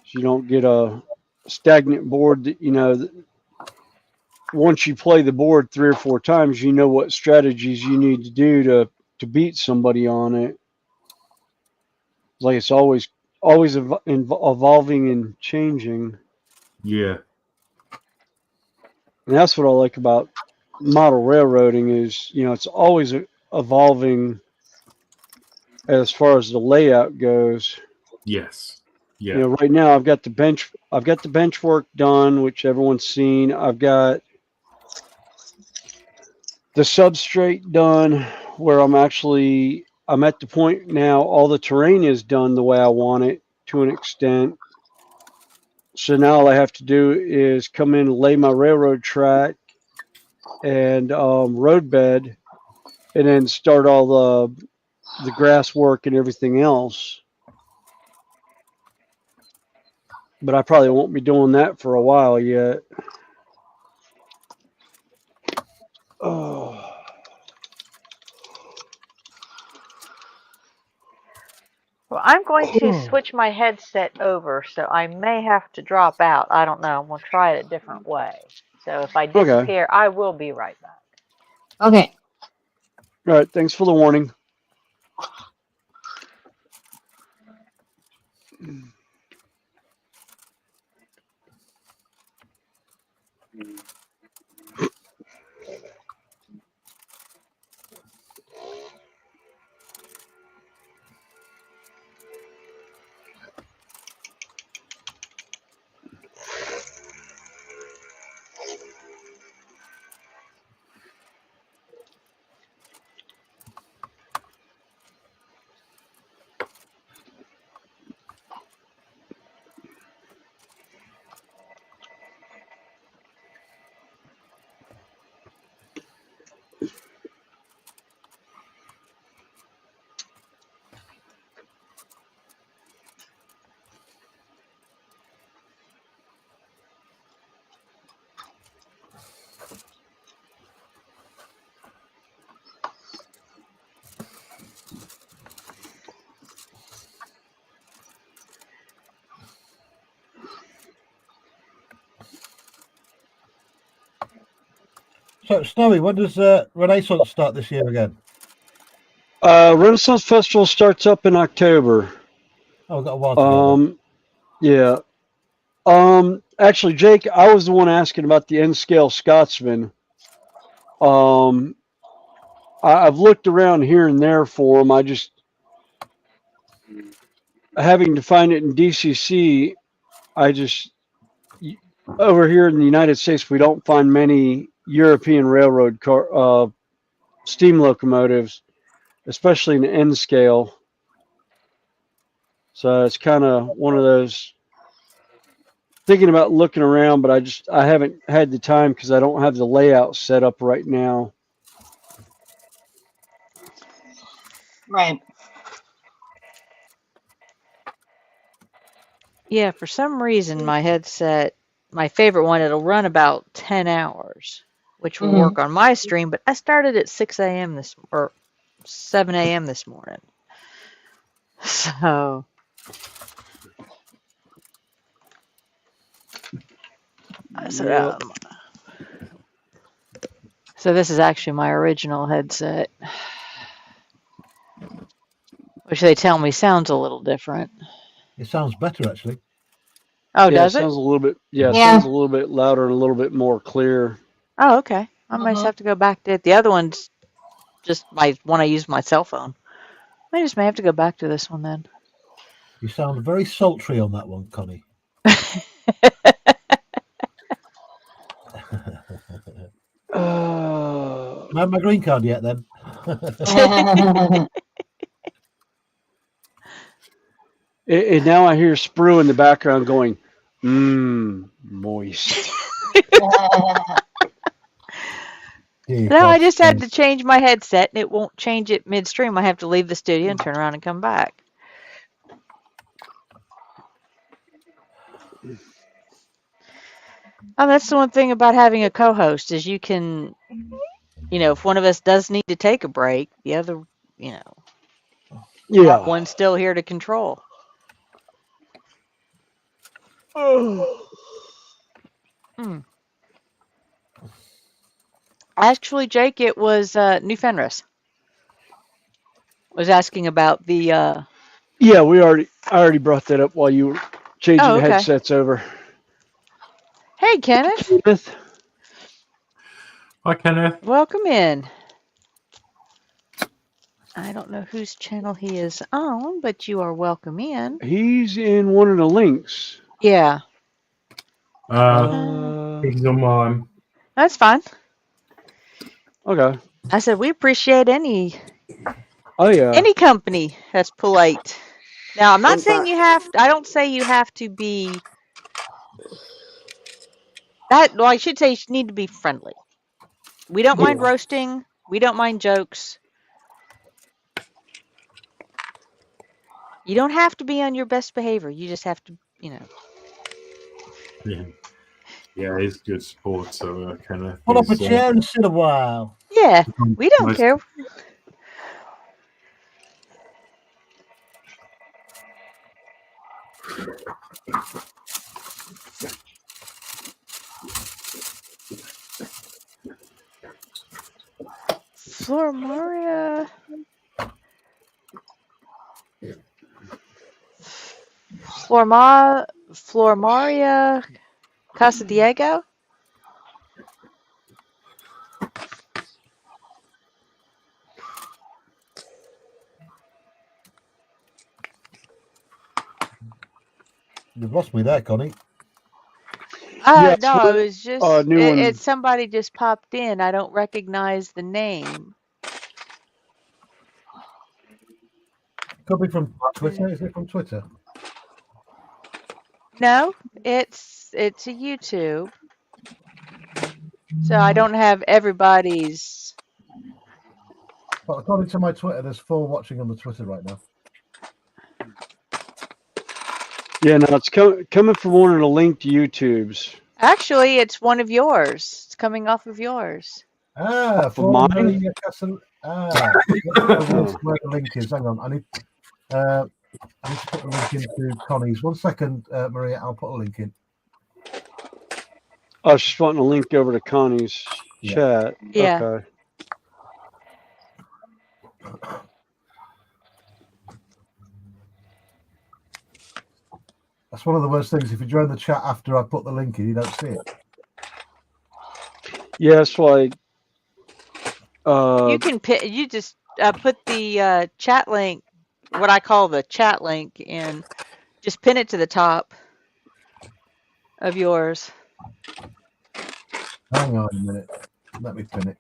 So you don't get a stagnant board that, you know, once you play the board 3 or 4 times, you know what strategies you need to do to beat somebody on it. Like it's always evolving and changing. Yeah. And that's what I like about model railroading is, you know, it's always evolving as far as the layout goes. Yes. Yeah. You know, right now I've got the bench work done, which everyone's seen. I've got the substrate done, where I'm at the point now all the terrain is done the way I want it to an extent. So now all I have to do is come in and lay my railroad track and road bed, and then start all the grass work and everything else. But I probably won't be doing that for a while yet. Oh. Well, I'm going to switch my headset over, so I may have to drop out. I don't know. I'm going to try it a different way. So if I disappear, I will be right back. Okay. All right. Thanks for the warning. So, Snowy, when does Renaissance start this year again? Renaissance Festival starts up in October. Oh, we've got a while to go. Yeah. Actually, Jake, I was the one asking about the N-scale Scotsman. I've looked around here and there for them. I just having to find it in DCC. Over here in the United States, we don't find many European railroad steam locomotives, especially in the N scale. So it's kind of one of those thinking about looking around, but I haven't had the time because I don't have the layout set up right now. Right. Yeah, for some reason, my headset, my favorite one, it'll run about 10 hours, which will work on my stream, but I started at 6 a.m. or 7 a.m. this morning. So, Yep. so this is actually my original headset, which they tell me sounds a little different. It sounds better actually. Oh, Yeah, does it it? sounds a little bit. Yeah, it Yeah. sounds a little bit louder and a little bit more clear. Oh, okay. I might just have to go back to it. The other one's just my one I use my cell phone. I just may have to go back to this one then. You sound very sultry on that one, Connie. I have my green card yet then. And now I hear Sprue in the background going, moist. No, I just had to change my headset, and it won't change it midstream. I have to leave the studio and turn around and come back. Oh, that's the one thing about having a co-host is you can, if one of us does need to take a break, the other, Yeah. one's still here to control. Actually, Jake, it was New Fenris. Was asking about the. Yeah, I already brought that up while you were changing the headsets over. Hey, Kenneth. Hi, Kenneth. Welcome in. I don't know whose channel he is on, but you are welcome in. He's in one of the links. Yeah. He's on mine. That's fine. Okay. I said we appreciate any company that's polite. Now, I'm not saying you have. I don't say you have to be. Well, I should say you need to be friendly. We don't mind roasting. We don't mind jokes. You don't have to be on your best behavior. You just have to, Yeah, he's good support. So Kenneth. Pull up a chair and sit a while. Yeah, we don't care. Flormaria Casa Diego. You've lost me there, Connie. Yeah, No, it was just new one. it's somebody just popped in. I don't recognize the name. Could be from Twitter. Is it from Twitter? No, it's a YouTube. So I don't have everybody's. But according to my Twitter, there's 4 watching on the Twitter right now. Yeah, no, it's coming from one of the linked YouTubes. Actually, it's one of yours. It's coming off of yours. For mine? Maria Castle. Where the link is. Hang on. I need to put the link into Connie's. 1 second, Maria. I'll put a link in. I was just wanting to link over to Connie's chat. Yeah. Okay. That's one of the worst things. If you join the chat after I put the link in, you don't see it. Yeah, that's why. You can you just put the chat link, what I call the chat link, in. Just pin it to the top of yours. Hang on a minute. Let me pin it.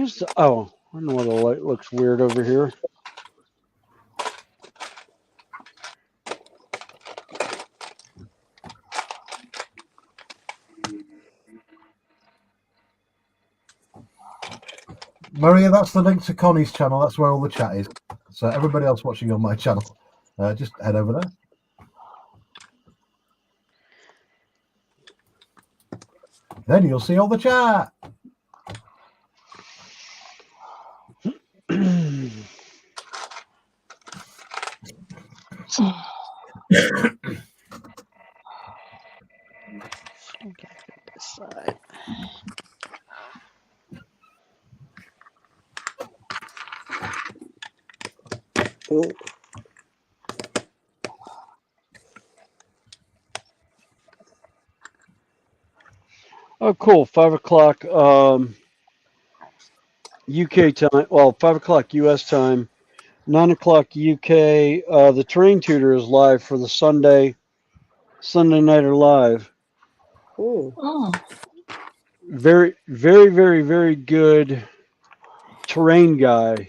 Where's the? Oh, I know why the light looks weird over here. Maria, that's the link to Connie's channel. That's where all the chat is. So everybody else watching on my channel, just head over there. Then you'll see all the chat. Oh, cool. 5 o'clock UK time. Well, 5 o'clock US time. 9 o'clock UK. The Terrain Tutor is live for the Sunday Nighter Live. Oh. Very, very, very, very good terrain guy.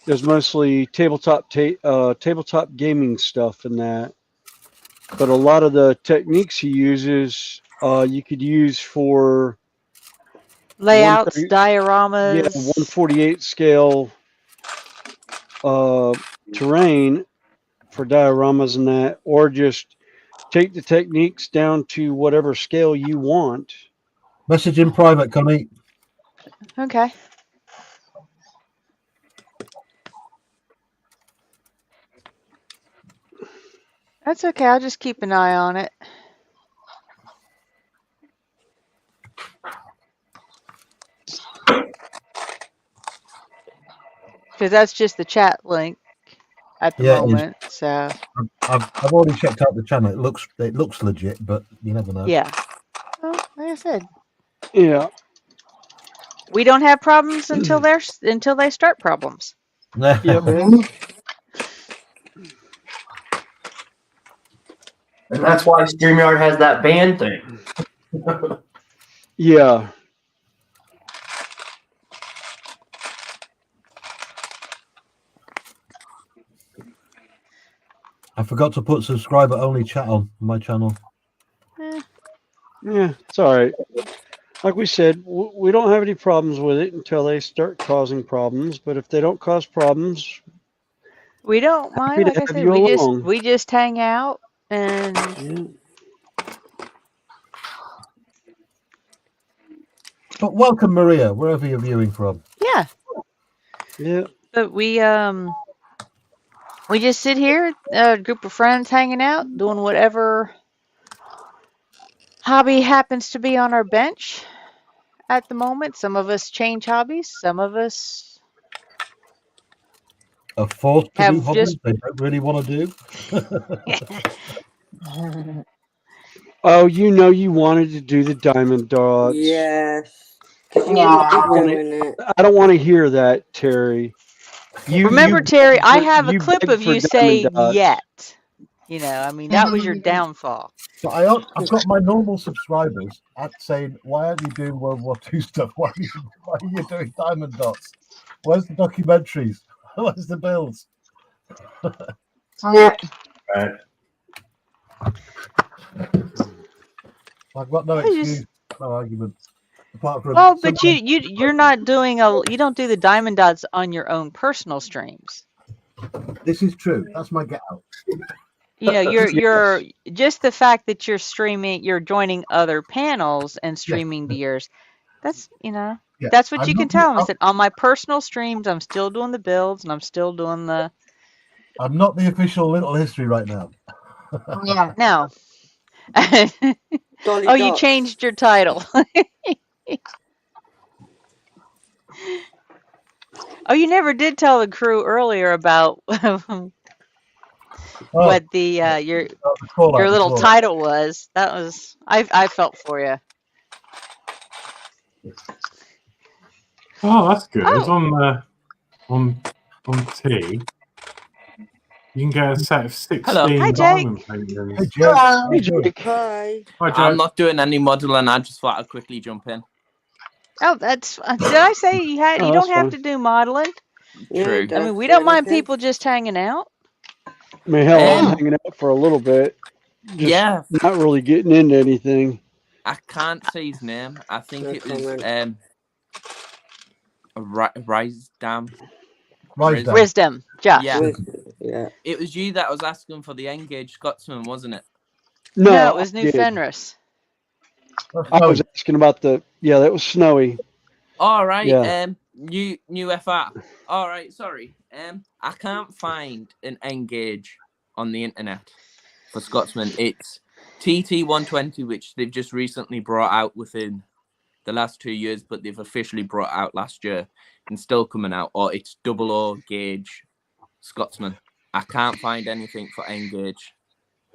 There's mostly tabletop gaming stuff in that, but a lot of the techniques he uses, you could use for Layouts, dioramas. Yeah, 1/48 scale terrain for dioramas and that, or just take the techniques down to whatever scale you want. Message in private, Connie. Okay. That's okay. I'll just keep an eye on it. Because that's just the chat link at the moment. So I've already checked out the channel. It looks legit, but you never know. yeah. Well, like I said, Yeah. we don't have problems until they start problems. Yep. And that's why StreamYard has that ban thing. Yeah. I forgot to put subscriber only chat on my channel. Yeah, it's all right. Like we said, we don't have any problems with it until they start causing problems. But if they don't cause problems, we don't mind. Like I said, we just hang out and. But welcome, Maria, wherever you're viewing from. Yeah. Yeah. But we just sit here, a group of friends hanging out, doing whatever hobby happens to be on our bench at the moment. Some of us change hobbies. Some of us are forced to do hobbies they don't really want to do. Oh, you wanted to do the diamond dots. Yes. I don't want to hear that, Terry. Remember, Terry, I have a clip of you say yet. You know, I mean, that was your downfall. So I've got my normal subscribers saying, why aren't you doing World War II stuff? Why are you doing diamond dots? Where's the documentaries? Where's the bills? Yeah. I've got no excuse, no argument. Apart from but you're not doing you don't do the diamond dots on your own personal streams. This is true. That's my get out. You know, you're just the fact that you're streaming, you're joining other panels and streaming to yours. That's that's what you can tell them. I said on my personal streams, I'm still doing the builds and I'm still doing the. I'm not the official Little History right now. Yeah. No. Oh, you changed your title. Oh, you never did tell the crew earlier about what your little title was. That was I felt for you. Oh, that's good. It's on T. You can get a set of 16 diamond paintings. Hello. Hi. I'm not doing any modeling. I just thought I'd quickly jump in. Oh, that's. Did I say you had? You Oh, that's don't have fine. to do modeling. Yeah, True. I mean, that's we don't mind anything. people just hanging out. I mean, hell, I'm Um, hanging out for a little bit, just yeah, not really getting into anything. I can't say his name. I think No it was comment. Rise Dam. Rise Wisdom, Josh. Yeah, Yeah. it was you that was asking for the Engaged Scotsman, wasn't it? No, No, it was I New did. Fenris. I was asking about yeah, that was Snowy. All right. Yeah. New FR. All right. Sorry. I can't find an Engage on the internet for Scotsman. It's TT120, which they've just recently brought out within the last 2 years, but they've officially brought out last year and still coming out. Or it's 00 gauge Scotsman. I can't find anything for Engage.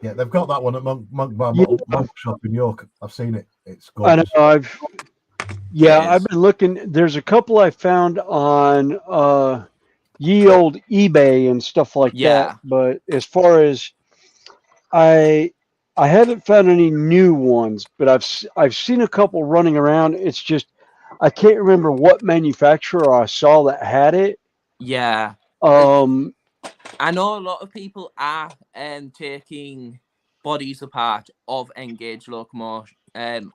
Yeah, they've got that one at Monk Bar Yeah. Monk Shop in York. I've seen it. It's I know. gorgeous. I've been looking. There's a couple I found on ye old eBay and stuff like Yeah. that. But as far as I haven't found any new ones, but I've seen a couple running around. It's just I can't remember what manufacturer I saw that had it. Yeah. Um, I know a lot of people are taking bodies apart of Engaged locomotion,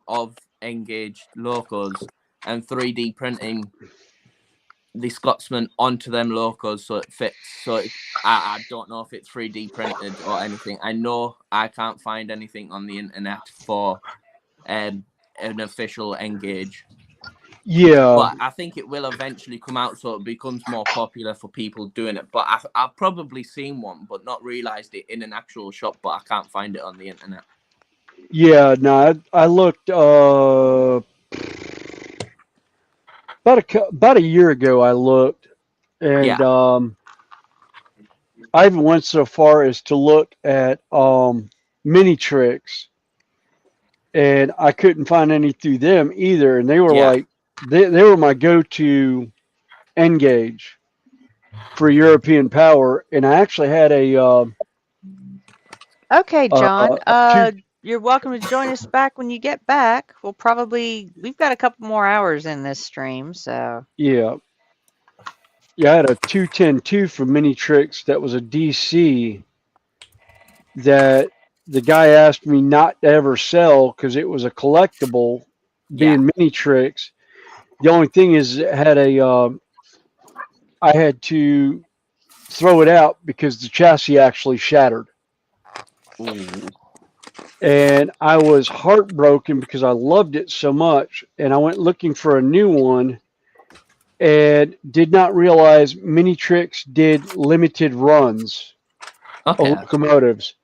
of Engaged locos, and 3D printing the Scotsman onto them locos so it fits. So I don't know if it's 3D printed or anything. I know I can't find anything on the internet for an official Engage. Yeah. But I think it will eventually come out so it becomes more popular for people doing it. But I've probably seen one, but not realised it in an actual shop, but I can't find it on the internet. Yeah, no, I looked about a year ago. I looked, and I even went so far as to look at mini tricks, and I couldn't find any through them either. And they were Yeah. like they were my go-to Engage for European power, and I actually had a Okay, John. two, You're welcome to join us back when you get back. We've got a couple more hours in this stream, so. yeah. Yeah, I had a 210-2 from Mini Tricks that was a DC that the guy asked me not to ever sell because it was a collectible, being Mini Tricks. The only thing is it had I had to throw it out because the chassis actually shattered. Ooh. And I was heartbroken because I loved it so much, and I went looking for a new one and did not realize Mini Tricks did limited runs of locomotives,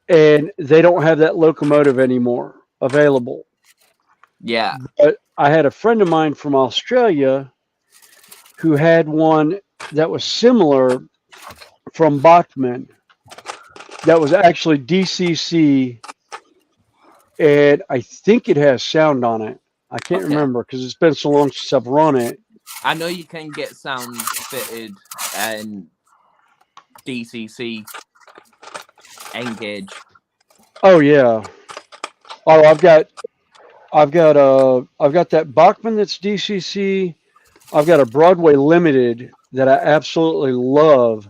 and they don't have that locomotive anymore available. Yeah. But I had a friend of mine from Australia who had one that was similar from Bachmann that was actually DCC, and I think it has sound on it. I can't remember because it's been so long since I've run it. I know you can get sound fitted and DCC Engage. Oh yeah. Oh, I've got that Bachmann that's DCC. I've got a Broadway Limited that I absolutely love.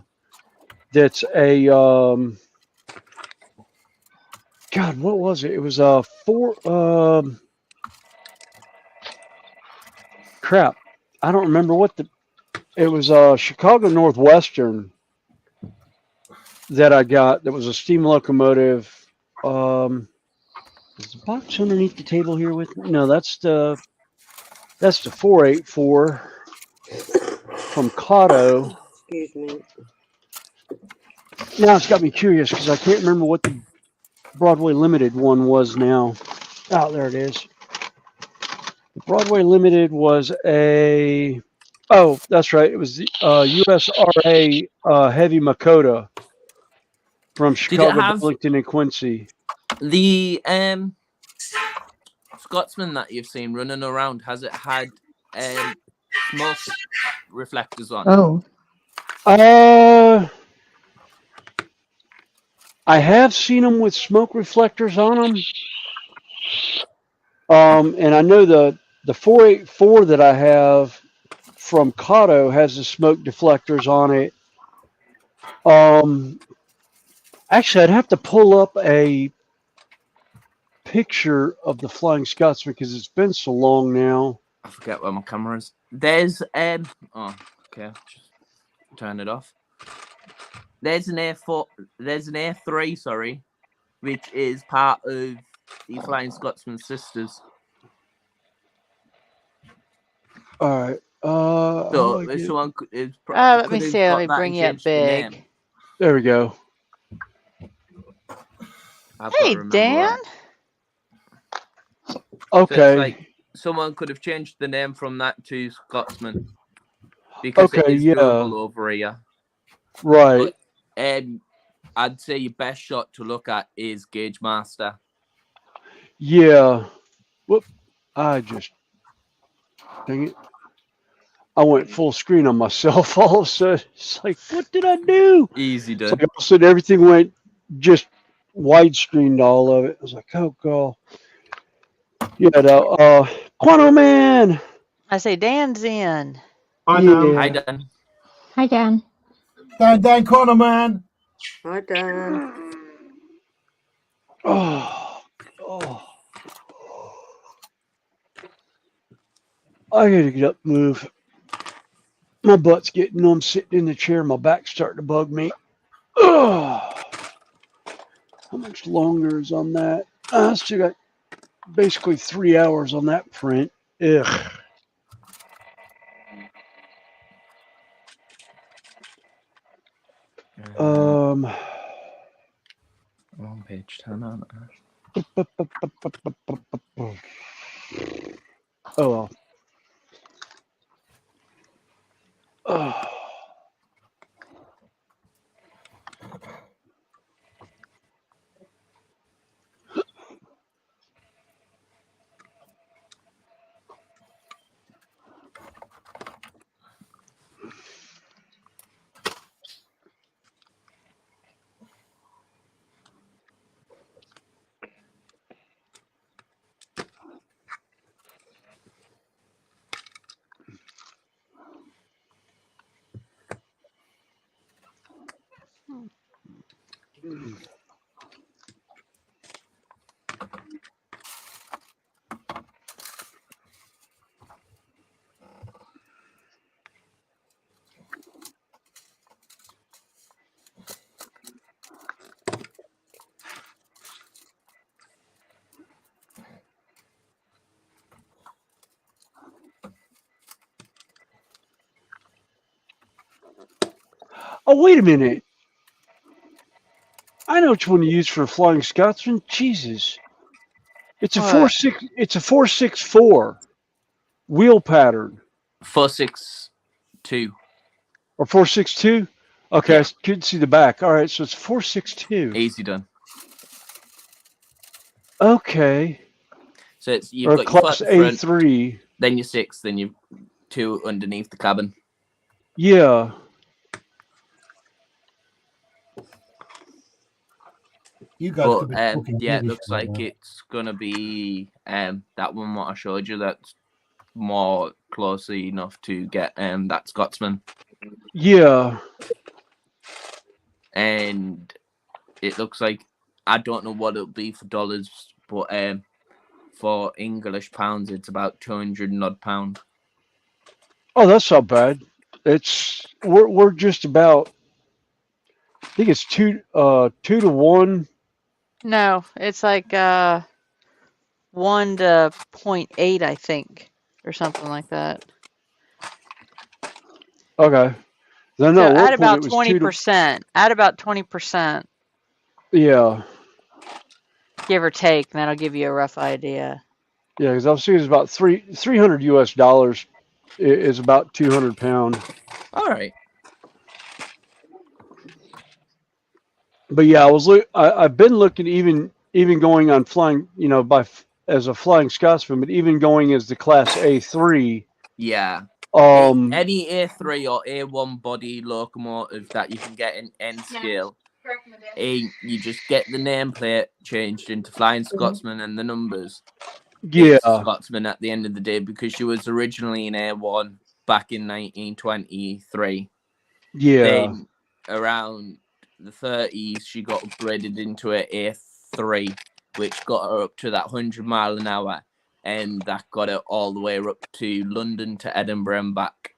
That's a God, what was it? It was a crap. I don't remember it was a Chicago Northwestern that I got that was a steam locomotive. Is the box underneath the table here with me? No, that's the 484 from Cotto. Excuse me. Now it's got me curious because I can't remember what the Broadway Limited one was now. Oh, there it is. The Broadway Limited was oh, that's right. It was the USRA Heavy Makota from Chicago, Burlington, and Quincy. The Scotsman that you've seen running around, has it had smoke reflectors on? Oh. I have seen them with smoke reflectors on them. And I know the 484 that I have from Cotto has the smoke deflectors on it. Actually, I'd have to pull up a picture of the Flying Scotsman because it's been so long now. I forget where my camera is. There's oh, okay, just turn it off. There's an A4. There's an A3. Sorry, which is part of the Flying Scotsman sisters. All right. So if someone could, let me see. Let me bring you up big. There we go. Hey, Dan. Okay. So it's like someone could have changed the name from that to Scotsman because it is Google over here. Right. But, I'd say your best shot to look at is Gauge Master. Yeah. Whoop. Dang it. I went full screen on myself all of a sudden. It's like, what did I do? Easy It's done. like all of a sudden everything went just widescreened all of it. I was like, oh god. Yeah, Quantum Man. I say Dan's in. Hi, Dan. Hi, Dan. Hi, Dan. Dan Corner Man. Hi, Dan. Oh. I gotta get up and move. My butt's getting numb sitting in the chair. My back's starting to bug me. Oh. How much longer is on that? I still got basically 3 hours on that print. Ugh. Wrong page. Turn on. Oh well. Oh. Oh, wait a minute. I know which one to use for a Flying Scotsman. Jesus. It's a What? 464 wheel pattern. 462. Or 462? Okay, Yeah. I couldn't see the back. All right, so it's 462. Easy done. Okay. So it's you've Or got your class foot at the front, A3. then your 6, then your 2 underneath the cabin. Yeah. You guys But could be talking yeah, it English looks right like now. it's gonna be that one what I showed you. That's more closely enough to get that Scotsman. Yeah. And it looks like I don't know what it'll be for dollars, but for English pounds, it's about 200 and odd pound. Oh, that's not bad. We're just about. I think it's 2 to 1. No, it's like 1 to 0.8, I think, or something like that. Okay. No, So at one at point about it was 2 to. 20%. At about 20%, Yeah. give or take, and that'll give you a rough idea. Yeah, because I was seeing it's about $300 US is about 200 pound. All right. But yeah, I've been looking even going on flying, as a Flying Scotsman, but even going as the class A3. Yeah. Any A3 or A1 body locomotive that you can get in N scale, you just get the nameplate changed into Flying Scotsman and the numbers, Yeah. Scotsman at the end of the day because she was originally in A1 back in 1923. Yeah. Then around the 30s, she got upgraded into a A3, which got her up to that 100 mile an hour, and that got her all the way up to London to Edinburgh and back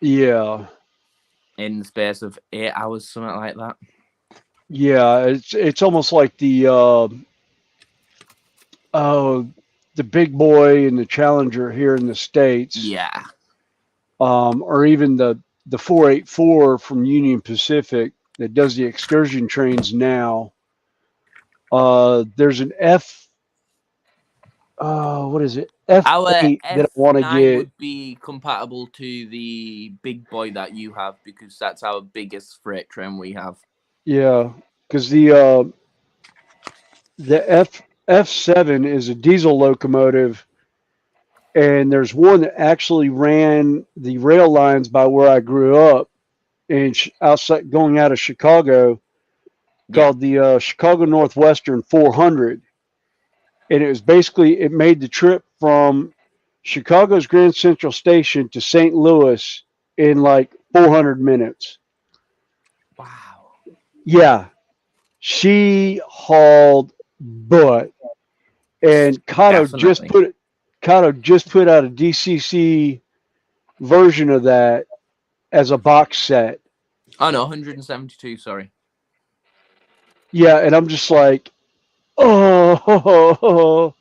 Yeah. in the space of 8 hours, something like that. Yeah. It's almost like the big boy and the Challenger here in the States. Yeah. Or even the 484 from Union Pacific that does the excursion trains now. There's an what is it? Our F8 that I want to F9 get. would be compatible to the big boy that you have because that's our biggest freight train we have. Yeah, because the F7 is a diesel locomotive, and there's one that actually ran the rail lines by where I grew up, and outside going out of Chicago, called the Chicago Northwestern 400, and it was basically it made the trip from Chicago's Grand Central Station to St. Louis in like 400 minutes. Wow. Yeah, she hauled butt, and Kato just put out a DCC version of that as a box set. Oh no, 172. Sorry. Yeah, and I'm just like, oh.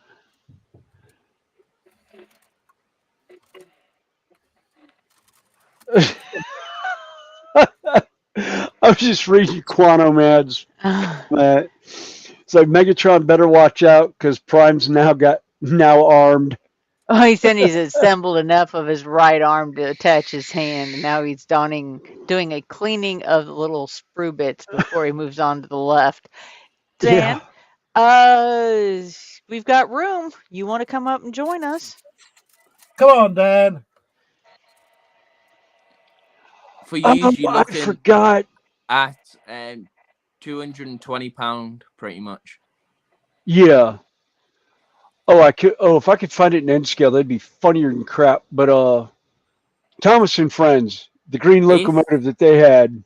I was just reading Quanomad's comment. It's like Megatron better watch out because Prime's now armed. Oh, he said he's assembled enough of his right arm to attach his hand, and now he's doing a cleaning of the little sprue bits before he moves on to the left. Dan, we've got room. You want to come up and join us? Come on, Dan. For you, you're I looking forgot. at £220 pretty much. Yeah. If I could find it in N scale, that'd be funnier than crap. But Thomas and Friends, the green locomotive that they had.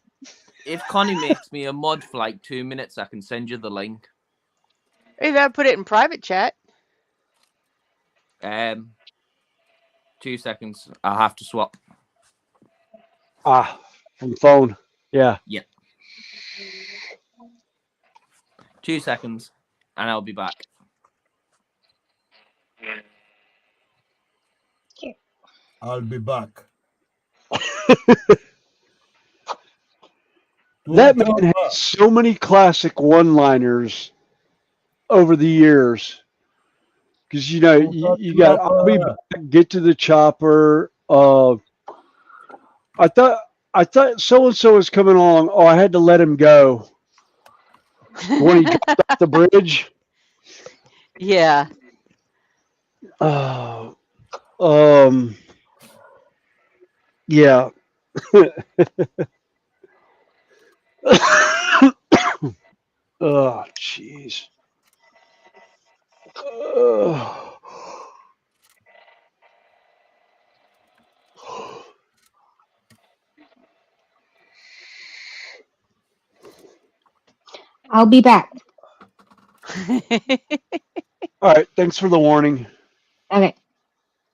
If Connie makes me a mod for like 2 minutes, I can send you the link. You gotta put it in private chat. 2 seconds. I'll have to swap. From phone. Yeah. Yep. 2 seconds, and I'll be back. I'll be back. That man has so many classic one-liners over the years. Because you got I'll be back, get to the chopper. I thought so and so was coming along. Oh, I had to let him go when he dropped off the bridge. Yeah. Yeah. Oh, jeez. I'll be back. All right. Thanks for the warning. Okay.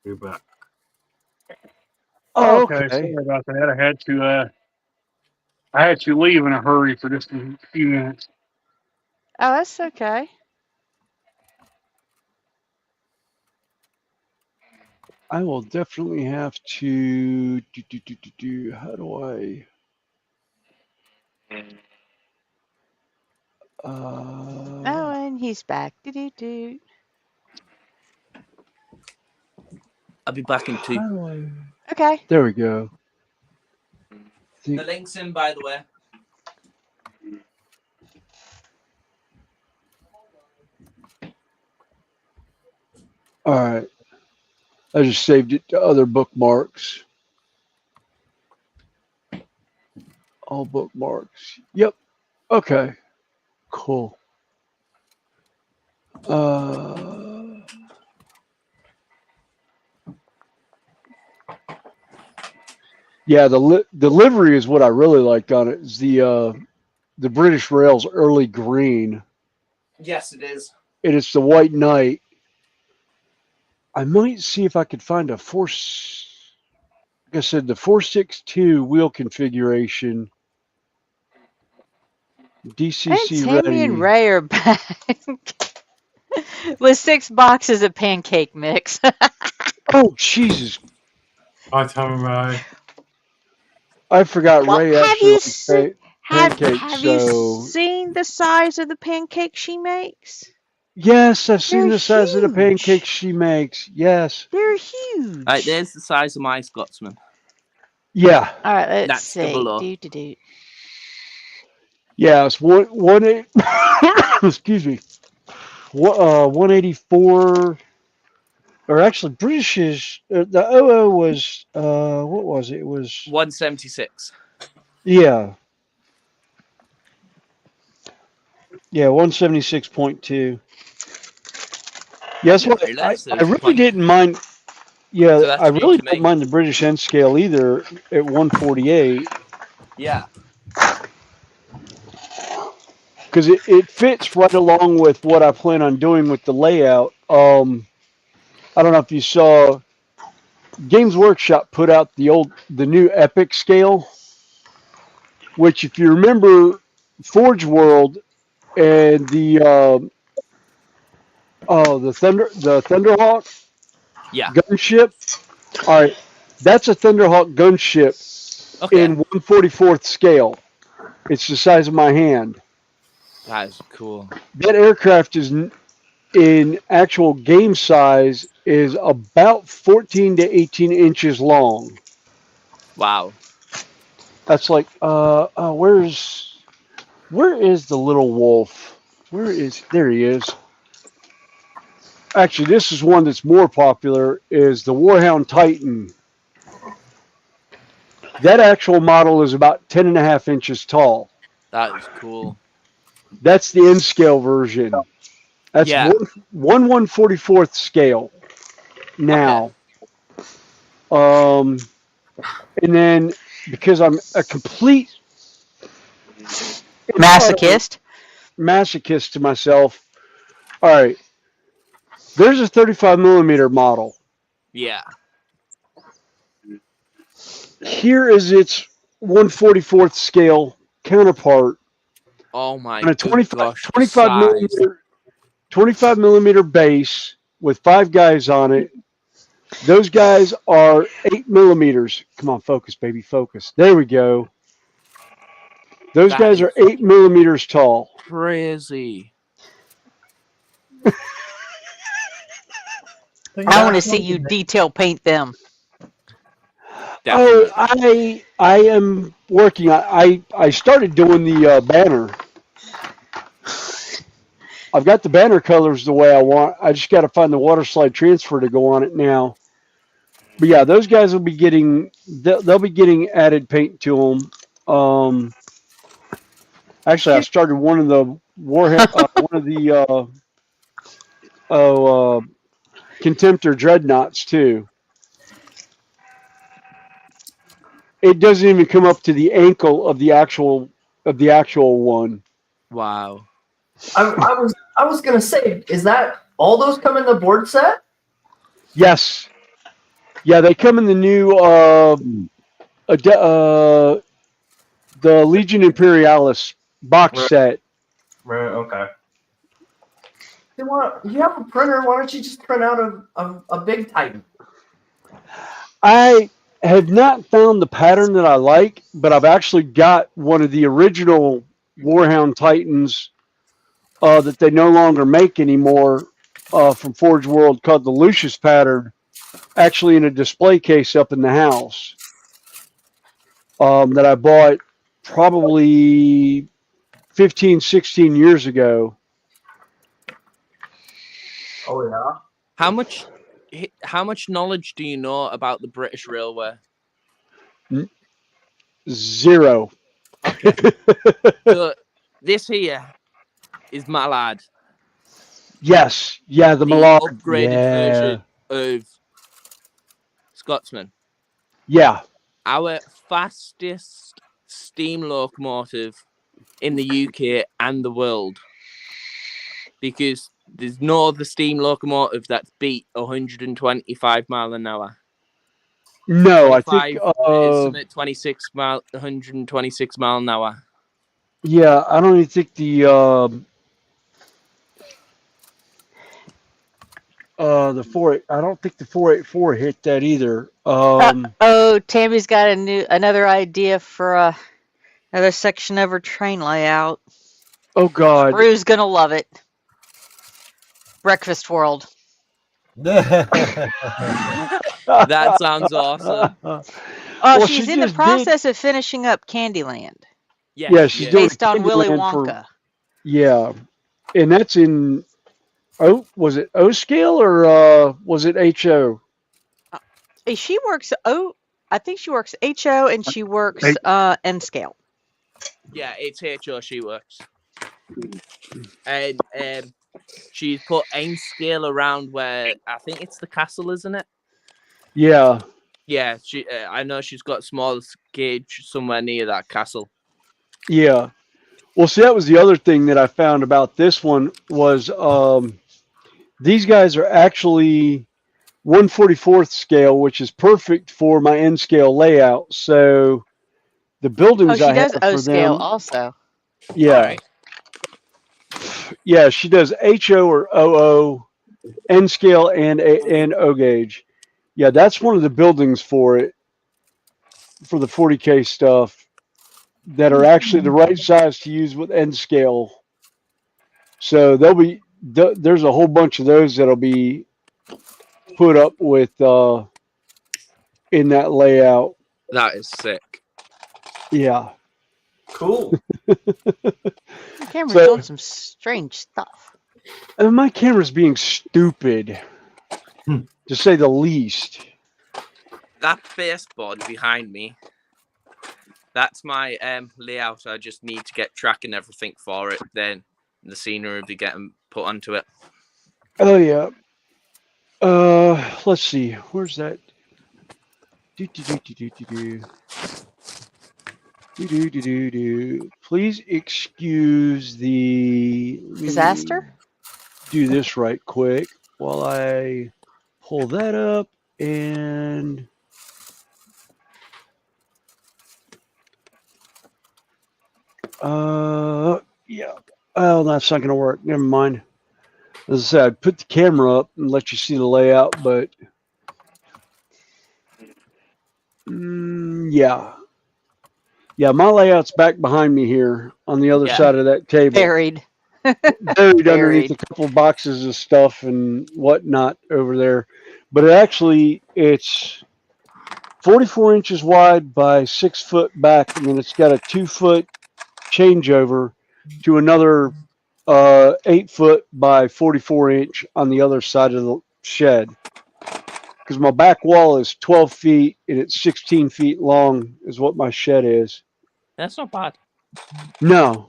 You're back. Oh, okay. Sorry about that. I had to leave in a hurry for just a few minutes. Oh, that's okay. I will definitely have to do. How do I? Oh, and he's back. Do. I'll be back in 2. Okay. There we go. The link's in, by the way. All right. I just saved it to other bookmarks. All bookmarks. Yep. Okay. Cool. Yeah, the livery is what I really like on it. Is the British Rail's early green, Yes, it is. and it's the white knight. I might see if I could find a like I said, the 462 wheel configuration. And DCC Tammy and ready. Ray are back with 6 boxes of pancake mix. Oh Jesus! Hi, Tammy Ray. I forgot Well, Ray have actually you likes pancakes. have you So seen the size of the pancakes she makes? yes, I've seen They're the size of the pancakes huge. she makes. Yes. They're huge. Right, there's the size of my Scotsman. Yeah. All right, let's That's see. double O. Yeah. It's one. Excuse me. 184. Or actually, British is the OO was what was it? It was 176. yeah. Yeah, 176.2. Yes, what I really didn't mind. Yeah, So that's I new really to don't me. mind the British N scale either at 148 Yeah. because it fits right along with what I plan on doing with the layout. I don't know if you saw Games Workshop put out the new Epic scale, which if you remember Forge World and the Thunderhawk Yeah. gunship. All right, that's a Thunderhawk gunship in 1/44th scale. It's the size of my hand. That is cool. That aircraft is in actual game size is about 14 to 18 inches long. Wow. That's like where is the little wolf? There he is. Actually, this is one that's more popular is the Warhound Titan. That actual model is about 10.5 inches tall. That is cool. That's the N scale version. That's Yeah. 1/144th scale. Now, and then because I'm a complete Masochist to myself. All right, there's a 35 millimeter model. Yeah. Here is its 1/44th scale counterpart. Oh my On a good gosh. 25 millimeter base with 5 guys on it. Those guys are 8 millimeters. Come on, focus, baby, focus. There we go. Those guys are 8 millimeters tall. Crazy. I want to see you detail paint them. Oh, I am working. I started doing the banner. I've got the banner colors the way I want. I just got to find the water slide transfer to go on it now. But yeah, those guys will be getting they'll be getting added paint to them. Actually, I started one of the Contemptor dreadnoughts too. It doesn't even come up to the ankle of the actual one. Wow. I was gonna say, is that all those come in the board set? Yes. Yeah, they come in the new the Legion Imperialis box set. Right. Okay. You have a printer. Why don't you just print out a big Titan? I have not found the pattern that I like, but I've actually got one of the original Warhound Titans that they no longer make anymore from Forge World called the Lucius pattern, actually in a display case up in the house that I bought probably 15, 16 years ago. Oh yeah. How much knowledge do you know about the British Railway? Zero. Okay. So this here is my lad. Yes. Yeah, the Malard. Upgraded version of Scotsman. Yeah. our fastest steam locomotive in the UK and the world, because there's no other steam locomotive that's beat 125 mile an hour. No, I think 26 mile, 126 mile an hour. yeah, I don't even think the 4. I don't think the 484 hit that either. Oh, Tammy's got another idea for another section of her train layout. Oh God, Rue's gonna love it. Breakfast World. That sounds awesome. Oh, Well, she's she in the just process of finishing up Candyland. Yeah, she's doing based on Willy Candyland Wonka. Yeah, and that's in was it O scale or was it HO? She works I think she works HO and she works N scale. Yeah, it's HO she works. And she's put N scale around where I think it's the castle, isn't it? Yeah. Yeah, she. I know she's got small gauge somewhere near that castle. Yeah. Well, see, that was the other thing that I found about this one was these guys are actually 1/44th scale, which is perfect for my N scale layout. So the buildings she I does have O for scale them, also. yeah, yeah, she does HO or OO, N scale and O gauge. Yeah, that's one of the buildings for it, for the 40K stuff, that are actually the right size to use with N scale. So there's a whole bunch of those that'll be put up with in that layout. That is sick. Yeah. Cool. The camera's doing some strange stuff. And my camera's being stupid, to say the least. That baseboard behind me. That's my layout. I just need to get track and everything for it. Then the scenery will be getting put onto it. Oh yeah. Let's see. Where's that? Please excuse the disaster. Do this right quick while I pull that up and yeah. Oh, that's not gonna work. Never mind. As I said, I'd put the camera up and let you see the layout, but yeah. Yeah, my layout's back behind me here on the other side of that table. Buried. Buried underneath a couple of boxes of stuff and whatnot over there. But it's 44 inches wide by 6 foot back, and then it's got a 2 foot changeover to another 8 foot by 44 inch on the other side of the shed. Because my back wall is 12 feet and it's 16 feet long is what my shed is. That's not bad. No.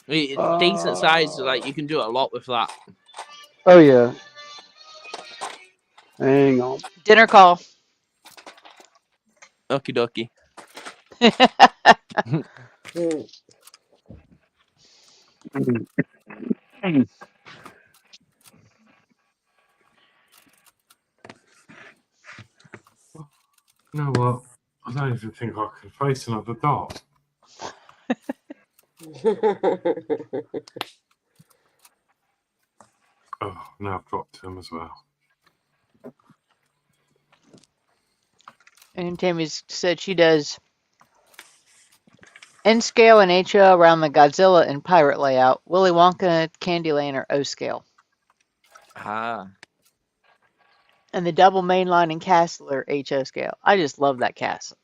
Decent size, like you can do a lot with that. Oh yeah. Hang on. Dinner call. Okie dokie. You know what? I don't even think I can face another dart. Oh, now I've dropped him as well. And Tammy's said she does N scale and HO around the Godzilla and Pirate layout. Willy Wonka, Candyland, or O scale. Ah. And the double mainline and castle are HO scale. I just love that castle.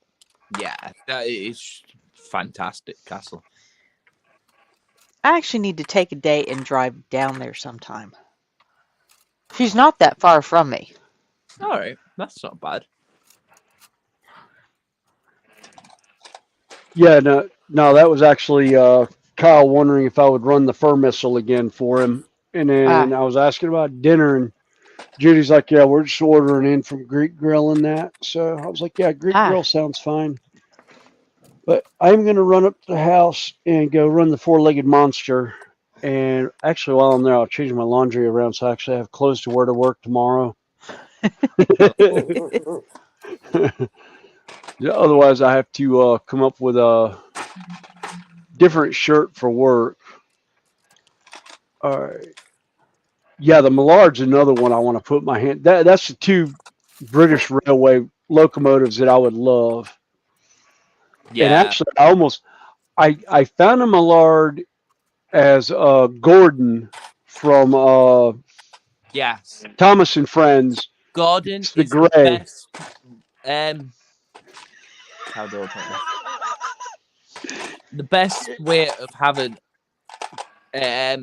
Yeah, that is fantastic castle. I actually need to take a day and drive down there sometime. She's not that far from me. All right, that's not bad. Yeah, no, that was actually Kyle wondering if I would run the fur missile again for him. And then I was asking about dinner, and Judy's like, yeah, we're just ordering in from Greek Grill and that. So I was like, yeah, Greek Grill sounds fine. But I'm going to run up to the house and go run the four-legged monster. And actually, while I'm there, I'll change my laundry around so I actually have clothes to wear to work tomorrow. Yeah, otherwise, I have to come up with a different shirt for work. All right. Yeah, the Millard's another one I want to put my hand. That's the two British Railway locomotives that I would love. And Yeah. actually, I found a Millard as Gordon from Yes. Thomas and Friends. Gordon It's the is gray. the best. How do I put this? The best way of having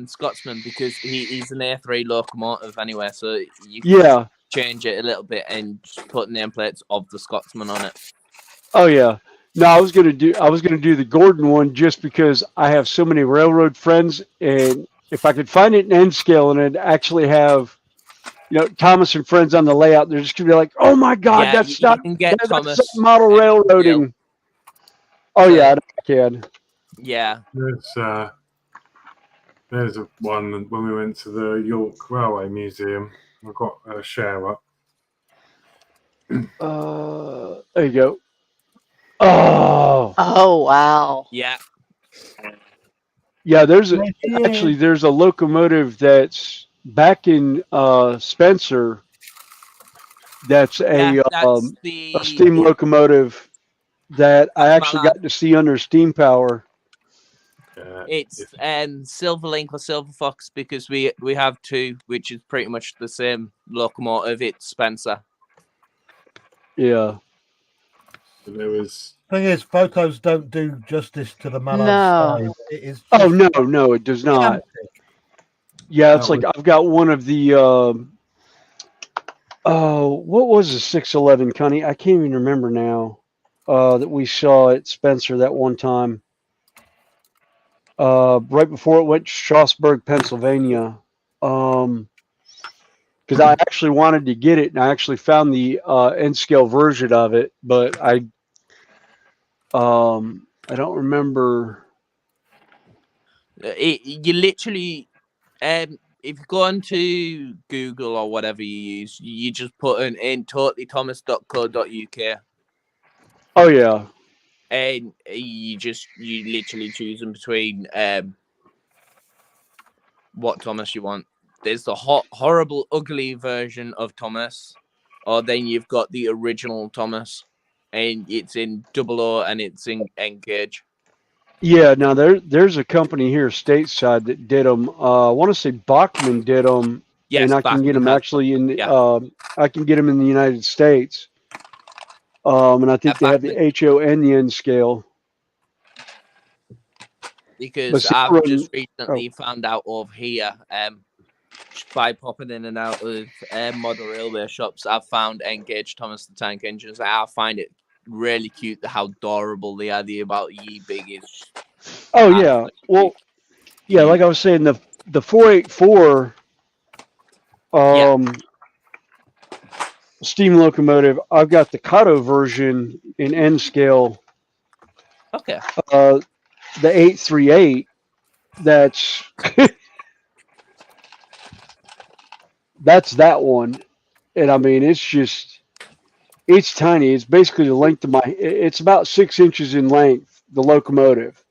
Scotsman, because he's an A3 locomotive anyway, so you can change it a little bit and just put nameplates of the Scotsman on it. Oh yeah. No, I was gonna do the Gordon one just because I have so many railroad friends, and if I could find it in N scale and it actually have, Thomas and Friends on the layout, they're just gonna be like, oh my God, Yeah, that's you not can get that's Thomas not model railroading. Oh yeah, I can. Yeah. There's one when we went to the York Railway Museum. I got a share up. There you go. Oh wow. Yeah. Yeah, there's a locomotive that's back in Spencer. That's a steam locomotive that I actually got to see under steam power. It's Silverlink or Silver Fox, because we have two, which is pretty much the same locomotive. It's Spencer. Yeah. There was. Thing is, photos don't do justice to the Mallard's No. size. It is. Oh no, it does not. Yeah, it's like I've got one of the. What was the 611, Connie? I can't even remember now. That we saw at Spencer that one time. Right before it went to Strasburg, Pennsylvania. Because I actually wanted to get it, and I actually found the N scale version of it, but I don't remember. You literally, if you go onto Google or whatever you use, you just put in totallythomas.co.uk. Oh yeah. And you literally choose in between what Thomas you want. There's the horrible, ugly version of Thomas, or then you've got the original Thomas, and it's in 00 and it's in N-gauge. Yeah, now there's a company here stateside that did them. I want to say Bachman did them, Yes, and I can get them actually in. I can get them in the United States. And I think they have the HO and the N scale. Because I've just recently found out over here, just by popping in and out of model railway shops, I've found N-gauge Thomas the Tank Engines. I find it really cute how adorable they are. The about ye big is. Oh yeah, well, yeah, like I was saying, the 484 steam locomotive. I've got the Kato version in N scale. Okay. The 838. That's that's that one, and I mean it's tiny. It's basically the length of it's about 6 inches in length, the locomotive.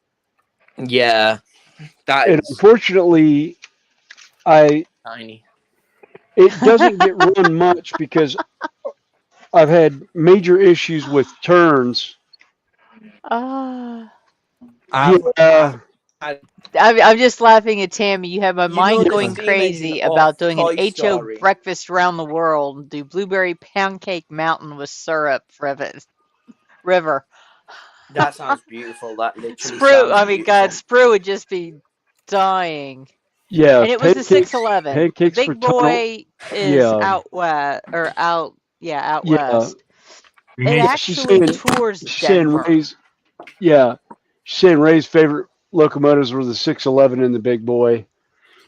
Yeah, and unfortunately, tiny. It doesn't get run much because I've had major issues with turns. I'm just laughing at Tammy. You have my mind going crazy about doing an HO breakfast around the world and do Blueberry Pancake Mountain with syrup river. That sounds beautiful. That literally Sprue, sounds beautiful. Sprue would just be dying. Yeah, and it was the 611. Pancakes Big for boy is out west out west. It actually tours Denver. She's saying Ray's favorite locomotives were the 611 and the Big Boy.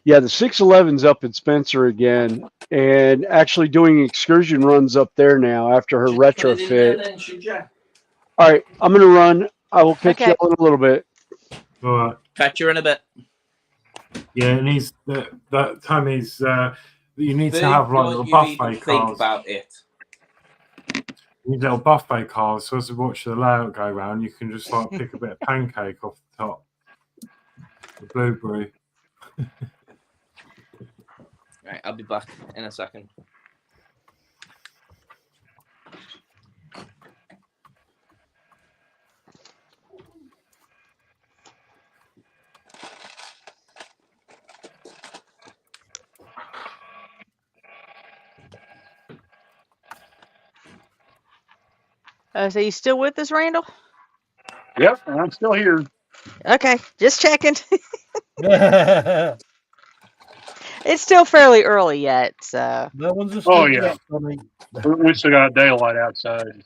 Yeah, the 611's up in Spencer again, and actually doing excursion runs up there now after her Just put it in there retrofit. then, should you? All right, I'm gonna run. I will catch you Okay. all in a little bit. All right. Catch you in a bit. Yeah, it needs that Tammy's. You need to Food, have like don't little you even buffet think cars. about it. You need little buffet cars, so as you watch the layout go round, you can just like pick a bit of pancake off the top. The blueberry. Right, I'll be back in a second. So you still with us, Randall? Yep, and I'm still here. Okay, just checking. No It's still fairly early yet, so. one's asleep Oh yeah, yet, Tommy. we still got daylight outside.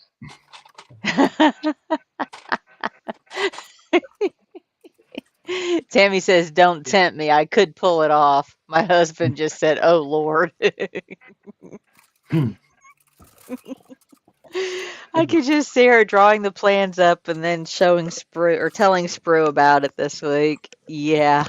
Tammy says, "Don't tempt me. I could pull it off." My husband just said, "Oh Lord." I could just see her drawing the plans up and then showing Sprue or telling Sprue about it this week. Yeah.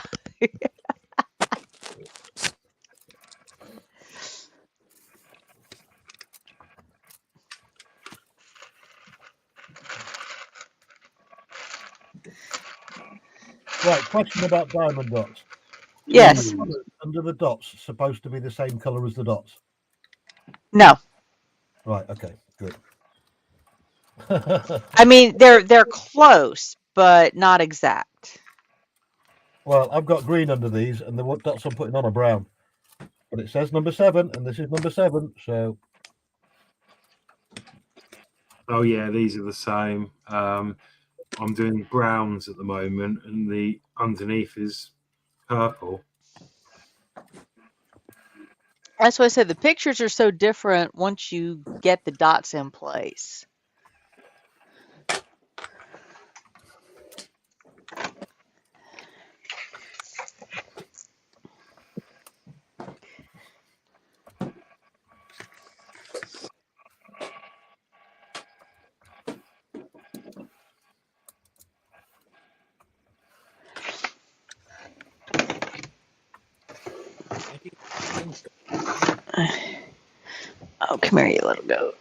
Right, question about diamond dots. Yes. Under the dots supposed to be the same color as the dots? No. Right, okay, good. I mean, they're close, but not exact. Well, I've got green under these, and the dots I'm putting on are brown. But it says number 7, and this is number 7, so. Oh yeah, these are the same. I'm doing browns at the moment, and the underneath is purple. That's why I said the pictures are so different once you get the dots in place. Oh, come here, you little goat.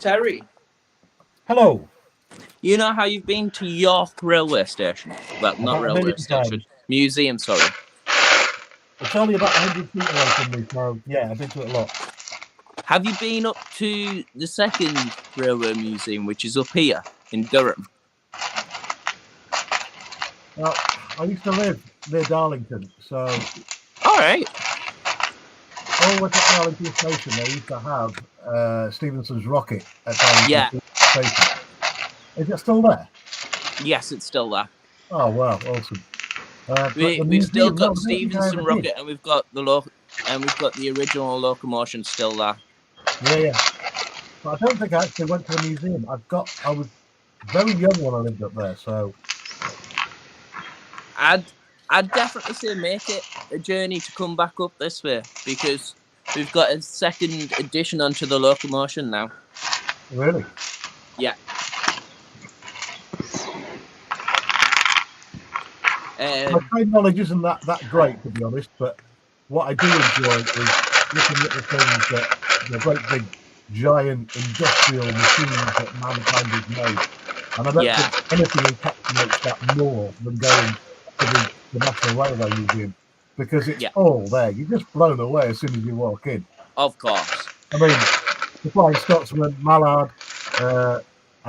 Terry. Hello. You know how you've been to York Railway Station? Well, not About a railway million station. times. Museum, sorry. It's only about 100 feet away from me, so yeah, I've been to it a lot. Have you been up to the second railway museum, which is up here in Durham? Well, I used to live near Darlington, so. All right. All the way to Darlington Station, they used to have Stephenson's rocket at Darlington Station. Is it still there? Yes, it's still there. Oh wow, awesome! We've still got Stevenson rocket, and we've got the original locomotion still there. Yeah. But I don't think I actually went to the museum. I was very young when I lived up there, so. I'd definitely say make it a journey to come back up this way, because we've got a second edition onto the locomotion now. Really? Yeah. My trade knowledge isn't that great, to be honest, but what I do enjoy is looking at the things that the great big giant industrial machines that mankind has made. And I don't think anything encapsulates that more than going to the National Railway Museum, because it's all there. You're just blown away as soon as you walk in. Of course. I mean, the Flying Scotsman, Mallard, I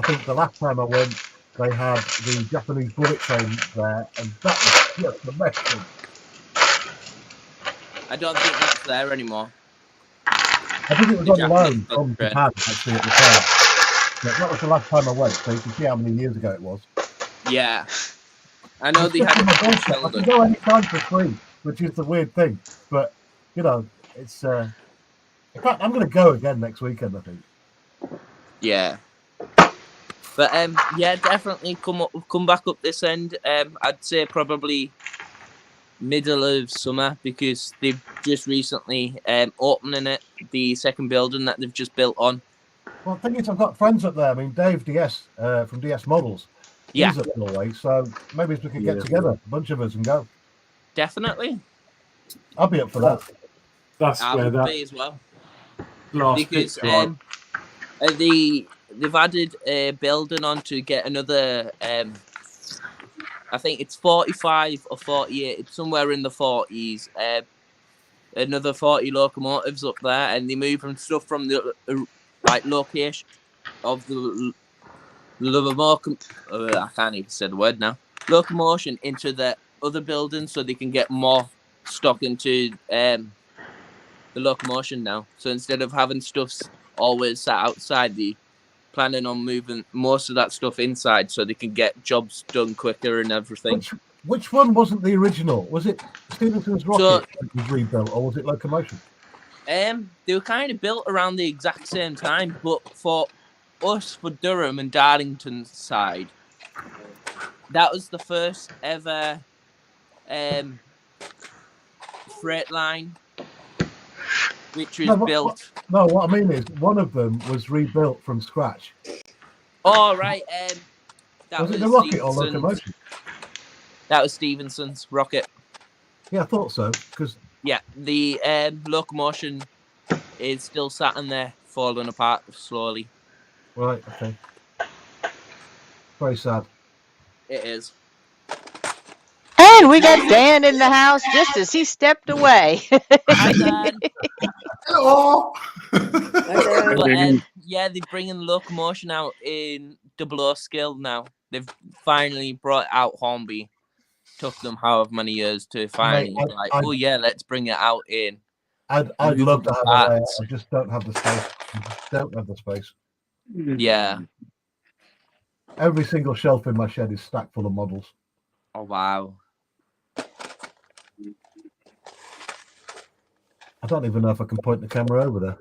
think the last time I went, they had the Japanese bullet train there, and that was just amazing. I don't think that's there anymore. I think it was The on loan Japanese from country. Japan actually at the time. But that was the last time I went, so you can see how many years ago it was. Yeah. I know It's they just had on it my in doorstep. I Sheldon. can go anytime for free, which is the weird thing. But you know, it's. In fact, I'm going to go again next weekend. I think. Yeah. But yeah, definitely come back up this end. I'd say probably middle of summer because they've just recently opening it, the second building that they've just built on. Well, the thing is, I've got friends up there. I mean, Dave DS from DS Models. Yeah. He's up Norway, so maybe we could get Yeah. together, a bunch of us, and go. Definitely. I'll be up for that. That's I where would that be as well. last Because picture. they've added a building on to get another I think it's 45 or 48. It's somewhere in the 40s. Another 40 locomotives up there, and they're moving stuff from the location of the I can't even say the word now. Locomotion into the other building so they can get more stock into the locomotion now. So instead of having stuff always sat outside, they planning on moving most of that stuff inside so they can get jobs done quicker and everything. Which one wasn't the original? Was it Stevenson's rocket that was rebuilt, or was it Locomotion? They were kind of built around the exact same time, but for us, for Durham and Darlington's side, that was the first ever freight line, which was built. No, what I mean is one of them was rebuilt from scratch. Oh, right. That Was it the rocket or Stevenson's. Locomotion? That was Stevenson's rocket. Yeah, I thought so. Because yeah, the locomotion is still sat in there, falling apart slowly. Right. Okay. Very sad. It is. And we got Dan in the house just as he stepped away. Hi, Dan. Hello. But yeah, they're bringing locomotion out in 00 scale now. They've finally brought out Hornby. Took them however many years to finally oh yeah, let's bring it out in. I'd love to have a layout. I just don't have the space. Don't have the space. Yeah. Every single shelf in my shed is stacked full of models. Oh wow. I don't even know if I can point the camera over there.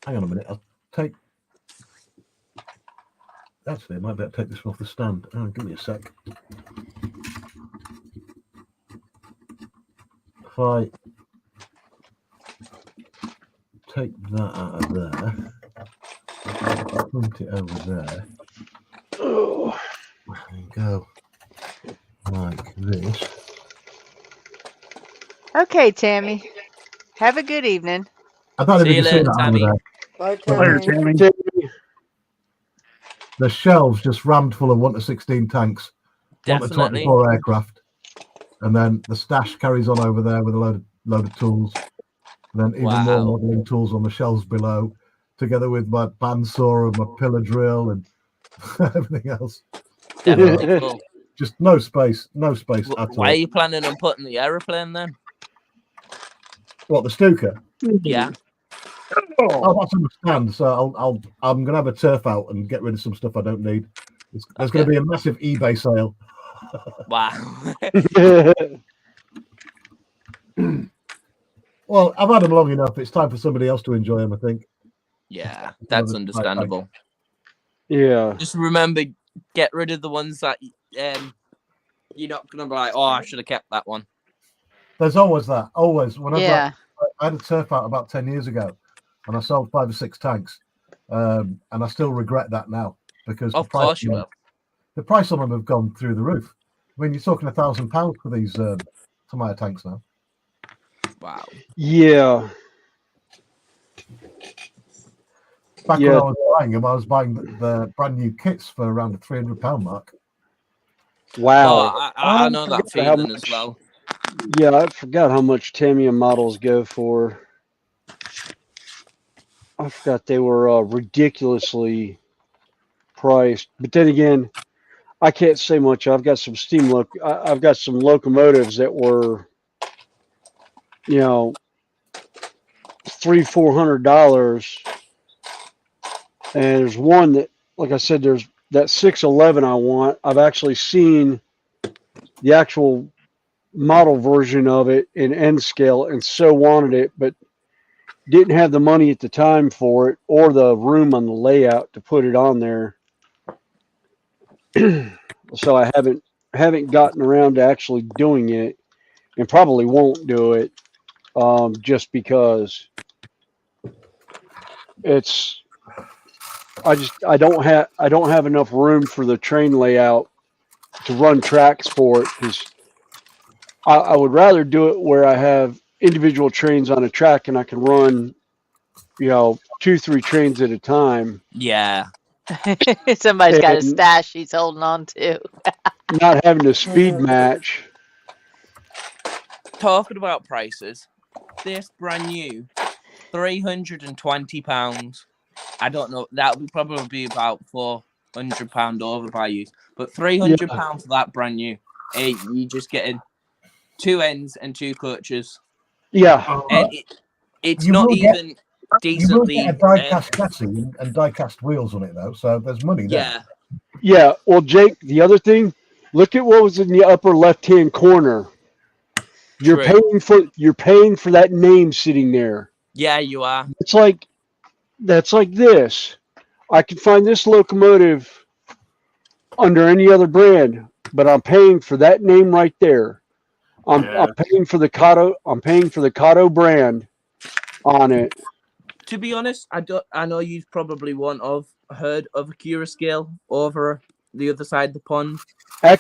Hang on a minute. I'll take. Actually, I might be able to take this off the stand. Oh, give me a sec. If I take that out of there, point it over there. Oh, there you go. Like this. Okay, Tammy. Have a good evening. I don't See even you see later, that Tammy. over there. Bye, Later, Tammy. Tammy. The shelves just rammed full of 1 to 16 tanks, 1 to Definitely. 24 aircraft, and then the stash carries on over there with a load of tools, and then even more modelling tools on the shelves below, together with my bandsaw and my pillar drill and everything else. Definitely full. Just no space at all. Why are you planning on putting the aeroplane then? What, the Stuka? Yeah. Oh, that's on the stand. So I'm gonna have a turf out and get rid of some stuff I don't need. There's gonna be a massive eBay sale. Wow. Well, I've had them long enough. It's time for somebody else to enjoy them, I think. Yeah, that's understandable. Yeah. Just remember, get rid of the ones that you're not gonna be like, oh, I should have kept that one. There's always that. Always. Whenever Yeah. I had a turf out about 10 years ago, and I sold 5 or 6 tanks, and I still regret that now because Of course you will. The price on them have gone through the roof. I mean, you're talking £1,000 for these Tomato tanks now. Wow. Yeah. Back when I was buying them, I was buying the brand new kits for around the £300 mark. Wow. Oh, I know that forgot how feeling much- as well. Yeah, I forgot how much Tamiya models go for. I forgot they were ridiculously priced. But then again, I can't say much. I've got some I've got some locomotives that were, you know, $300-400, and there's one that, like I said, there's that 611 I want. I've actually seen the actual model version of it in N scale and so wanted it, but didn't have the money at the time for it or the room on the layout to put it on there. So I haven't gotten around to actually doing it, and probably won't do it, just because it's I don't have enough room for the train layout to run tracks for it, because I would rather do it where I have individual trains on a track and I can run, 2-3 trains at a time. Yeah. Somebody's got a And stash he's holding on to. not having a speed match. Talking about prices, this brand new, £320. I don't know. That would probably be about £400 over by you, but £300 for that brand new. Hey, you just getting 2 ends and 2 coaches. Yeah, and it's You not will get- even You will decently. get a die-cast chassis and die-cast wheels on it, though, so there's money there. Yeah. Yeah. Well, Jake, the other thing, look at what was in the upper left-hand corner. You're True. paying for that name sitting there. Yeah, you are. That's like this. I can find this locomotive under any other brand, but I'm paying for that name right there. I'm paying for the Kato. I'm paying for the Kato brand on it. To be honest, I know you probably won't have heard of a Cura scale over the other side of the pond.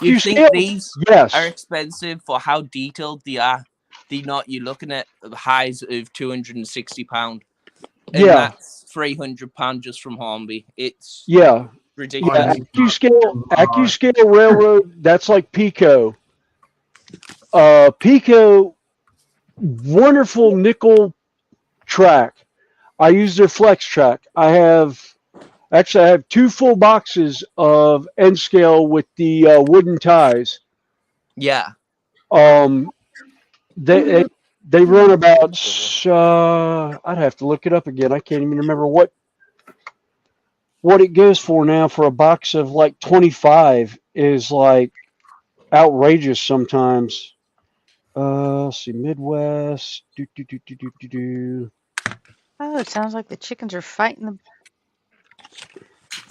You think AccuScale? these Yes. are expensive for how detailed they are? You're looking at the highs of £260, and Yeah. that's £300 just from Hornby. It's Yeah. ridiculous. Yeah. AccuScale Railroad. That's like Pico. Pico, wonderful nickel track. I use their flex track. I have 2 full boxes of N scale with the wooden ties. Yeah. They run about. I'd have to look it up again. I can't even remember what it goes for now. For a box of like 25 is like outrageous sometimes. Let's see, Midwest. Oh, it sounds like the chickens are fighting the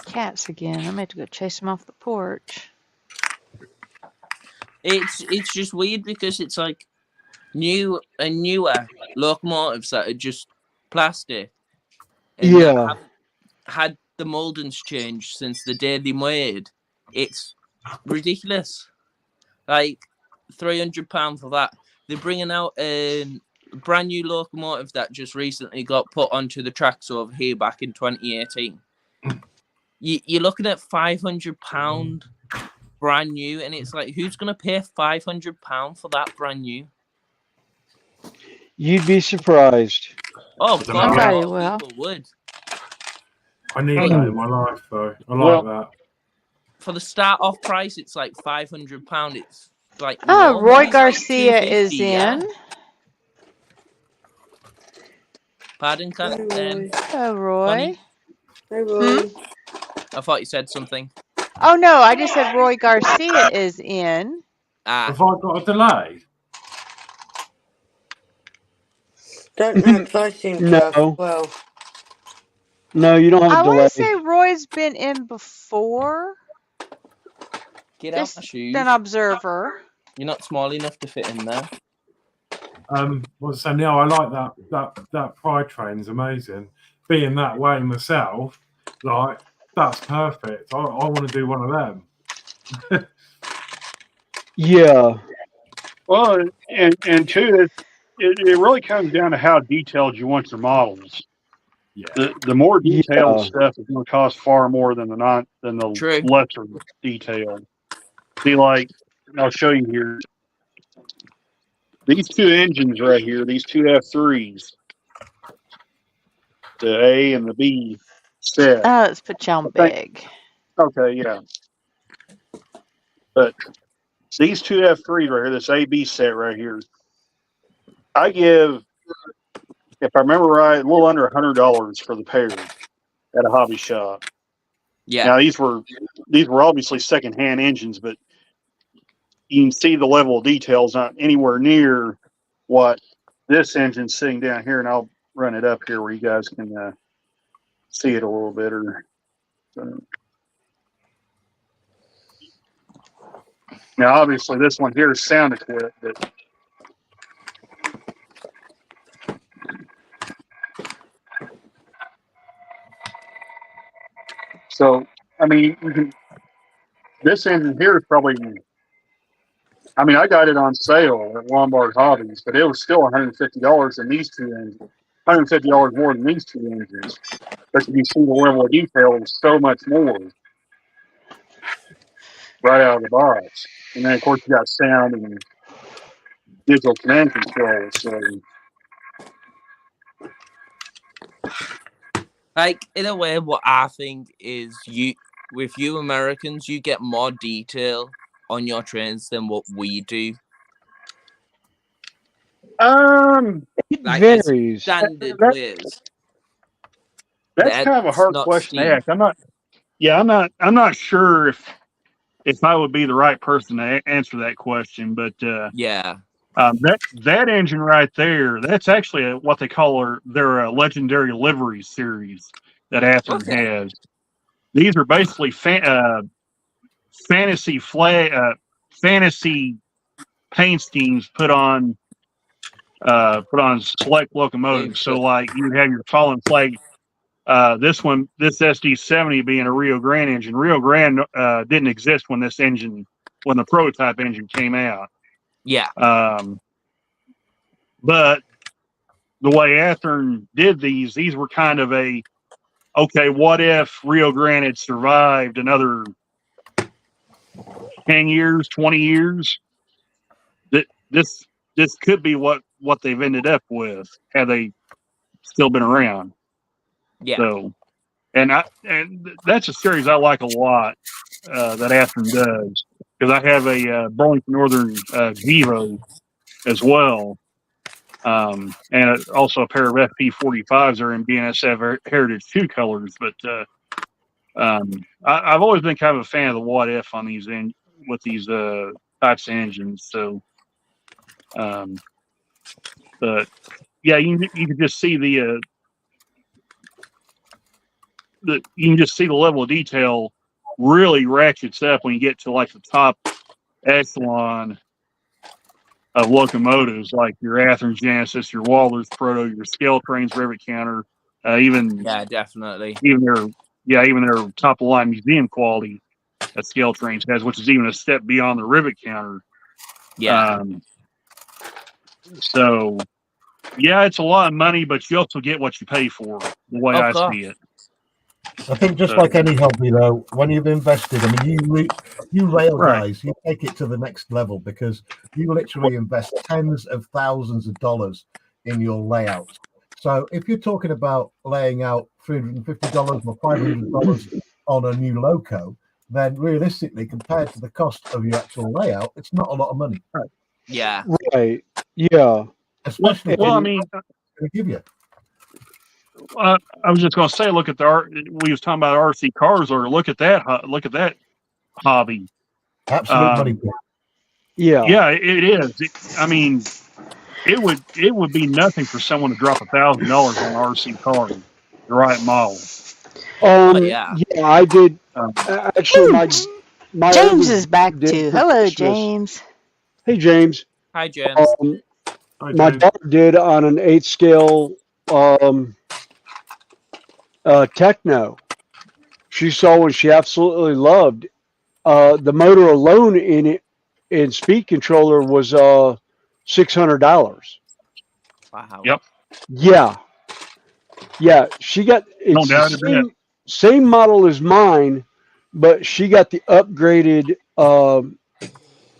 cats again. I'm gonna have to go chase them off the porch. It's just weird because it's like newer locomotives that are just plastic and that Yeah. haven't had the moldings changed since the day they made. It's ridiculous. Like £300 for that. They're bringing out a brand new locomotive that just recently got put onto the tracks over here back in 2018. You're looking at £500 brand new, and it's like, who's going to pay £500 for that brand new? You'd be surprised. Oh, God, Somebody a lot will. of people would. I need that in my life, though. I like that. For the start off price, it's like £500. It's like Oh, no, Roy maybe it's like Garcia is $250, yeah. in. Pardon, Kat? Oh, Roy. Hey, Roy. I thought you said something. Oh no, I just said Roy Garcia is in. Have I got a delay? Don't know, because I seem to have. No. Well, No, you don't have a I delay. want to say Roy's been in before. Get out Just my shoes. an observer. You're not small enough to fit in there. Was saying, I like that pride train's amazing. Being that way myself, like that's perfect. I want to do one of them. Yeah. Well, and two, it really comes down to how detailed you want your models. Yeah. The more detailed Yeah. stuff is going to cost far more than the True. lesser detailed. See, like I'll show you here. These 2 engines right here, these 2 F3s, the A and the B set. Oh, let's put you on big. Okay, yeah. But these two F3s right here, this AB set right here, I give, if I remember right, a little under $100 for the pair at a hobby shop. Yeah. Now these were obviously secondhand engines, but you can see the level of details not anywhere near what this engine's sitting down here, and I'll run it up here where you guys can see it a little better. So, now, obviously, this one here is sound equipped, but so I mean, this engine here is probably. I mean, I got it on sale at Lombard Hobbies, but it was still $150 in these two engines. $150 more than these two engines. But you see the level of detail is so much more right out of the box. And then, of course, you got sound and digital command control. So, Like, in a way, what I think is with you Americans, you get more detail on your trains than what we do. It Like, varies. standard ways. That's kind of a hard question to ask. I'm not sure if I would be the right person to answer that question, but yeah, that engine right there, that's actually what they call their legendary livery series that Athearn has. These are basically fantasy paint schemes put on select locomotives. So like you have your fallen flag. This SD70 being a Rio Grande engine. Rio Grande didn't exist when the prototype engine came out. Yeah. But the way Athearn did these were kind of okay, what if Rio Grande had survived another 10 years, 20 years? This could be what they've ended up with had they still been around. Yeah. So, and that's a series I like a lot that Athearn does, because I have a Burlington Northern Vivo as well, and also a pair of FP45s are in BNSF Heritage 2 colors. But I've always been kind of a fan of the what if on these with these types of engines. So, but yeah, you can just see you can just see the level of detail really ratchets up when you get to like the top echelon of locomotives, like your Athearn Genesis, your Walters Proto, your Scale Trains Rivet Counter, even definitely even their top of line museum quality that Scale Trains has, which is even a step beyond the Rivet Counter. Yeah. So yeah, it's a lot of money, but you also get what you pay for, the way I see it. I think just like any hobby, though, when you've invested, I mean, you rail guys, you take it to the next level, because you literally invest tens of thousands of dollars in your layout. So if you're talking about laying out $350 or $500 on a new loco, then realistically, compared to the cost of your actual layout, it's not a lot of money. Yeah. Right. Yeah. Especially I mean, they give you. I was just going to say, look at we was talking about RC cars, or look at that hobby. Absolute money. Yeah, it is. I mean, it would be nothing for someone to drop $1,000 on an RC car, the right model. Yeah, I did. Actually, my James oldest is back did too. for Hello, Christmas. James. Hey, James. Hi, James. My daughter did on an 8 scale techno. She saw one she absolutely loved. The motor alone in speed controller was $600. Wow. Yep. Yeah. She got it's the same model as mine, but she got the upgraded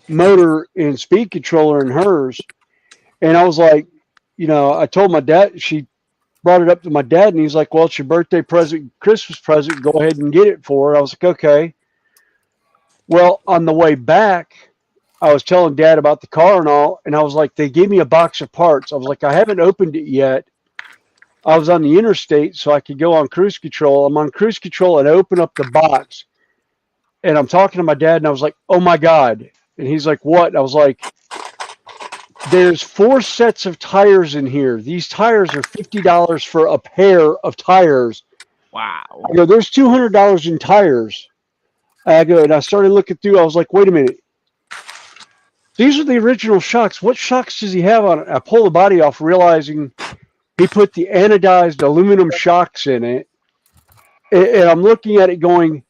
motor and speed controller in hers. And I was like, I told my dad, she brought it up to my dad, and he's like, well, it's your birthday present, Christmas present. Go ahead and get it for her. I was like, okay. Well, on the way back, I was telling Dad about the car and all, and I was like, they gave me a box of parts. I was like, I haven't opened it yet. I was on the interstate, so I could go on cruise control. I'm on cruise control and I open up the box, and I'm talking to my dad, and I was like, oh my God. And he's like, what? And I was like, there's 4 sets of tires in here. These tires are $50 for a pair of tires. Wow. I go, there's $200 in tires. I go, and I started looking through. I was like, wait a minute. These are the original shocks. What shocks does he have on it? I pull the body off, realizing he put the anodized aluminum shocks in it. And I'm looking at it going,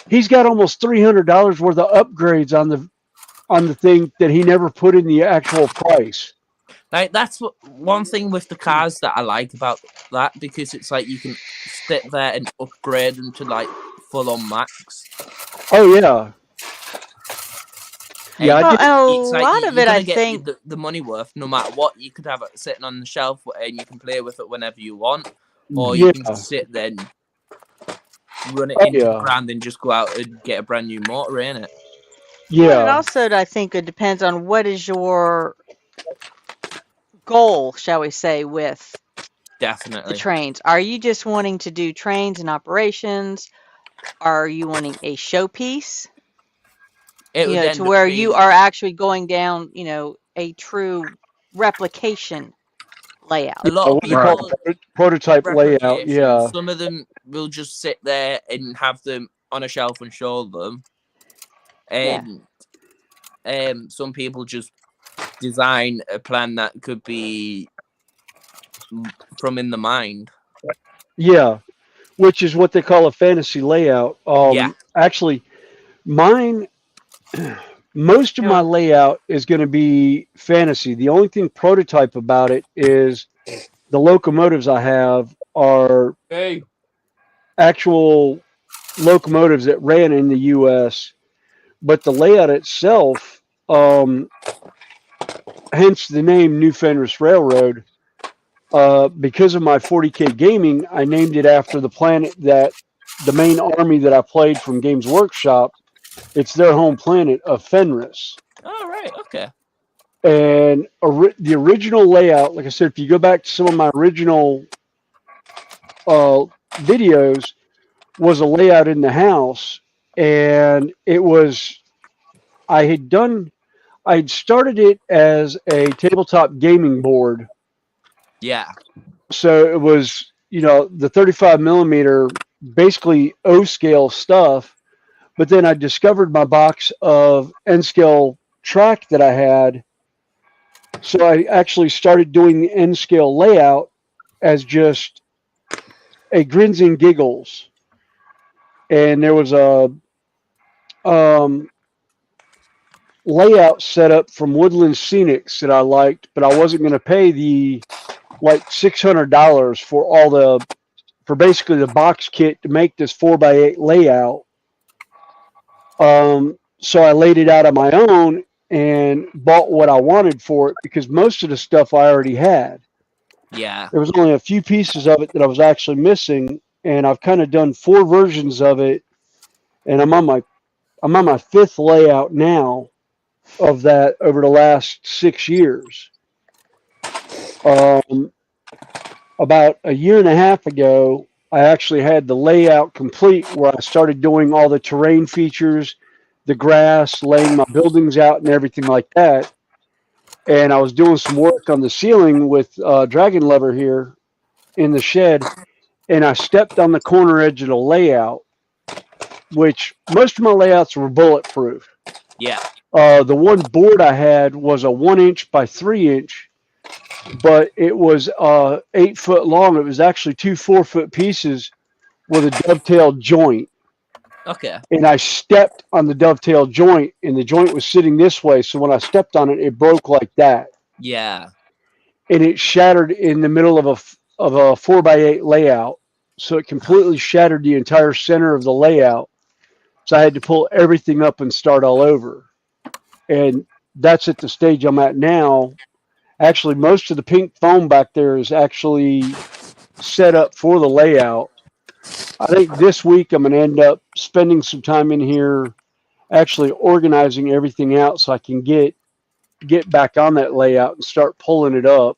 he's got almost $300 worth of upgrades on the thing that he never put in the actual price. Like, that's one thing with the cars that I like about that, because it's like you can sit there and upgrade them to like full on max. Oh yeah. Yeah, Well, and a it's like lot you're of it, gonna I get think, the money worth no matter what. You could have it sitting on the shelf and you can play with it whenever you want, or you can just sit there and run it into the ground and just go out and get a brand new motor in it. Well, and also, I think it depends on what is your goal, shall we say, with the Definitely. trains. Are you just wanting to do trains and operations? Are you wanting a showpiece? It would To end up where being you are actually going down, a true replication layout. a lot of What we call people prototype layout. replications. Yeah. Some of them will just sit there and have them on a shelf and show them, and some people just design a plan that could be from in the mind. Yeah. Which is what they call a fantasy layout. Yeah. Actually, mine, most of my layout is going to be fantasy. The only thing prototype about it is the locomotives I have are actual locomotives that ran in the U.S., but the layout itself, hence the name New Fenris Railroad, because of my 40K gaming, I named it after the planet that the main army that I played from Games Workshop, it's their home planet of Fenris. Oh, right. Okay. And the original layout, like I said, if you go back to some of my original videos, was a layout in the house. And it was, I had started it as a tabletop gaming board. Yeah. So it was, the 35 millimeter, basically O scale stuff. But then I discovered my box of N scale track that I had. So I actually started doing the N scale layout as just a grins and giggles. And there was a layout set up from Woodland Scenics that I liked, but I wasn't going to pay the like $600 for basically the box kit to make this 4x8 layout. So I laid it out on my own and bought what I wanted for it, because most of the stuff I already had. Yeah. There was only a few pieces of it that I was actually missing, and I've kind of done 4 versions of it, and I'm on my 5th layout now of that over the last 6 years. About a year and a half ago, I actually had the layout complete, where I started doing all the terrain features, the grass, laying my buildings out and everything like that. And I was doing some work on the ceiling with Dragon Lever here in the shed, and I stepped on the corner edge of the layout, which most of my layouts were bulletproof. Yeah. The one board I had was a 1-inch by 3-inch, but it was 8 foot long. It was actually 2 4-foot pieces with a dovetail joint. Okay. And I stepped on the dovetail joint, and the joint was sitting this way. So when I stepped on it, it broke like that. Yeah. And it shattered in the middle of a 4x8 layout. So it completely shattered the entire center of the layout. So I had to pull everything up and start all over. And that's at the stage I'm at now. Actually, most of the pink foam back there is actually set up for the layout. I think this week I'm going to end up spending some time in here actually organizing everything out so I can get back on that layout and start pulling it up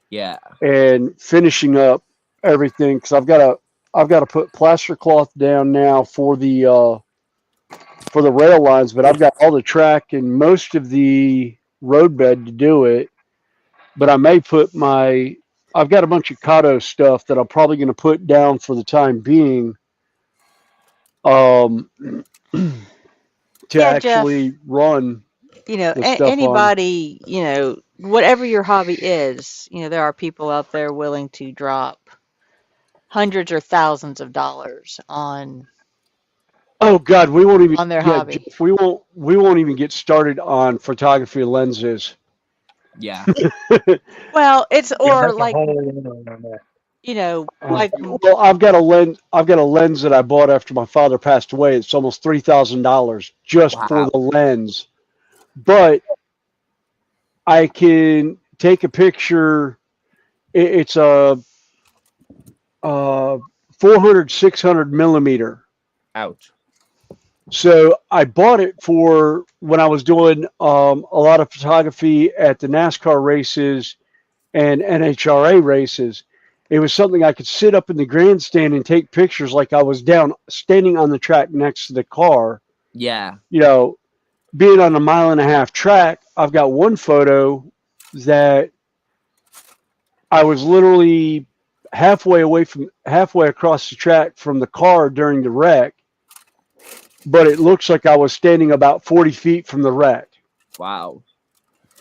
Yeah. and finishing up everything because I've got to put plaster cloth down now for the rail lines, but I've got all the track and most of the roadbed to do it. But I may put I've got a bunch of Kato stuff that I'm probably going to put down for the time being, to Yeah, Jeff. actually run You know, the stuff on. anybody, you know, whatever your hobby is, you know, there are people out there willing to drop hundreds or thousands of dollars Oh God, we won't even. on their Yeah, hobby. Jeff, we won't even get started on photography lenses. Yeah. Well, it's Yeah, or that's a like, whole one on that. you know, like Well, I've got a lens. I've got a lens that I bought after my father passed away. It's almost $3,000 just for Wow. the lens. But I can take a picture. It's a 400, 600 millimeter. Ouch. So I bought it for when I was doing a lot of photography at the NASCAR races and NHRA races. It was something I could sit up in the grandstand and take pictures like I was down standing on the track next to the car. Yeah. You know, being on a 1.5 mile track, I've got one photo that I was literally halfway across the track from the car during the wreck, but it looks like I was standing about 40 feet from the wreck. Wow.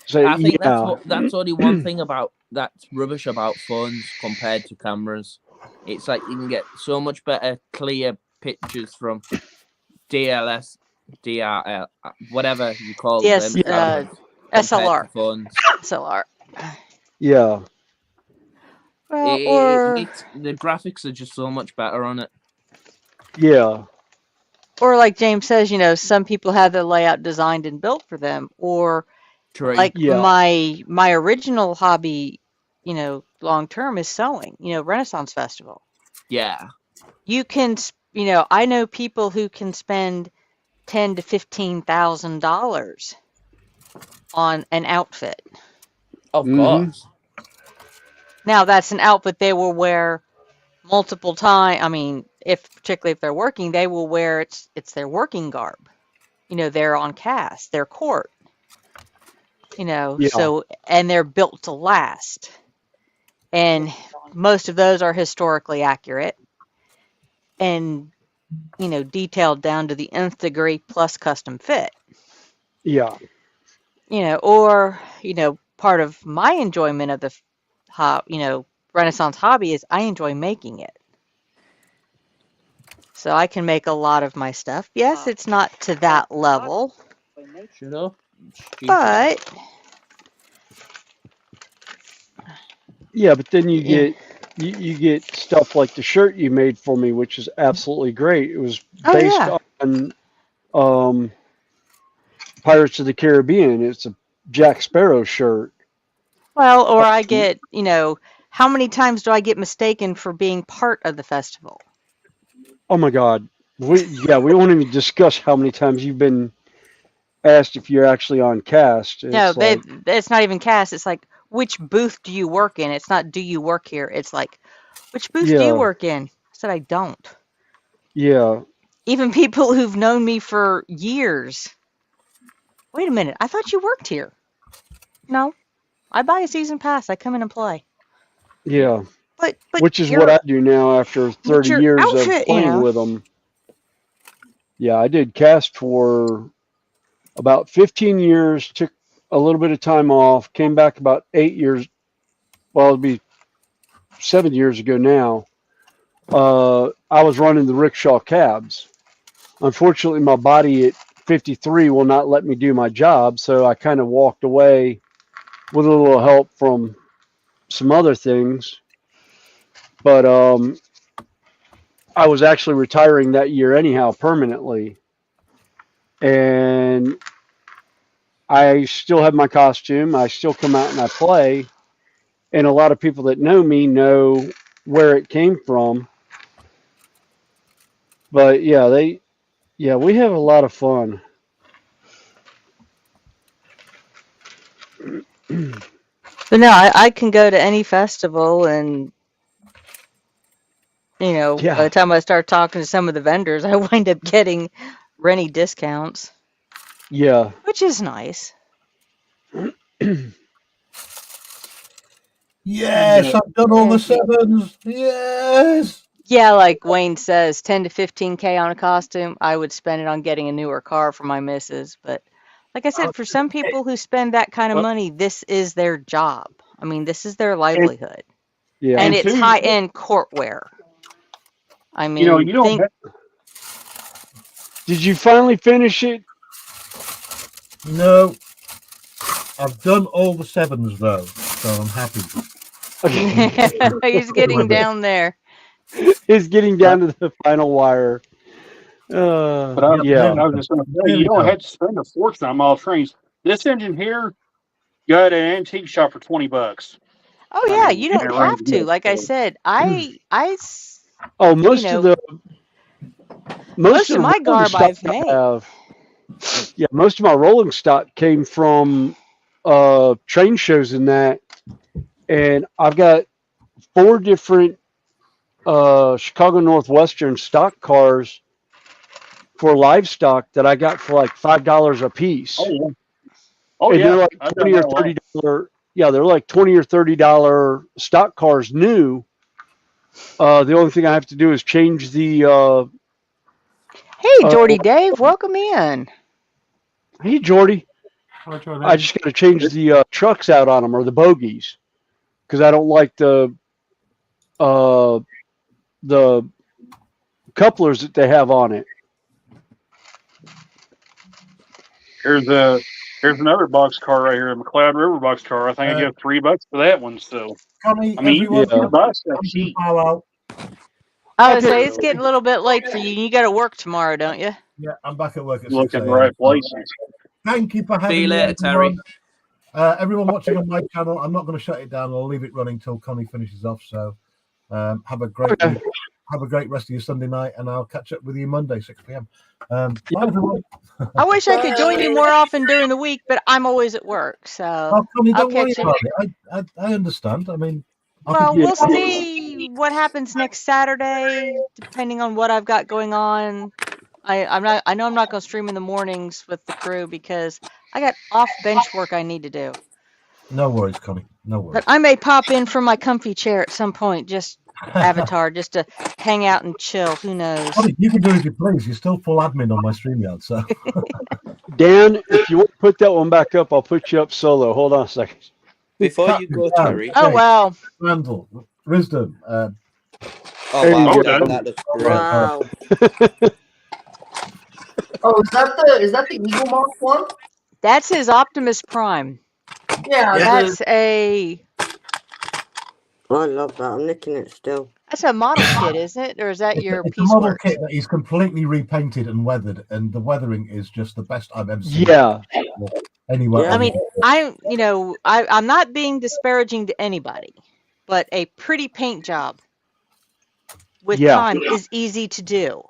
So I think yeah, that's only one thing about that's rubbish about phones compared to cameras. It's like you can get so much better clear pictures from DLS, DRL, whatever you call yes, them cameras compared to SLR, phones. SLR. yeah, Well, or The graphics are just so much better on it. yeah. or like James says, you know, some people have their layout designed and built for them, or True. like Yeah. my original hobby, you know, long term is sewing. You know, Renaissance Festival. Yeah. You can, you know, I know people who can spend $10,000 to $15,000 on an outfit. Of Mm-hmm. course. Now that's an outfit they will wear multiple times. I mean, particularly if they're working, they will wear it's their working garb. You know, they're on cast, they're court. You know, Yeah. so and they're built to last. And most of those are historically accurate and, you know, detailed down to the nth degree plus custom fit. Yeah. You know, or, you know, part of my enjoyment of the you know, Renaissance hobby is I enjoy making it. So I can make a lot of my stuff. Yes, it's not to that level, Shut up. but Yeah, but then yeah. you get stuff like the shirt you made for me, which is absolutely great. It was Oh based yeah. on Pirates of the Caribbean. It's a Jack Sparrow shirt. Well, or I get, you know, how many times do I get mistaken for being part of the festival? Oh my God. We won't even discuss how many times you've been asked if you're actually on cast. No, It's like, it's not even cast. It's like, which booth do you work in? It's not, do you work here? It's like, which booth do you yeah, work in? I said, I don't. yeah, Even people who've known me for years. Wait a minute, I thought you worked here. No, I buy a season pass. I come in and play. yeah. But Which is what I do now after 30 your years of outfit, you playing know. with them. Yeah, I did cast for about 15 years, took a little bit of time off, came back about 8 years. Well, it'd be 7 years ago now. I was running the rickshaw cabs. Unfortunately, my body at 53 will not let me do my job, so I kind of walked away with a little help from some other things. But I was actually retiring that year anyhow, permanently. And I still have my costume. I still come out and I play. And a lot of people that know me know where it came from. But yeah, we have a lot of fun. But no, I can go to any festival, and by Yeah. the time I start talking to some of the vendors, I wind up getting Rennie discounts, Yeah. which is nice. Yes, I've done all the sevens. Yes. Yeah, like Wayne says, 10 to 15K on a costume. I would spend it on getting a newer car for my missus. But like I said, for some people who spend that kind of money, this is their job. I mean, this is their livelihood. Yeah. And And it's two, high-end courtwear. I you mean, don't have, Did you finally finish it? No, I've done all the sevens though, so I'm happy. he's getting down there. It's getting down to the final wire. but I Yeah. was just going to say, you don't have to spend a fortune on model trains. This engine here, you got at an antique shop for $20. Oh yeah, you don't have to. Like I said, Oh, most of the most of my rolling garb stock I've I made. have, yeah, most of my rolling stock came from train shows and that, and I've got 4 different Chicago Northwestern stock cars for livestock that I got for like $5 a piece. Oh yeah. Oh And yeah. they're like I've done $20 that or a lot. $30. Yeah, they're like $20 or $30 stock cars new. The only thing I have to do is change the. Hey, Jordy Dave, welcome in. Hey, Jordy. I just got to change the trucks out on them, or the bogies, because I don't like the couplers that they have on it. Here's another box car right here, a McLeod River box car. I think I get $3 for that one. So Connie, I mean, everyone, you can buy stuff I'm cheap. gonna bow out. I would say it's getting a little bit late for you. You got to work tomorrow, don't you? Yeah, I'm back at work at Look 6 in the a.m. right places. Thank you for having See you me, later, Terry. everyone. Everyone watching on my channel, I'm not going to shut it down. I'll leave it running till Connie finishes off. So have a great week. Have a great rest of your Sunday night, and I'll catch up with you Monday, 6 p.m. Bye, everyone. I wish I could join you more often during the week, but I'm always at work, so Oh, Connie, I'll don't worry catch you. about it. I understand. I mean, Well, we'll see what happens next Saturday, depending on what I've got going on. I know I'm not going to stream in the mornings with the crew because I got off bench work I need to do. No worries, Connie. No worries. But I may pop in from my comfy chair at some point, just avatar, just to hang out and chill. Who knows? Connie, you can do as you please. You're still full admin on my StreamYard, so. Dan, if you want to put that one back up, I'll put you up solo. Hold on a second. Before you go, Terry. Oh wow. Randall, Wisdom. Oh wow, that looks great. Wow. Oh, is that the Eagle Moth one? That's his Optimus Prime. Yeah, That's a I love that. I'm nicking it still. that's a model kit, isn't it? Or is that your It's a model piecework? kit that is completely repainted and weathered, and the weathering is just the best I've ever seen. Yeah. Anywhere. I mean, I'm not being disparaging to anybody, but a pretty paint job with time is easy to do.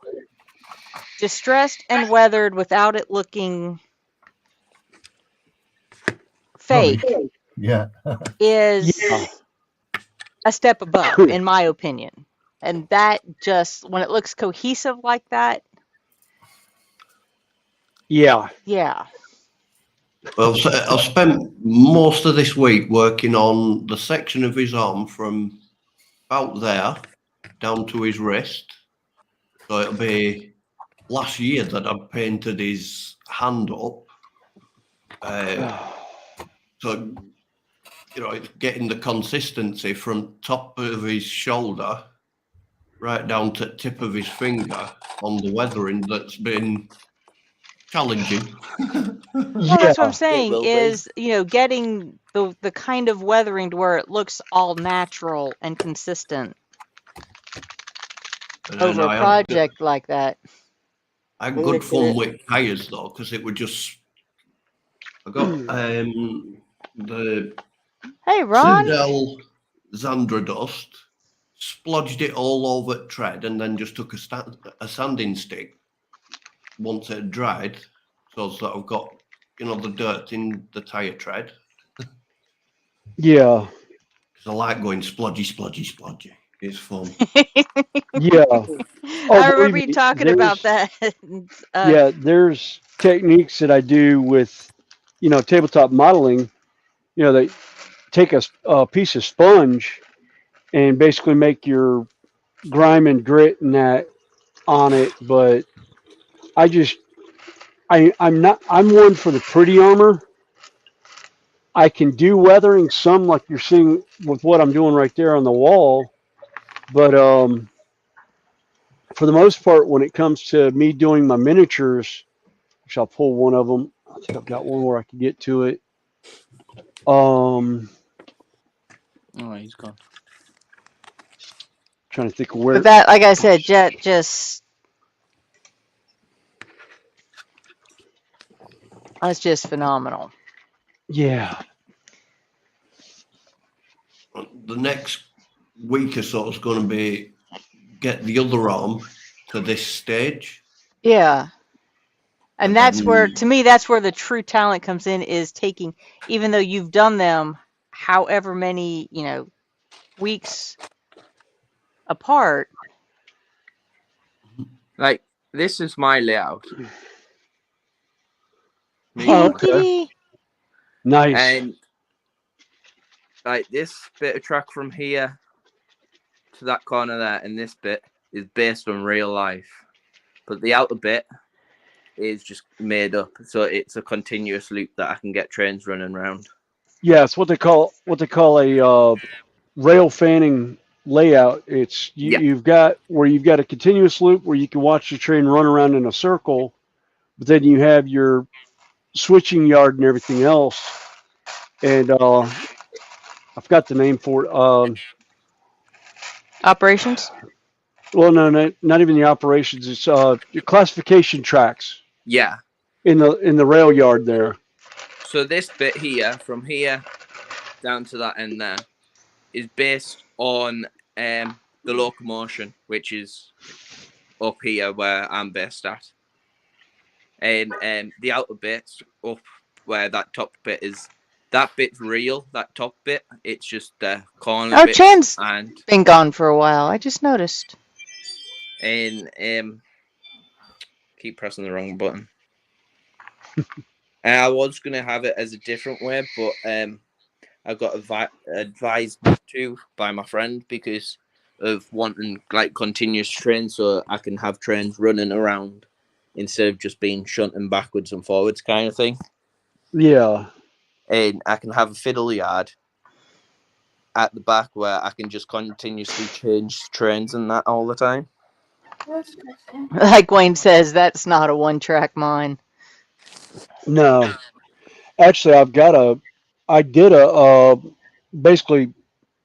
Distressed and weathered without it looking fake is a step above, in my opinion. And that just, when it looks cohesive like that, yeah. Well, I've spent most of this week working on the section of his arm from about there down to his wrist. So it'll be last year that I painted his hand up. So, it's getting the consistency from top of his shoulder right down to tip of his finger on the weathering that's been challenging. Well, that's what I'm saying is, getting the kind of weathering to where it looks all natural and consistent over a project like that. I had good fun with tires though, because it would just. I got the Hey Ron. Sidel Xandra dust, splodged it all over tread, and then just took a sanding stick once it had dried, so that I've got the dirt in the tire tread. Yeah. Because I like going splodgy, splodgy, splodgy. It's fun. Yeah. Oh, I remember believe you me, talking about there's that. uh, yeah, there's techniques that I do with, tabletop modeling. They take a piece of sponge and basically make your grime and grit and that on it. But I just, I'm one for the pretty armor. I can do weathering some, like you're seeing with what I'm doing right there on the wall. But for the most part, when it comes to me doing my miniatures, which I'll pull one of them. I think I've got one where I can get to it. Oh, he's gone. Trying to think of but where. that, like I said, Jet just that's just phenomenal. Yeah. The next week or so is going to be get the other arm to this stage. Yeah. And And that's where, then to me, that's where the true talent comes in, is taking, even though you've done them however many, weeks apart. Like, this is my layout. Oh, okay. Nice. And like this bit of track from here to that corner there, and this bit is based on real life, but the outer bit is just made up, so it's a continuous loop that I can get trains running around. Yeah, it's what they call a rail fanning layout. It's you've got a continuous loop where you can watch the train run around in a circle, but then you have your switching yard and everything else. And I forgot the name for it. Operations? Well, no, not even the operations. It's the classification tracks. Yeah. In the rail yard there. So this bit here, from here down to that end there, is based on the locomotion, which is up here where I'm based at. And the outer bits up where that top bit is, that bit's real, that top bit. It's just the corner Oh, bits. Chan's And been gone for a while. I just noticed. And keep pressing the wrong button. I was going to have it as a different way, but I got advised to by my friend because of wanting like continuous trains, so I can have trains running around instead of just being shunting backwards and forwards kind of thing. Yeah. And I can have a fiddle yard at the back where I can just continuously change trains and that all the time. Like Wayne says, that's not a one-track mind. No. Actually, I did basically,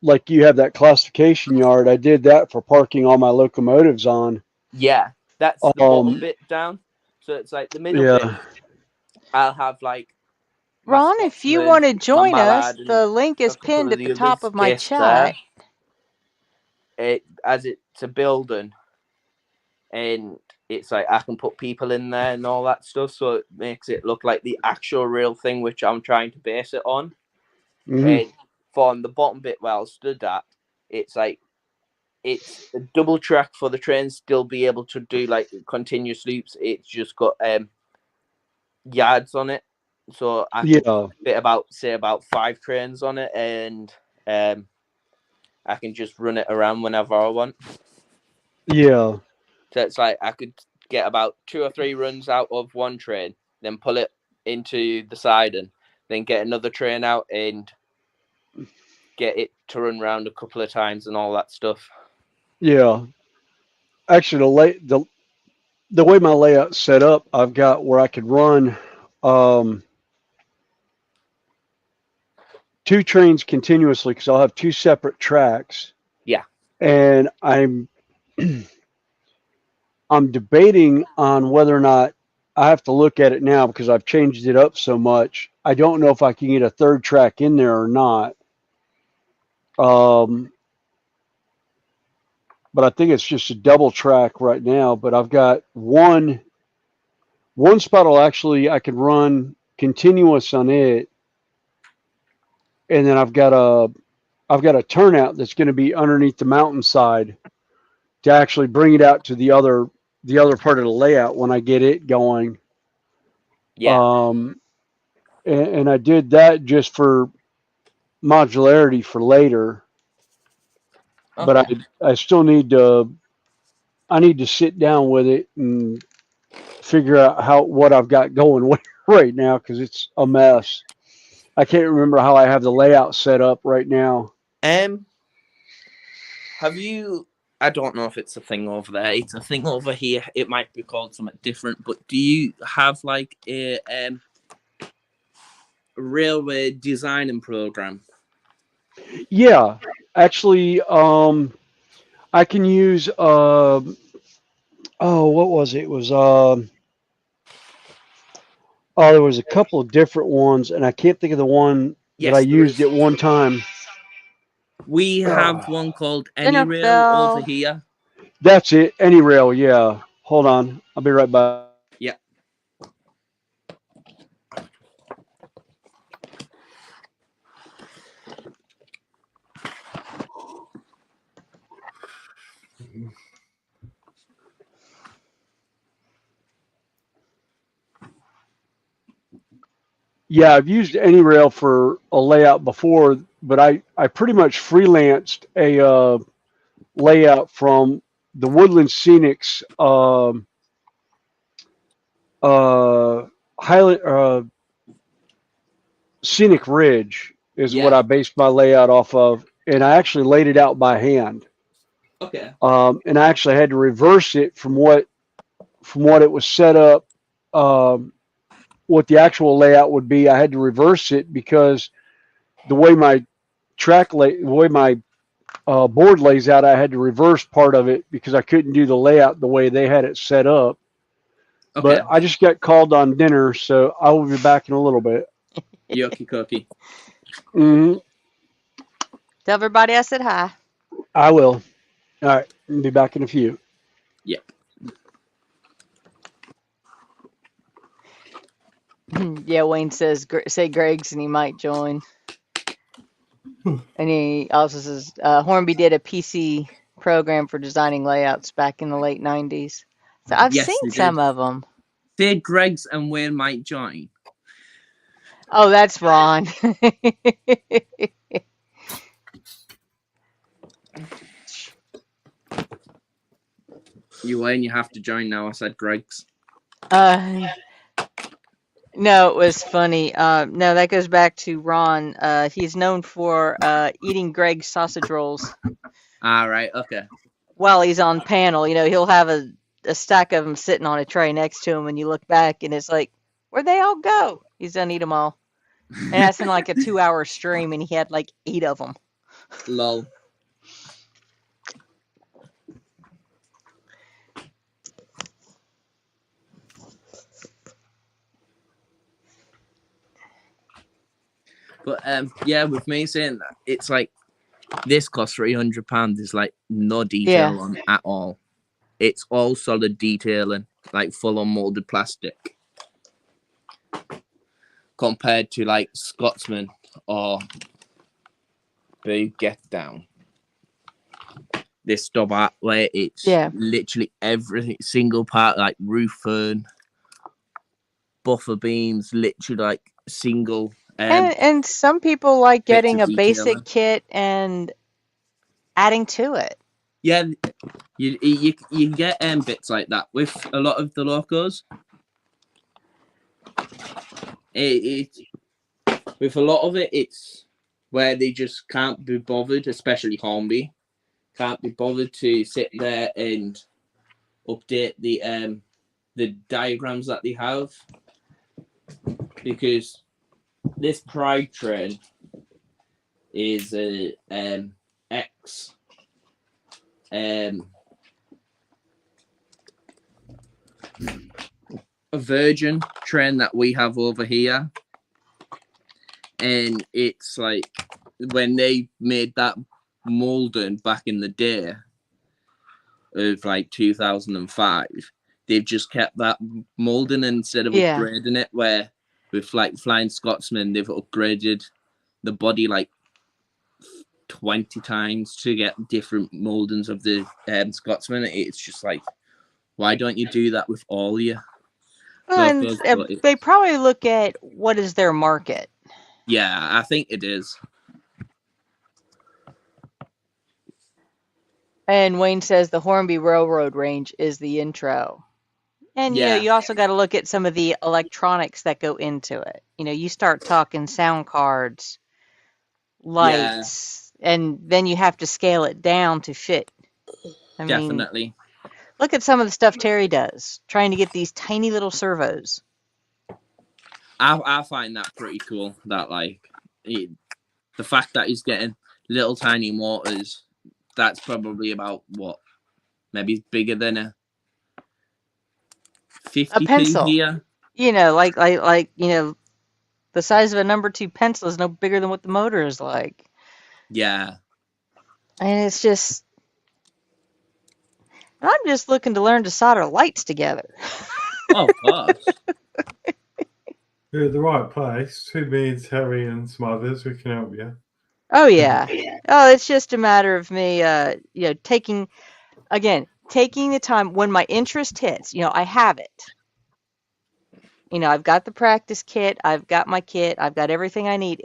like you have that classification yard. I did that for parking all my locomotives on. Yeah, that's the bottom bit down. So it's like the middle bit. I'll have like Ron, if you want to join us, mallard the link is a couple pinned of at the the top others of my based chat. As it's a building, and it's like I can put people in there and all that stuff, so it makes it look like the actual real thing which I'm trying to base it on. And from the bottom bit where I stood at, it's like it's a double track for the trains still be able to do like continuous loops. It's just got yards on it, so I can fit about 5 trains on it, and I can just run it around whenever I want. Yeah. So it's like I could get about 2 or 3 runs out of one train, then pull it into the siding, then get another train out and get it to run around a couple of times and all that stuff. Yeah. Actually, the way my layout's set up, I've got where I could run 2 trains continuously because I'll have 2 separate tracks. Yeah. And I'm debating on whether or not I have to look at it now because I've changed it up so much. I don't know if I can get a 3rd track in there or not. But I think it's just a double track right now. But I've got one spot I can run continuous on it. and then I've got a turnout that's going to be underneath the mountainside to actually bring it out to the other part of the layout when I get it going. Yeah. And I did that just for modularity for later, but I still need to sit down with it and figure out what I've got going right now because it's a mess. I can't remember how I have the layout set up right now. Have you? I don't know if it's a thing over there. It's a thing over here. It might be called something different. But do you have like a railway designing program? Yeah, actually, I can use. Oh, what was it? It was. Oh, there was a couple of different ones, and I can't think of the one that I Yes, there used is. at one time. We have one called AnyRail over NFL. here. That's it. AnyRail. Yeah. Hold on. I'll be right back. Yeah. Yeah, I've used AnyRail for a layout before, but I pretty much freelanced a layout from the Woodland Scenics Highland Scenic Ridge is what I Yeah. based my layout off of, and I actually laid it out by hand. Okay. And I actually had to reverse it from what it was set up. What the actual layout would be, I had to reverse it because the way my the way my board lays out, I had to reverse part of it because I couldn't do the layout the way they had it set up. Okay. But I just got called on dinner, so I will be back in a little bit. Yoki cookie. Mm-hmm. Tell everybody I said hi. I will. All right, I'll be back in a few. Yep. Yeah, Wayne says say Greg's and he might join. And he also says Hornby did a PC program for designing layouts back in the late 90s. So I've Yes, seen they some did. of them. Say Greg's and Wayne might join. Oh, that's Ron. You Wayne, you have to join now. I said Greg's. No, it was funny. No, that goes back to Ron. He's known for eating Greg's sausage rolls All right. Okay. while he's on panel. You know, he'll have a stack of them sitting on a tray next to him, and you look back, and it's like, where'd they all go? He's done eat them all. And that's in like a 2-hour stream, and he had like 8 of them. Lol. But yeah, with me saying that, it's like this costs £300. There's like no detail Yeah. on it at all. It's all solid detailing, like full on molded plastic. Compared to like Scotsman or Boo Get Down. This stuff out where it's literally every single part, like roof fern, buffer beams, literally like single. And some people like bits getting of a basic detailing. kit and adding to it. Yeah, you get bits like that with a lot of the locos. With a lot of it, it's where they just can't be bothered, especially Hornby, can't be bothered to sit there and update the diagrams that they have, because this Pride train is a X a Virgin train that we have over here, and it's like when they made that molding back in the day of like 2005, they've just kept that molding instead of upgrading it, where with like Flying Scotsman they've upgraded the body like 20 times to get different moldings of the Scotsman. It's just like, why don't you do that with all your Well, locals? and they probably look at what is their market. Yeah, I think it is. And Wayne says the Hornby Railroad Range is the intro. And, Yeah. you also got to look at some of the electronics that go into it. You start talking sound cards, lights, and then you have to scale it down to fit. I mean, Definitely. look at some of the stuff Terry does, trying to get these tiny little servos. I find that pretty cool. That the fact that he's getting little tiny motors, that's probably about what, maybe bigger than a 52 pencil. here. Like the size of a number 2 pencil is no bigger than what the motor is like. Yeah. And it's just, I'm just looking to learn to solder lights together. Oh, of course. You're at the right place. Who means Harry and some others? We can help you. Oh yeah. Oh, it's just a matter of me, taking the time when my interest hits. I have it. I've got the practice kit. I've got my kit. I've got everything I need.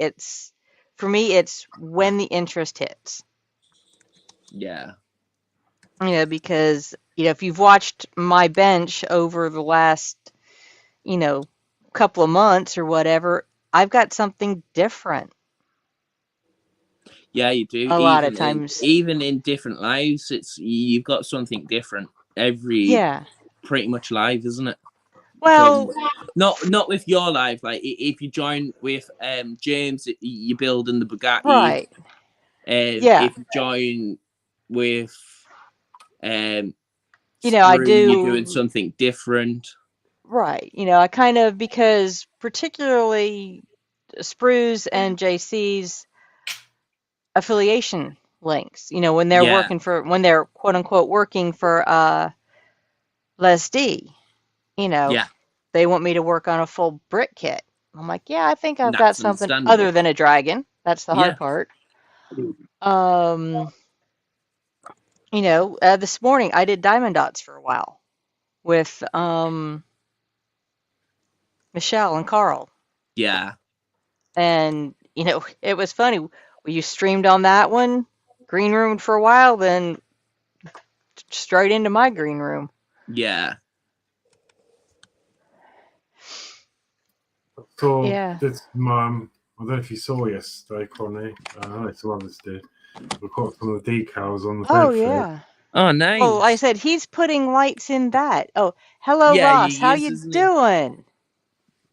For me, it's when the interest hits. Yeah. Because if you've watched my bench over the last, couple of months or whatever, I've got something different. Yeah, you do. A lot of times. Even in different lives, you've got something different every pretty much live, isn't it? Well, not with your life. Like if you join with James, you're building the Bugatti. Right. If you join with I Sprue, do. you're doing something different. Right. I kind of, because particularly Sprue's and JC's affiliation links, when they're when they're quote unquote working for Les D, they want me to work on a full brick kit. I'm like, yeah, I think I've got something other than a dragon. That's the hard part. This morning I did diamond dots for a while with Michelle and Carl. Yeah. And, it was funny. You streamed on that one, green room for a while, then straight into my green room. Yeah. So Yeah. this mum, I don't know if you saw yesterday, Connie. I know some others did. We've got some of the decals on the bed. Oh, yeah. Oh, nice. Oh, I said he's putting lights in that. Oh, hello, Yeah, Ross. he How is, you isn't he? doing?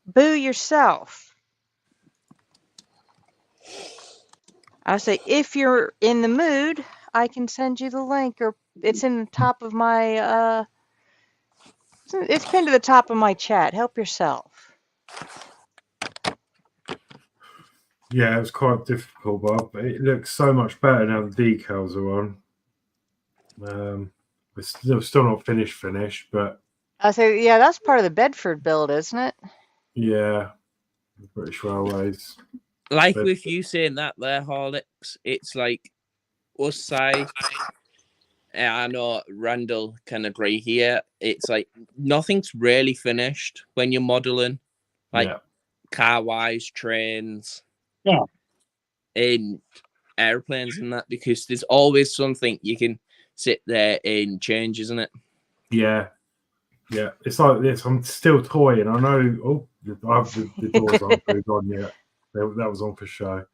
Boo yourself. I say, if you're in the mood, I can send you the link, or it's in the top of my, it's pinned to the top of my chat. Help yourself. Yeah, it was quite difficult, but it looks so much better now the decals are on. It's still not finished, but I say, yeah, that's part of the Bedford build, isn't it? yeah, British Railways. Like with you saying that there, Horlicks, it's like us side. I know Randall can agree here. It's like nothing's really finished when you're modeling, like car-wise, trains, in airplanes and that, because there's always something you can sit there and change, isn't it? Yeah. It's like this. I'm still toying. I know. Oh, the doors aren't moved on yet. That was on for show.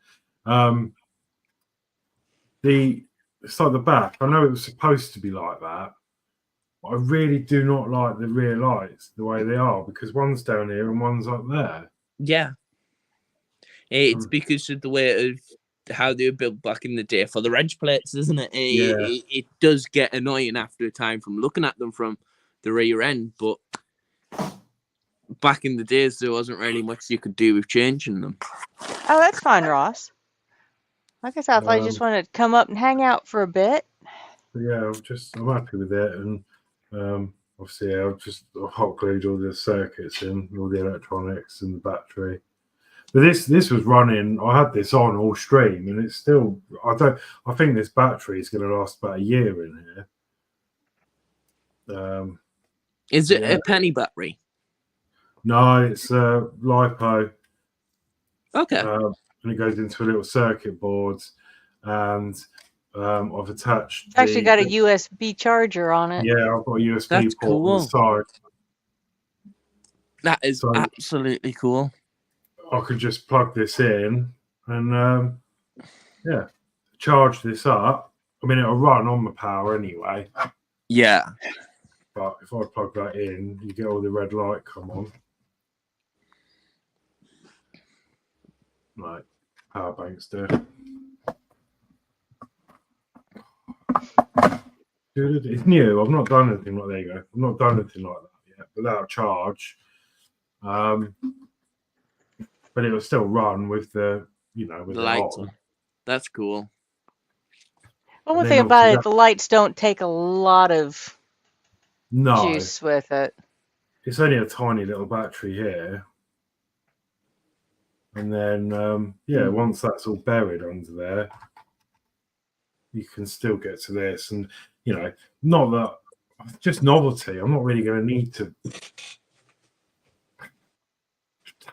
It's like the back. I know it was supposed to be like that. But I really do not like the rear lights the way they are, because one's down here and one's up there. Yeah. It's because of the way of how they were built back in the day for the reg plates, isn't it? It does get annoying after a time from looking at them from the rear end, but back in the days there wasn't really much you could do with changing them. Oh, that's fine, Ross. Like I said, I thought you just wanted to come up and hang out for a bit. Yeah, I'm happy with it, and obviously I've just hot glued all the circuits in, all the electronics and the battery. But this was running. I had this on all stream, and it's still. I think this battery is going to last about a year in here. Is it yeah. a penny battery? No, it's LiPo. Okay. And it goes into a little circuit board, and I've attached. It's actually got a USB charger on it. Yeah, I've got a USB That's port on the side. That is So absolutely cool. I could just plug this in and yeah, charge this up. I mean, it'll run on the power anyway. Yeah. But if I plug that in, you get all the red light come on. Like power banks do. Dude, it's new. I've not done anything like. There you go. I've not done anything like that yet without charge. But it will still run with the, with the lights on. That's cool. Well, one thing about it, the lights don't take a lot of No. juice with it. It's only a tiny little battery here. And then, once that's all buried under there, you can still get to this. And, not that, just novelty. I'm not really going to need to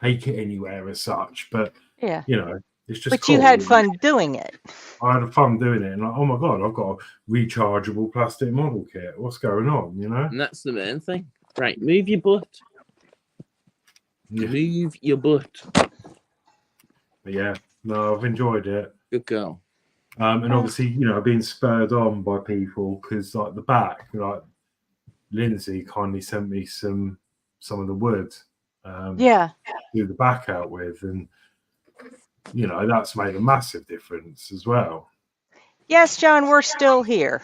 take it anywhere as such. But, yeah, it's just But cool. you had fun doing it. I had fun doing it. And, like, oh, my God, I've got a rechargeable plastic model kit. What's going on, And that's the main thing. Right, move your butt. Yeah. Move your butt. But yeah, no, I've enjoyed it. Good girl. And obviously, I've been spurred on by people because, like, the back, like, Lindsay kindly sent me some of the wood. Yeah. To do the back out with, and that's made a massive difference as well. Yes, John, we're still here.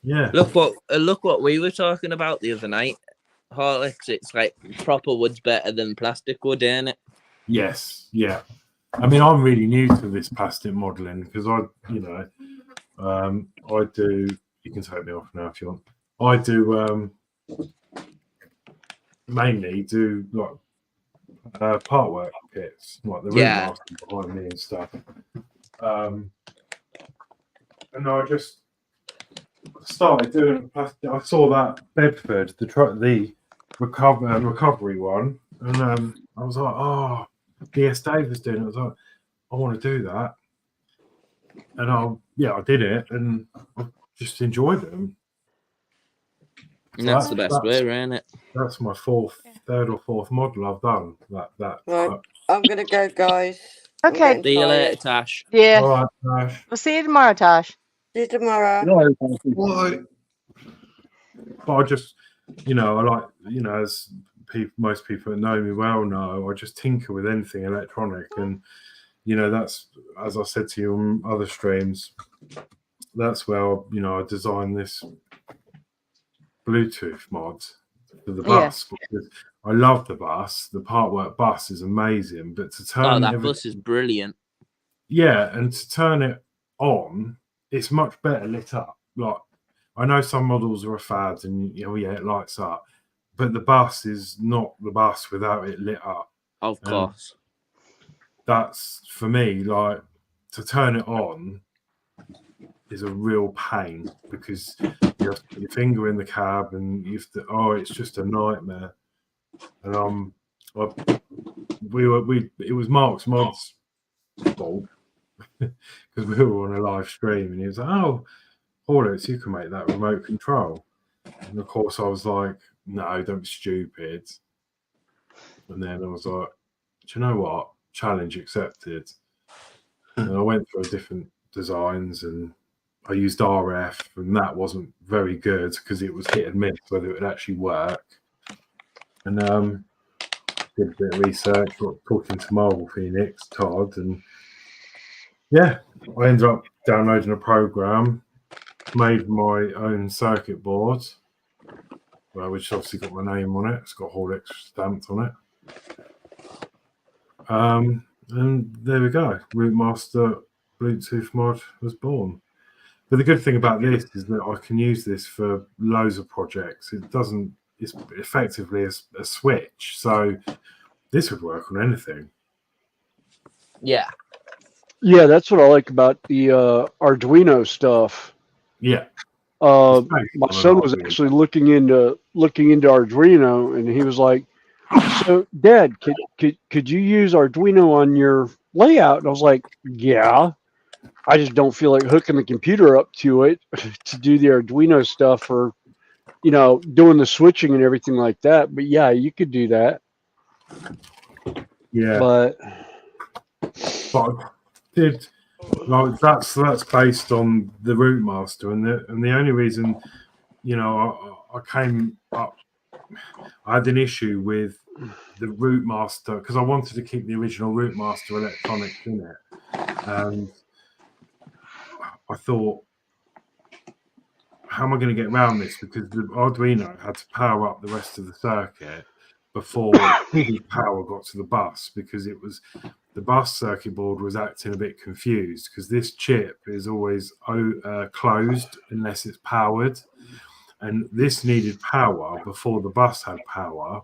Yeah. Look what we were talking about the other night. Horlicks, it's like proper wood's better than plastic wood, ain't it? Yes. Yeah. I mean, I'm really new to this plastic modelling because I do. You can take me off now if you want. I do mainly do like part work kits, like the room master behind me and stuff. And I just started doing plastic. I saw that Bedford, the recovery one, and I was like, oh, DS Dave was doing it. I was like, I want to do that, and I did it, and I just enjoyed them. And that's the best way, isn't it? That's my third or fourth model I've done. Right, I'm gonna go, guys. Okay. See you later, Tash. Yeah. All right, Tash. We'll see you tomorrow, Tosh. See you tomorrow. Bye. But I just, I like, as most people that know me well know, I just tinker with anything electronic. And, that's, as I said to you on other streams, that's where, I designed this Bluetooth mod for the bus. Because I love the bus. The part work bus is amazing. But to turn that bus is brilliant. Yeah, and to turn it on, it's much better lit up. Like, I know some models are a fad and it lights up, but the bus is not the bus without it lit up. Of course. That's, for me, like, to turn it on is a real pain because you have to put your finger in the cab and you have to, it's just a nightmare. And it was Mark's mod's fault because we were on a live stream and he was like, oh, Hobbyists, you can make that remote control. And of course I was like, no, don't be stupid. And then I was like, do you know what? Challenge accepted. And I went through different designs and I used RF and that wasn't very good because it was hit and miss whether it would actually work. And did a bit of research, talking to Marvel Phoenix, Todd, and I ended up downloading a program, made my own circuit board, which obviously got my name on it. It's got Hobbyists stamped on it. And there we go. Rootmaster Bluetooth mod was born. But the good thing about this is that I can use this for loads of projects. It's effectively a switch. So this would work on anything. Yeah. Yeah, that's what I like about the Arduino stuff. Yeah. My son was actually looking into Arduino, and he was like, "So, Dad, could you use Arduino on your layout?" And I was like, "Yeah, I just don't feel like hooking the computer up to it to do the Arduino stuff, or doing the switching and everything like that. But yeah, you could do that." Yeah. But did like that's based on the Root Master, and the only reason, I came up, I had an issue with the Root Master because I wanted to keep the original Root Master electronics in it, and I thought, how am I going to get around this? Because the Arduino had to power up the rest of the circuit before the power got to the bus, because the bus circuit board was acting a bit confused, because this chip is always closed unless it's powered, and this needed power before the bus had power.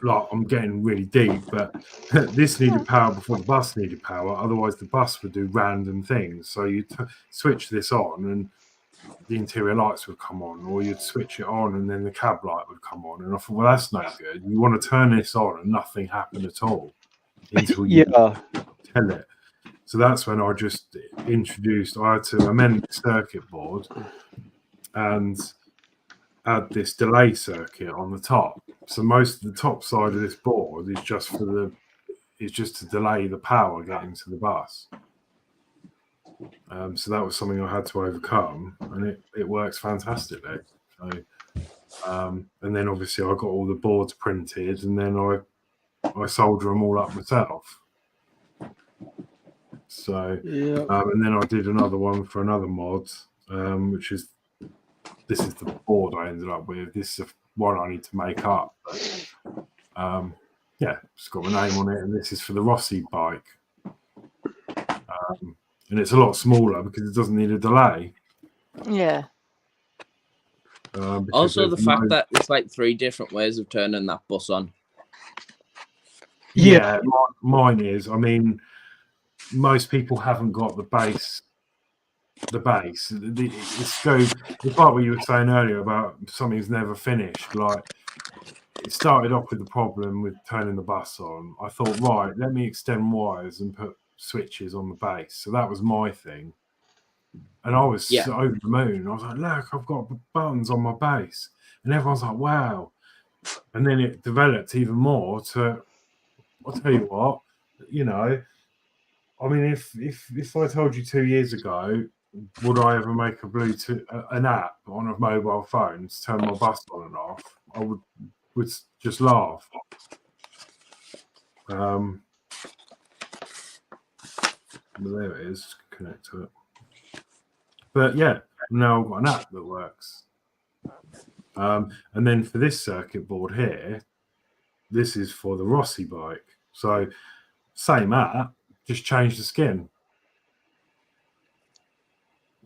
Like, I'm getting really deep, but this needed power before the bus needed power. Otherwise, the bus would do random things. So you switch this on, and the interior lights would come on, or you'd switch it on, and then the cab light would come on. And I thought, well, that's no good. You want to turn this on, and nothing happened at all until you tell it. So that's when I just introduced. I had to amend the circuit board and add this delay circuit on the top. So most of the top side of this board is just to delay the power getting to the bus. So that was something I had to overcome, and it works fantastically. So, and then obviously I got all the boards printed, and then I solder them all up myself. So, and then I did another one for another mod, which is, this is the board I ended up with. This is one I need to make up. But, it's got my name on it, and this is for the Rossi bike. And it's a lot smaller because it doesn't need a delay. Yeah. Also, the fact that it's like 3 different ways of turning that bus on. Yeah, mine is. I mean, most people haven't got the base. It's like what you were saying earlier about something's never finished. Like, it started off with the problem with turning the bus on. I thought, right, let me extend wires and put switches on the base. So that was my thing. And I was so over the moon. I was like, look, I've got buttons on my base. And everyone's like, wow. And then it developed even more to, I'll tell you what, I mean, if I told you 2 years ago, would I ever make a Bluetooth, an app on a mobile phone to turn my bus on and off? I would just laugh. There it is. Connect to it. But yeah, now I've got an app that works. And then for this circuit board here, this is for the Rossi bike. So same app, just change the skin.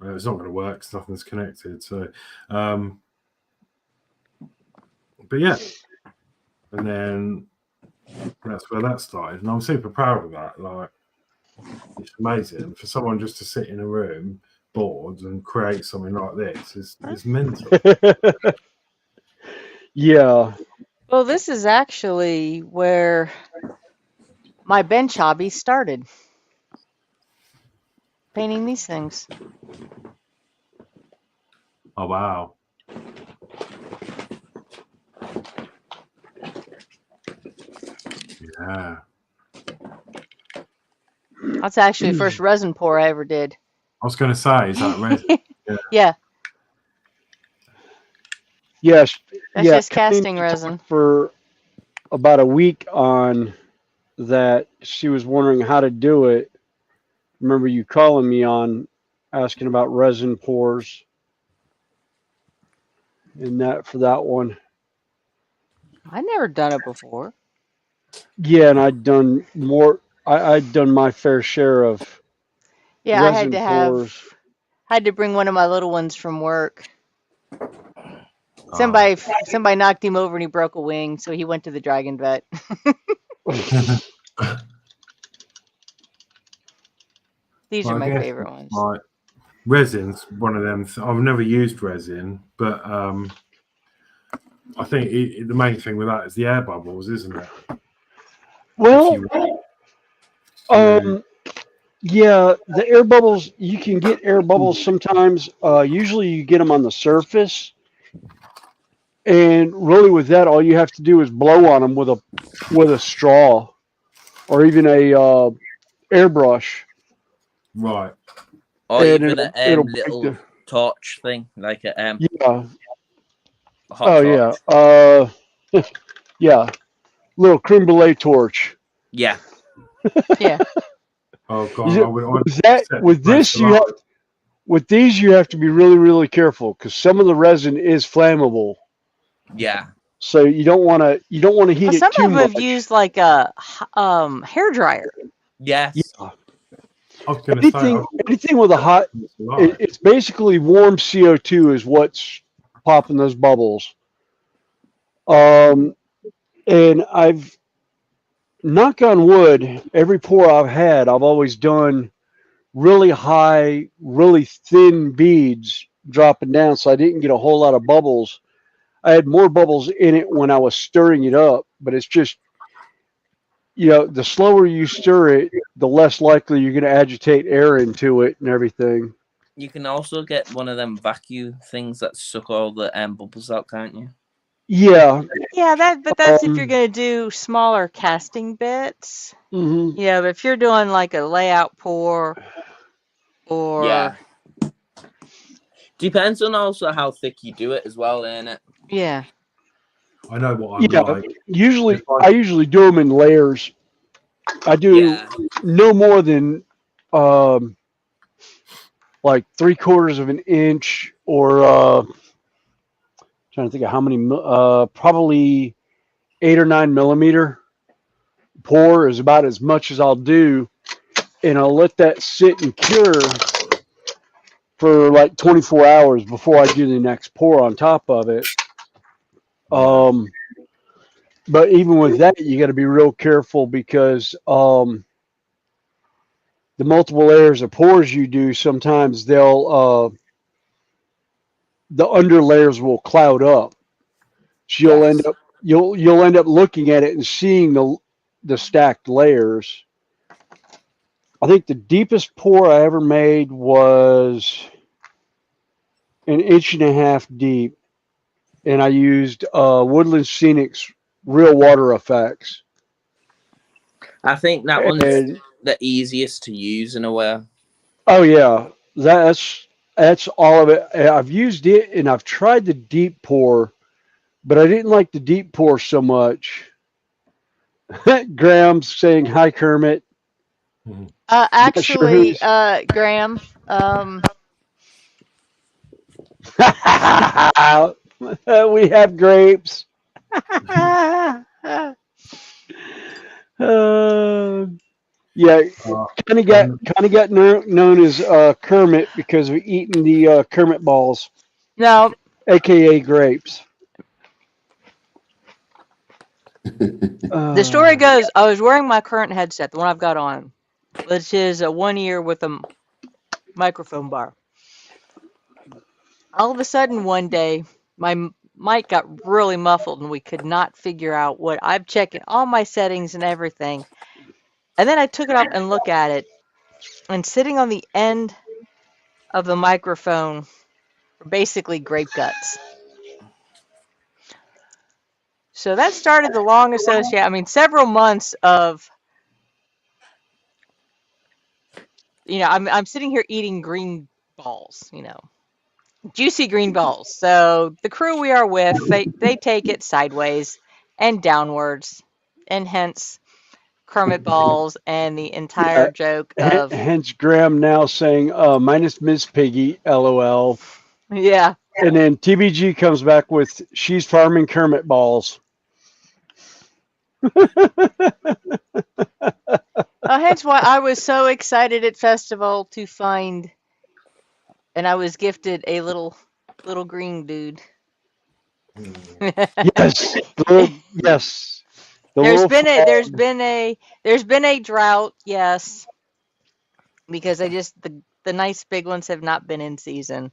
It's not going to work because nothing's connected. So, but yeah, and then that's where that started, and I'm super proud of that. Like, it's amazing for someone just to sit in a room bored and create something like this. It's mental. Yeah. Well, this is actually where my bench hobby started. Painting these things. Oh, wow. Yeah. That's actually the first resin pour I ever did. I was going to say, is that resin? Yeah. Yes. That's just casting resin. For about a week on that, she was wondering how to do it. Remember you calling me on asking about resin pours and that for that one. I'd never done it before. Yeah, and I'd done more. I'd done my fair share of resin pours. I had to bring one of my little ones from work. Somebody knocked him over and he broke a wing, so he went to the dragon vet. These are Well, I my guess favorite ones. like resin's one of them. I've never used resin, but I think the main thing with that is the air bubbles, isn't it? Well, yeah, the air bubbles, you can get air bubbles sometimes. Usually you get them on the surface. And really with that, all you have to do is blow on them with a straw or even a airbrush. Right. Or And even it'll a break little torch thing, like a yeah. a hot torch. Yeah. Yeah. Little creme brulee torch. Yeah. Yeah. Oh god, With these you have to be really, really careful because some of the resin is flammable. Yeah. So you don't want to heat Well, it some too of them much. have used like a hair dryer. Yes. Yeah. I was going to say Anything with a hot, it's basically warm CO2 is what's popping those bubbles. And I've, knock on wood, every pour I've had, I've always done really high, really thin beads dropping down, so I didn't get a whole lot of bubbles. I had more bubbles in it when I was stirring it up, but it's just, the slower you stir it, the less likely you're going to agitate air into it and everything. You can also get one of them vacuum things that suck all the bubbles out, can't you? Yeah. Yeah, but that's if you're going to do smaller casting bits. Mm-hmm. Yeah, but if you're doing like a layout pour or Yeah. Depends on also how thick you do it as well, innit? Yeah. I know what I'm like. I usually do them in layers. I do no more than like 3/4 of an inch or trying to think of how many probably 8 or 9 millimeter pour is about as much as I'll do, and I'll let that sit and cure for like 24 hours before I do the next pour on top of it. But even with that, you got to be real careful because the multiple layers of pours you do, sometimes the under layers will cloud up. So you'll end up looking at it and seeing the stacked layers. I think the deepest pour I ever made was 1.5 inches deep, and I used Woodland Scenic's Real Water Effects. I think that one's the easiest to use in a way. Oh yeah, that's all of it. I've used it and I've tried the deep pour, but I didn't like the deep pour so much. Graham's saying hi, Kermit. Actually, Graham, we have grapes. Yeah, kind of got known as Kermit because we're eating the Kermit balls. No, aka grapes. The story goes, I was wearing my current headset, the one I've got on, which is a 1 ear with a microphone bar. All of a sudden, one day, my mic got really muffled and we could not figure out what. I'm checking all my settings and everything. And then I took it up and looked at it. And sitting on the end of the microphone were basically grape guts. So that started the long several months of, I'm sitting here eating green balls, juicy green balls. So the crew we are with, they take it sideways and downwards, and hence Kermit balls and the entire joke of. Hence Graham now saying minus Miss Piggy, LOL. Yeah. And then TBG comes back with she's farming Kermit balls. Hence why I was so excited at festival to find, and I was gifted a little green dude. Yes, yes. The There's little been frog. there's been a drought, yes, because the nice big ones have not been in season.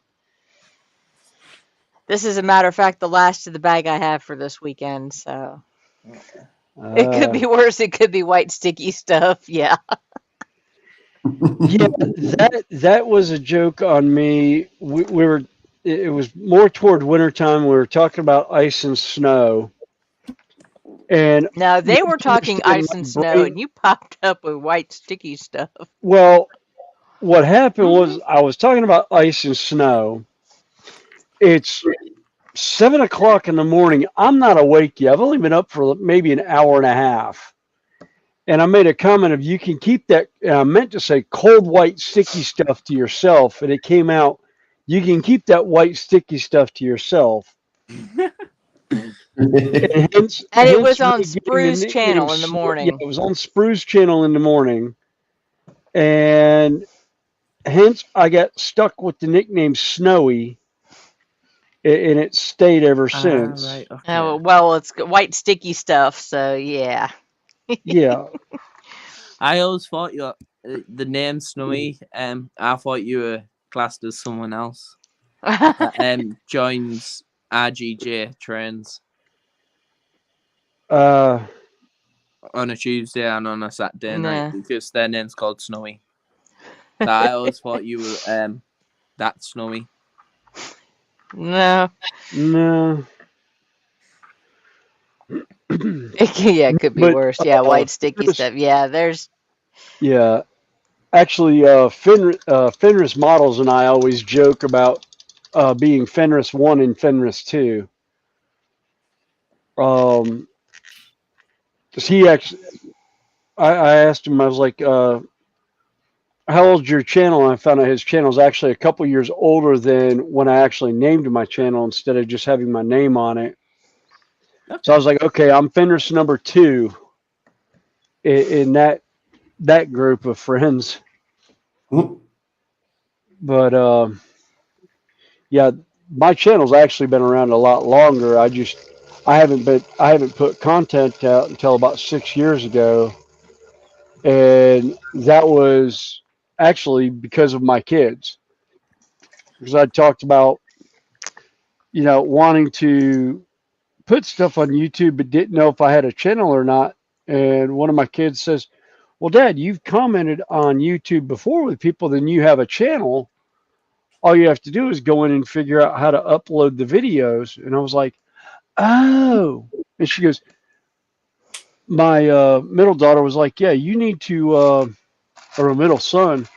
This is a matter of fact the last of the bag I have for this weekend, so it could be worse. It could be white sticky stuff. Yeah. Yeah, that was a joke on me. We were it was more toward wintertime. We were talking about ice and snow, and Now you they have were to talking understand ice and my snow, brain. and you popped up with white sticky stuff. Well, what happened was I was talking about ice and snow. It's 7 o'clock in the morning. I'm not awake yet. I've only been up for maybe an hour and a half. And I made a comment of you can keep that. And I meant to say cold white sticky stuff to yourself, and it came out. You can keep that white sticky stuff to yourself. And And it hence was me on getting the Sprue's nickname. channel in the Yeah, morning. it was on Sprue's channel in the morning, and hence I got stuck with the nickname Snowy, and it stayed ever since. Right. Okay. Oh, well, it's white sticky stuff, so yeah. Yeah. I always thought the name Snowy. I thought you were classed as someone else. Joins RGJ trains Uh, on a Tuesday and on a Saturday night Nah. because their name's called Snowy. So I always thought you were that Snowy. No. No. Yeah, it could be But worse. Yeah, white sticky Fenris, stuff. Yeah, there's yeah, actually, Fenris Models and I always joke about being Fenris 1 and Fenris 2. 'Cause he actually, I asked him, I was like, how old's your channel? And I found out his channel is actually a couple years older than when I actually named my channel instead of just having my name on it. Okay. So I was like, okay, I'm Fenris number 2 in that group of friends. But yeah, my channel's actually been around a lot longer. I haven't put content out until about 6 years ago, and that was actually because of my kids. Because I talked about wanting to put stuff on YouTube, but didn't know if I had a channel or not. And one of my kids says, "Well, Dad, you've commented on YouTube before with people, then you have a channel. All you have to do is go in and figure out how to upload the videos." And I was like, "Oh." And she goes, my middle daughter was like, "Yeah, you need to," or middle son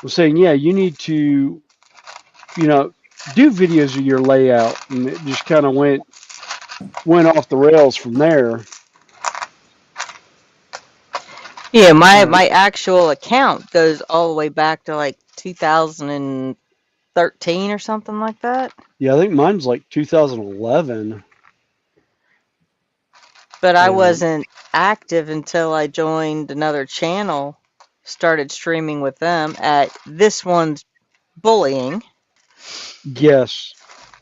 was saying, "Yeah, you need to, you know, do videos of your layout." And it just kind of went off the rails from there. yeah, my actual account goes all the way back to like 2013 or something like that. Yeah, I think mine's like 2011. But I And wasn't active until I joined another channel, started streaming with them at this one's bullying. yes,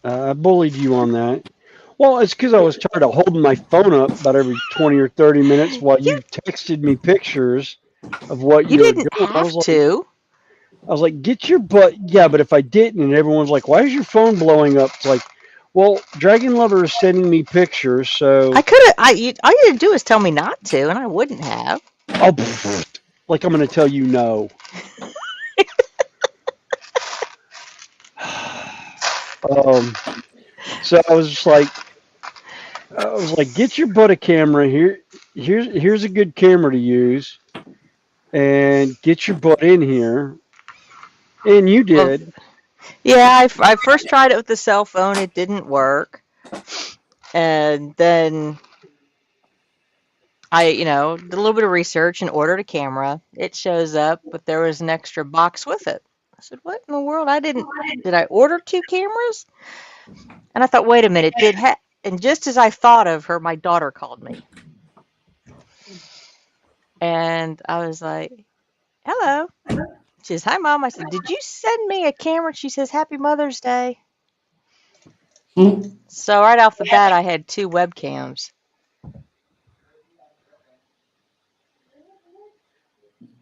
I bullied you on that. Well, it's because I was tired of holding my phone up about every 20 or 30 minutes while you texted me pictures of what You you were didn't doing. have to. I was like, get your butt. Yeah, but if I didn't, and everyone's like, why is your phone blowing up? It's like, well, Dragon Lover is sending me pictures, so. I could have. All you had to do is tell me not to, and I wouldn't have. Oh, like I'm going to tell you no. So I was like, get your butt a camera here. Here's a good camera to use, and get your butt in here. And you did. Well, yeah, I first tried it with the cell phone. It didn't work. And then I, did a little bit of research and ordered a camera. It shows up, but there was an extra box with it. I said, what in the world? Did I order 2 cameras? And I thought, wait a minute, and just as I thought of her, my daughter called me. And I was like, hello. She says, hi, Mom. I said, did you send me a camera? She says, Happy Mother's Day. So right off the bat, I had 2 webcams.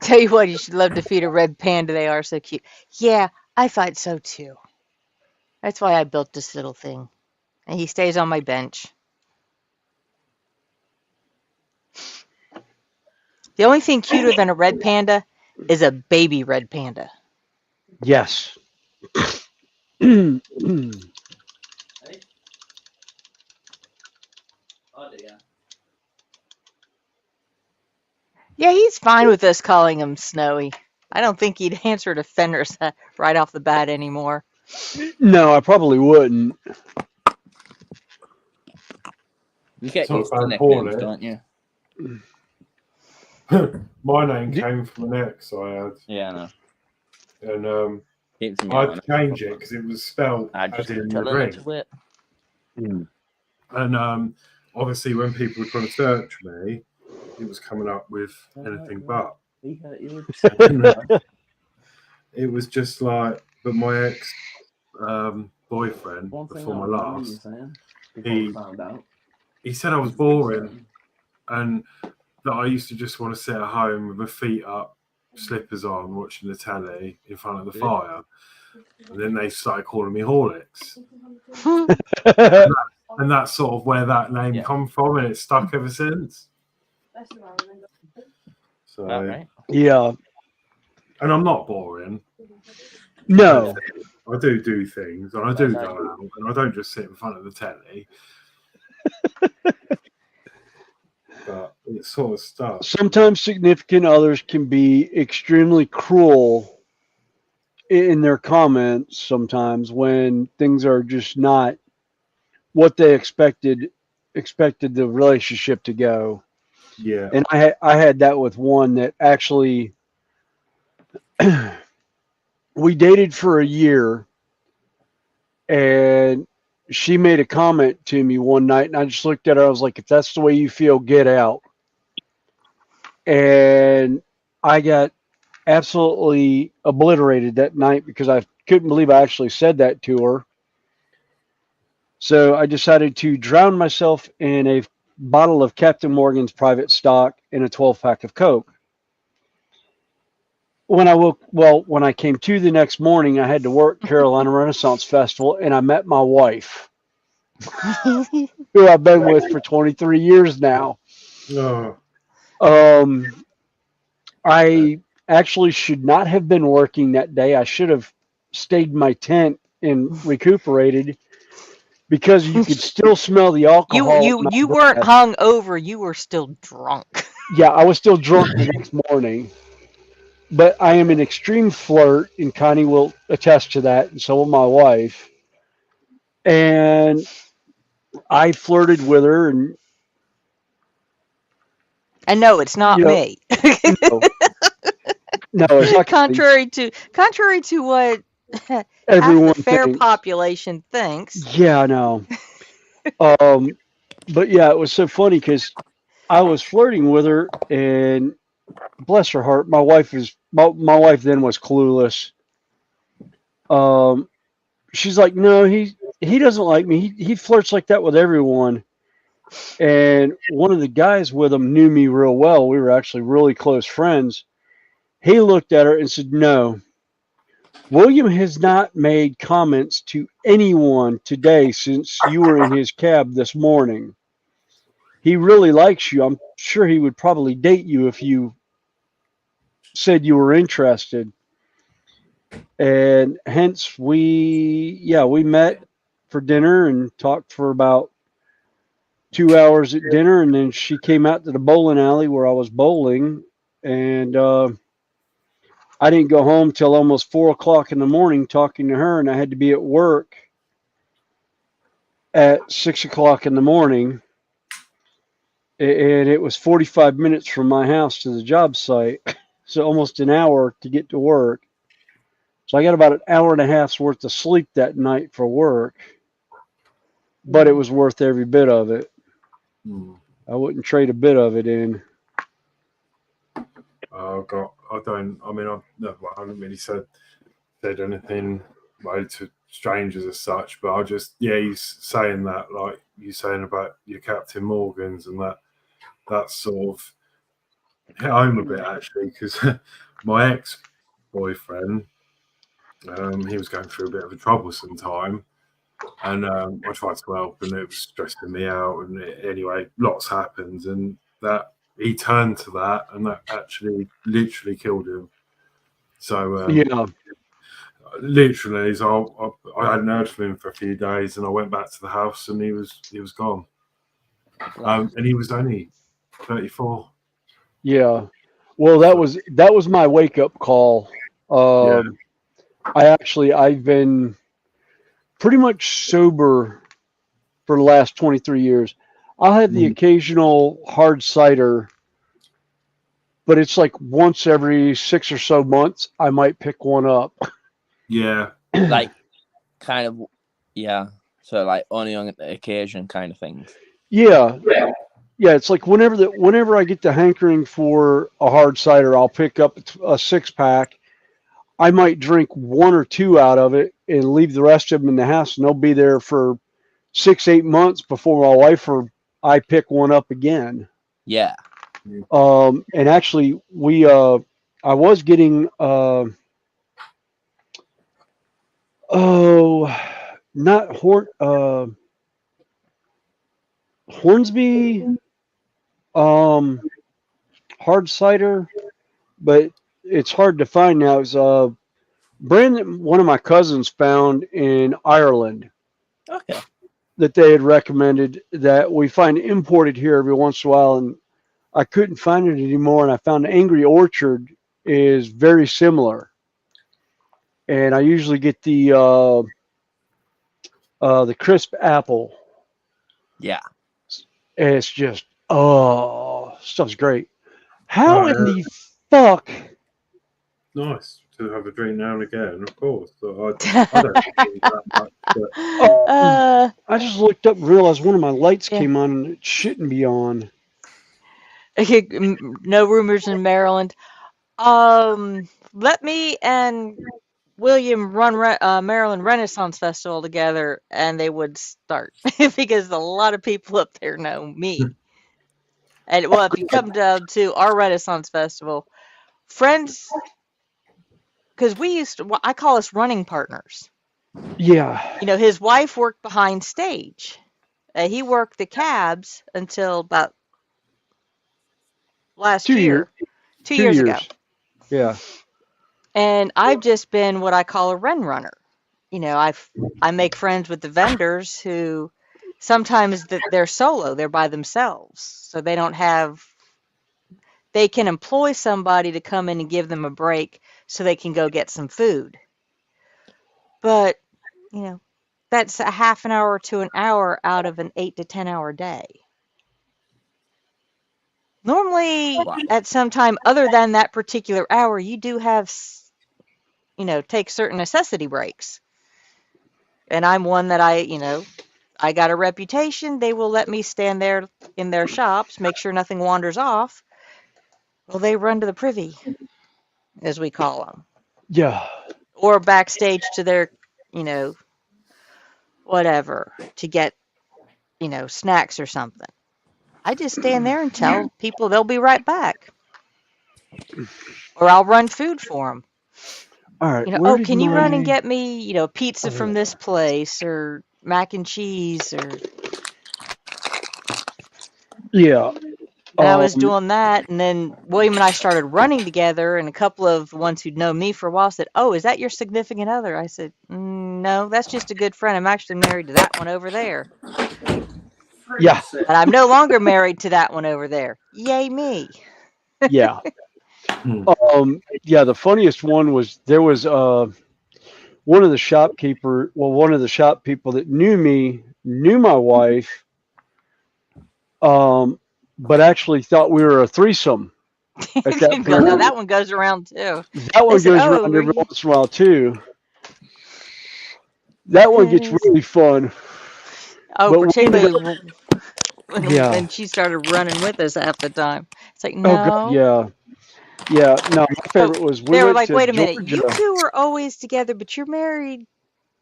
Tell you what, you should love to feed a red panda. They are so cute. Yeah, I thought so too. That's why I built this little thing. And he stays on my bench. The only thing cuter than a red panda is a baby red panda. Yes. Oh dear. Yeah, he's fine with us calling him Snowy. I don't think he'd answer to Fenris right off the bat anymore. No, I probably wouldn't. You get It's not used to bad nicknames, for don't you? My name came from an ex I had. Yeah, I know. And Keeps me I had on. to change it because it was spelled I just as in tell the a ring. little bit. And obviously, when people were trying to search me, it was coming up with anything but. It was just like, but my ex boyfriend before my last, he said I was boring and that I used to just want to sit at home with my feet up, slippers on, watching the telly in front of the fire. And then they started calling me Horlicks. And that's sort of where that name come from, and it's stuck ever since. So, right. Yeah. And I'm not boring. No. I do things, and I do go out, and I don't just sit in front of the telly. But it's sort of stuff. Sometimes significant others can be extremely cruel in their comments sometimes when things are just not what they expected the relationship to go. Yeah. And I had that with one that actually we dated for a year, and she made a comment to me one night, and I just looked at her. I was like, if that's the way you feel, get out. And I got absolutely obliterated that night because I couldn't believe I actually said that to her. So I decided to drown myself in a bottle of Captain Morgan's private stock and a 12-pack of Coke. When I came to the next morning, I had to work Carolina Renaissance Festival, and I met my wife, who I've been with for 23 years now. No. I actually should not have been working that day. I should have stayed in my tent and recuperated because you could still smell the alcohol. You weren't hung over. You were still drunk. Yeah, I was still drunk the next morning. But I am an extreme flirt, and Connie will attest to that, and so will my wife. And I flirted with her, and no, it's not me. No, it's not. Contrary to what Everyone half the fair thinks. population thinks. Yeah, I know. But yeah, it was so funny because I was flirting with her, and bless her heart, my wife then was clueless. She's like, no, he doesn't like me. He flirts like that with everyone. And one of the guys with him knew me real well. We were actually really close friends. He looked at her and said, no, William has not made comments to anyone today since you were in his cab this morning. He really likes you. I'm sure he would probably date you if you said you were interested. And hence we met for dinner and talked for about 2 hours at dinner, and then she came out to the bowling alley where I was bowling, and I didn't go home till almost 4:00 in the morning talking to her, and I had to be at work at 6:00 in the morning, and it was 45 minutes from my house to the job site, so almost an hour to get to work. So I got about an hour and a half's worth of sleep that night for work, but it was worth every bit of it. I wouldn't trade a bit of it in. I haven't really said anything to strangers as such, but I just, he's saying that, like you saying about your Captain Morgans, and that's sort of hit home a bit actually, because my ex-boyfriend, he was going through a bit of a troublesome time, and I tried to help, and it was stressing me out, and anyway, lots happened, and that he turned to that, and that actually literally killed him. So literally, so I hadn't heard from him for a few days, and I went back to the house, and he was gone. And he was only 34. Yeah. Well, that was my wake up call. I've been pretty much sober for the last 23 years. I'll have the occasional hard cider, but it's like once every 6 or so months I might pick one up. Yeah. Like kind of, yeah. So like only on the occasion kind of things. Yeah. It's like whenever I get the hankering for a hard cider, I'll pick up a 6-pack. I might drink 1 or 2 out of it and leave the rest of them in the house, and they'll be there for 6-8 months before my wife or I pick one up again. Yeah. And actually, I was getting not Hornsby hard cider, but it's hard to find now. It's a brand that one of my cousins found in Ireland. Okay. That they had recommended, that we find imported here every once in a while, and I couldn't find it anymore, and I found Angry Orchard is very similar. And I usually get the crisp apple. Yeah. And it's just, stuff's great. How in the fuck? Nice to have a drink now and again, of course. So I don't think that much, but... I just looked up and realized one of my lights came on, and it shouldn't be on. No rumors in Maryland. Let me and William run Maryland Renaissance Festival together, and they would start because a lot of people up there know me. And well, if you come down to our Renaissance Festival, friends, because we used to, I call us running partners. Yeah. You know, his wife worked behind stage. He worked the cabs until about last 2 year. years. 2 years ago. Yeah. And I've just been what I call a runner. You know, I make friends with the vendors who sometimes they're solo, they're by themselves. So they can employ somebody to come in and give them a break so they can go get some food. But, you know, that's a half an hour to an hour out of an 8 to 10 hour day. Normally, at some time other than that particular hour, you do have, you know, take certain necessity breaks. And I'm one that I got a reputation. They will let me stand there in their shops, make sure nothing wanders off. Well, they run to the privy, as we call them. Yeah. Or backstage to their, you know, whatever, to get, you know, snacks or something. I just stand there and tell people they'll be right back. Or I'll run food for them. All right. You know, can you run and get me, you know, pizza from this place, or mac and cheese, or... Yeah. And I was doing that, and then William and I started running together, and a couple of the ones who'd known me for a while said, "Oh, is that your significant other?" I said, "No, that's just a good friend. I'm actually married to that one over there." Yeah. And I'm no longer married to that one over there. Yay me. Yeah. The funniest one was there was one of the shop people that knew me, knew my wife, but actually thought we were a threesome at that point. No, that one goes around too. That one goes around every once in a while too. That one gets really fun. Oh, But particularly when she started running with us half the time. It's like, no. Oh God, yeah. No, my favorite was they were like, wait a Georgia. minute, you two are always together, but you're married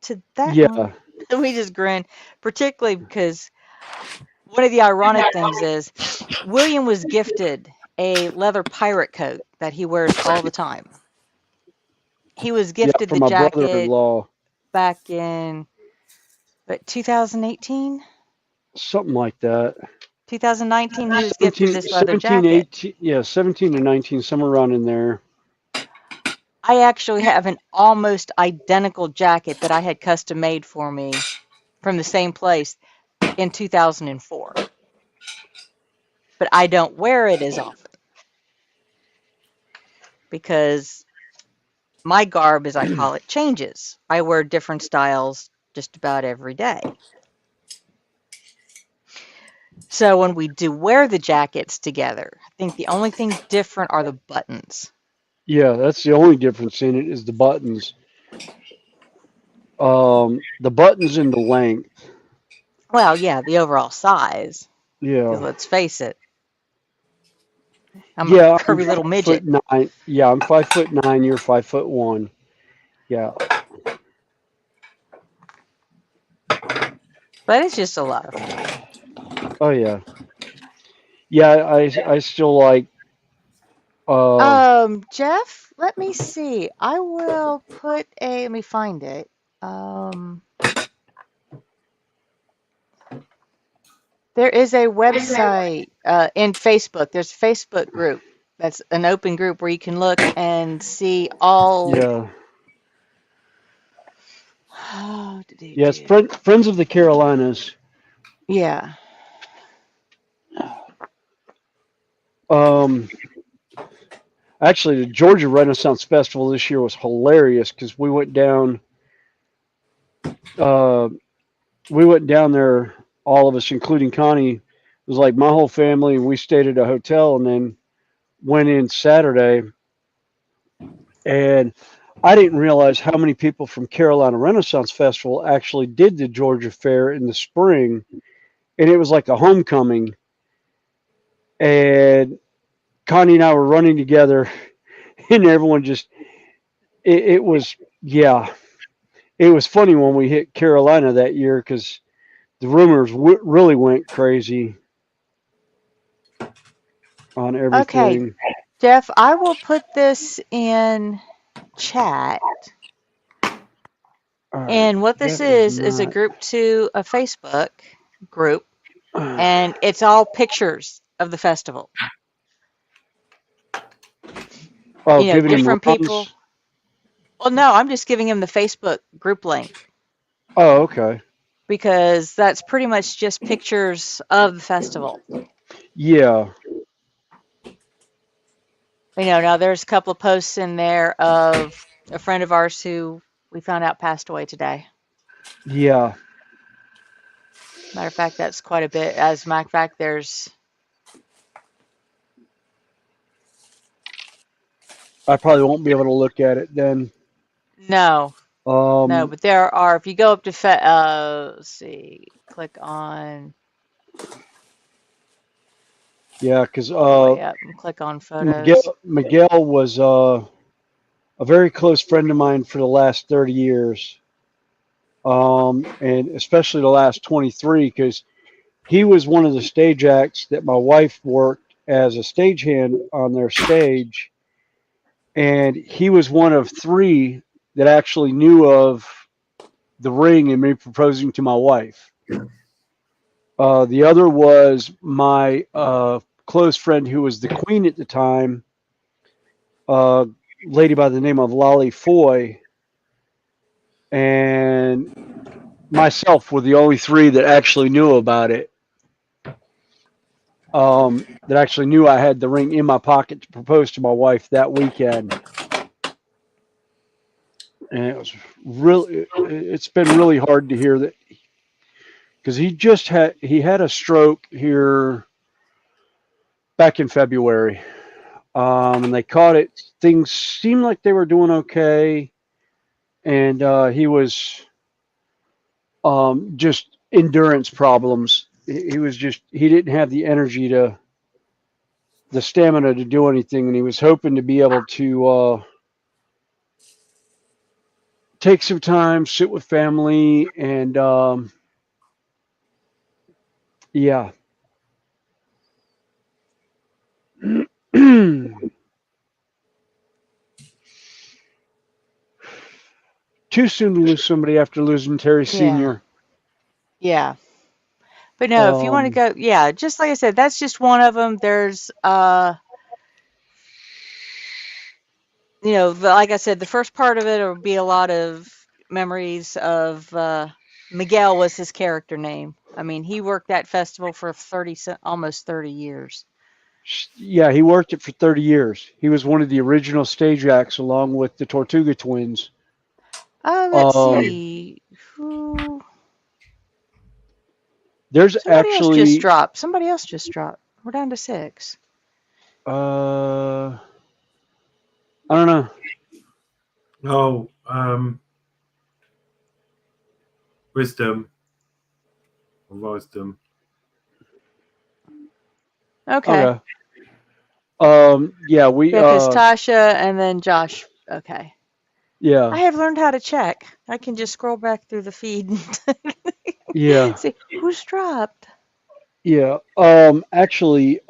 to that Yeah. one. We just grinned, particularly because one of the ironic things is William was gifted a leather pirate coat that he wears all the time. He was Yeah, gifted from the my jacket brother-in-law. back in 2018, Something like that. 2019. He was gifted this leather 17, jacket. 18, yeah, 17 to 19, somewhere around in there. I actually have an almost identical jacket that I had custom made for me from the same place in 2004. But I don't wear it as often because my garb, as I call it, changes. I wear different styles just about every day. So when we do wear the jackets together, I think the only thing different are the buttons. Yeah, that's the only difference in it is the buttons. The buttons and the length. Well, yeah, the overall size. Because Yeah. let's face it, I'm a Yeah, I'm curvy little midget. 5'9". Yeah, I'm 5'9". You're 5'1". Yeah. But it's just a lot of fun. Oh yeah. Yeah, I still like. Jeff, let me see. I will put a. Let me find it. There is a website in Facebook. There's a Facebook group that's an open group where you can look and see all. Yeah. Oh, Yes, Friends of the Carolinas. yeah. Actually, the Georgia Renaissance Festival this year was hilarious because we went down. We went down there, all of us, including Connie. It was like my whole family, and we stayed at a hotel, and then went in Saturday. And I didn't realize how many people from Carolina Renaissance Festival actually did the Georgia Fair in the spring, and it was like a homecoming. And Connie and I were running together, and everyone just it was yeah. It was funny when we hit Carolina that year because the rumors really went crazy on everything. Okay, Jeff, I will put this in chat. Right, And what this that is a not... group to a Facebook group, and it's all pictures of the festival. Oh, you know, giving different him people. runs? Well, no, I'm just giving him the Facebook group link Oh, okay. because that's pretty much just pictures of the festival. Yeah. You know, now there's a couple of posts in there of a friend of ours who we found out passed away today. Yeah. Matter of fact, that's quite a bit. As a matter of fact, there's. I probably won't be able to look at it then. No. No, but there are. If you go up to let's see, click on. Yeah, because way up and click on photos. Miguel was a very close friend of mine for the last 30 years, and especially the last 23, because he was one of the stage acts that my wife worked as a stagehand on their stage, and he was one of 3 that actually knew of the ring and me proposing to my wife. The other was my close friend who was the queen at the time, lady by the name of Lolly Foy, and myself were the only 3 that actually knew about it. That actually knew I had the ring in my pocket to propose to my wife that weekend. And it was it's been really hard to hear that, because he had a stroke here back in February. And they caught it. Things seemed like they were doing okay. And he was just endurance problems. He didn't have the energy the stamina to do anything. And he was hoping to be able to take some time, sit with family, and yeah. Too soon to lose somebody after losing Terry Yeah. Sr. Yeah. But no, if you want to go, yeah, just like I said, that's just one of them. There's, like I said, the first part of it will be a lot of memories of Miguel was his character name. I mean, he worked that festival for almost 30 years. Yeah, he worked it for 30 years. He was one of the original stage acts along with the Tortuga Twins. Let's see. Who? There's Somebody else just actually dropped. Somebody else just dropped. We're down to 6. I don't know. Oh, wisdom. Wisdom. Okay. Yeah, we Because Tasha and then Josh. Okay. yeah. I have learned how to check. I can just scroll back through the feed and Yeah. see who's dropped. Yeah. Actually,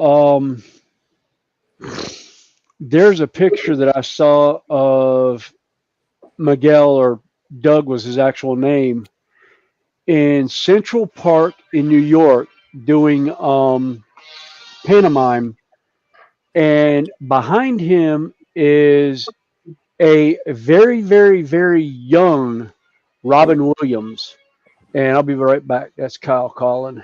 there's a picture that I saw of Miguel, or Doug was his actual name, in Central Park in New York doing pantomime, and behind him is a very, very, very young Robin Williams. And I'll be right back. That's Kyle calling.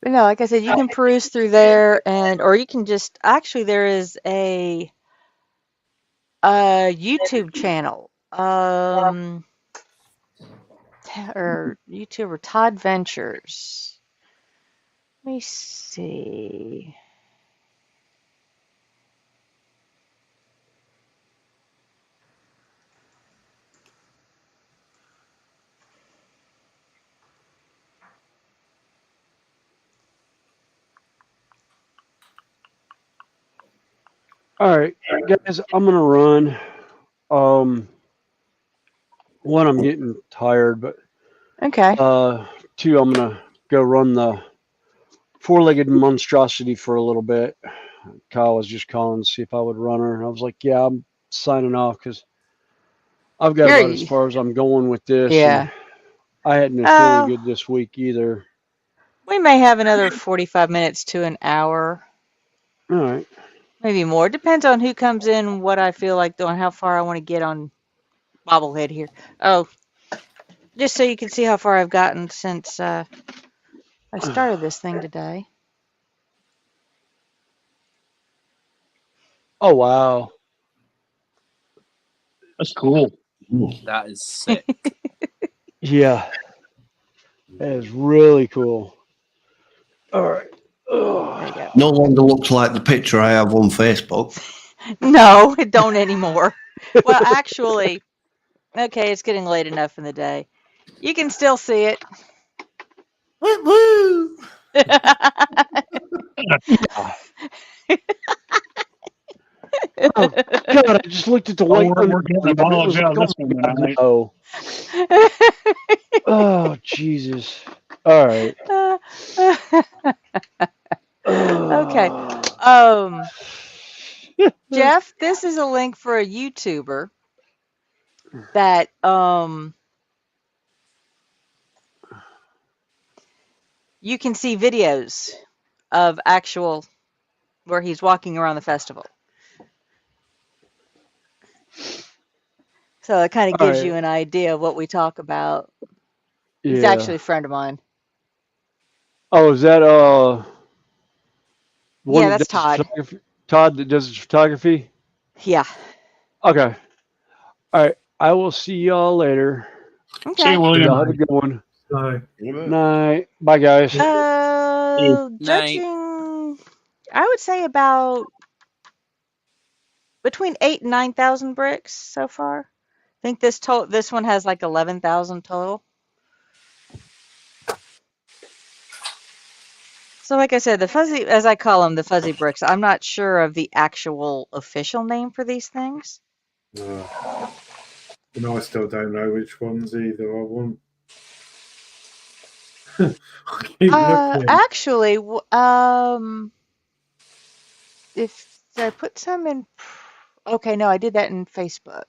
But no, like I said, you can peruse through there, or you can just there is a YouTube channel, or YouTuber Todd Ventures. Let me see. All right, guys, I'm gonna run. One, I'm getting tired, but Okay. two, I'm gonna go run the four-legged monstrosity for a little bit. Kyle was just calling to see if I would run her, and I was like, "Yeah, I'm signing off because I've got about as far as I'm going with this." Yeah. And I hadn't been feeling good this week either. We may have another 45 minutes to an hour. All right. Maybe more. Depends on who comes in, what I feel like doing, how far I want to get on bobblehead here. Oh, just so you can see how far I've gotten since I started this thing today. Oh, wow. That's cool. That is sick. Yeah. That is really cool. All right. There you No longer looks like the picture I have on Facebook. No, it don't anymore. Well, actually, okay, it's getting late enough in the day. You can still see it. Woo woo! Oh God! I just looked at the white. We're getting a ball out of this one tonight. No. Oh Jesus! All right. Okay. Jeff, this is a link for a YouTuber that you can see videos of actual where he's walking around the festival. So it kind of gives you an idea of what we talk about. He's Yeah. actually a friend of mine. Oh, is that one Yeah, that that's does Todd. photography? Todd that does photography? Yeah. Okay. All right. I will see y'all later. Okay. See you, William. Y'all have a good one. Bye. Night. Bye, guys. Judging, I would say about between 8 and 9,000 bricks so far. I think this one has like 11,000 total. So like I said, the fuzzy, as I call them, the fuzzy bricks, I'm not sure of the actual official name for these things. And I still don't know which ones either I want. I keep looking. Actually, if I put some in, okay, no, I did that in Facebook.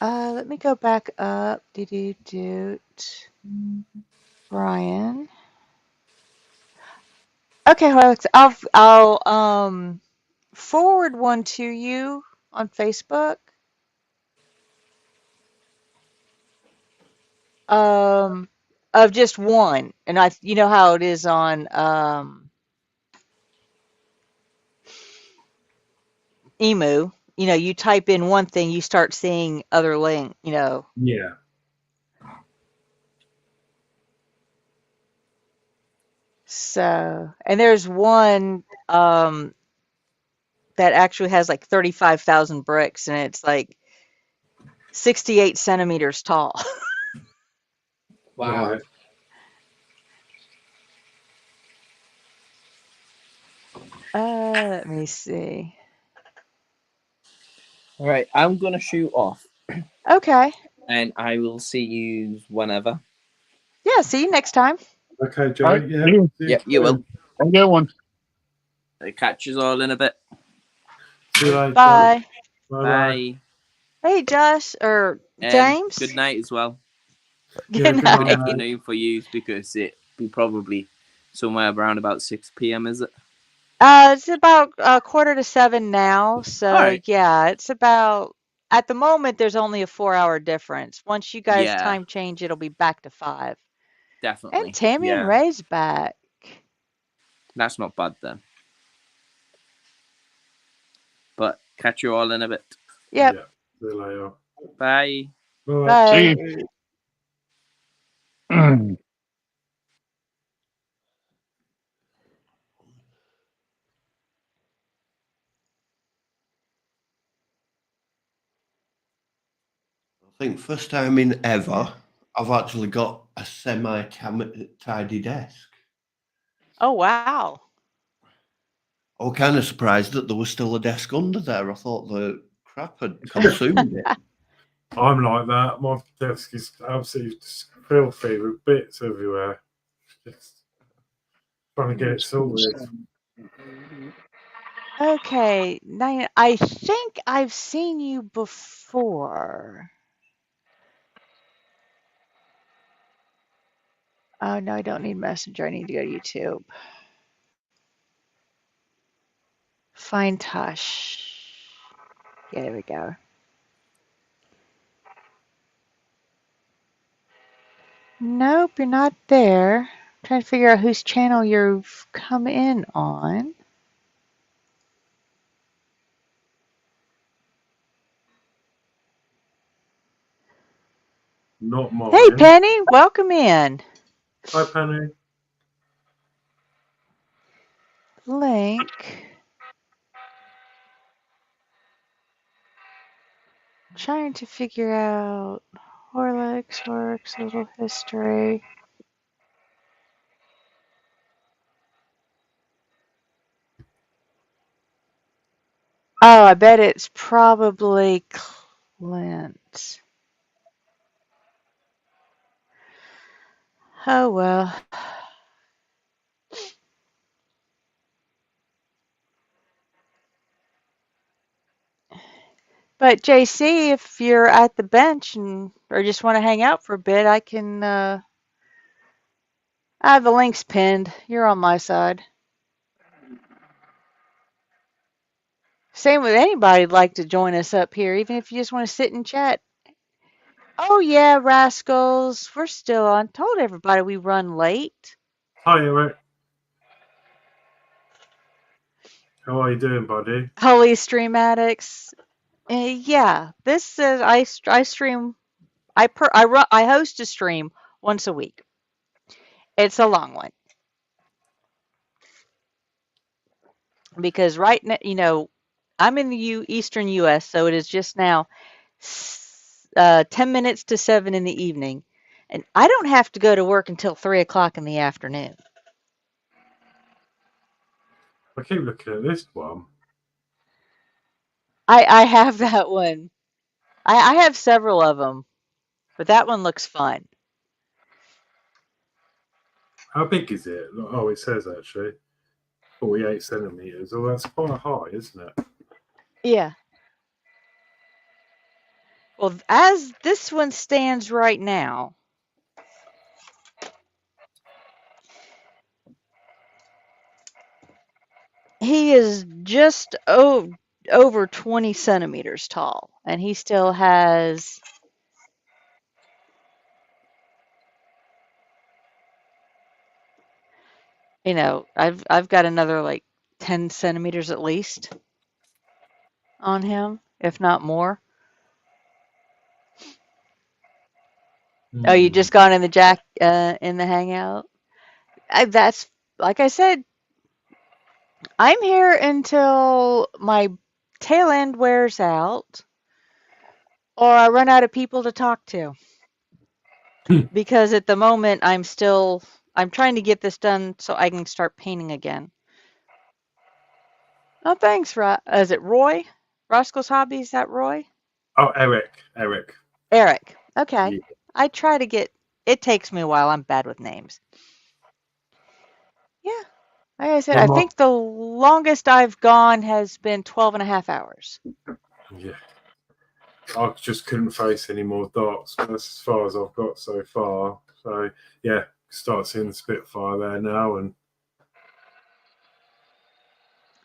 Let me go back up. Brian. Okay, Alex, I'll forward one to you on Facebook. Of just one, and you know how it is on Emu. You know, you type in one thing, you start seeing other link. You know. Yeah. So, and there's one that actually has like 35,000 bricks, and it's like 68 centimeters tall. Wow. Right. Let me see. All right, I'm gonna shoot off. Okay. And I will see you whenever. Yeah, see you next time. Okay, Joe. Right, Yeah. you. Yep, you will. Have a good one. I'll catch you all in a bit. See you later. Bye. Bye. Hey, Josh or James. Good night as well. Good night. Afternoon for you because it be probably somewhere around about 6 p.m. Is it? It's about 6:45 now. So Alright. yeah, it's about at the moment there's only a 4-hour difference. Once you guys Yeah. time change, it'll be back to 5. Definitely. And Tammy and Ray's back. That's not bad then. But catch you all in a bit. Yep. Yeah. See you later. Bye. Bye. See you. I think first time in ever, I've actually got a semi-tidy desk. Oh wow. I was kind of surprised that there was still a desk under there. I thought the crap had consumed it. I'm like that. My desk is absolutely filthy with bits everywhere. Just trying to get it sorted. Okay, Nina, I think I've seen you before. Oh no, I don't need Messenger. I need to go to YouTube. Find Tosh. Yeah, there we go. Nope, you're not there. I'm trying to figure out whose channel you've come in on. Not mine. Hey, Penny, welcome in. Hi, Penny. Link. Trying to figure out Horlicks works, a little history. Oh, I bet it's probably Clint. Oh well. But JC, if you're at the bench and or just want to hang out for a bit, I can. I have the links pinned. You're on my side. Same with anybody who'd like to join us up here, even if you just want to sit and chat. Oh yeah, rascals, we're still on. Told everybody we run late. Hi, Eric. How are you doing, buddy? Holy Stream Addicts. Yeah, this is I stream. I host a stream once a week. It's a long one because right now, I'm in the Eastern U.S., so it is just now 10 minutes to 7 in the evening, and I don't have to go to work until 3 o'clock in the afternoon. I keep looking at this one. I have that one. I have several of them, but that one looks fun. How big is it? Oh, it says actually 48 centimeters. Oh, that's quite high, isn't it? Yeah. Well, as this one stands right now, he is just over 20 centimeters tall, and he still has I've got another like 10 centimeters at least on him, if not more. Oh, you just gone in the in the hangout? That's like I said, I'm here until my tail end wears out or I run out of people to talk to. Because at the moment I'm trying to get this done so I can start painting again. Oh, thanks, is it Roy? Roscoe's Hobbies, is that Roy? Oh, Eric. Eric. Okay. Yeah. I try to get it takes me a while. I'm bad with names. Yeah. Like I said, I think the longest I've gone has been 12 and a half hours. Yeah. I just couldn't face any more darts. That's as far as I've got so far. So yeah, start seeing the Spitfire there now, and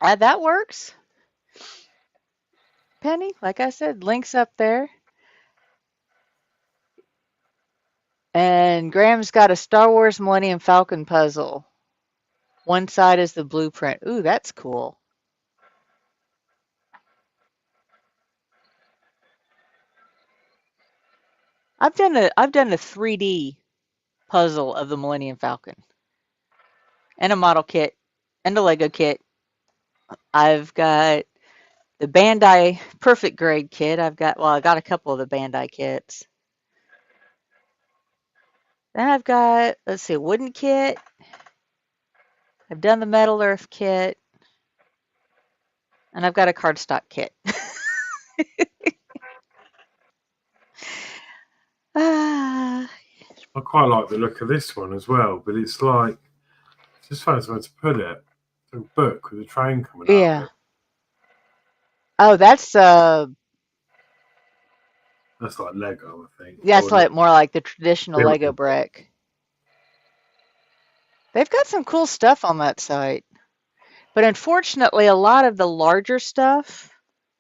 That works. Penny, like I said, links up there. And Graham's got a Star Wars Millennium Falcon puzzle. One side is the blueprint. Ooh, that's cool. I've done a 3D puzzle of the Millennium Falcon. And a model kit and a Lego kit. I've got the Bandai Perfect Grade kit. I got a couple of the Bandai kits. Then I've got, let's see, a wooden kit. I've done the Metal Earth kit. And I've got a cardstock kit. I quite like the look of this one as well, but it's like, just find somewhere to put it. A book with a train coming out Yeah. of it. Oh, that's like Lego, I think. that's Or more like the traditional building Lego brick. They've got some cool stuff on that site. But unfortunately, a lot of the larger stuff,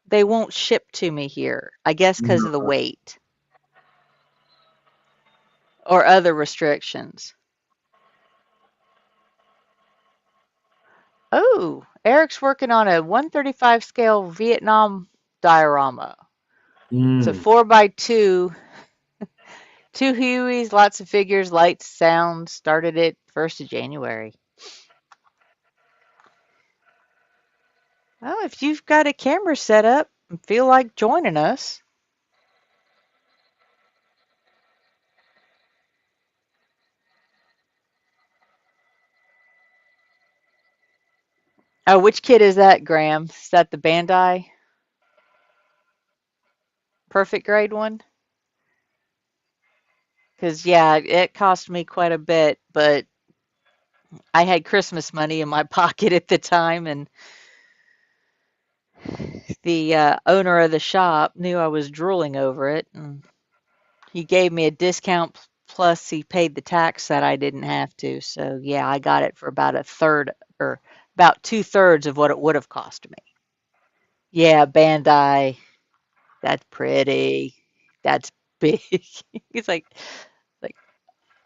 they won't ship to me here. I guess because of the weight. Or other restrictions. Oh, Eric's working on a 135 scale Vietnam diorama. It's a 4x2. 2 Hueys, lots of figures, lights, sounds. Started it 1st of January. Well, if you've got a camera set up and feel like joining us. Oh, which kit is that, Graham? Is that the Bandai Perfect Grade one? Because, yeah, it cost me quite a bit, but I had Christmas money in my pocket at the time, and the owner of the shop knew I was drooling over it, and he gave me a discount, plus he paid the tax that I didn't have to. So, yeah, I got it for about a third or about 2/3 of what it would have cost me. Yeah, Bandai. That's pretty. That's big. He's like,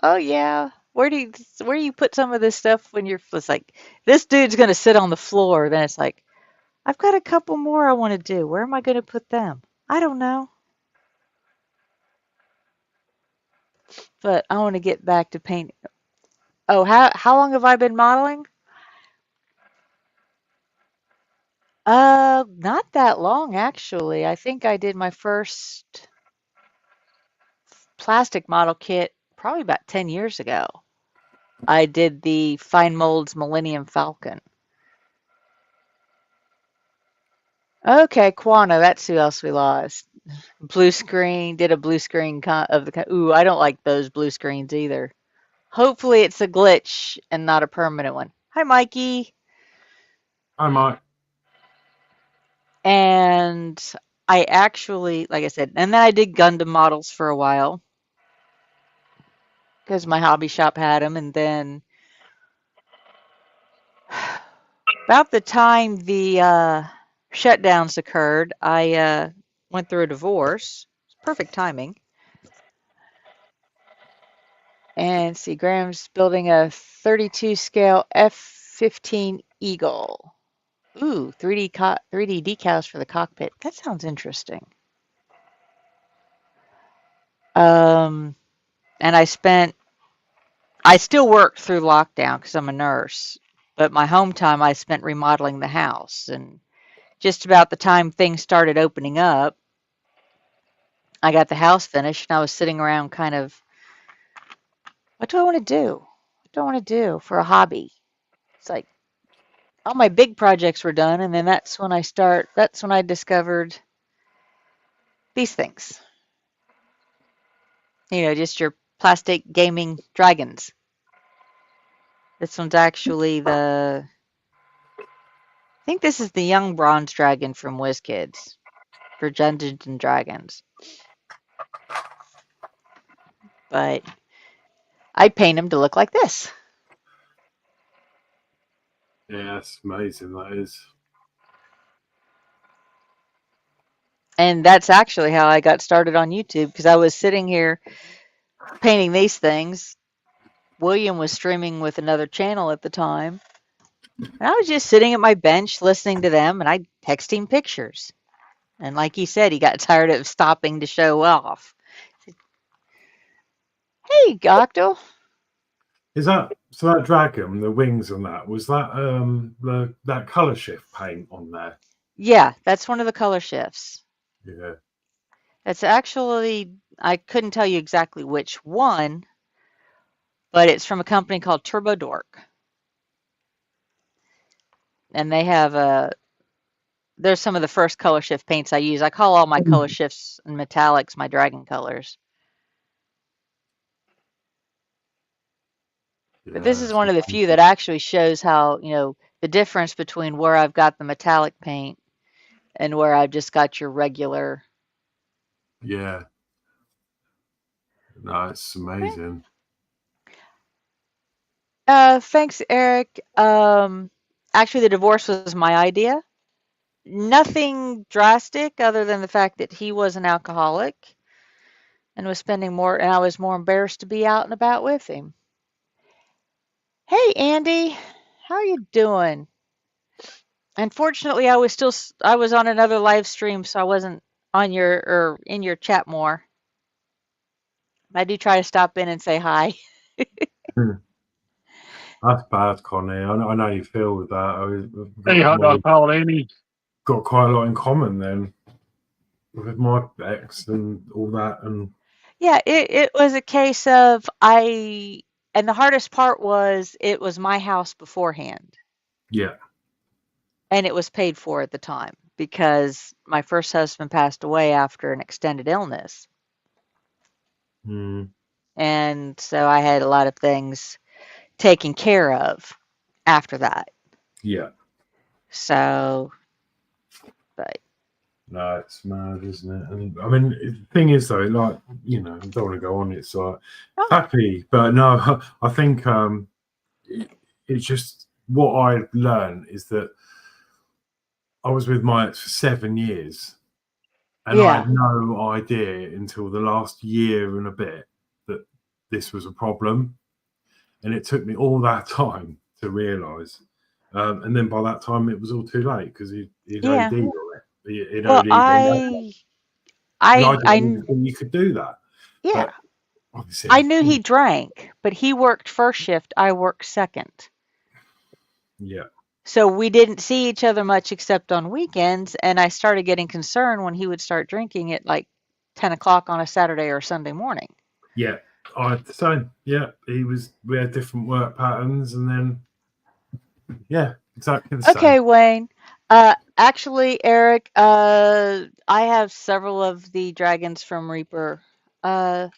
oh yeah. Where do you put some of this stuff when you're? It's like this dude's gonna sit on the floor. Then it's like, I've got a couple more I want to do. Where am I gonna put them? I don't know. But I want to get back to painting. Oh, how long have I been modeling? Not that long actually. I think I did my first plastic model kit probably about 10 years ago. I did the Fine Molds Millennium Falcon. Okay, Quana, that's who else we lost. Blue screen, did a blue screen ooh, I don't like those blue screens either. Hopefully it's a glitch and not a permanent one. Hi, Mikey. Hi, Mike. And I actually, like I said, and then I did Gundam models for a while because my hobby shop had them. And then about the time the shutdowns occurred, I went through a divorce. Perfect timing. And see, Graham's building a 32 scale F-15 Eagle. Ooh, 3D decals for the cockpit. That sounds interesting. And I still worked through lockdown because I'm a nurse, but my home time I spent remodeling the house. And just about the time things started opening up, I got the house finished and I was sitting around kind of, what do I want to do? What do I want to do for a hobby? It's like all my big projects were done, and then that's when I discovered these things. Just your plastic gaming dragons. This one's actually I think this is the young bronze dragon from WizKids for Dungeons and Dragons. But I paint them to look like this. Yeah, that's amazing. That is. And that's actually how I got started on YouTube, because I was sitting here painting these things. William was streaming with another channel at the time. And I was just sitting at my bench listening to them, and I'd text him pictures. And like he said, he got tired of stopping to show off. Hey, Gocto. Is that so? That dragon, the wings on that, was that that color shift paint on there? Yeah, that's one of the color shifts. Yeah. It's actually, I couldn't tell you exactly which one, but it's from a company called Turbo Dork. And they have there's some of the first color shift paints I use. I call all my color shifts and metallics my dragon colors. But this is one of the few that actually shows how, the difference between where I've got the metallic paint and where I've just got your regular. Yeah. No, it's amazing. Thanks, Eric. Actually, the divorce was my idea. Nothing drastic other than the fact that he was an alcoholic and was spending more, and I was more embarrassed to be out and about with him. Hey, Andy, how are you doing? Unfortunately, I was on another live stream, so I wasn't on in your chat more. I do try to stop in and say hi. That's bad, Connie. I know you feel with that. Hey, hot dog pilot Amy. Got quite a lot in common then with my ex and all that. And yeah, it was a case of and the hardest part was it was my house beforehand. Yeah. And it was paid for at the time because my first husband passed away after an extended illness. And so I had a lot of things taken care of after that. Yeah. So, but. No, it's mad, isn't it? And I mean, the thing is, though, like, I don't want to go on. It's like happy, but no, I think it's just what I learned is that I was with my ex for 7 years, and I had no idea until the last year and a bit that this was a problem, and it took me all that time to realise. And then by that time, it was all too late because he'd OD'd on it. Well, I didn't you could do that. Yeah. I knew he drank, but he worked first shift. I worked second. Yeah. So we didn't see each other much except on weekends, and I started getting concerned when he would start drinking at like 10 o'clock on a Saturday or Sunday morning. Yeah, I had the same. Yeah, we had different work patterns, and then yeah, exactly the same. Okay, Wayne. Actually, Eric, I have several of the dragons from Reaper. I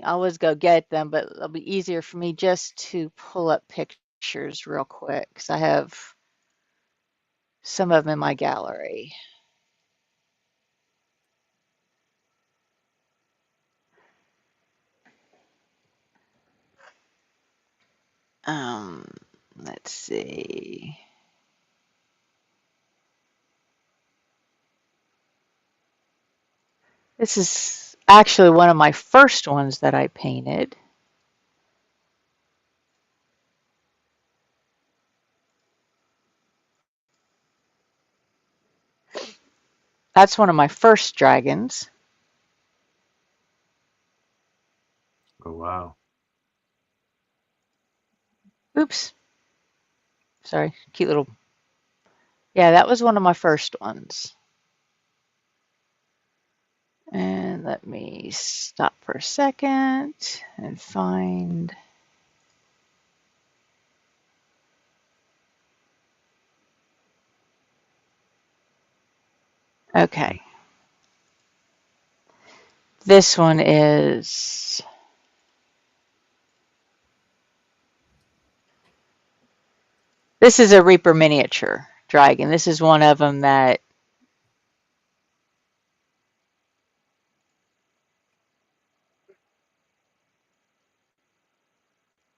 always go get them, but it'll be easier for me just to pull up pictures real quick because I have some of them in my gallery. Let's see. This is actually one of my first ones that I painted. That's one of my first dragons. Oh wow. Oops. Sorry, cute little. Yeah, that was one of my first ones. And let me stop for a second and find. Okay. This one is. This is a Reaper miniature dragon. This is one of them that.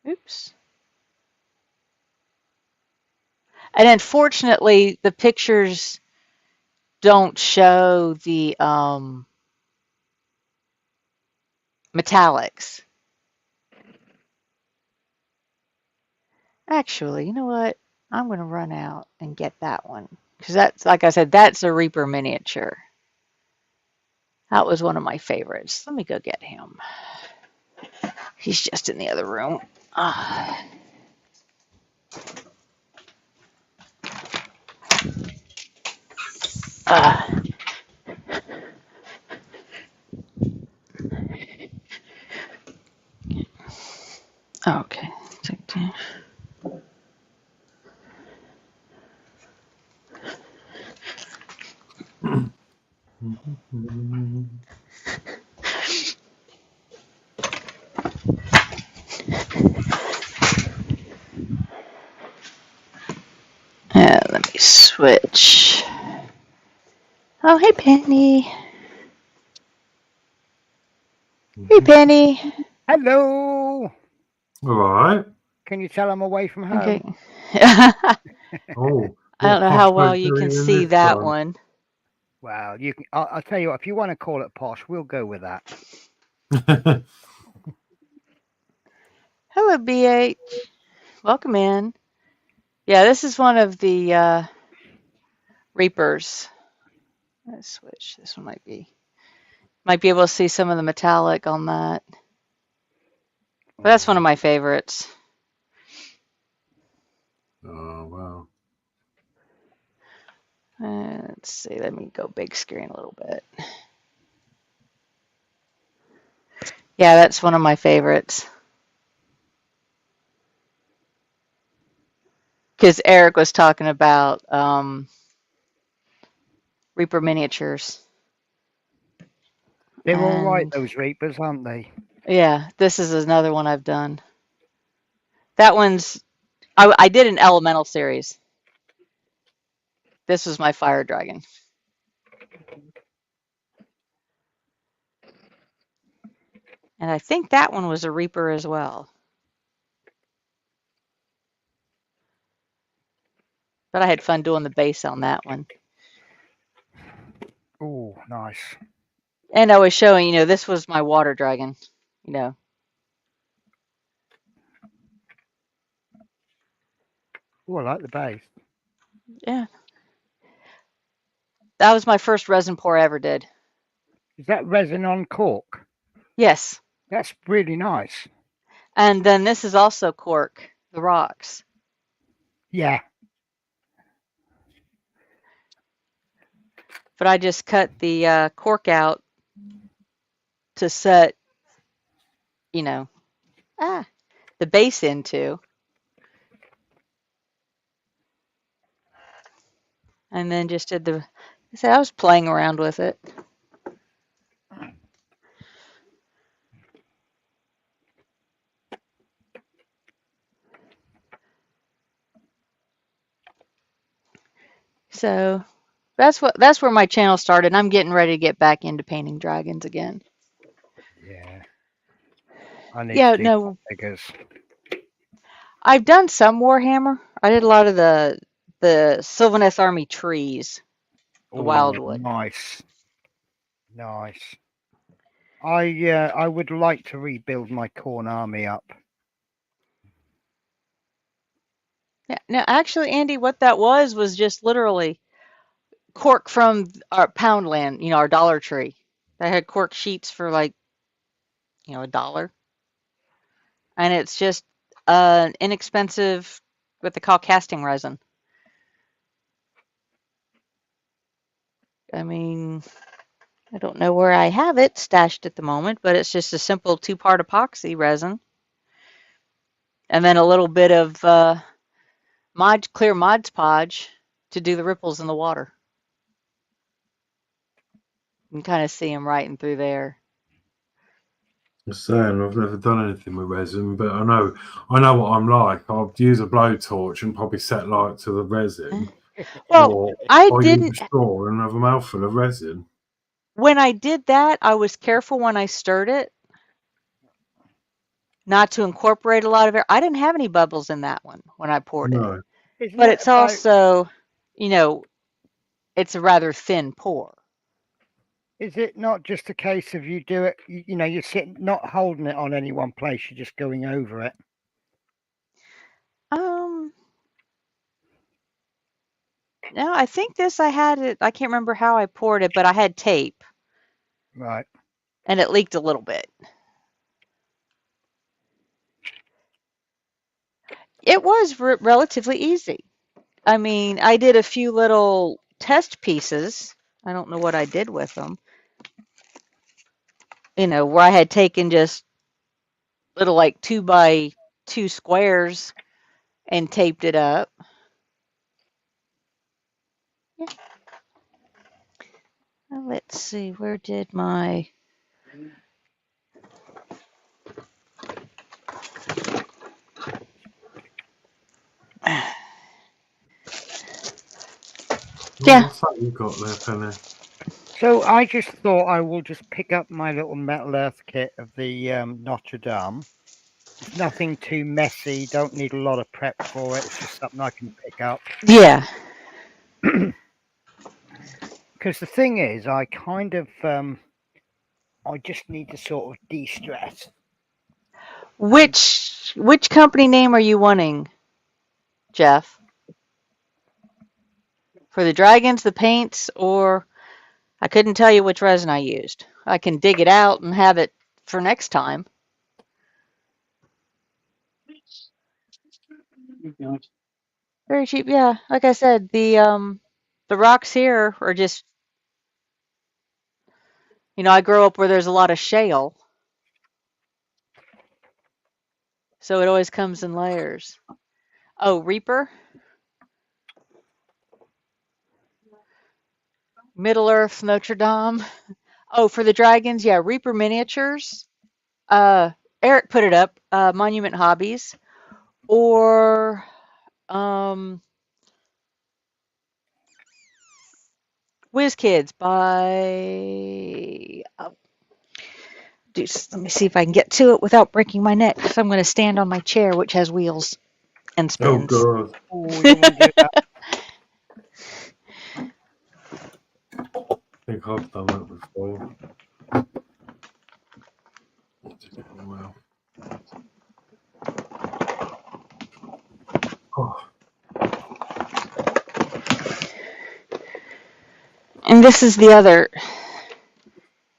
Oops. And unfortunately, the pictures don't show the metallics. Actually, you know what? I'm going to run out and get that one. Because that's, like I said, that's a Reaper miniature. That was one of my favorites. Let me go get him. He's just in the other room. Okay. Let me switch. Oh, hey, Penny. Hey, Penny. Hello. All right. Can you tell I'm away from home? Okay. Oh, I don't know how well you can see that one. Well, you can. I'll tell you what. If you want to call it posh, we'll go with that. Hello, BH. Welcome in. Yeah, this is one of the Reapers. Let's switch. This one might be able to see some of the metallic on that. But that's one of my favorites. Oh wow. Let's see. Let me go big screen a little bit. Yeah, that's one of my favorites. Because Eric was talking about Reaper miniatures. They're all right, those Reapers, aren't they? Yeah, this is another one I've done. That one's, I did an elemental series. This was my fire dragon. And I think that one was a Reaper as well. But I had fun doing the base on that one. Oh, nice. And I was showing, this was my water dragon, Oh, I like the base. Yeah. That was my first resin pour I ever did. Is that resin on cork? Yes. That's really nice. And then this is also cork, the rocks. Yeah. but I just cut the cork out to set, you know, the base into, and then just did the. I was playing around with it. So that's where my channel started. I'm getting ready to get back into painting dragons again. Yeah. I need Yeah, to do no, figures. I've done some Warhammer. I did a lot of the Sylvaneth Army trees, the Oh, Wildwood. nice. Nice. I would like to rebuild my Corn army up. Yeah, no, actually, Andy, what that was just literally cork from our Poundland, our Dollar Tree. They had cork sheets for like, $1. And it's just inexpensive, what they call casting resin. I mean, I don't know where I have it stashed at the moment, but it's just a simple 2-part epoxy resin. And then a little bit of clear Mod Podge to do the ripples in the water. You can kind of see them right in through there. I'm saying I've never done anything with resin, but I know what I'm like. I'll use a blowtorch and probably set light to the resin, Well, or I I use didn't. a straw and have a mouthful of resin. When I did that, I was careful when I stirred it not to incorporate a lot of air. I didn't have any bubbles in that one when I poured it. No. Isn't But it it's about also, it's a rather thin pour. Is it not just a case of you do it, you're sitting, not holding it on any one place, you're just going over it? No, I think I had it, I can't remember how I poured it, but I had tape. Right. And it leaked a little bit. It was relatively easy. I mean, I did a few little test pieces. I don't know what I did with them. Where I had taken just little like 2x2 squares and taped it up. Yeah. Well, let's see, where did my Yeah. What's that you got there, Penny? So I just thought I will just pick up my little Metal Earth kit of the Notre Dame. It's nothing too messy, don't need a lot of prep for it. It's just something I can pick up. Yeah. Because the thing is, I kind of, I just need to sort of de-stress. Which company name are you wanting, Jeff? For the dragons, the paints, or I couldn't tell you which resin I used. I can dig it out and have it for next time. Very cheap, yeah. Like I said, the rocks here are just, I grew up where there's a lot of shale. So it always comes in layers. Oh, Reaper? Middle Earth, Notre Dame. Oh, for the dragons, yeah, Reaper miniatures. Eric put it up, Monument Hobbies. Or Whiz Kids by let me see if I can get to it without breaking my neck. So I'm going to stand on my chair, which has wheels and spins. Oh, God. Oh, you don't want to do that. I think I've done that before. Well. Oh. And this is the other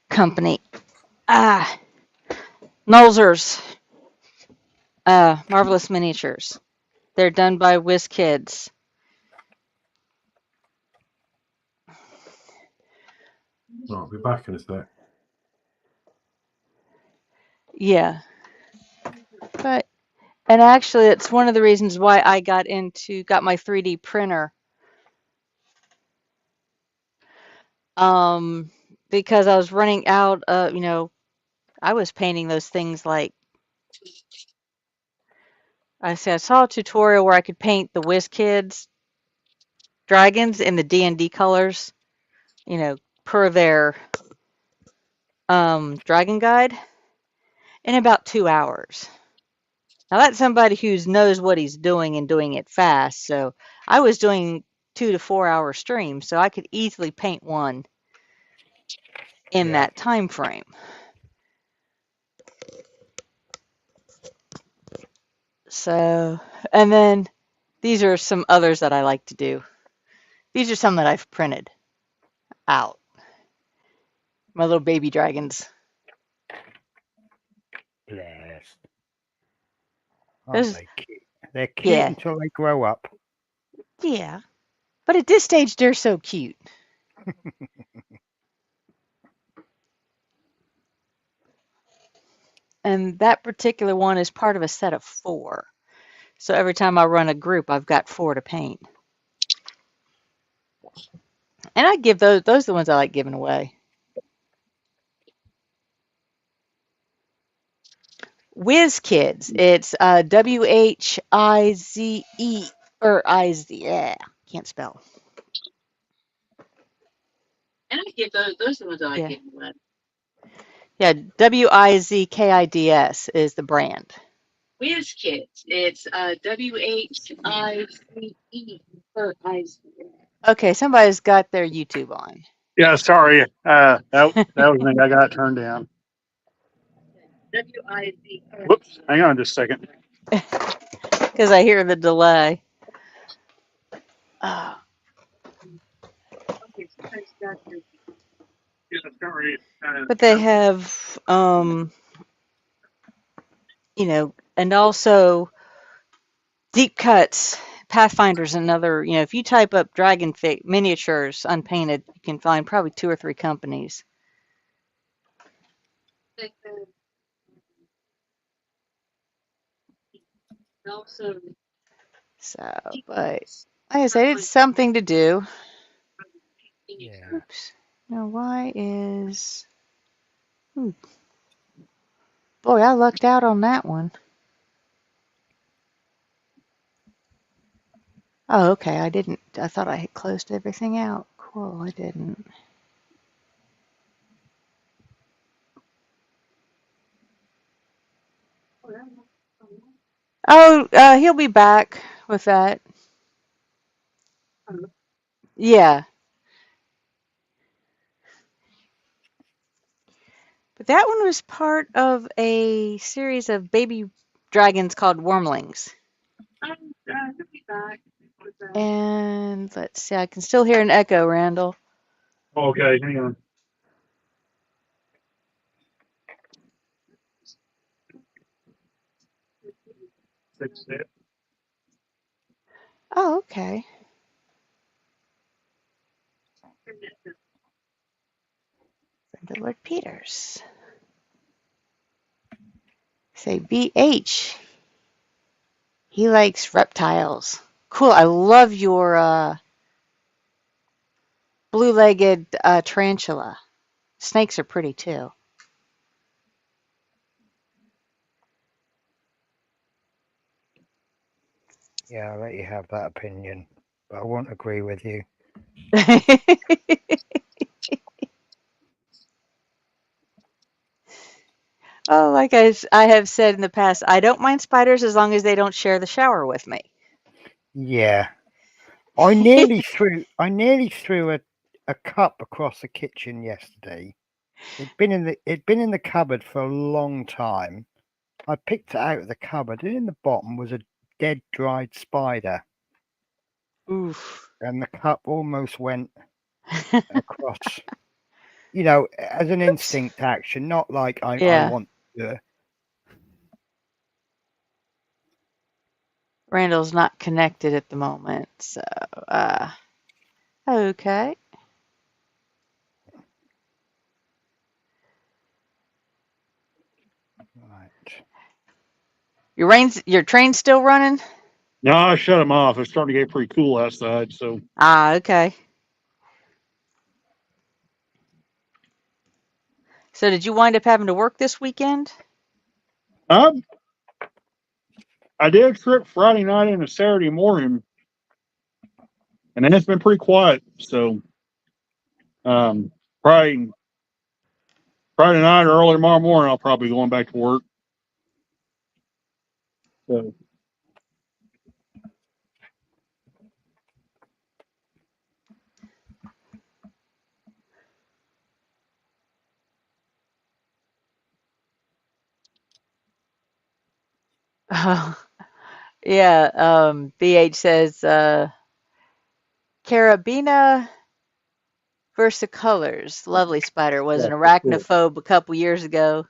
company. Nolzer's Marvelous Miniatures. They're done by Whiz Kids. Right, I'll be back in a sec. Yeah. And actually, it's one of the reasons why I got my 3D printer. Because I was running out of, I was painting those things like, I saw a tutorial where I could paint the WizKids dragons in the D&D colors, per their dragon guide in about 2 hours. Now that's somebody who knows what he's doing and doing it fast. So I was doing 2 to 4 hour streams, so I could easily paint one in that time frame. So, and then these are some others that I like to do. These are some that I've printed out. My little baby dragons. Bless. Those- Aren't they cute? They're cute Yeah. until they grow up. Yeah. But at this stage, they're so cute. And that particular one is part of a set of 4. So every time I run a group, I've got 4 to paint. And I give those are the ones I like giving away. WizKids. It's WHIZE or IZ. Yeah, can't spell. And I give those are the ones I like giving away. Yeah, WIZKIDS is the brand. WizKids. It's WHIZE or IZ. Okay, somebody's got their YouTube on. Yeah, sorry. That was me. I got it turned down. WIZ. Whoops. Hang on just a second. Because I hear the delay. Yeah, sorry. But they have, and also deep cuts. Pathfinder's another, if you type up dragon miniatures unpainted, you can find probably 2 or 3 companies. So, but like I said, it's something to do. Yeah. Oops. Now, why is... Boy, I lucked out on that one. Oh, okay. I didn't. I thought I had closed everything out. Cool, I didn't. Oh, he'll be back with that. Yeah. But that one was part of a series of baby dragons called wormlings. He'll be back with that. And let's see, I can still hear an echo, Randall. Okay, hang on. Fix it. Oh, okay. Brenda Lord Peters. Say BH. He likes reptiles. Cool. I love your blue-legged tarantula. Snakes are pretty too. Yeah, I'll let you have that opinion, but I won't agree with you. Oh, like I have said in the past, I don't mind spiders as long as they don't share the shower with me. Yeah, I nearly threw a cup across the kitchen yesterday. It'd been in the cupboard for a long time. I picked it out of the cupboard, and in the bottom was a dead dried spider. Oof. And the cup almost went across. As an instinct action, not like I Yeah. want to. Randall's not connected at the moment, so okay. Your train's still running? No, I shut them off. It's starting to get pretty cool outside. So Ah, okay. So did you wind up having to work this weekend? I did a trip Friday night and a Saturday morning, and then it's been pretty quiet. So probably Friday night or early tomorrow morning, I'll probably be going back to work. So Oh, yeah. BH says Carabina versicolors. Lovely spider. Was an arachnophobe a couple years ago.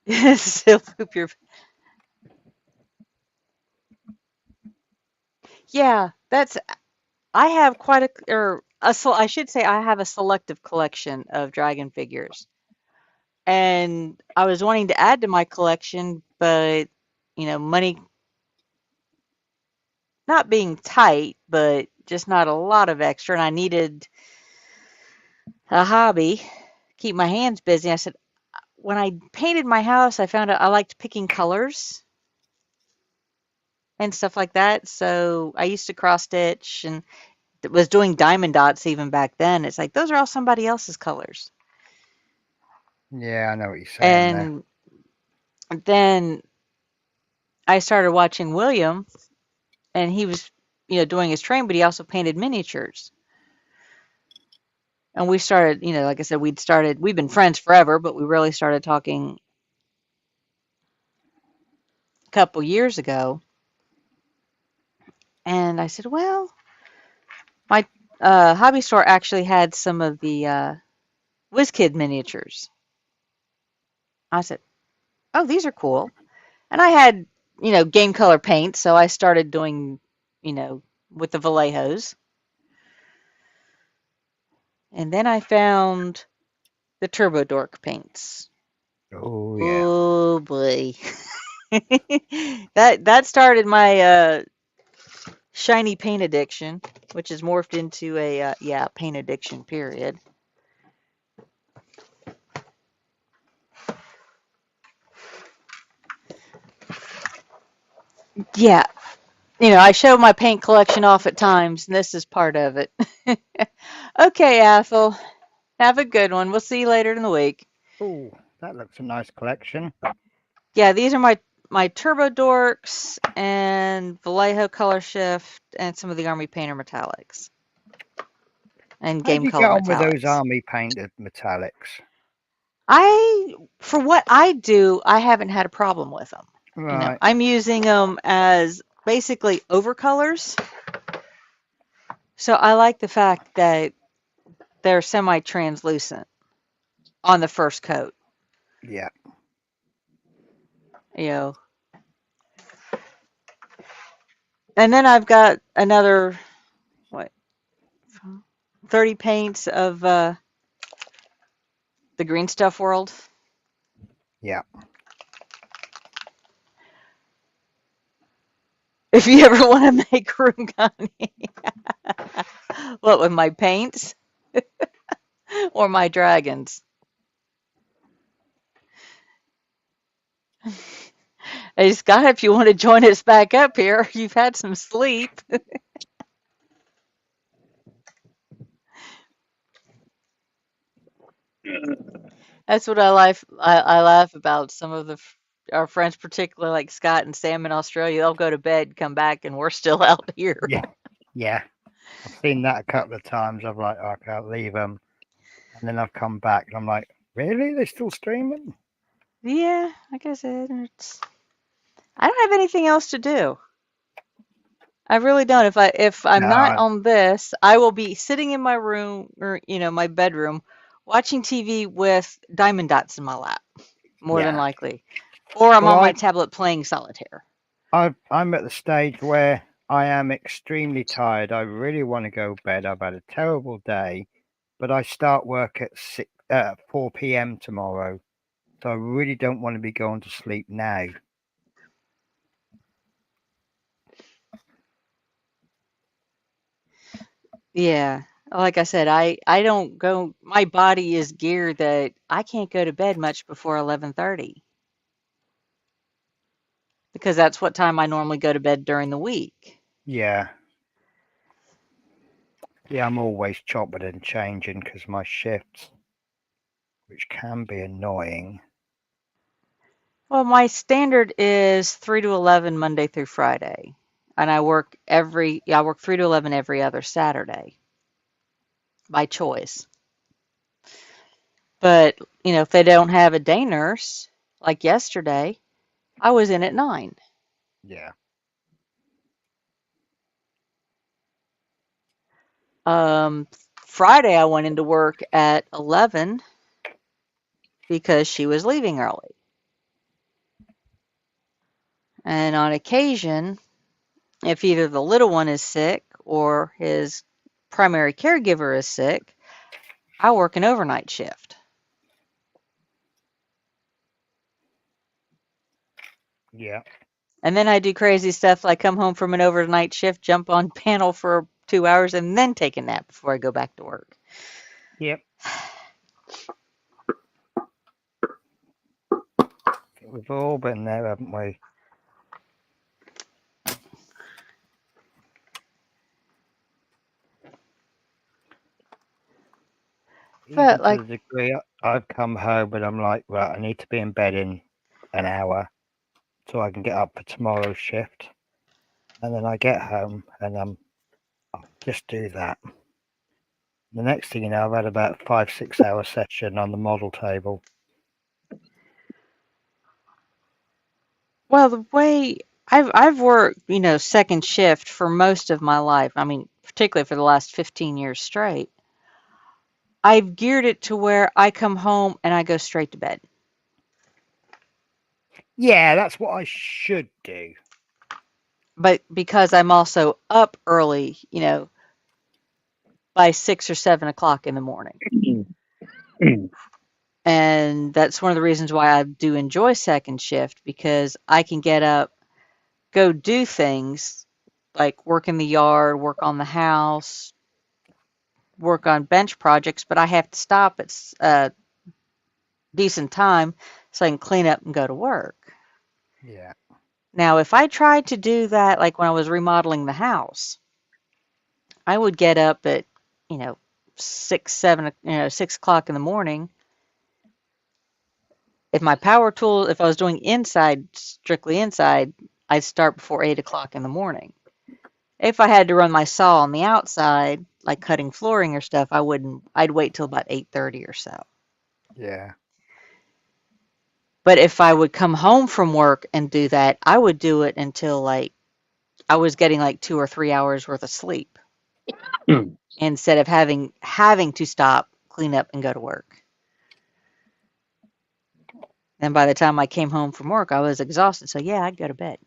Still poop your. Yeah, that's. I have quite I should say I have a selective collection of dragon figures. And I was wanting to add to my collection, but money not being tight, but just not a lot of extra, and I needed a hobby, keep my hands busy. I said, when I painted my house, I found out I liked picking colors and stuff like that. So I used to cross stitch and was doing diamond dots even back then. It's like those are all somebody else's colors. Yeah, I know what you're saying there. And then I started watching William, and he was, doing his train, but he also painted miniatures. And we started, like I said, we've been friends forever, but we really started talking a couple years ago. And I said, well, my hobby store actually had some of the WizKid miniatures. I said, oh, these are cool. And I had, game color paint, so I started doing, with the Vallejos. And then I found the Turbo Dork paints. Oh, yeah. Oh, boy. that started my shiny paint addiction, which has morphed into a paint addiction period. Yeah, I show my paint collection off at times, and this is part of it. Okay, Athel, have a good one. We'll see you later in the week. Oh, that looks a nice collection. Yeah, these are my Turbo Dorks and Vallejo Color Shift and some of the Army Painter Metallics. And How do Game you Color get on with those Metallics. army painted metallics? For what I do, I haven't had a problem with them. Right. I'm using them as basically overcolors. So I like the fact that they're semi-translucent on the first coat. Yeah. And then I've got another 30 paints of the Green Stuff World. Yeah. If you ever want to make room, Connie. What, with my paints? Or my dragons? Hey, Scott, if you want to join us back up here, you've had some sleep. That's what I laugh about. Some of our friends, particularly like Scott and Sam in Australia, they'll go to bed, come back, and we're still out here. Yeah. Yeah. I've seen that a couple of times. I'm like, oh, I can't leave them. And then I've come back and I'm like, really? They're still streaming? Yeah, like I said, I don't have anything else to do. I really don't. If I'm not on this, I will be sitting in my room or my bedroom watching TV with diamond dots in my lap, more than likely. Or I'm on my tablet playing solitaire. I'm at the stage where I am extremely tired. I really want to go to bed. I've had a terrible day, but I start work at 4 p.m. tomorrow. So I really don't want to be going to sleep now. Yeah. Like I said, I don't go. My body is geared that I can't go to bed much before 11:30 because that's what time I normally go to bed during the week. Yeah. Yeah, I'm always chopping and changing because my shifts, which can be annoying. Well, my standard is 3 to 11 Monday through Friday, and I work 3 to 11 every other Saturday by choice. But, if they don't have a day nurse, like yesterday, I was in at 9. Yeah. Friday I went into work at 11 because she was leaving early. And on occasion, if either the little one is sick or his primary caregiver is sick, I work an overnight shift. Yeah. And then I do crazy stuff like come home from an overnight shift, jump on panel for 2 hours, and then take a nap before I go back to work. Yep. We've all been there, haven't we? But Even to the degree I've come home and I'm like, right, I need to be in bed in an hour so I can get up for tomorrow's shift. And then I get home and I'll just do that. The next thing you know, I've had about 5-6 hour session on the model table. Well, the way I've worked, second shift for most of my life. I mean, particularly for the last 15 years straight. I've geared it to where I come home and I go straight to bed. Yeah, that's what I should do. But because I'm also up early, by 6 or 7 o'clock in the morning. And that's one of the reasons why I do enjoy second shift, because I can get up, go do things like work in the yard, work on the house, work on bench projects, but I have to stop at a decent time so I can clean up and go to work. Yeah. Now, if I tried to do that, like when I was remodeling the house, I would get up at, 6 o'clock in the morning. If I was doing strictly inside, I'd start before 8 o'clock in the morning. If I had to run my saw on the outside, like cutting flooring or stuff, I'd wait till about 8:30 or so. Yeah. But if I would come home from work and do that, I would do it until I was getting like 2 or 3 hours worth of sleep instead of having to stop, clean up, and go to work. And by the time I came home from work, I was exhausted. So yeah, I'd go to bed.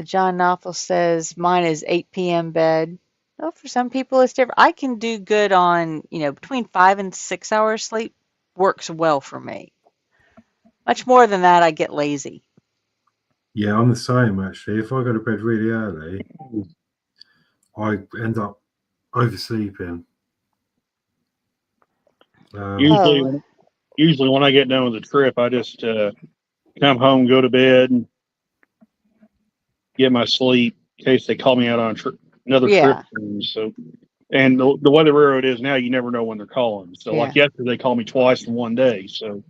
John Knopfel says mine is 8 p.m. bed. Well, for some people it's different. I can do good on, between 5 and 6 hours sleep works well for me. Much more than that, I get lazy. Yeah, I'm the same actually. If I go to bed really early, I end up oversleeping. Usually when I get done with the trip, I just come home, go to bed, get my sleep in case they call me out on another trip. So, and the weather where it is now, you never know when they're calling. So, like yesterday, they called me twice in one day. So,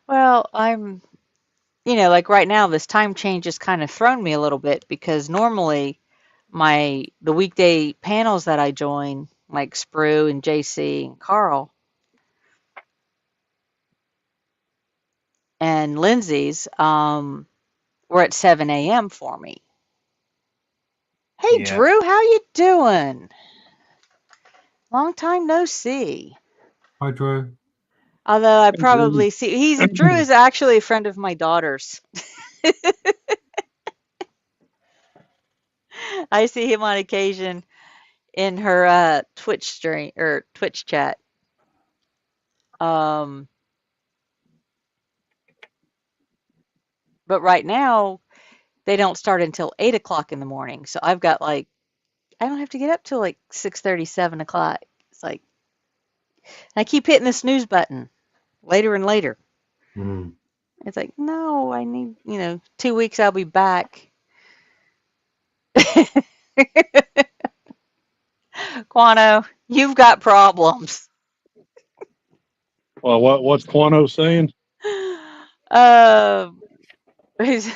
well, I'm, like right now, this time change has kind of thrown me a little bit because normally the weekday panels that I join, like Sprue and JC and Carl and Lindsay's, were at 7 a.m. for me. Hey, Drew, how you doing? Long time no see. Hi, Drew. Although I probably see Drew is actually a friend of my daughter's. I see him on occasion in her Twitch stream or Twitch chat. But right now they don't start until 8 o'clock in the morning. So I've got like I don't have to get up till like 6:30, 7 o'clock. It's like I keep hitting the snooze button later and later. Mm. It's like, no, I need, 2 weeks I'll be back. Quano, you've got problems. Well, what's Quano saying? He's-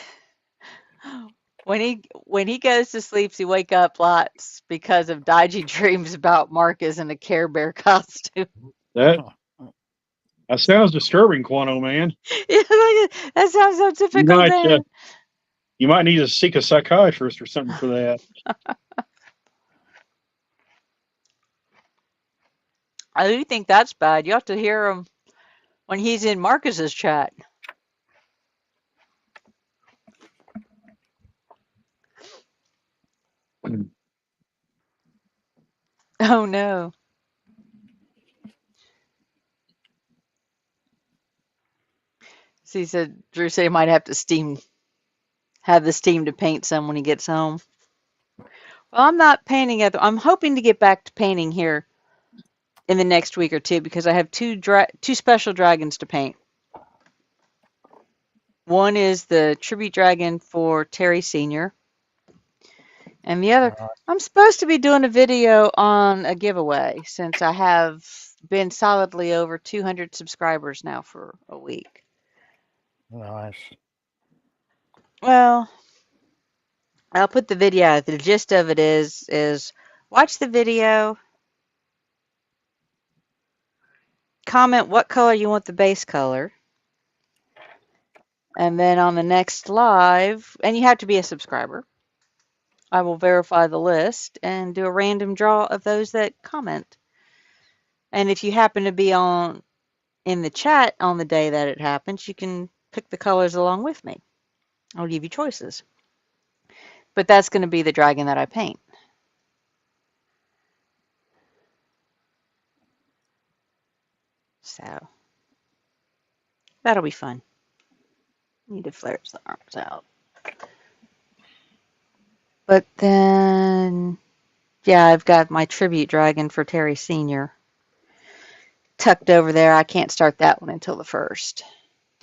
when he goes to sleep, he wake up lots because of dodgy dreams about Marcus in a Care Bear costume. That sounds disturbing, Quano man. That sounds so You typical, might Dan. you might need to seek a psychiatrist or something for that. I do think that's bad. You have to hear him when he's in Marcus's chat. Oh no. So he said Drew said he might have to have the steam to paint some when he gets home. Well, I'm not painting I'm hoping to get back to painting here in the next week or two because I have two special dragons to paint. One is the tribute dragon for Terry Sr. And the other, I'm supposed to be doing a video on a giveaway since I have been solidly over 200 subscribers now for a week. Nice. Well, I'll put the video out. The gist of it is watch the video, comment what color you want the base color, and then on the next live, and you have to be a subscriber, I will verify the list and do a random draw of those that comment. And if you happen to be in the chat on the day that it happens, you can pick the colors along with me. I'll give you choices. But that's going to be the dragon that I paint. So that'll be fun. Need to flare the arms out. But then, yeah, I've got my tribute dragon for Terry Sr. tucked over there. I can't start that one until the 1st.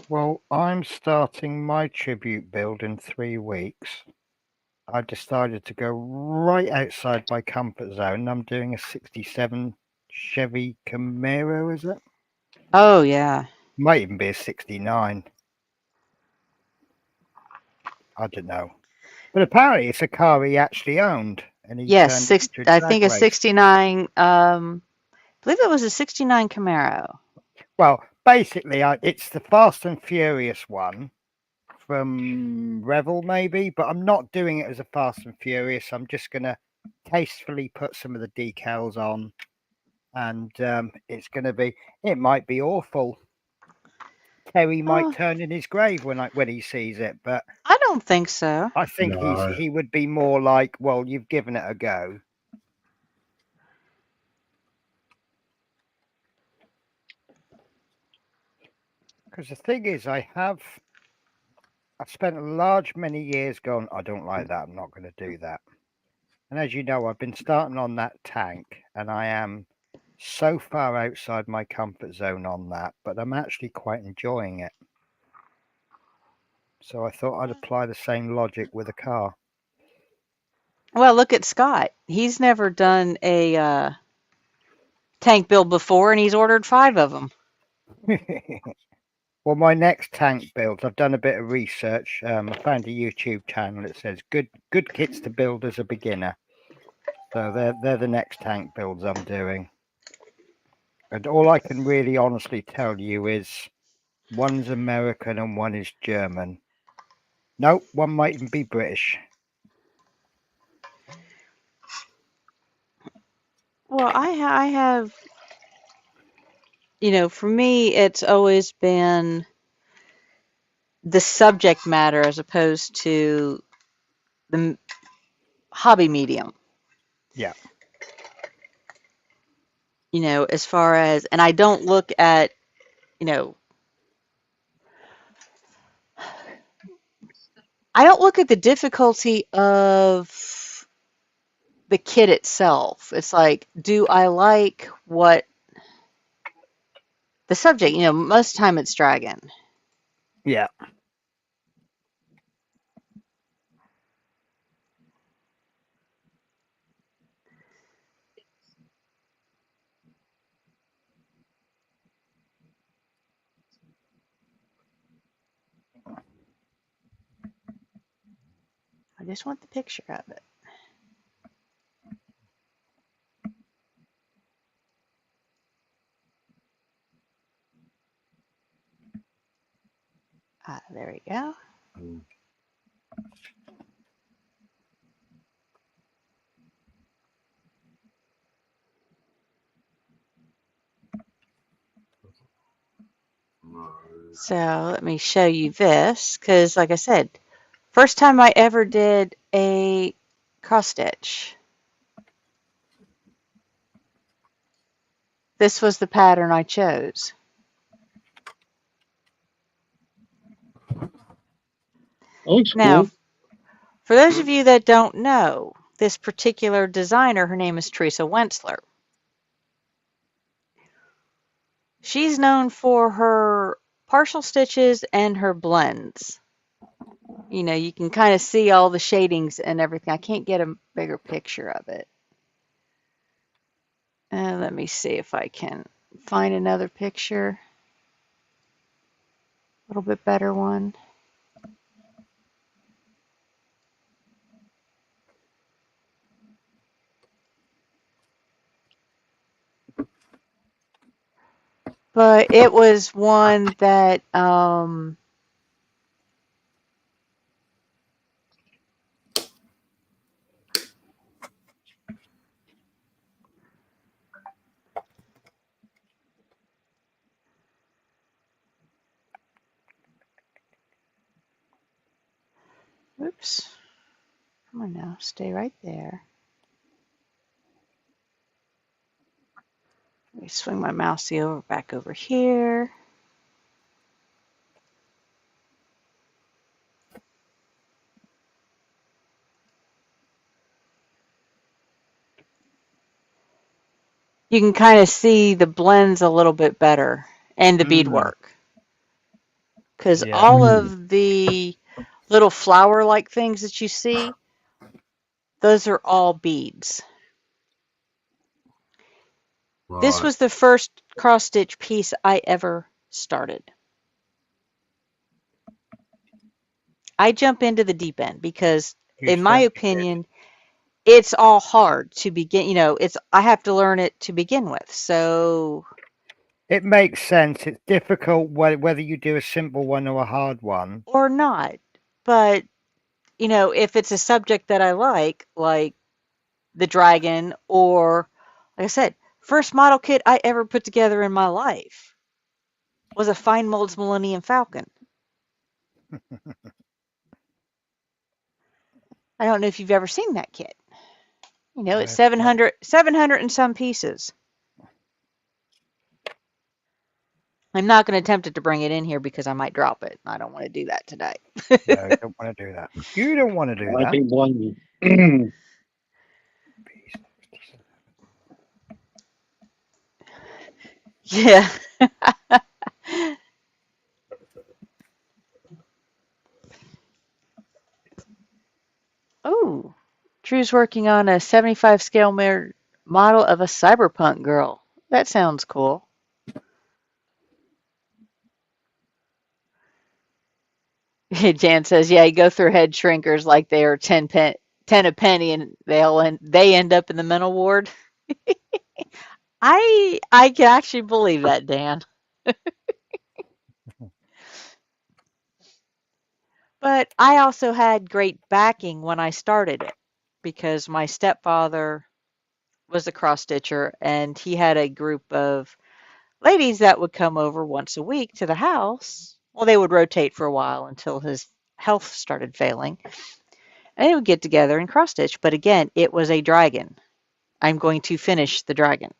Well, I'm starting my tribute build in 3 weeks. I decided to go right outside my comfort zone. I'm doing a 67 Chevy Camaro, is it? Oh, yeah. Might even be a 69. I don't know. But apparently it's a car he actually owned. And he Yes, turned it into I drag think a race. 69, I believe it was a 69 Camaro. Well, basically, it's the Fast and Furious one from Revel, maybe, but I'm not doing it as a Fast and Furious. I'm just going to tastefully put some of the decals on, and it's going to be, it might be awful. Terry might turn in his grave when he sees it, but I don't think so. I think No. he would be more like, well, you've given it a go. Because the thing is, I've spent many years going, I don't like that, I'm not going to do that. And as you know, I've been starting on that tank, and I am so far outside my comfort zone on that, but I'm actually quite enjoying it. So I thought I'd apply the same logic with a car. Well, look at Scott. He's never done a tank build before, and he's ordered 5 of them. Well, my next tank builds, I've done a bit of research. I found a YouTube channel that says good kits to build as a beginner. So they're the next tank builds I'm doing. And all I can really honestly tell you is one's American and one is German. No, one might even be British. Well, I have, for me, it's always been the subject matter as opposed to the hobby medium. Yeah. As far as, and I don't look at you know, I don't look at the difficulty of the kit itself. It's like, do I like what the subject, most of the time it's dragon. Yeah. I just want the picture of it. There we go. So let me show you this, because like I said, first time I ever did a cross stitch. This was the pattern I chose. Looks Now, cool. for those of you that don't know, this particular designer, her name is Teresa Wentzler. She's known for partial stitches and her blends. You can kind of see all the shadings and everything. I can't get a bigger picture of it. Let me see if I can find another picture. A little bit better one. But it was one that oops. Come on now, stay right there. Let me swing my mouse back over here. You can kind of see the blends a little bit better and the beadwork. Because all of the little flower-like things that you see, those are all beads. Right. This was the first cross-stitch piece I ever started. I jump into the deep end because, in my opinion, it's all hard to begin. I have to learn it to begin with. So it makes sense. It's difficult whether you do a simple one or a hard one. Or not. But, if it's a subject that I like the dragon, or, like I said, first model kit I ever put together in my life was a Fine Molds Millennium Falcon. I don't know if you've ever seen that kit. It's 700 and some pieces. I'm not going to attempt to bring it in here because I might drop it. I don't want to do that today. No, you don't want to do that. You don't want to do that. I can't blame you. Yeah. Oh, Drew's working on a 75 scale model of a cyberpunk girl. That sounds cool. Jan says, yeah, you go through head shrinkers like they are 10 a penny and they end up in the mental ward. I can actually believe that, Dan. But I also had great backing when I started it because my stepfather was a cross stitcher and he had a group of ladies that would come over once a week to the house. Well, they would rotate for a while until his health started failing. And they would get together and cross stitch. But again, it was a dragon. I'm going to finish the dragon.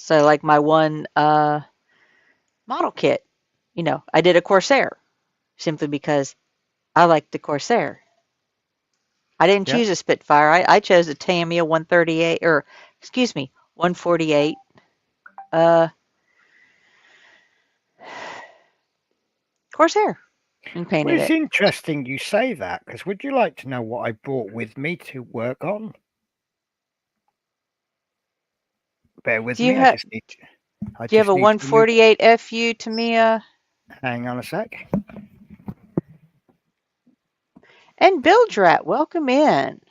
So like my one model kit, I did a Corsair simply because I like the Corsair. I didn't Yeah. choose a Spitfire. I chose a Tamiya 138, or excuse me, 148. Corsair, and painted Well, it's it. interesting you say that, because would you like to know what I brought with me to work on? Bear with Do you me. have I Do you have just a need to move. 148 FU Tamiya? Hang on a sec. And Bildrat, welcome in.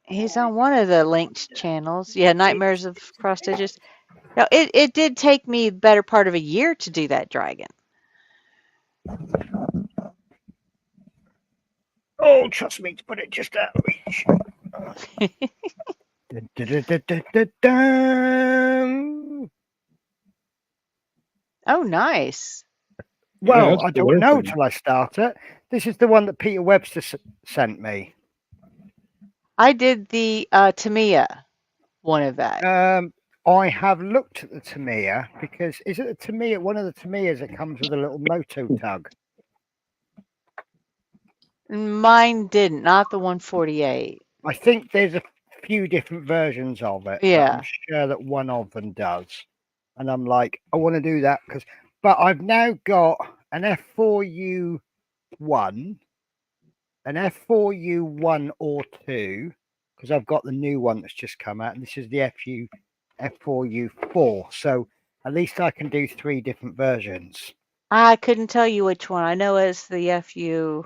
He's on one of the linked channels. Yeah, Nightmares of Cross Stitches. No, it did take me the better part of a year to do that dragon. Oh, trust me to put it just out of reach. Oh, nice. Well, that's I cool. don't know Everything. till I start it. This is the one that Peter Webster sent me. I did the Tamiya one of that. I have looked at the Tamiya because is it the Tamiya? One of the Tamiyas that comes with a little moto tug. Mine didn't, not the 148. I think there's a few different versions of it, but Yeah. I'm sure that one of them does. And I'm like, I want to do that but I've now got an F4U1, an F4U1 or 2, because I've got the new one that's just come out, and this is the F4U4. So at least I can do 3 different versions. I couldn't tell you which one. I know it's the FU.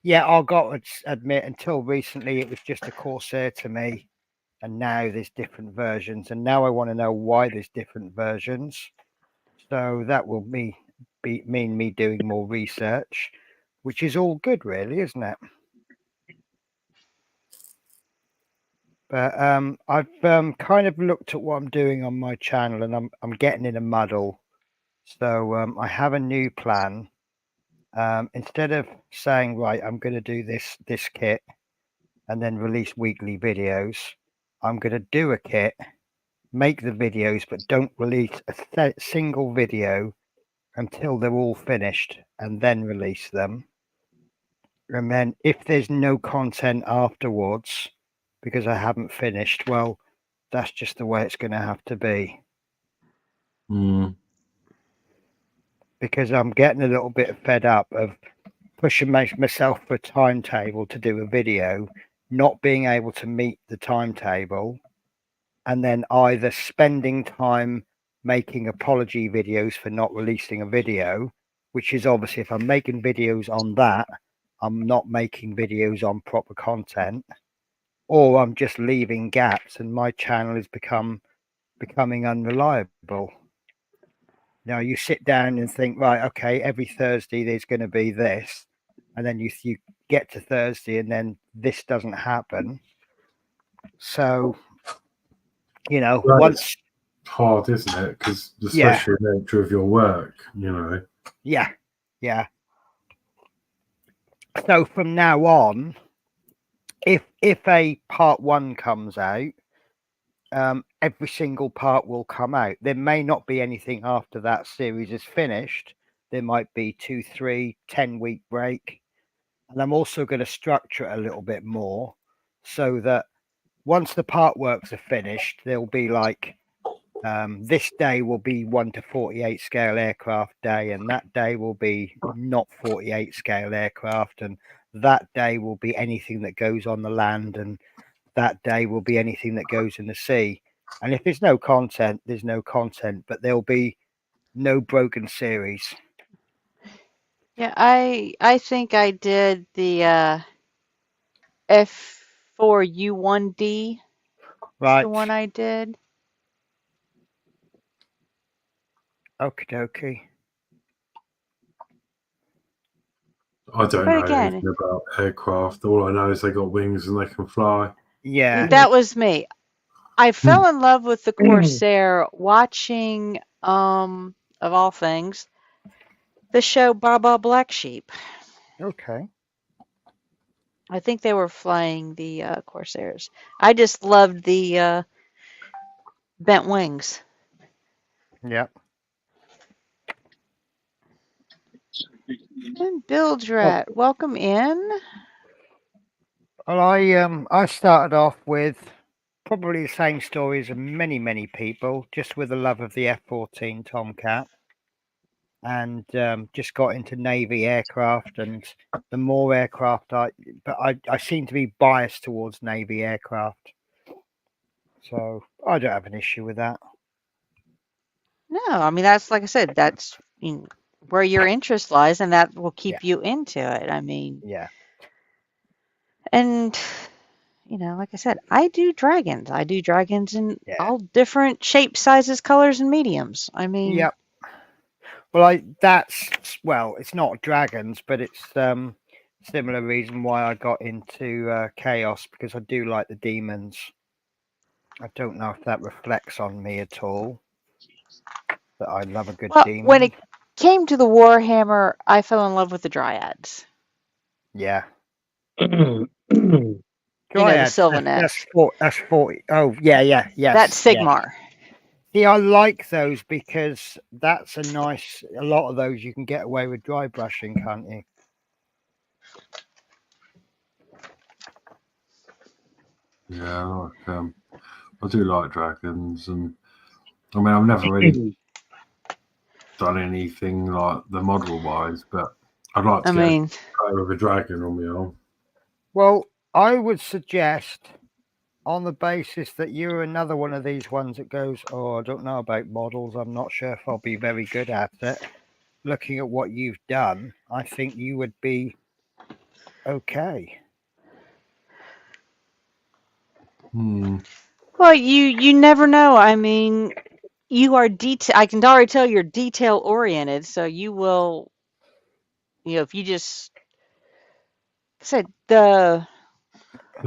Yeah, I've got to admit, until recently, it was just a Corsair to me. And now there's different versions. And now I want to know why there's different versions. So that will mean me doing more research, which is all good, really, isn't it? But I've kind of looked at what I'm doing on my channel, and I'm getting in a muddle. So I have a new plan. Instead of saying, right, I'm going to do this kit and then release weekly videos, I'm going to do a kit, make the videos, but don't release a single video until they're all finished, and then release them. And then if there's no content afterwards because I haven't finished, well, that's just the way it's going to have to be. Because I'm getting a little bit fed up of pushing myself for a timetable to do a video, not being able to meet the timetable, and then either spending time making apology videos for not releasing a video, which is obviously if I'm making videos on that, I'm not making videos on proper content, or I'm just leaving gaps and my channel is becoming unreliable. Now you sit down and think, right, okay, every Thursday there's going to be this, and then you get to Thursday and then this doesn't happen. So, It's hard, isn't it? Because especially the nature of your work, Yeah. So from now on, if a part 1 comes out, every single part will come out. There may not be anything after that series is finished. There might be 2, 3, 10-week break. And I'm also going to structure it a little bit more so that once the part works are finished, there'll be like this day will be 1 to 48 scale aircraft day, and that day will be not 48 scale aircraft, and that day will be anything that goes on the land, and that day will be anything that goes in the sea. And if there's no content, there's no content, but there'll be no broken series. Yeah, I think I did the F4U1D. Right. The one I did. Okie dokie. I don't But know again, anything about aircraft. All I know is they got wings and they can fly. Yeah. that was me. I fell in love with the Corsair watching, of all things, the show Baba Black Sheep. Okay. I think they were flying the Corsairs. I just loved the bent wings. Yep. And Bildrat, welcome in. Well, I started off with probably the same story as many people, just with the love of the F-14 Tomcat, and just got into Navy aircraft, and the more aircraft I seem to be biased towards Navy aircraft, so I don't have an issue with that. No, I mean, that's like I said, that's where your interest lies, and that will keep you into it. I mean, Yeah. And, like I said, I do dragons. I do dragons in all different shapes, sizes, colors, and mediums. I mean, Yep. Well, it's not dragons, but it's similar reason why I got into chaos, because I do like the demons. I don't know if that reflects on me at all, but I love a good well, demon. when it came to the Warhammer, I fell in love with the dryads. Yeah. The Dryads, Sylvanets. that's 40. Oh, yes. That's Sigmar. Yeah, I like those because that's a lot of those you can get away with dry brushing, can't you? Yeah, I do like dragons, and I mean, I've never really done anything like the model wise, but I'd like to play with a dragon on my own. Well, I would suggest, on the basis that you're another one of these ones that goes, oh, I don't know about models, I'm not sure if I'll be very good at it. Looking at what you've done, I think you would be okay. Well, you never know. I mean, you are I can already tell you're detail oriented, so you will, if you just said the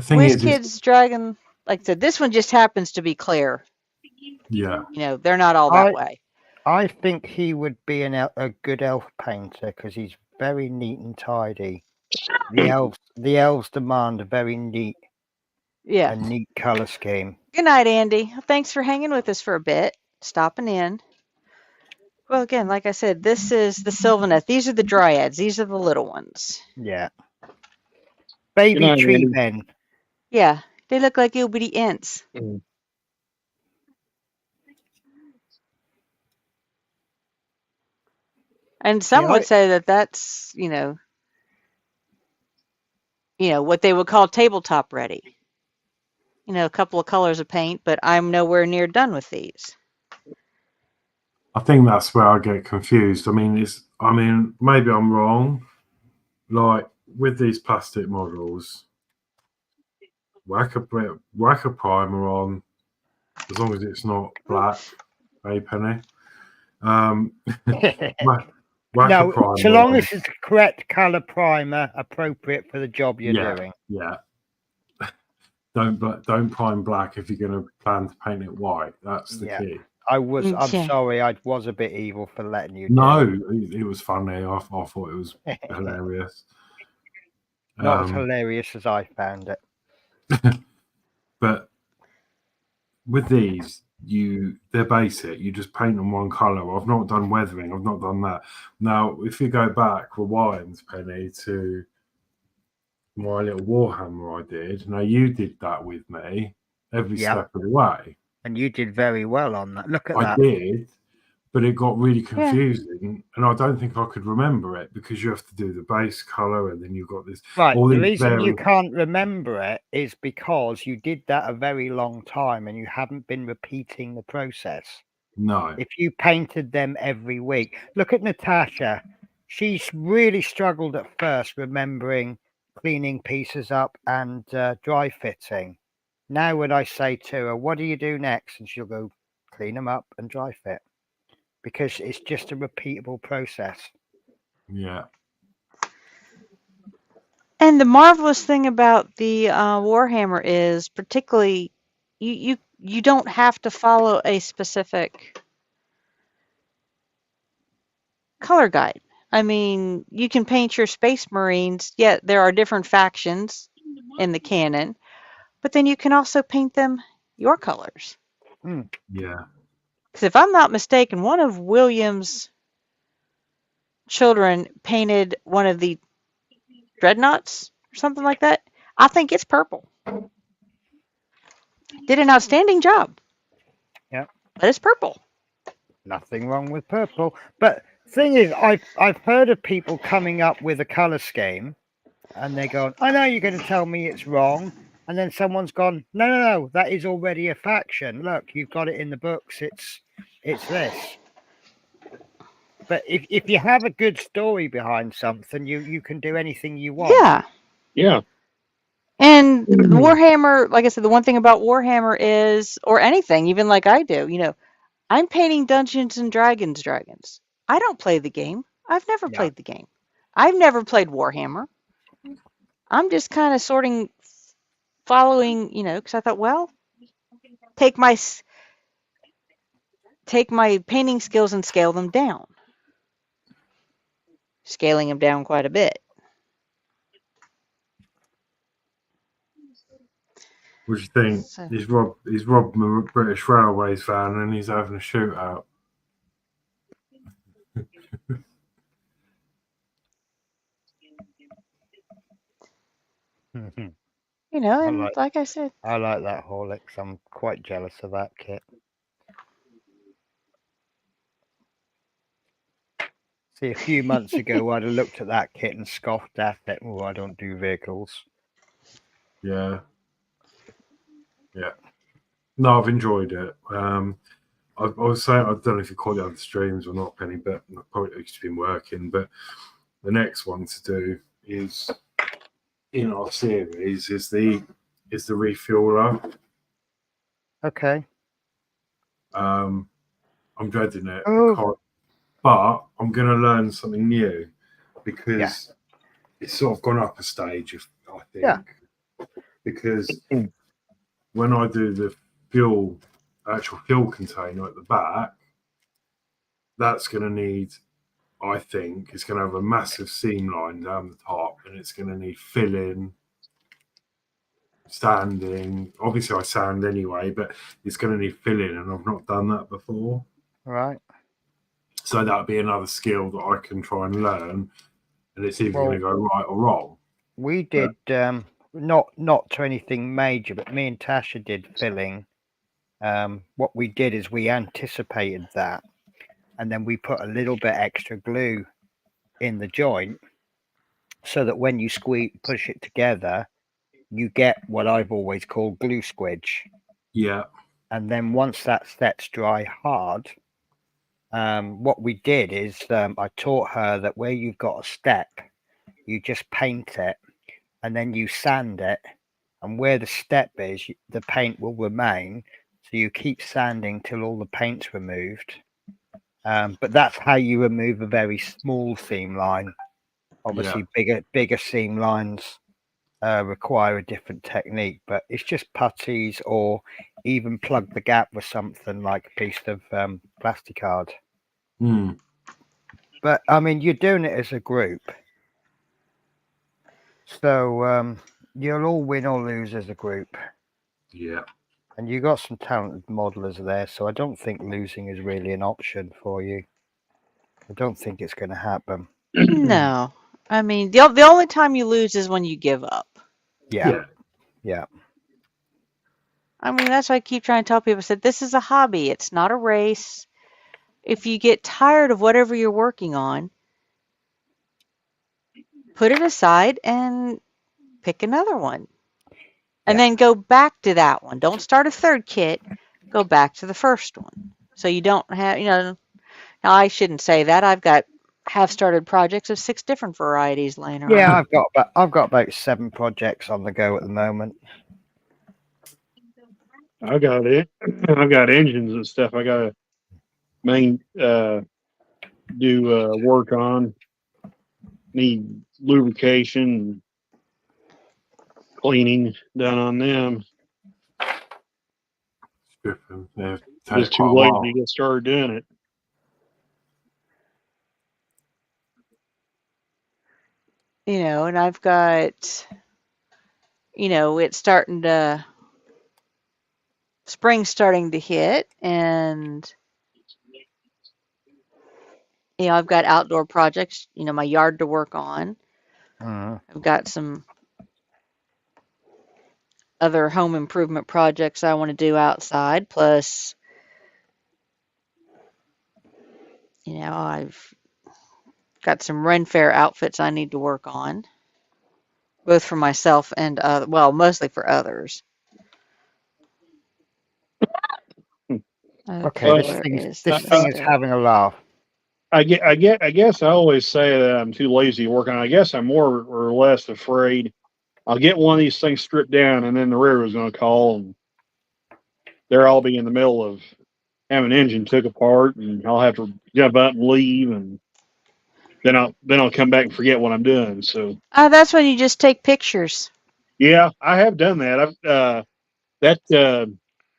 thing is, WizKids dragon, like I said, this one just happens to be clear. Yeah. They're not all that way. I think he would be a good elf painter because he's very neat and tidy. The elves demand a very neat, a neat color scheme. Good night, Andy. Thanks for hanging with us for a bit, stopping in. Well, again, like I said, this is the Sylvanet. These are the dryads. These are the little ones. Yeah. Baby tree men. Yeah, they look like itty bitty ants. And some would say that that's, what they would call tabletop ready. A couple of colors of paint, but I'm nowhere near done with these. I think that's where I get confused. I mean, maybe I'm wrong. Like with these plastic models, whack a primer on, as long as it's not black, Penny. No, so long as it's the correct color primer appropriate for the job you're doing. Yeah. Don't prime black if you're going to plan to paint it white. That's the key. I'm sorry, I was a bit evil for letting you. No, it was funny. I thought it was hilarious. Not as hilarious as I found it. But with these, they're basic. You just paint them one color. I've not done weathering. I've not done that. Now, if you go back, rewind, Penny, to my little Warhammer I did. Now, you did that with me every step of the way. And you did very well on that. Look at that. I did, but it got really confusing, and I don't think I could remember it because you have to do the base color, and then you've got this. Right. The reason you can't remember it is because you did that a very long time, and you haven't been repeating the process. No. If you painted them every week, look at Natasha. She's really struggled at first remembering cleaning pieces up and dry fitting. Now, when I say to her, what do you do next? And she'll go, clean them up and dry fit. Because it's just a repeatable process. Yeah. And the marvelous thing about the Warhammer is particularly you don't have to follow a specific color guide. I mean, you can paint your Space Marines. Yeah, there are different factions in the canon, but then you can also paint them your colors. Yeah. Because if I'm not mistaken, one of William's children painted one of the dreadnoughts or something like that. I think it's purple. Did an outstanding job, Yeah. but it's purple. Nothing wrong with purple. But thing is, I've heard of people coming up with a color scheme, and they're going, "I know you're going to tell me it's wrong," and then someone's gone, "No, that is already a faction. Look, you've got it in the books. It's this." But if you have a good story behind something, you can do anything you want. Yeah. Yeah. And Warhammer, like I said, the one thing about Warhammer is, or anything, even like I do, I'm painting Dungeons and Dragons. I don't play the game. I've never played the game. I've never played Warhammer. I'm just kind of following, because I thought, well, take my painting skills and scale them down. Scaling them down quite a bit. What do you think? So- He's robbed a British Railways van and he's having a shootout. And like I said, I like that Horlicks. I'm quite jealous of that kit. See, a few months ago, I'd have looked at that kit and scoffed at it. Oh, I don't do vehicles. Yeah. Yeah. No, I've enjoyed it. I was saying, I don't know if you call it other streams or not, Penny, but I've probably just been working. But the next one to do is in our series is the refueler. Okay. I'm dreading it, Oh. but I'm going to learn something new because it's sort of gone up a stage, I think. Yeah. Because when I do the actual fuel container at the back, that's going to need, I think, it's going to have a massive seam line down the top, and it's going to need filling, sanding. Obviously, I sand anyway, but it's going to need filling, and I've not done that before. Right. So that'd be another skill that I can try and learn, and it's either going to go right or wrong. We did not to anything major, but me and Tasha did filling. What we did is we anticipated that, and then we put a little bit extra glue in the joint, so that when you push it together, you get what I've always called glue squidge. Yeah. And then once that sets dry hard, what we did is I taught her that where you've got a step, you just paint it, and then you sand it, and where the step is, the paint will remain. So you keep sanding till all the paint's removed. But that's how you remove a very small seam line. Obviously, bigger seam lines require a different technique, but it's just putties or even plug the gap with something like a piece of plasticard. But I mean, you're doing it as a group, so you'll all win or lose as a group. Yeah. And you got some talented modelers there, so I don't think losing is really an option for you. I don't think it's going to happen. No. I mean, the only time you lose is when you give up. Yeah. I mean, that's why I keep trying to tell people, I said, this is a hobby. It's not a race. If you get tired of whatever you're working on, put it aside and pick another one. And then go back to that one. Don't start a third kit. Go back to the first one. So you don't have, now I shouldn't say that. Have started projects of 6 different varieties laying around. Yeah, I've got about 7 projects on the go at the moment. I got it. I've got engines and stuff. I got to do work on. Need lubrication, cleaning done on them. It's too late to get started doing it. And I've got, it's spring's starting to hit, and I've got outdoor projects, my yard to work on. I've got some other home improvement projects I want to do outside. Plus, I've got some Ren Fair outfits I need to work on, both for myself and, mostly for others. Okay, this thing is having a laugh. I guess I always say that I'm too lazy to work on it. I guess I'm more or less afraid I'll get one of these things stripped down, and then the railroad's going to call, and I'll be in the middle of having an engine took apart, and I'll have to jump up and leave, and then I'll come back and forget what I'm doing. So That's when you just take pictures. yeah, I have done that. I've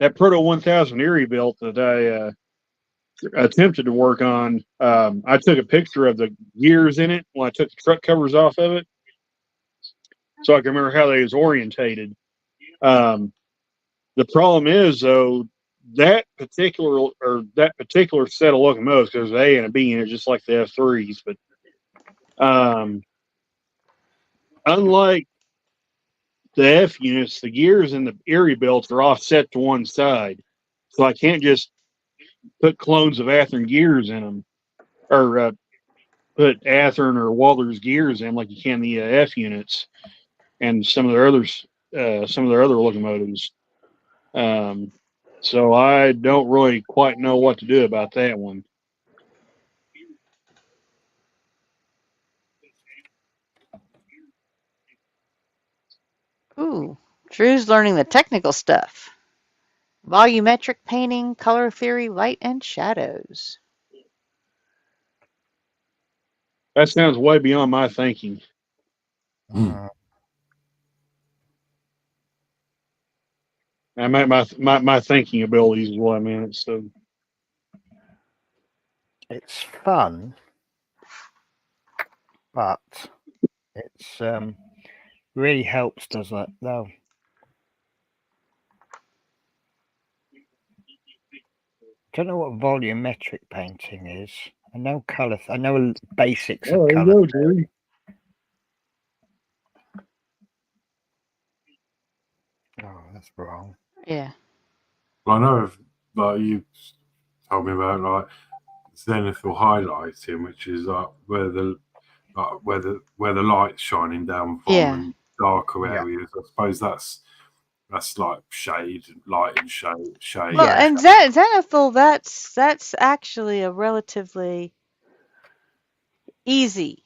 that Proto 1000 Erie built that I attempted to work on. I took a picture of the gears in it when I took the truck covers off of it, so I can remember how they was orientated. The problem is though that particular set of locomotives, because there's A and a B in it, just like the F3s, but unlike the F units, the gears in the Erie belts are offset to one side, so I can't just put clones of Athearn gears in them, or put Athearn or Walther's gears in like you can the F units and some of their other locomotives. So I don't really quite know what to do about that one. Ooh, Drew's learning the technical stuff. Volumetric painting, color theory, light and shadows. That sounds way beyond my thinking. I meant my thinking abilities is what I meant. So It's fun, but it's really helps, does it? Though. Don't know what volumetric painting is. I know color. I know basics of color. Oh, that's wrong. Yeah. Well, I know like you told me about like zenithal highlighting, which is like where the light's shining down from darker areas. I suppose that's like shade, light and shade. Well, and zenithal, that's actually a relatively easy.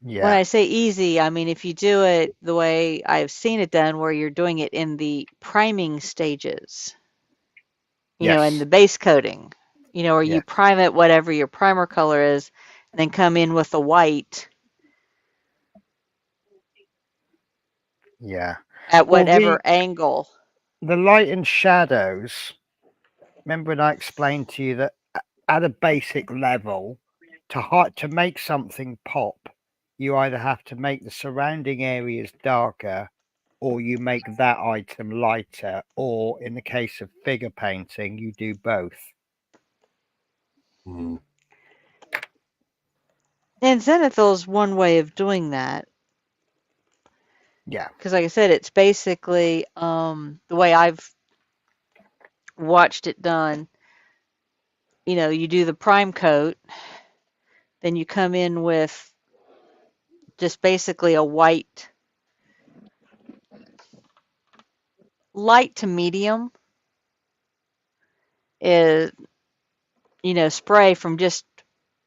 Yeah. When I say easy, I mean if you do it the way I've seen it done, where you're doing it in the priming stages, and the base coating, where you prime it whatever your primer color is, and then come in with the white. Yeah. At whatever angle. The light and shadows. Remember when I explained to you that at a basic level, to make something pop, you either have to make the surrounding areas darker, or you make that item lighter, or in the case of figure painting, you do both. Mm. And zenithal is one way of doing that. Yeah. Because like I said, it's basically the way I've watched it done. You do the prime coat, then you come in with just basically a white, light to medium is, spray from just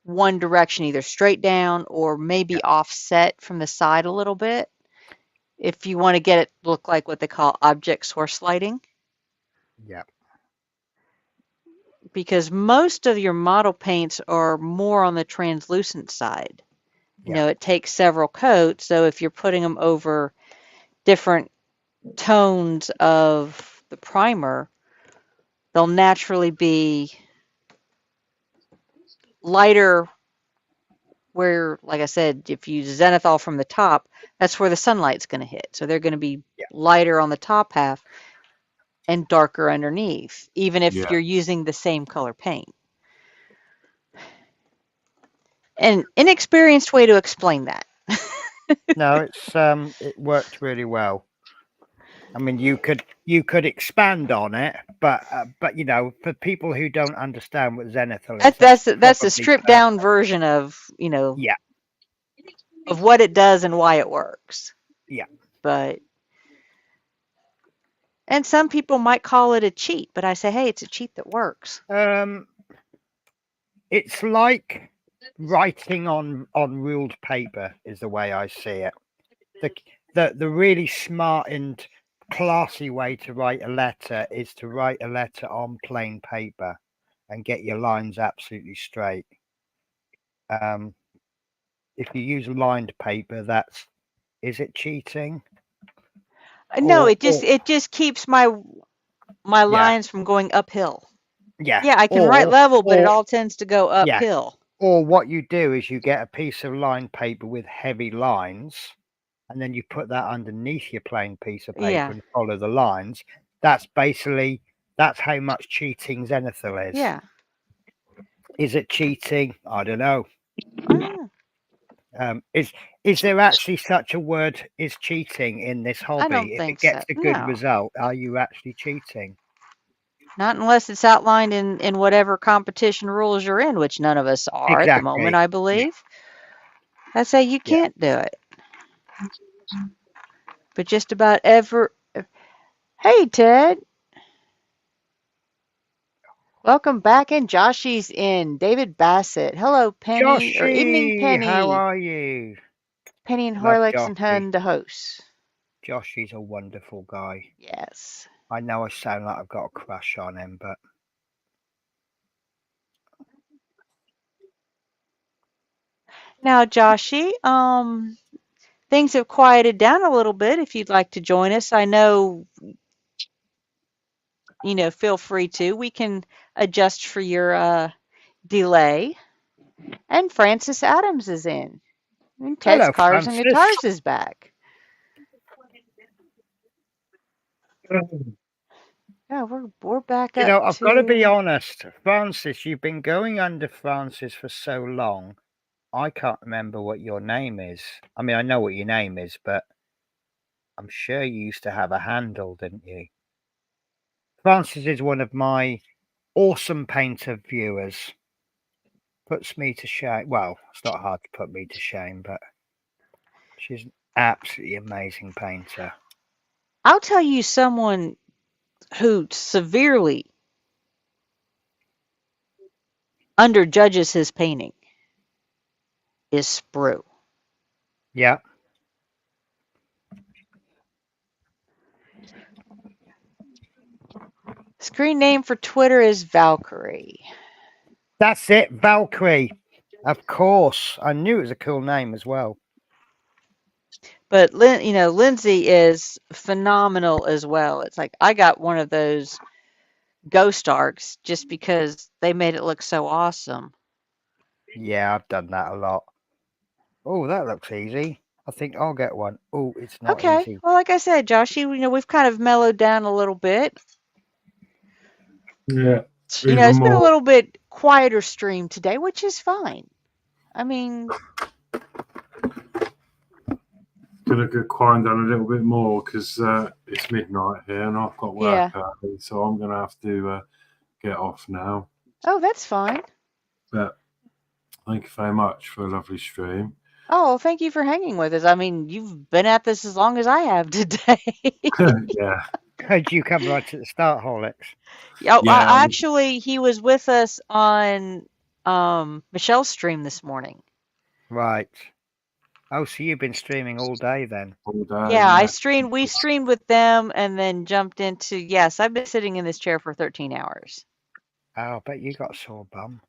one direction, either straight down or maybe offset from the side a little bit. If you want to get it look like what they call object source lighting. Yeah. Because most of your model paints are more on the translucent side. It takes several coats. So if you're putting them over different tones of the primer, they'll naturally be lighter where, like I said, if you zenithal from the top, that's where the sunlight's going to hit. So they're going to be lighter on the top half and darker underneath, even if Yeah. you're using the same color paint. An inexperienced way to explain that. No, it's it worked really well. I mean, you could expand on it, but you know, for people who don't understand what zenithal is, That's a probably stripped down version of, you know, yeah, of what it does and why it works. yeah. But and some people might call it a cheat, but I say, hey, it's a cheat that works. It's like writing on ruled paper is the way I see it. The really smart and classy way to write a letter is to write a letter on plain paper and get your lines absolutely straight. If you use lined paper, is it cheating? No, it just keeps my lines from going uphill. Yeah. Yeah, I can write level, but it all tends to go yeah. uphill. Or what you do is you get a piece of lined paper with heavy lines, and then you put that underneath your plain piece of paper Yeah. and follow the lines. That's how much cheating zenithal is. Yeah. Is it cheating? I don't know. I Is there actually such a word is cheating in this hobby? don't If think it gets so. a good No. result, are you actually cheating? Not unless it's outlined in whatever competition rules you're in, which none of us are at the moment, Exactly. I believe. I say you can't do it. But just about Hey, Ted. Welcome back, and Joshy's in. David Bassett. Hello, Penny, or evening, Joshy, Penny. how are you? Penny and Love Horlicks and Hun, Joshy. the hosts. Joshy's a wonderful guy. Yes. I know I sound like I've got a crush on him, but Now, Joshy, things have quieted down a little bit. If you'd like to join us, I know, feel free to. We can adjust for your delay. And Francis Adams is in. And Ted's hello, Cars and Francis. Guitars is back. Yeah, we're back up I've got to be to. honest, Francis. You've been going under Francis for so long. I can't remember what your name is. I mean, I know what your name is, but I'm sure you used to have a handle, didn't you? Francis is one of my awesome painter viewers. Puts me to shame. Well, it's not hard to put me to shame, but she's an absolutely amazing painter. I'll tell you someone who severely underjudges his painting is Sprue. Yeah. Screen name for Twitter is Valkyrie. That's it, Valkyrie. Of course. I knew it was a cool name as well. But Lindsay is phenomenal as well. It's like I got one of those ghost arcs just because they made it look so awesome. Yeah, I've done that a lot. Oh, that looks easy. I think I'll get one. Oh, it's not Okay. easy. Well, like I said, Joshy, we've kind of mellowed down a little bit. Yeah. It's been a little bit quieter stream today, which is fine. I mean, Gonna get quiet down a little bit more because it's midnight here and I've got work early, so I'm gonna have to get off now. oh, that's fine. But thank you very much for a lovely stream. Oh, thank you for hanging with us. I mean, you've been at this as long as I have today. Yeah. Did you come right at the start, Horlicks? Yeah, actually, he was with us on Michelle's stream this morning. Right. Oh, so you've been streaming all day then? All day. Yeah, we streamed with them and then jumped into, yes, I've been sitting in this chair for 13 hours. Oh, I bet you got a sore bum.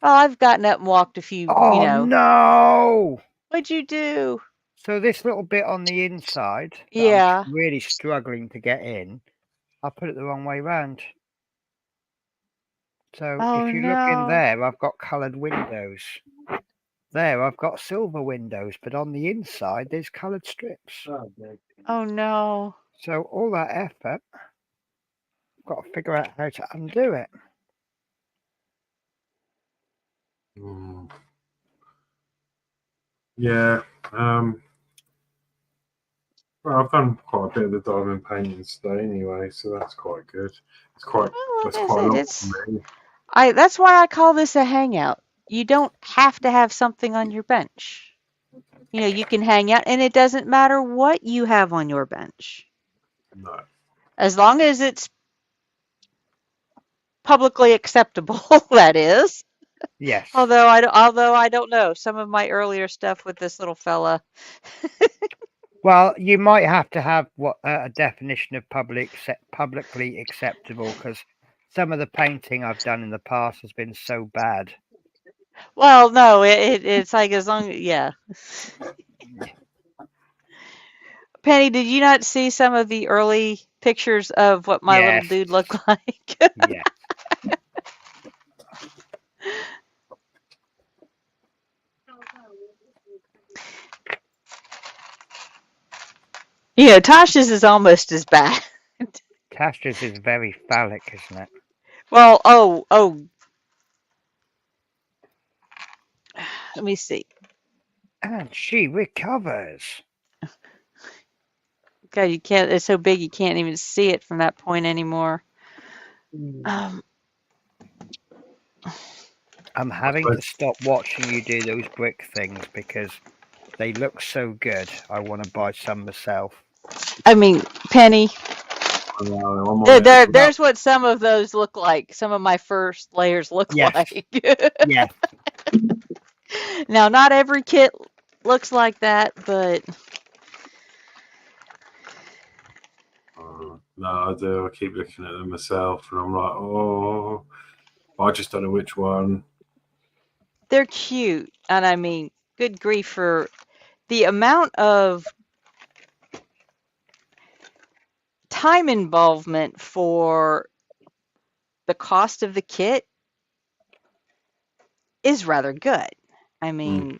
Well, I've gotten up and walked a few, Oh, no! What'd you do? So this little bit on the inside, that Yeah. I'm really struggling to get in, I put it the wrong way round. So Oh, if you look in no. there, I've got coloured windows. there I've got silver windows, but on the inside there's coloured strips. Oh no. So all that effort, I've got to figure out how to undo it. Yeah. Well, I've done quite a bit of the diamond painting today anyway, so that's quite good. It's quite Well, that's like I quite a said, lot it's for me. that's why I call this a hangout. You don't have to have something on your bench. You know, you can hang out and it doesn't matter what you have on your bench. No. As long as it's publicly acceptable, that is. Yes. Although I don't know. Some of my earlier stuff with this little fella. Well, you might have to have what a definition of publicly acceptable, because some of the painting I've done in the past has been so bad. Well, no, it's like as long yeah. Penny, did you not see some of the early pictures of what my little Yes. dude looked like? Yeah. You know, Tasha's is almost as bad. Tasha's is very phallic, isn't it? Well, oh. Let me see. And she recovers. God, you can't. It's so big you can't even see it from that point anymore. I'm having to stop watching you do those brick things because they look so good. I want to buy some myself. I mean, Penny. There's what some of those look like. Some of my first layers look like. Yes. Now, not every kit looks like that, but No, I do. I keep looking at them myself, and I'm like, oh, I just don't know which one. they're cute. And I mean, good grief for the amount of time involvement for the cost of the kit is rather good. I mean,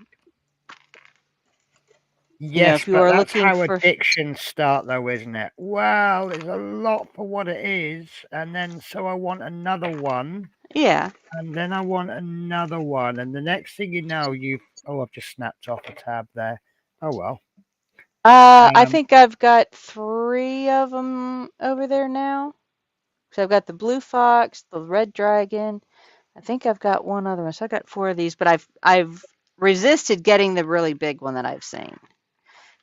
Yes, if you but are that's looking how for addictions start, though, isn't it? Well, it's a lot for what it is, and then so I want another one. Yeah. And then I want another one, and the next thing you know, I've just snapped off a tab there. Oh well. I think I've got 3 of them over there now. So I've got the blue fox, the red dragon. I think I've got one other one. So I got 4 of these, but I've resisted getting the really big one that I've seen.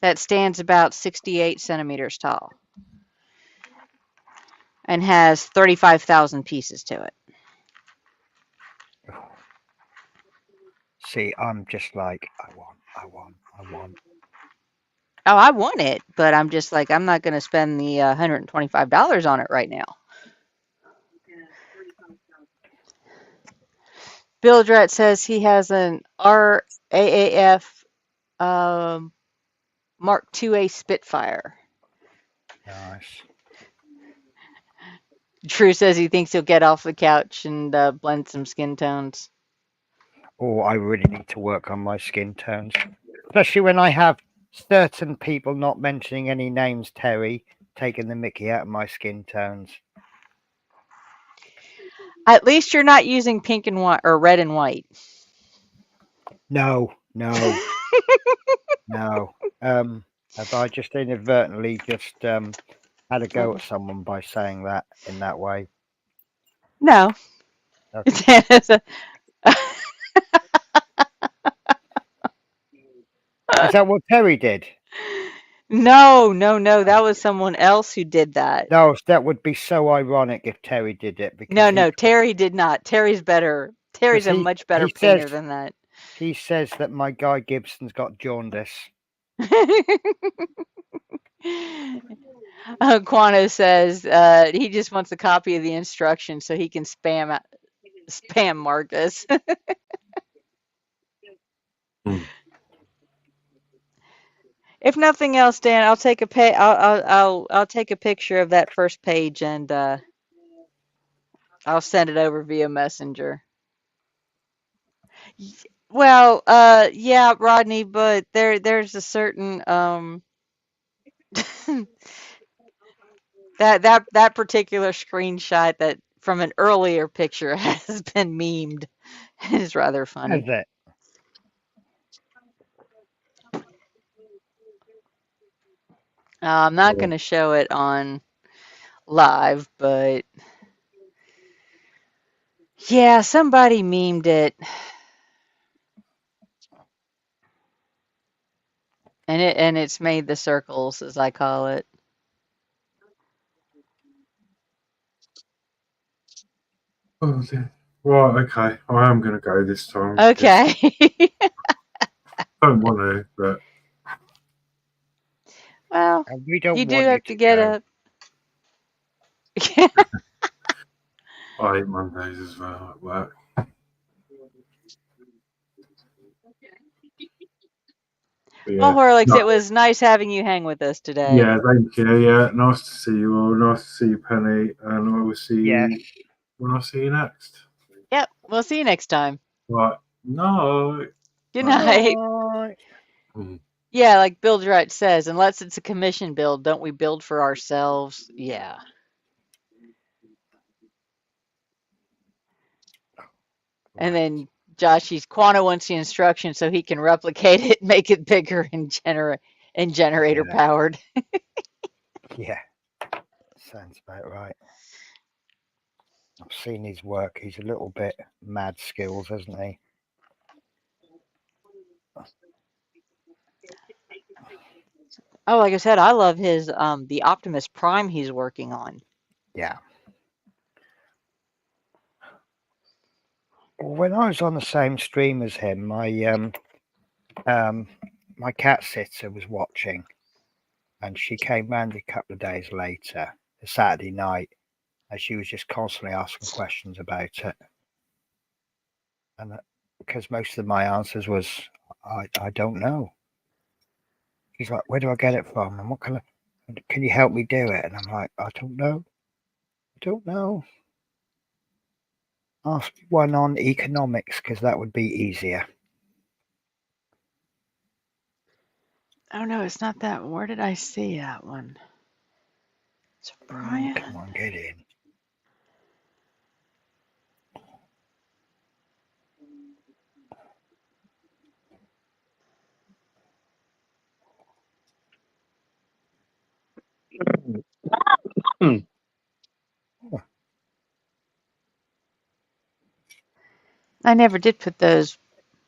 That stands about 68 centimeters tall and has 35,000 pieces to it. See, I'm just like, I want. Oh, I want it, but I'm just like, I'm not going to spend the $125 on it right now. Bill Drat says he has an RAAF Mark IIA Spitfire. Nice. Drew says he thinks he'll get off the couch and blend some skin tones. Oh, I really need to work on my skin tones, especially when I have certain people, not mentioning any names, Terry, taking the mickey out of my skin tones. At least you're not using pink and white or red and white. No. No. Have I just inadvertently just had a go at someone by saying that in that way? No. Okay. Is that what Terry did? No. That was someone else who did that. No, that would be so ironic if Terry did it. Because No, Terry did not. Terry's better. Terry's a much better painter than that. He says that my Guy Gibson's got jaundice. Quano says he just wants a copy of the instructions so he can spam Marcus. If nothing else, Dan, I'll take I'll take a picture of that first page and I'll send it over via Messenger. Well, yeah, Rodney, but there's a certain that particular screenshot that from an earlier picture has been memed. It's rather Has funny. it? I'm not going to show it on live, but yeah, somebody memed it, and it's made the circles, as I call it. Oh, dear. Right, okay. I am going to go this time. Okay. Don't want to, but Well, And we don't you do want you have to to get go. up. I hate Mondays as well at work. But Well, yeah, Horlicks, no, it was nice having you hang with us today. yeah, thank you. Yeah, nice to see you all. Nice to see you, Penny, and I will see Yes. you when I see you next. Yep, we'll see you next time. Right, no. Good night. Bye. Yeah, like Build Right says, unless it's a commission build, don't we build for ourselves? Yeah. And then Joshy's Quana wants the instruction so he can replicate it, make it bigger and generator Yeah. powered. Yeah. Sounds about right. I've seen his work. He's a little bit mad skills, hasn't he? Oh, like I said, I love his the Optimus Prime he's working on. Yeah. Well, when I was on the same stream as him, my cat sitter was watching, and she came round a couple of days later, a Saturday night, and she was just constantly asking questions about it. And because most of my answers was, I don't know. He's like, where do I get it from? And what can you help me do it? And I'm like, I don't know. I don't know. Ask one on economics because that would be easier. Oh no, it's not that. Where did I see that one? It's Brian. Come on, get in. I never did put those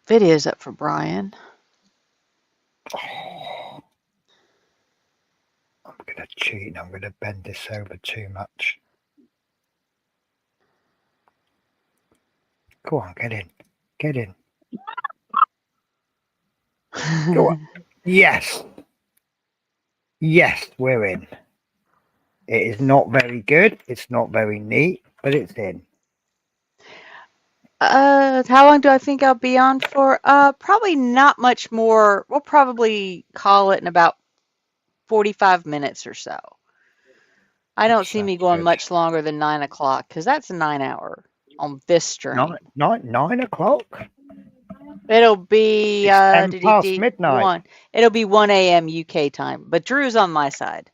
videos up for Brian. I'm going to cheat. I'm going to bend this over too much. Go on, get in. Get in. Go on. Yes. Yes, we're in. It is not very good. It's not very neat, but it's in. How long do I think I'll be on for? Probably not much more. We'll probably call it in about 45 minutes or so. I don't see me going much longer than 9 o'clock because that's a 9-hour on this stream. 9 o'clock? It'll be 10 past midnight. It'll be 1 a.m. UK time, but Drew's on my side.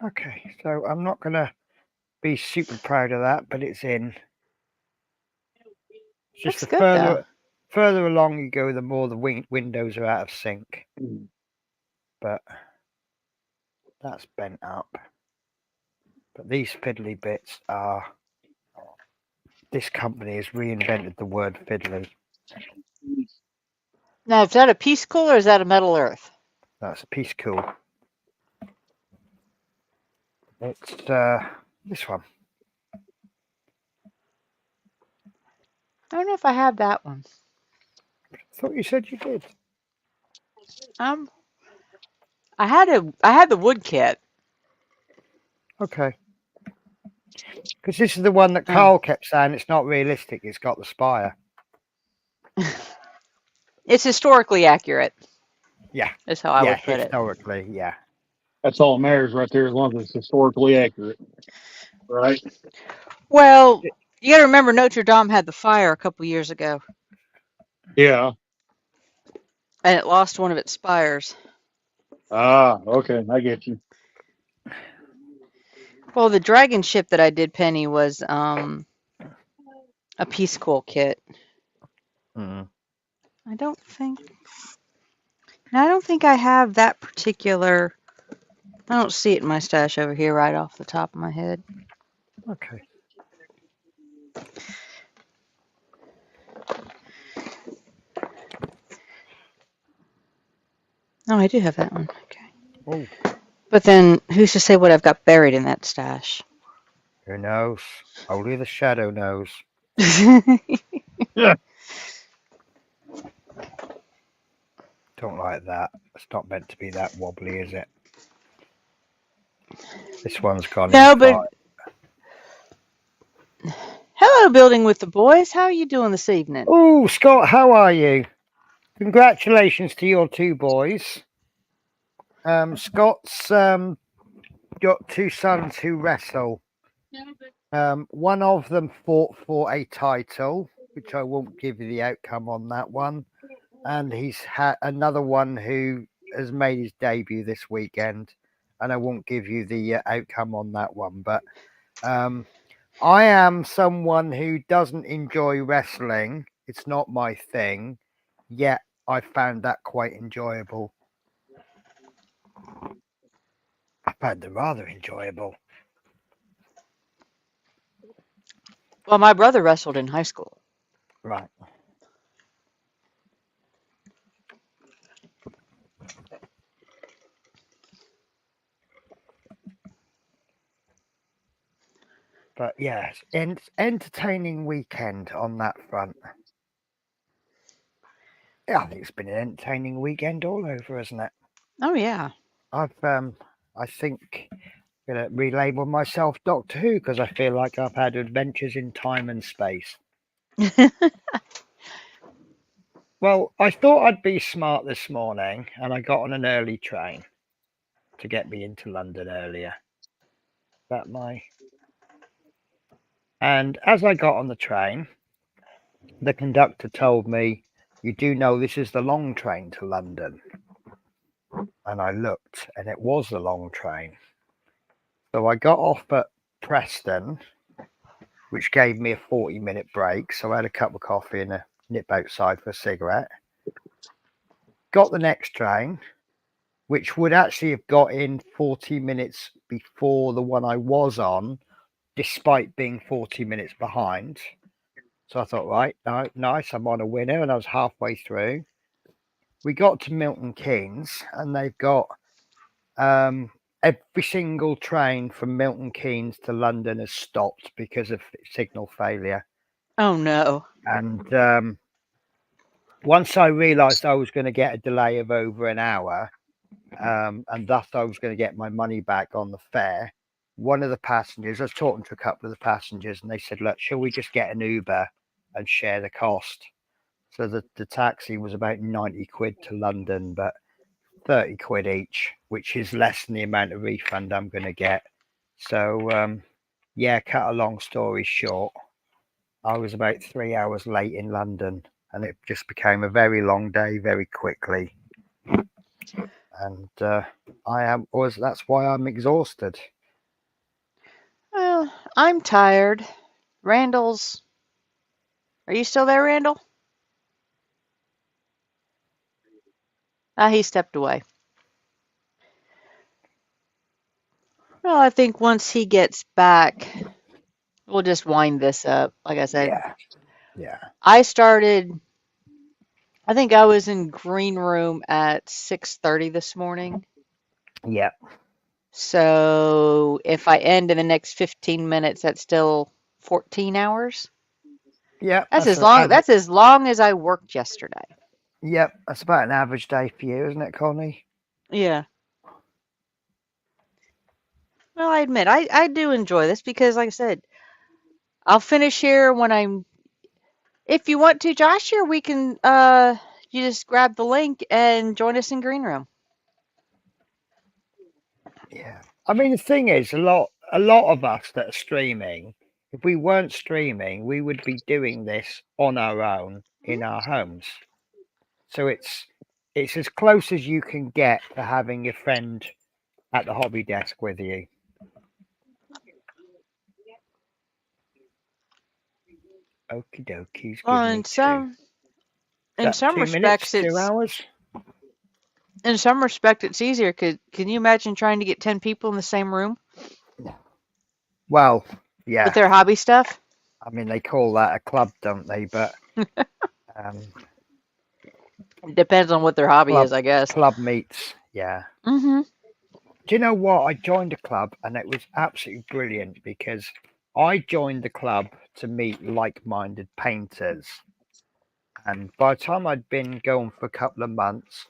Okay, so I'm not going to be super proud of that, but it's in. Just That's the good, further along you go, the more the windows are out of sync. But that's bent up. But these fiddly bits are. This company has reinvented the word fiddly. Now, is that a Peace Cool or is that a Metal Earth? That's a Peace Cool. It's this one. I don't know if I have that one. I thought you said you did. I had the wood kit. Okay. Because this is the one that Carl kept saying it's not realistic. It's got the spire. It's historically accurate. Yeah. That's how I would put it. Historically, yeah. That's all that matters right there, as long as it's historically accurate. Right? Well, You got to remember, Notre Dame had the fire a couple years ago, Yeah. and it lost one of its spires. Ah, okay, I get you. Well, the dragon ship that I did, Penny, was a Peace Corps kit. Mm. I don't think I have that particular. I don't see it in my stash over here right off the top of my head. Okay. Oh, I do have that one. Okay. Oh, But then, who's to say what I've got buried in that stash? who knows? Only the shadow knows. Yeah. Don't like that. It's not meant to be that wobbly, is it? This one's gone No, in but fine. hello, building with the boys. How are you doing this evening? Oh, Scott, how are you? Congratulations to your two boys. Scott's got two sons who wrestle. One of them fought for a title, which I won't give you the outcome on that one. And he's had another one who has made his debut this weekend, and I won't give you the outcome on that one. But I am someone who doesn't enjoy wrestling. It's not my thing, yet I found that quite enjoyable. I found it rather enjoyable. Well, my brother wrestled in high school. Right. But yes, entertaining weekend on that front. Yeah, I think it's been an entertaining weekend all over, isn't it? Oh yeah. I think I'm gonna relabel myself Doctor Who because I feel like I've had adventures in time and space. Well, I thought I'd be smart this morning, and I got on an early train to get me into London earlier. And as I got on the train, the conductor told me, "You do know this is the long train to London." And I looked, and it was the long train. So I got off at Preston, which gave me a 40-minute break. So I had a cup of coffee and a nip outside for a cigarette. Got the next train, which would actually have got in 40 minutes before the one I was on, despite being 40 minutes behind. So I thought, right, nice, I'm on a winner, and I was halfway through. We got to Milton Keynes, and they've got every single train from Milton Keynes to London has stopped because of signal failure. Oh no. And once I realised I was going to get a delay of over an hour, and thus I was going to get my money back on the fare, one of the passengers, I was talking to a couple of the passengers, and they said, look, shall we just get an Uber and share the cost? So the taxi was about 90 quid to London, but 30 quid each, which is less than the amount of refund I'm going to get. So, yeah, cut a long story short, I was about 3 hours late in London, and it just became a very long day very quickly. And that's why I'm exhausted. Well, I'm tired. Randall's. Are you still there, Randall? He stepped away. Well, I think once he gets back, we'll just wind this up. Like I said, Yeah. I think I was in green room at 6:30 this morning. Yeah. So if I end in the next 15 minutes, that's still 14 hours. Yeah. That's as long as I worked yesterday. Yep, that's about an average day for you, isn't it, Connie? Yeah. Well, I admit, I do enjoy this because, like I said, I'll finish here when I'm. If you want to, Josh, here we can. You just grab the link and join us in green room. Yeah. I mean, the thing is, a lot of us that are streaming if we weren't streaming, we would be doing this on our own in our homes. So it's as close as you can get to having your friend at the hobby desk with you. Okie dokies. Well, Give me two. in That some 2 respects, minutes, 2 it's hours. in some respect it's easier. Can you imagine trying to get 10 people in the same room Well, yeah. with their hobby stuff? I mean, they call that a club, don't they? But It depends on what their hobby is, I guess. Club meets, yeah. Mm-hmm. Do you know what? I joined a club and it was absolutely brilliant because I joined the club to meet like-minded painters. And by the time I'd been going for a couple of months,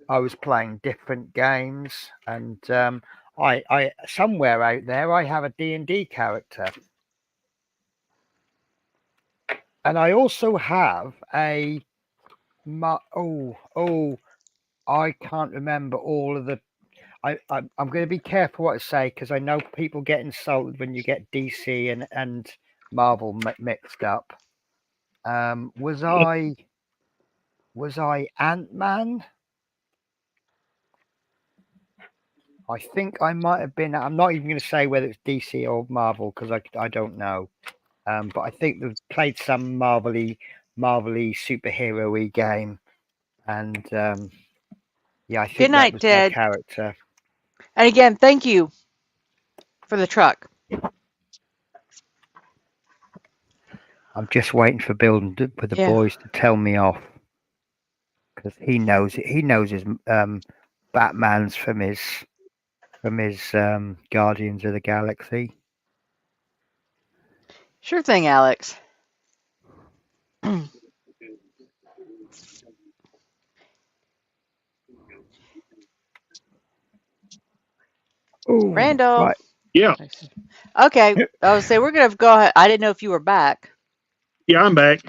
I was playing different games. And I somewhere out there, I have a D&D character. And I also have a... I can't remember all of the... I'm going to be careful what I say because I know people get insulted when you get DC and Marvel mixed up. Was I Ant-Man? I think I might have been. I'm not even going to say whether it's DC or Marvel because I don't know. But I think they've played some Marvel-y superhero-y game, and yeah, I think Good night, that was Ted. my character. And again, thank you for the truck. I'm just waiting for Bill for the boys to tell me off because he knows it. He knows his Batman's from his Guardians of the Galaxy. Sure thing, Alex. Ooh, Randall. right. Yeah. Okay. I was say we're gonna go ahead. I didn't know if you were back. Yeah, I'm back.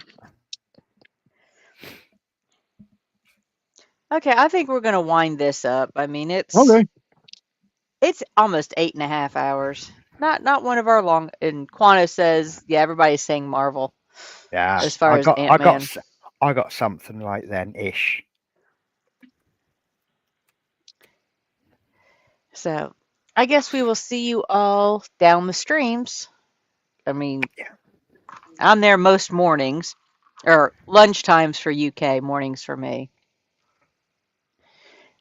Okay, I think we're gonna wind this up. I mean, it's almost 8.5 hours. Not one of our long. And Quano says, yeah, everybody's saying Marvel. Yeah, As far as Ant-Man. I got something right then ish. So, I guess we will see you all down the streams. I mean, I'm there most mornings, or lunch times for UK, mornings for me.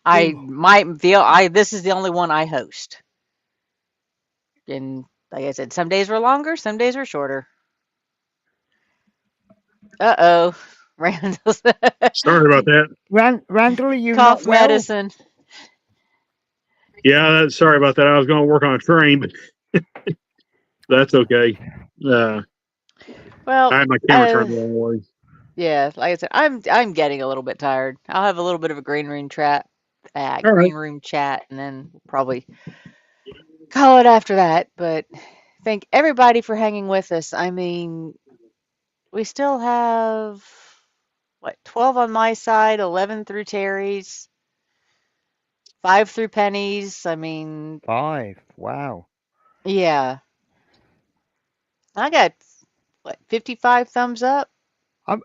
This is the only one I host. And like I said, some days were longer, some days were shorter. Uh-oh. Randall. Sorry about that. Randall, are you Cough not well? medicine. Yeah, sorry about that. I was going to work on a train, but that's okay. Well, I had my camera turned the wrong way. Yeah, like I said, I'm getting a little bit tired. I'll have a little bit of a green room chat, and then we'll probably call it after that. But thank everybody for hanging with us. I mean, we still have 12 on my side, 11 through Terry's, 5 through Penny's. I mean, 5. Wow. Yeah. I got 55 thumbs up.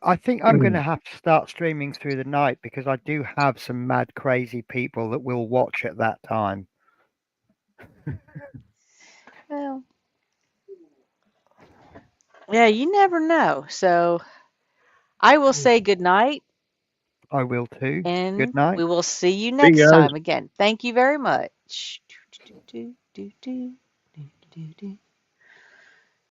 I think I'm going to have to start streaming through the night because I do have some mad, crazy people that will watch at that time. Well, yeah, you never know. So I will say good night. I will too. And Good night. we will see you See you next guys. time. Again, thank you very much.